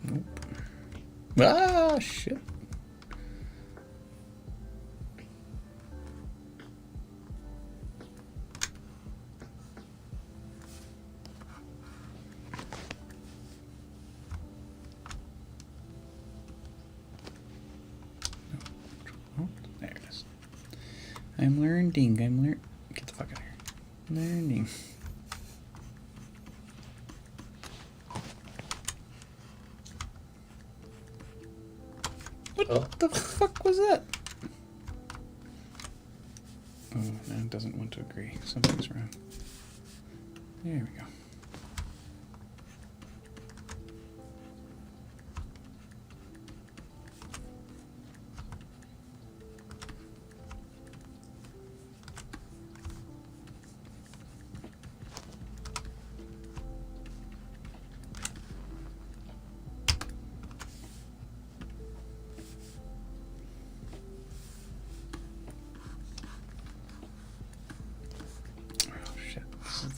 Nope. Ah, shit. Oh, there it is. I'm learning. Get the fuck out of here. Learning. What Oh. the fuck was that? Oh, no, it doesn't want to agree. Something's wrong. There we go.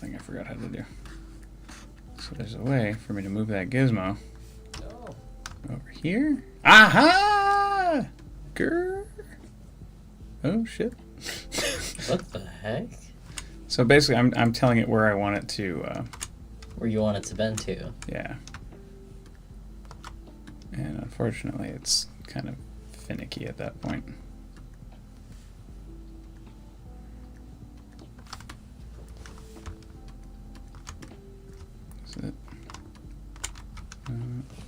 I forgot how to do. So there's a way for me to move that gizmo No. over here. Aha! Grr. Oh shit. What the heck? So basically, I'm telling it where I want it to. Where you want it to bend to? Yeah. And unfortunately, it's kind of finicky at that point.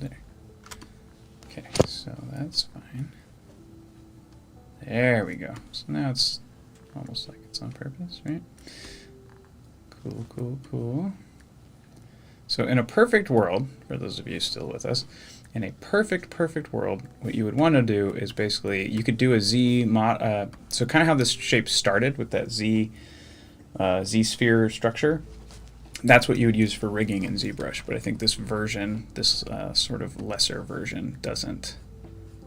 There. Okay, so that's fine. There we go. So now it's almost like it's on purpose, right? Cool, cool, cool. So in a perfect world, for those of you still with us, in a perfect world, what you would want to do is basically, you could do a Z mod, so kind of how this shape started with that Z sphere structure. That's what you would use for rigging in ZBrush, but I think this version, this sort of lesser version, doesn't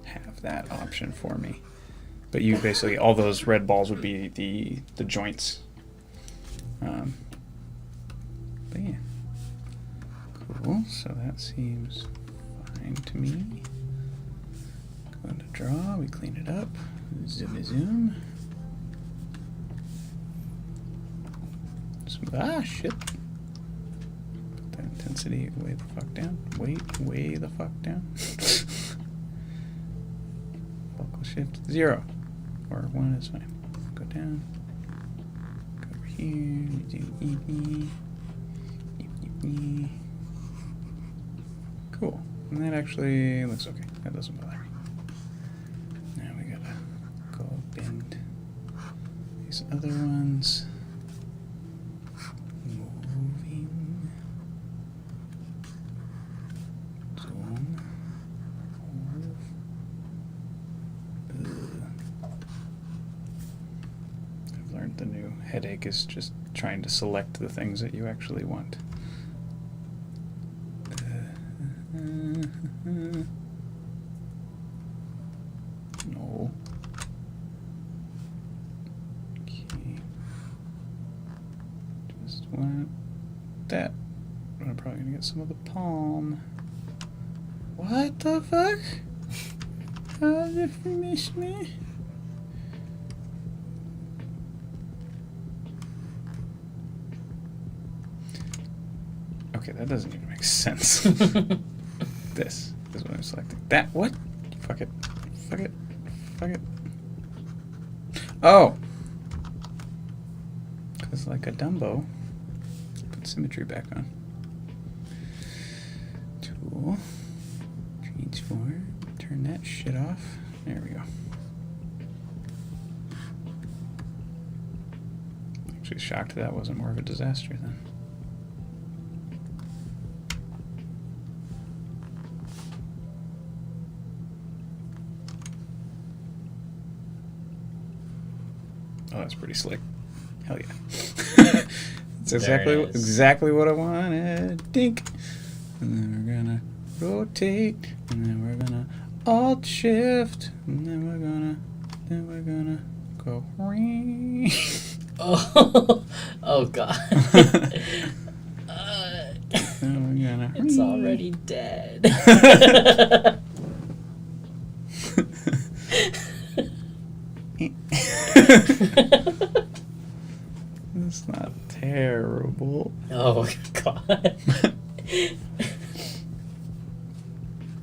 have that option for me. But you basically, all those red balls would be the joints. But yeah. Cool, so that seems fine to me. Go into draw, we clean it up. Zoom. Ah, shit. Intensity way the fuck down. Way the fuck down. Focal shift 0 or 1 is fine. Go down. Go over here. We do E. Cool. And that actually looks okay. That doesn't bother me. Now we gotta go bend these other ones. The new headache is just trying to select the things that you actually want. No. Okay. Just want that. I'm probably gonna get some of the palm. What the fuck? How did you finish me? Okay, that doesn't even make sense. This is what I'm selecting. That, what? Fuck it. Fuck it. Fuck it. Oh! Because like a Dumbo, put symmetry back on. Tool. Transform. Turn that shit off. There we go. Actually shocked that wasn't more of a disaster then. Oh, that's pretty slick. Hell yeah. It's exactly what I wanted. Dink. And then we're gonna rotate. And then we're gonna alt shift. And then we're gonna go. Oh god. Then we're gonna. It's already dead. It's not terrible. Oh god.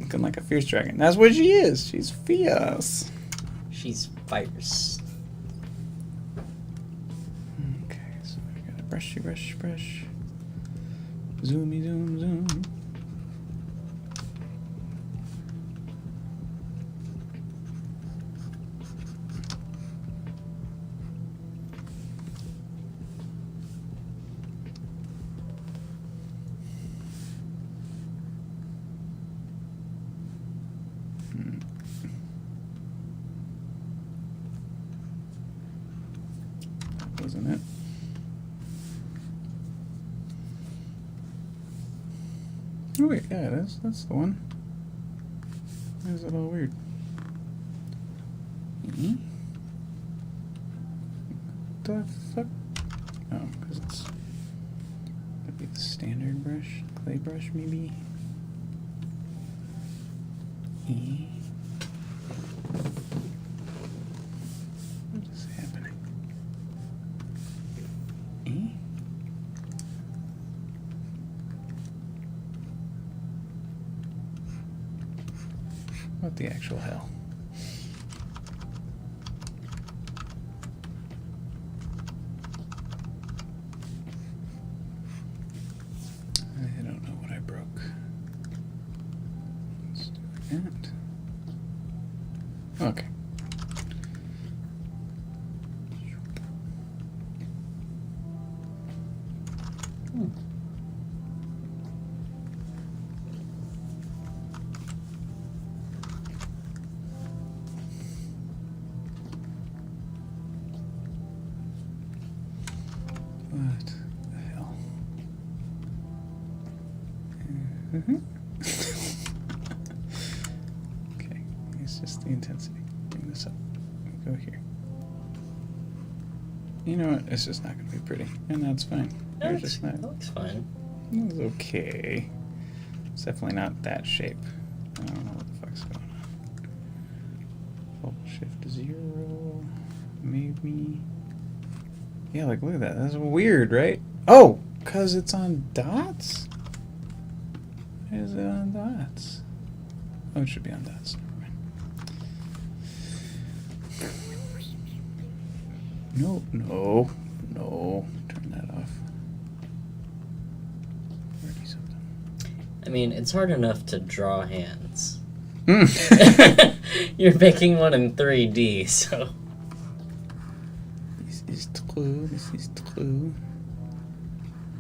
Looking like a fierce dragon. That's what she is. She's fierce. She's fierce. Okay, so we gotta brush. Zoomy zoom. That wasn't it. Oh wait, yeah, that's the one. Why is it all weird? The fuck? Oh, because it's that'd be the standard brush, clay brush maybe. What is happening? What the actual hell? I don't know what I broke. Let's do that. Okay. What the hell? Okay, it's just the intensity. Bring this up. Go here. You know what? It's just not going to be pretty, and that's fine. That You're looks, just not. that looks fine. It was okay. It's definitely not that shape. I don't know what the fuck's going on. Focal shift 0. Maybe. Yeah, like look at that. That's weird, right? Oh, because it's on dots? Why is it on dots? Oh, it should be on dots. Never mind. No, no, no. Turn that off. 30 something. I mean, it's hard enough to draw hands. Hmm. You're making one in 3D, so. This is true. This is true.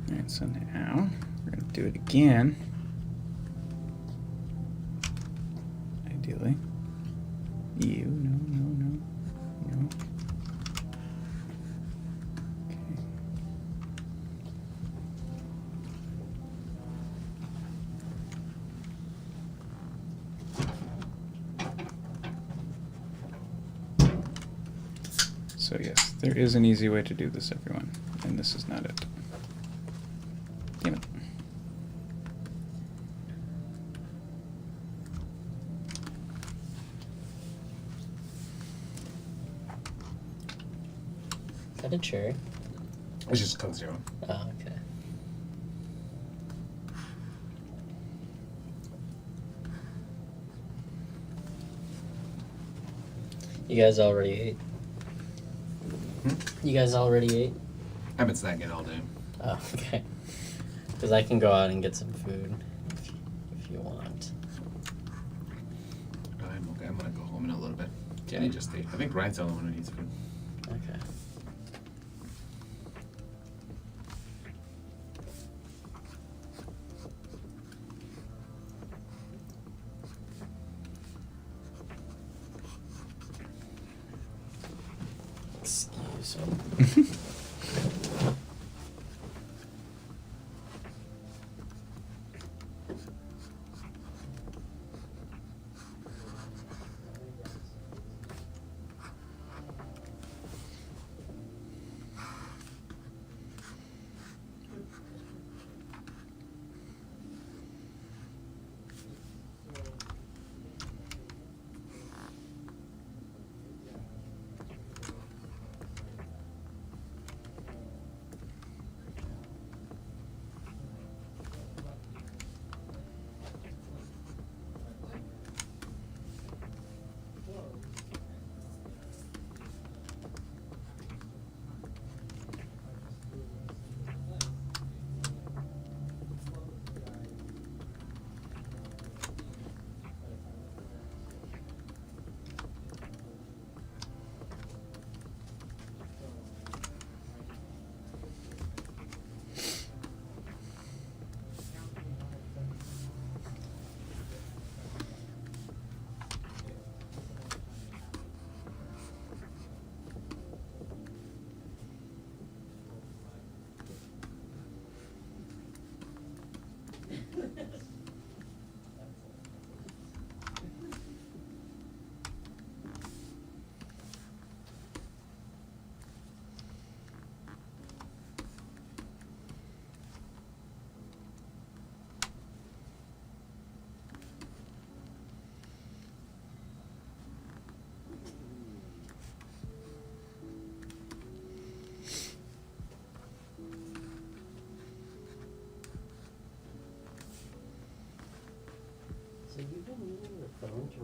Alright, so now we're going to do it again. Ideally. You, no, no, no. No. Okay. So yes, there is an easy way to do this, everyone, and this is not it. Damn it. Is that a cherry? It's just code 0. Oh, okay. You guys already ate? You guys already ate? I've been snacking all day. Oh, okay. Because I can go out and get some food if you want. I'm okay. I'm gonna go home in a little bit. Okay. Jenny just ate. I think Ryan's the only one who needs food. Okay. Excuse me.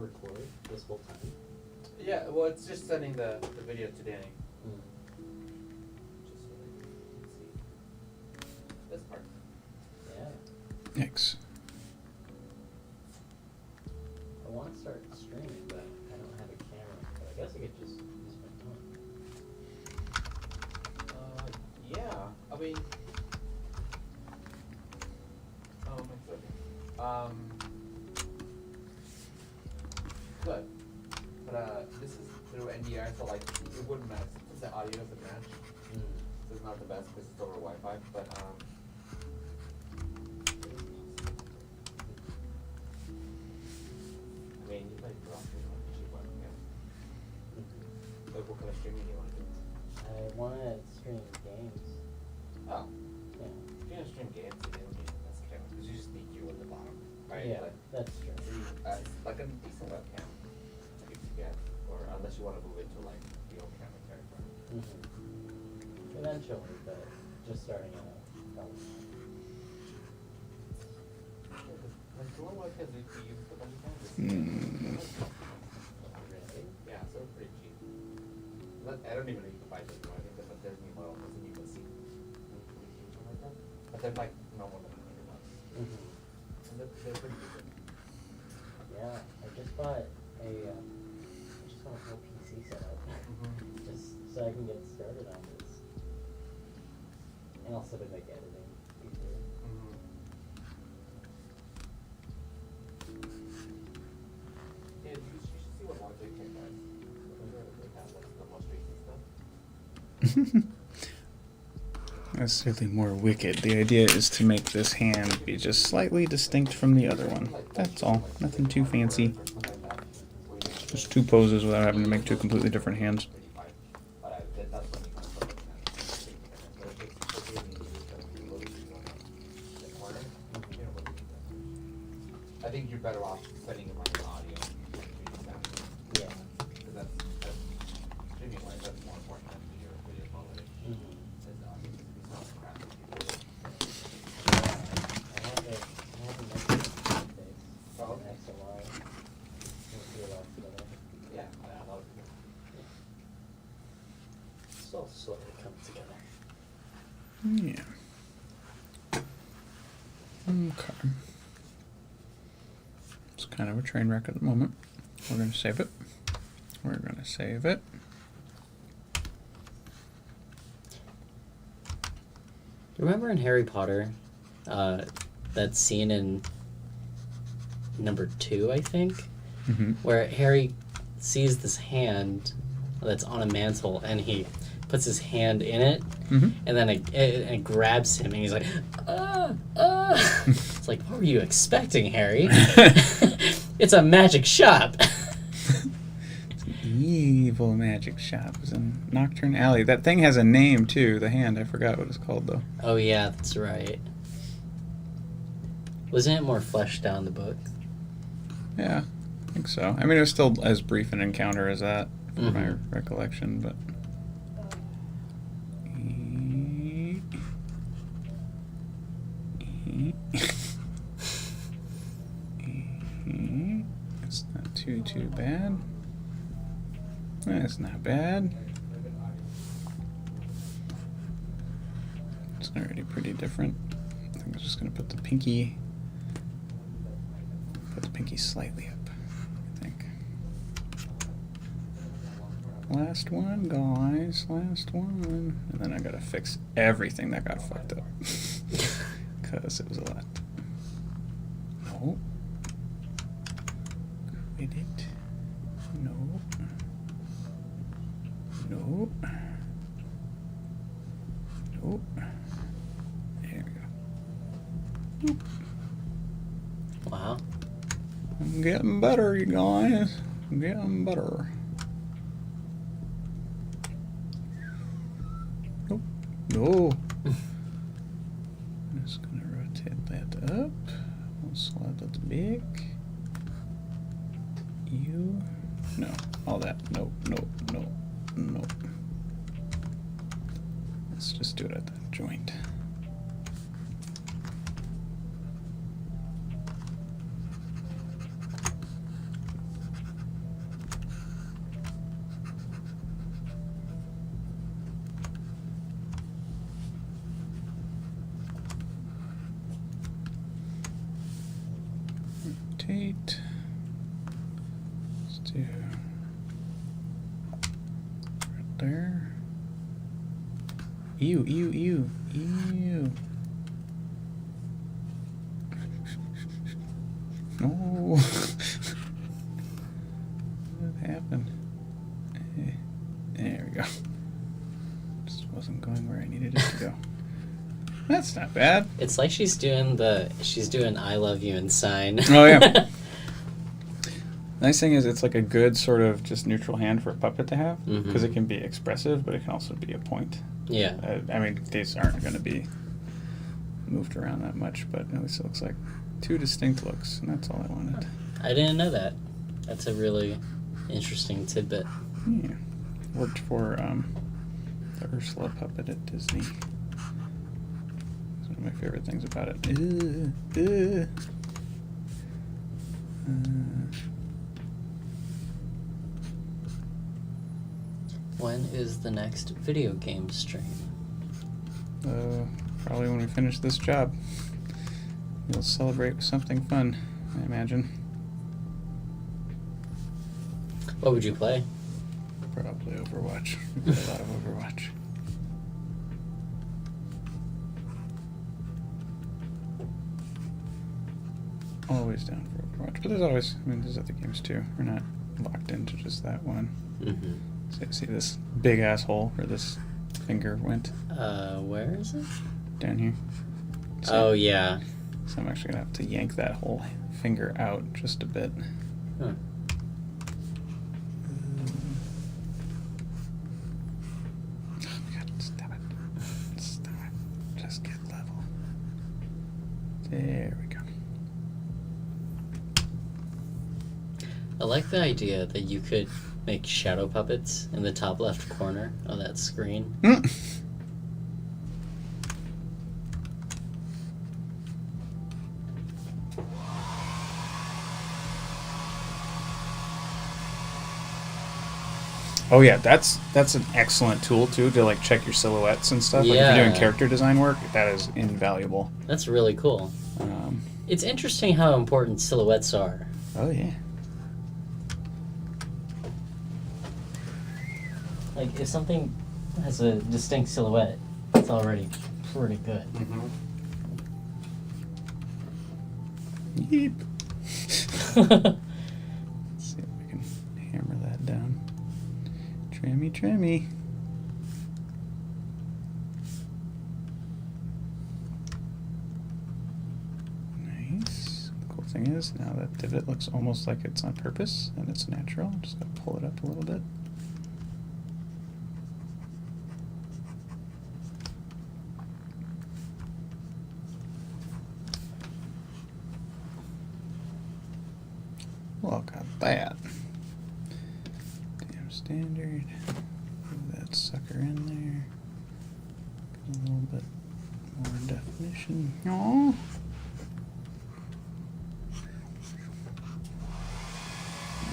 record this whole time? Yeah, well, it's just sending the video to Danny. Mm. Just so that you can see this part. Yeah. Yikes. I want to start streaming, but I don't have a camera. But I guess I could just use my phone. Yeah. I mean, oh, my goodness. Good. But this is through NDR, so like it wouldn't match since the audio doesn't match. Mm. So it's not the best because it's over Wi-Fi. But I mean, you might drop it on cheap webcam. Like, what kind of streaming do you want to do? I want to stream games. Oh, Yeah. if you're gonna stream games, it don't need this camera because you just need you at the bottom, right? Yeah, Like, that's true. so you, like a decent webcam, like if you get, or unless you want to move into like the old camera territory. Mm-hmm. Eventually, but just starting out. Like the one webcams we use a bunch of times. Hmm. Really? Yeah, so they're pretty cheap. I don't even know you can buy this one. I think there's a Disney model doesn't even see something like that. But they're like no more than $100. Mm-hmm. And they're pretty decent. Yeah, I just bought a, I just want a whole PC setup, just so I can get started on this. And also to make editing easier. Yeah, you should see what Logic has. They have like the most recent stuff. That's certainly more wicked. The idea is to make this hand be just slightly distinct from the other one. That's all. Nothing too fancy. Just two poses without having to make two completely different hands. I think you're better off spending your money on audio. Yeah. Because that's streaming wise, that's more important than your video quality. Mm-hmm. It's obviously to be so crap. I have a nice face. Oh, An XLR. It'll be a lot better. Yeah, I love it. It's all slowly coming together. Yeah. Okay. It's kind of a train wreck at the moment. We're going to save it. We're going to save it. Remember in Harry Potter, that scene in number 2, I think, Mm-hmm. where Harry sees this hand that's on a mantle and he puts his hand in it, Mm-hmm. and then it grabs him and he's like, ah, ah. It's like, what were you expecting, Harry? It's a magic shop. It's an evil magic shop. It's in Nocturne Alley. That thing has a name too. The hand. I forgot what it's called though. Oh yeah, that's right. Wasn't it more fleshed out in the book? Yeah, I think so. I mean, it was still as brief an encounter as that, from my Mhm. recollection, but. It's not too bad. That's not bad. It's already pretty different. I think I'm just gonna put the pinky slightly up, I think. Last one, guys. Last one. And then I gotta fix everything that got fucked up. Because it was a lot. No. Quit it. No. No. No. There we go. Wow. I'm getting better, you guys. I'm getting better. Nope. No. I'm just gonna rotate that up. We'll slide that back. You. No. All that. Nope. Nope. Nope. Nope. Let's just do it at the joint. do right there. Ew, ew, ew, ew. No. What happened? There we go. Just wasn't going where I needed it to go. That's not bad. It's like she's doing I love you and sign. Oh, yeah. Nice thing is it's like a good sort of just neutral hand for a puppet to have, because it can be expressive, but it can also be a point. Yeah. I mean, these aren't going to be moved around that much, but at least it looks like two distinct looks, and that's all I wanted. I didn't know that. That's a really interesting tidbit. Yeah. Worked for the Ursula puppet at Disney. It's one of my favorite things about it. When is the next video game stream? Probably when we finish this job. We'll celebrate with something fun, I imagine. What would you play? Probably Overwatch. We play a lot of Overwatch. Always down for Overwatch. But there's always, I mean, there's other games too. We're not locked into just that one. See this big asshole where this finger went? Where is it? Down here. Oh, yeah. So I'm actually going to have to yank that whole finger out just a bit. Huh. Oh my god, stop it. Stop it. Just get level. There we go. I like the idea that you could make shadow puppets in the top left corner of that screen. Oh yeah, that's an excellent tool too to like check your silhouettes and stuff. Like if you're doing Yeah. character design work, that is invaluable. That's really cool. It's interesting how important silhouettes are. Oh yeah. Like, if something has a distinct silhouette, it's already pretty good. Yeep. Let's see if we can hammer that down. Trimmy, trimmy. Nice. The cool thing is, now that divot looks almost like it's on purpose and it's natural. I'm just gonna pull it up a little bit. Look at that. Damn standard. Move that sucker in there. Get a little bit more definition. Aww.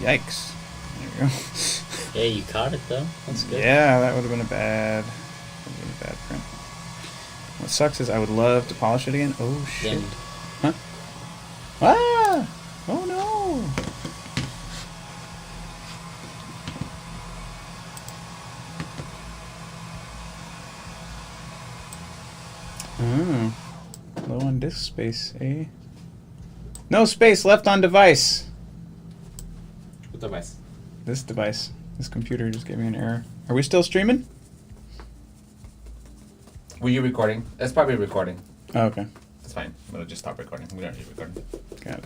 Yikes. There we go. Yeah, you caught it, though. That's good. Yeah, that would have been a bad print. What sucks is I would love to polish it again. Oh shit. Dimmed. Huh? Ah! Oh no! Low on disk space, eh? No space left on device. What device? This device. This computer just gave me an error. Are we still streaming? Were you recording? That's probably recording. Oh, okay. That's fine. I'm gonna just stop recording. We don't need recording. Got it.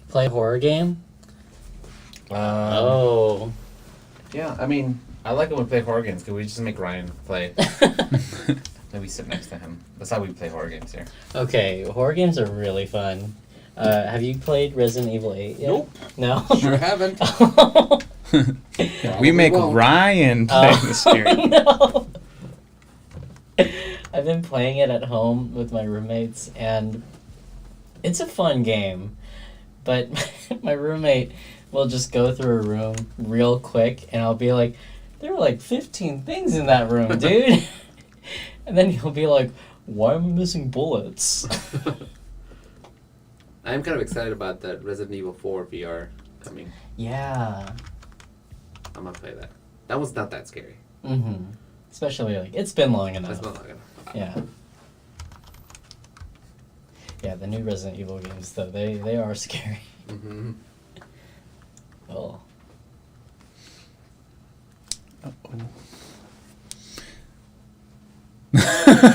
Play a horror game? Oh. Yeah, I mean, I like it when we play horror games. Could we just make Ryan play? Maybe sit next to him. That's how we play horror games here. Okay, horror games are really fun. Have you played Resident Evil 8 yet? Nope. No? Sure haven't. We make won't. Ryan play the scary. No. I've been playing it at home with my roommates, and it's a fun game. But my roommate will just go through a room real quick, and I'll be like, there are like 15 things in that room, dude. And then he'll be like, why am I missing bullets? I'm kind of excited about that Resident Evil 4 VR coming. Yeah. I'm gonna play that. That one's not that scary. Mm-hmm. Especially like it's been long enough. That's not gonna. Yeah. Yeah, the new Resident Evil games though, they are scary. Mm-hmm. Oh.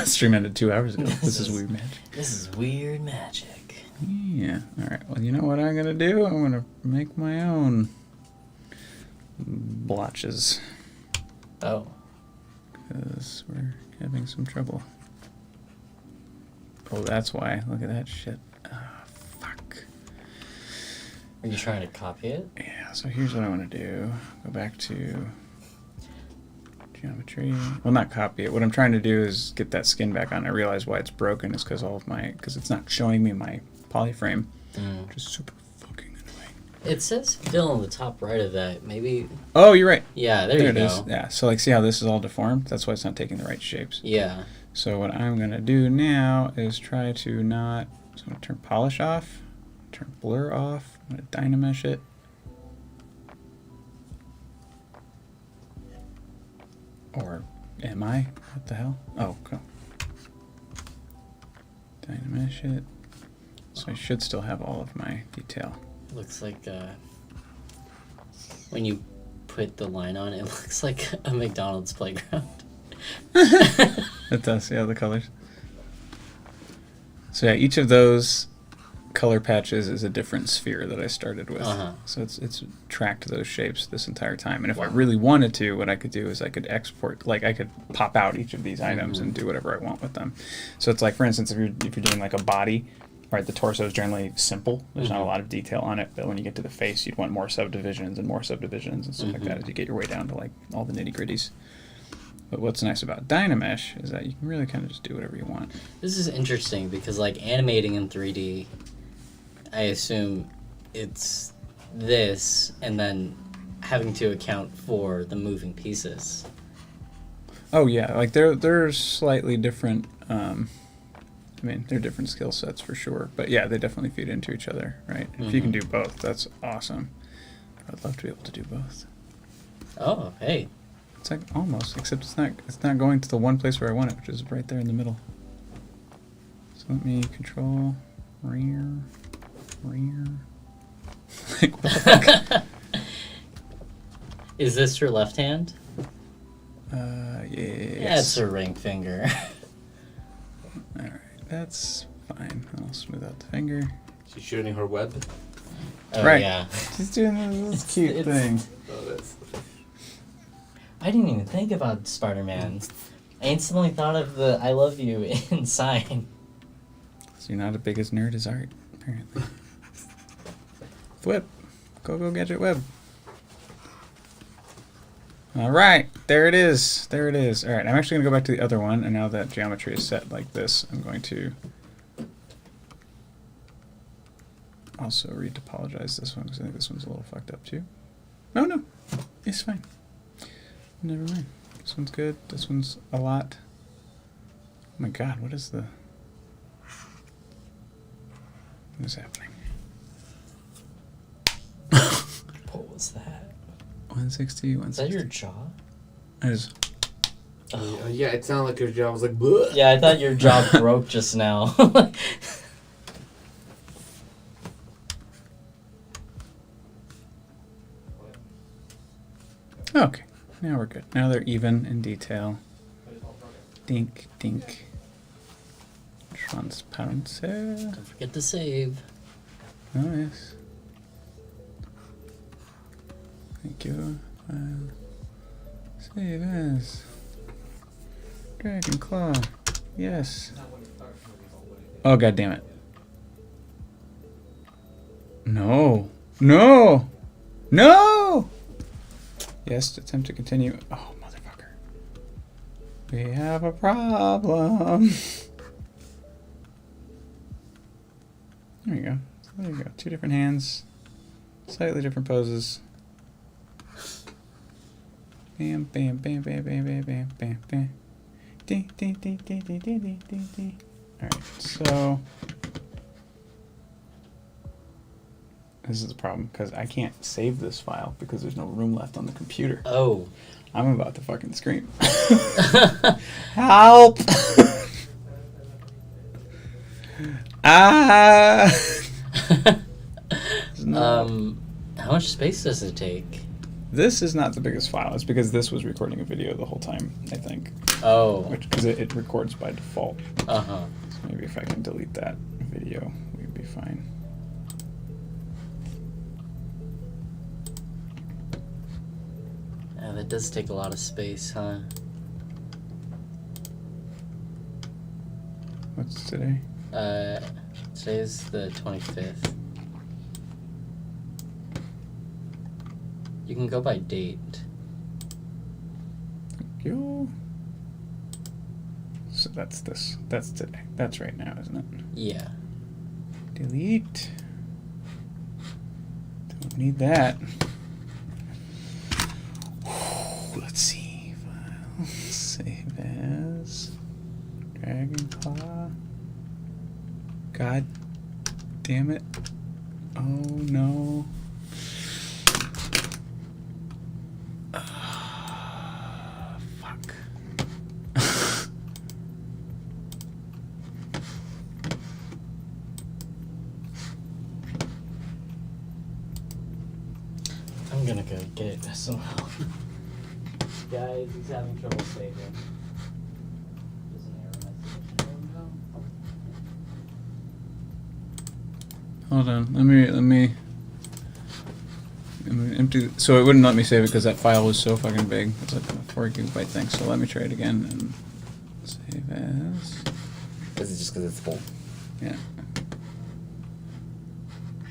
Stream ended 2 hours ago. This is weird magic. This is weird magic. Yeah. All right. Well, you know what I'm gonna do? I'm gonna make my own blotches Oh. because we're having some trouble. Oh, that's why. Look at that shit. Ah, fuck. Are you trying to copy it? Yeah. So here's what I want to do. Go back to geometry. Well, not copy it. What I'm trying to do is get that skin back on. I realize why it's broken is because it's not showing me my polyframe, which is super fucking annoying. It says fill on the top right of that. Maybe. Oh, you're right. Yeah, there you it go. is. Yeah. So like, see how this is all deformed? That's why it's not taking the right shapes. Yeah. So what I'm gonna do now is try to not. So I'm gonna turn polish off, turn blur off. I'm gonna dynamesh it. Or am I? What the hell? Oh, cool. Dynamesh it. So I should still have all of my detail. Looks like when you put the line on, it looks like a McDonald's playground. It does, yeah, the colors. So yeah, each of those color patches is a different sphere that I started with. So it's tracked those shapes this entire time. And if I really wanted to, what I could do is I could export, like I could pop out each of these items and do whatever I want with them. So it's like, for instance, if you're doing like a body, right, the torso is generally simple. There's not a lot of detail on it, but when you get to the face, you'd want more subdivisions and stuff like that as you get your way down to like all the nitty gritties. But what's nice about Dynamesh is that you can really kind of just do whatever you want. This is interesting because like animating in 3D, I assume it's this and then having to account for the moving pieces. Oh yeah, like they're slightly different. I mean, they're different skill sets for sure, but yeah, they definitely feed into each other, right? If you can do both, that's awesome. I'd love to be able to do both. Oh, hey. It's like almost, except it's not going to the one place where I want it, which is right there in the middle. So let me control rear. Like what the fuck? Is this your left hand? Yeah. Yeah, it's a ring finger. All right, that's fine. I'll smooth out the finger. She's shooting her web. Oh, Right. yeah. She's doing this cute thing. Oh, that's. I didn't even think about Spider-Man. I instantly thought of the I love you in sign. So you're not as big as nerd as art, apparently. Flip. Go gadget web. All right, there it is. There it is. All right, I'm actually going to go back to the other one, and now that geometry is set like this, I'm going to also retopologize this one because I think this one's a little fucked up too. No, it's fine. Never mind. This one's good. This one's a lot. Oh my god, what is the... What is happening? What was that? 160, 160. Is that your jaw? That is... Oh, yeah, it sounded like your jaw was like. Bleh. Yeah, I thought your jaw broke just now. Okay, now we're good. Now they're even in detail. Dink, dink. Transparency. Don't forget to save. Oh, yes. Thank you. Save as. Dragon Claw. Yes. Oh, god damn it. No. No! No! Yes, attempt to continue. Oh, motherfucker. We have a problem. There you go. So there you go. Two different hands. Slightly different poses. Bam, bam, bam, bam, bam, bam, bam, bam, bam. Ding, ding, ding, ding, ding, ding, ding, ding, ding. Alright, so... This is the problem because I can't save this file because there's no room left on the computer. Oh. I'm about to fucking scream. Help! Ah! No. How much space does it take? This is not the biggest file. It's because this was recording a video the whole time, I think. Oh. Because it records by default. Uh-huh. So maybe if I can delete that video, we'd be fine. Yeah, that does take a lot of space, huh? What's today? Today's the 25th. You can go by date. Yo. So that's this. That's today. That's right now, isn't it? Yeah. Delete. Don't need that. Let's see. File. Save as. Dragon Claw. God damn it. Oh no. Fuck. I'm gonna go get it somehow. Guys, he's having trouble saving. There's an error message. Oh no. Hold on. Let me empty. So it wouldn't let me save it because that file was so fucking big. It's like a 4 gigabyte thing. So let me try it again and save as. Is it just because it's full? Yeah.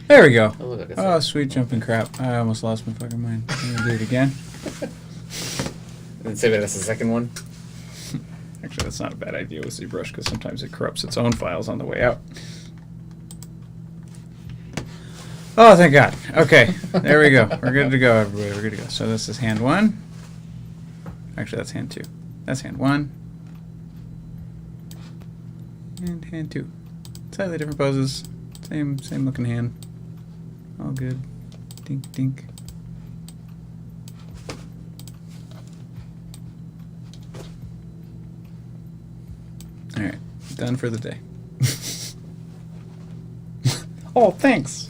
There we go. Oh, look, I guess Oh, sweet jumping crap. I almost lost my fucking mind. I'm gonna do it again. And then save it as the second one. Actually, that's not a bad idea with Zbrush because sometimes it corrupts its own files on the way out. Oh, thank God. Okay, there we go. We're good to go, everybody. We're good to go. So this is hand 1. Actually, that's hand 2. That's hand 1. And hand 2. Slightly different poses. Same looking hand. All good. Dink, dink. All right, done for the day. Oh, thanks.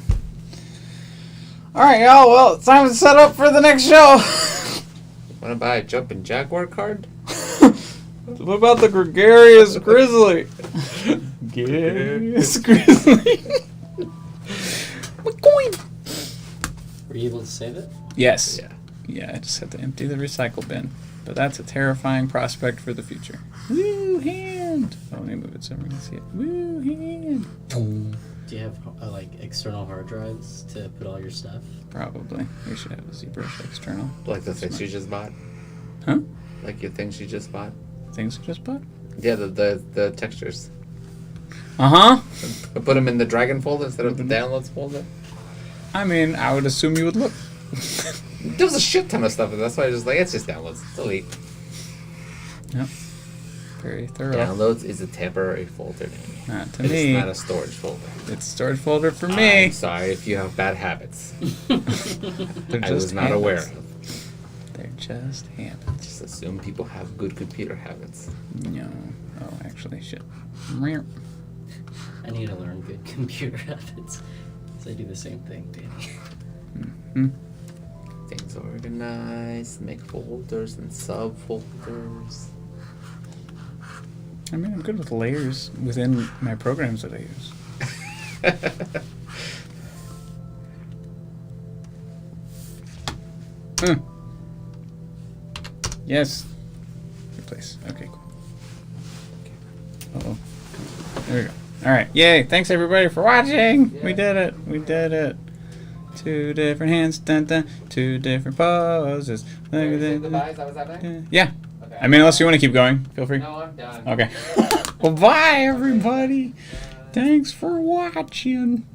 All right, y'all. Well, it's time to set up for the next show. Want to buy a jumping jaguar card? What about the gregarious grizzly? Gregarious grizzly. My coin. Were you able to save it? Yes. Yeah. Yeah, I just had to empty the recycle bin. But that's a terrifying prospect for the future. Woo, hand! Oh, let me move it so everyone can see it. Woo, hand! Boom. Do you have like external hard drives to put all your stuff? Probably. We should have a ZBrush external. Like the things you just bought? Huh? Like your things you just bought? Things we just bought? Yeah, the textures. Uh-huh. I put them in the Dragon folder instead of the downloads folder. I mean, I would assume you would look. There was a shit ton of stuff, and that's why I was just like, it's just downloads. Delete. Yep. Very thorough. Downloads is a temporary folder name. Not to It's me. not a storage folder. It's storage folder for me. I'm sorry if you have bad habits. They're I just was not aware habits. of. They're just habits. Just assume people have good computer habits. No. Oh, actually, shit. I need to learn good computer habits. Because I do the same thing, Danny. Hmm. Things organized, make folders and subfolders. I mean, I'm good with layers within my programs that I use. Yes. Good place. Okay, cool. Uh-oh. There we go. All right. Yay. Thanks, everybody, for watching. Yeah. We did it. We did it. 2 different hands. Dun, dun. 2 different poses. Wait, say goodbye, is that what's happening? Yeah. Okay. I mean, unless you want to keep going, feel free. No, I'm done. Okay. Well, bye, everybody. Thanks for watching.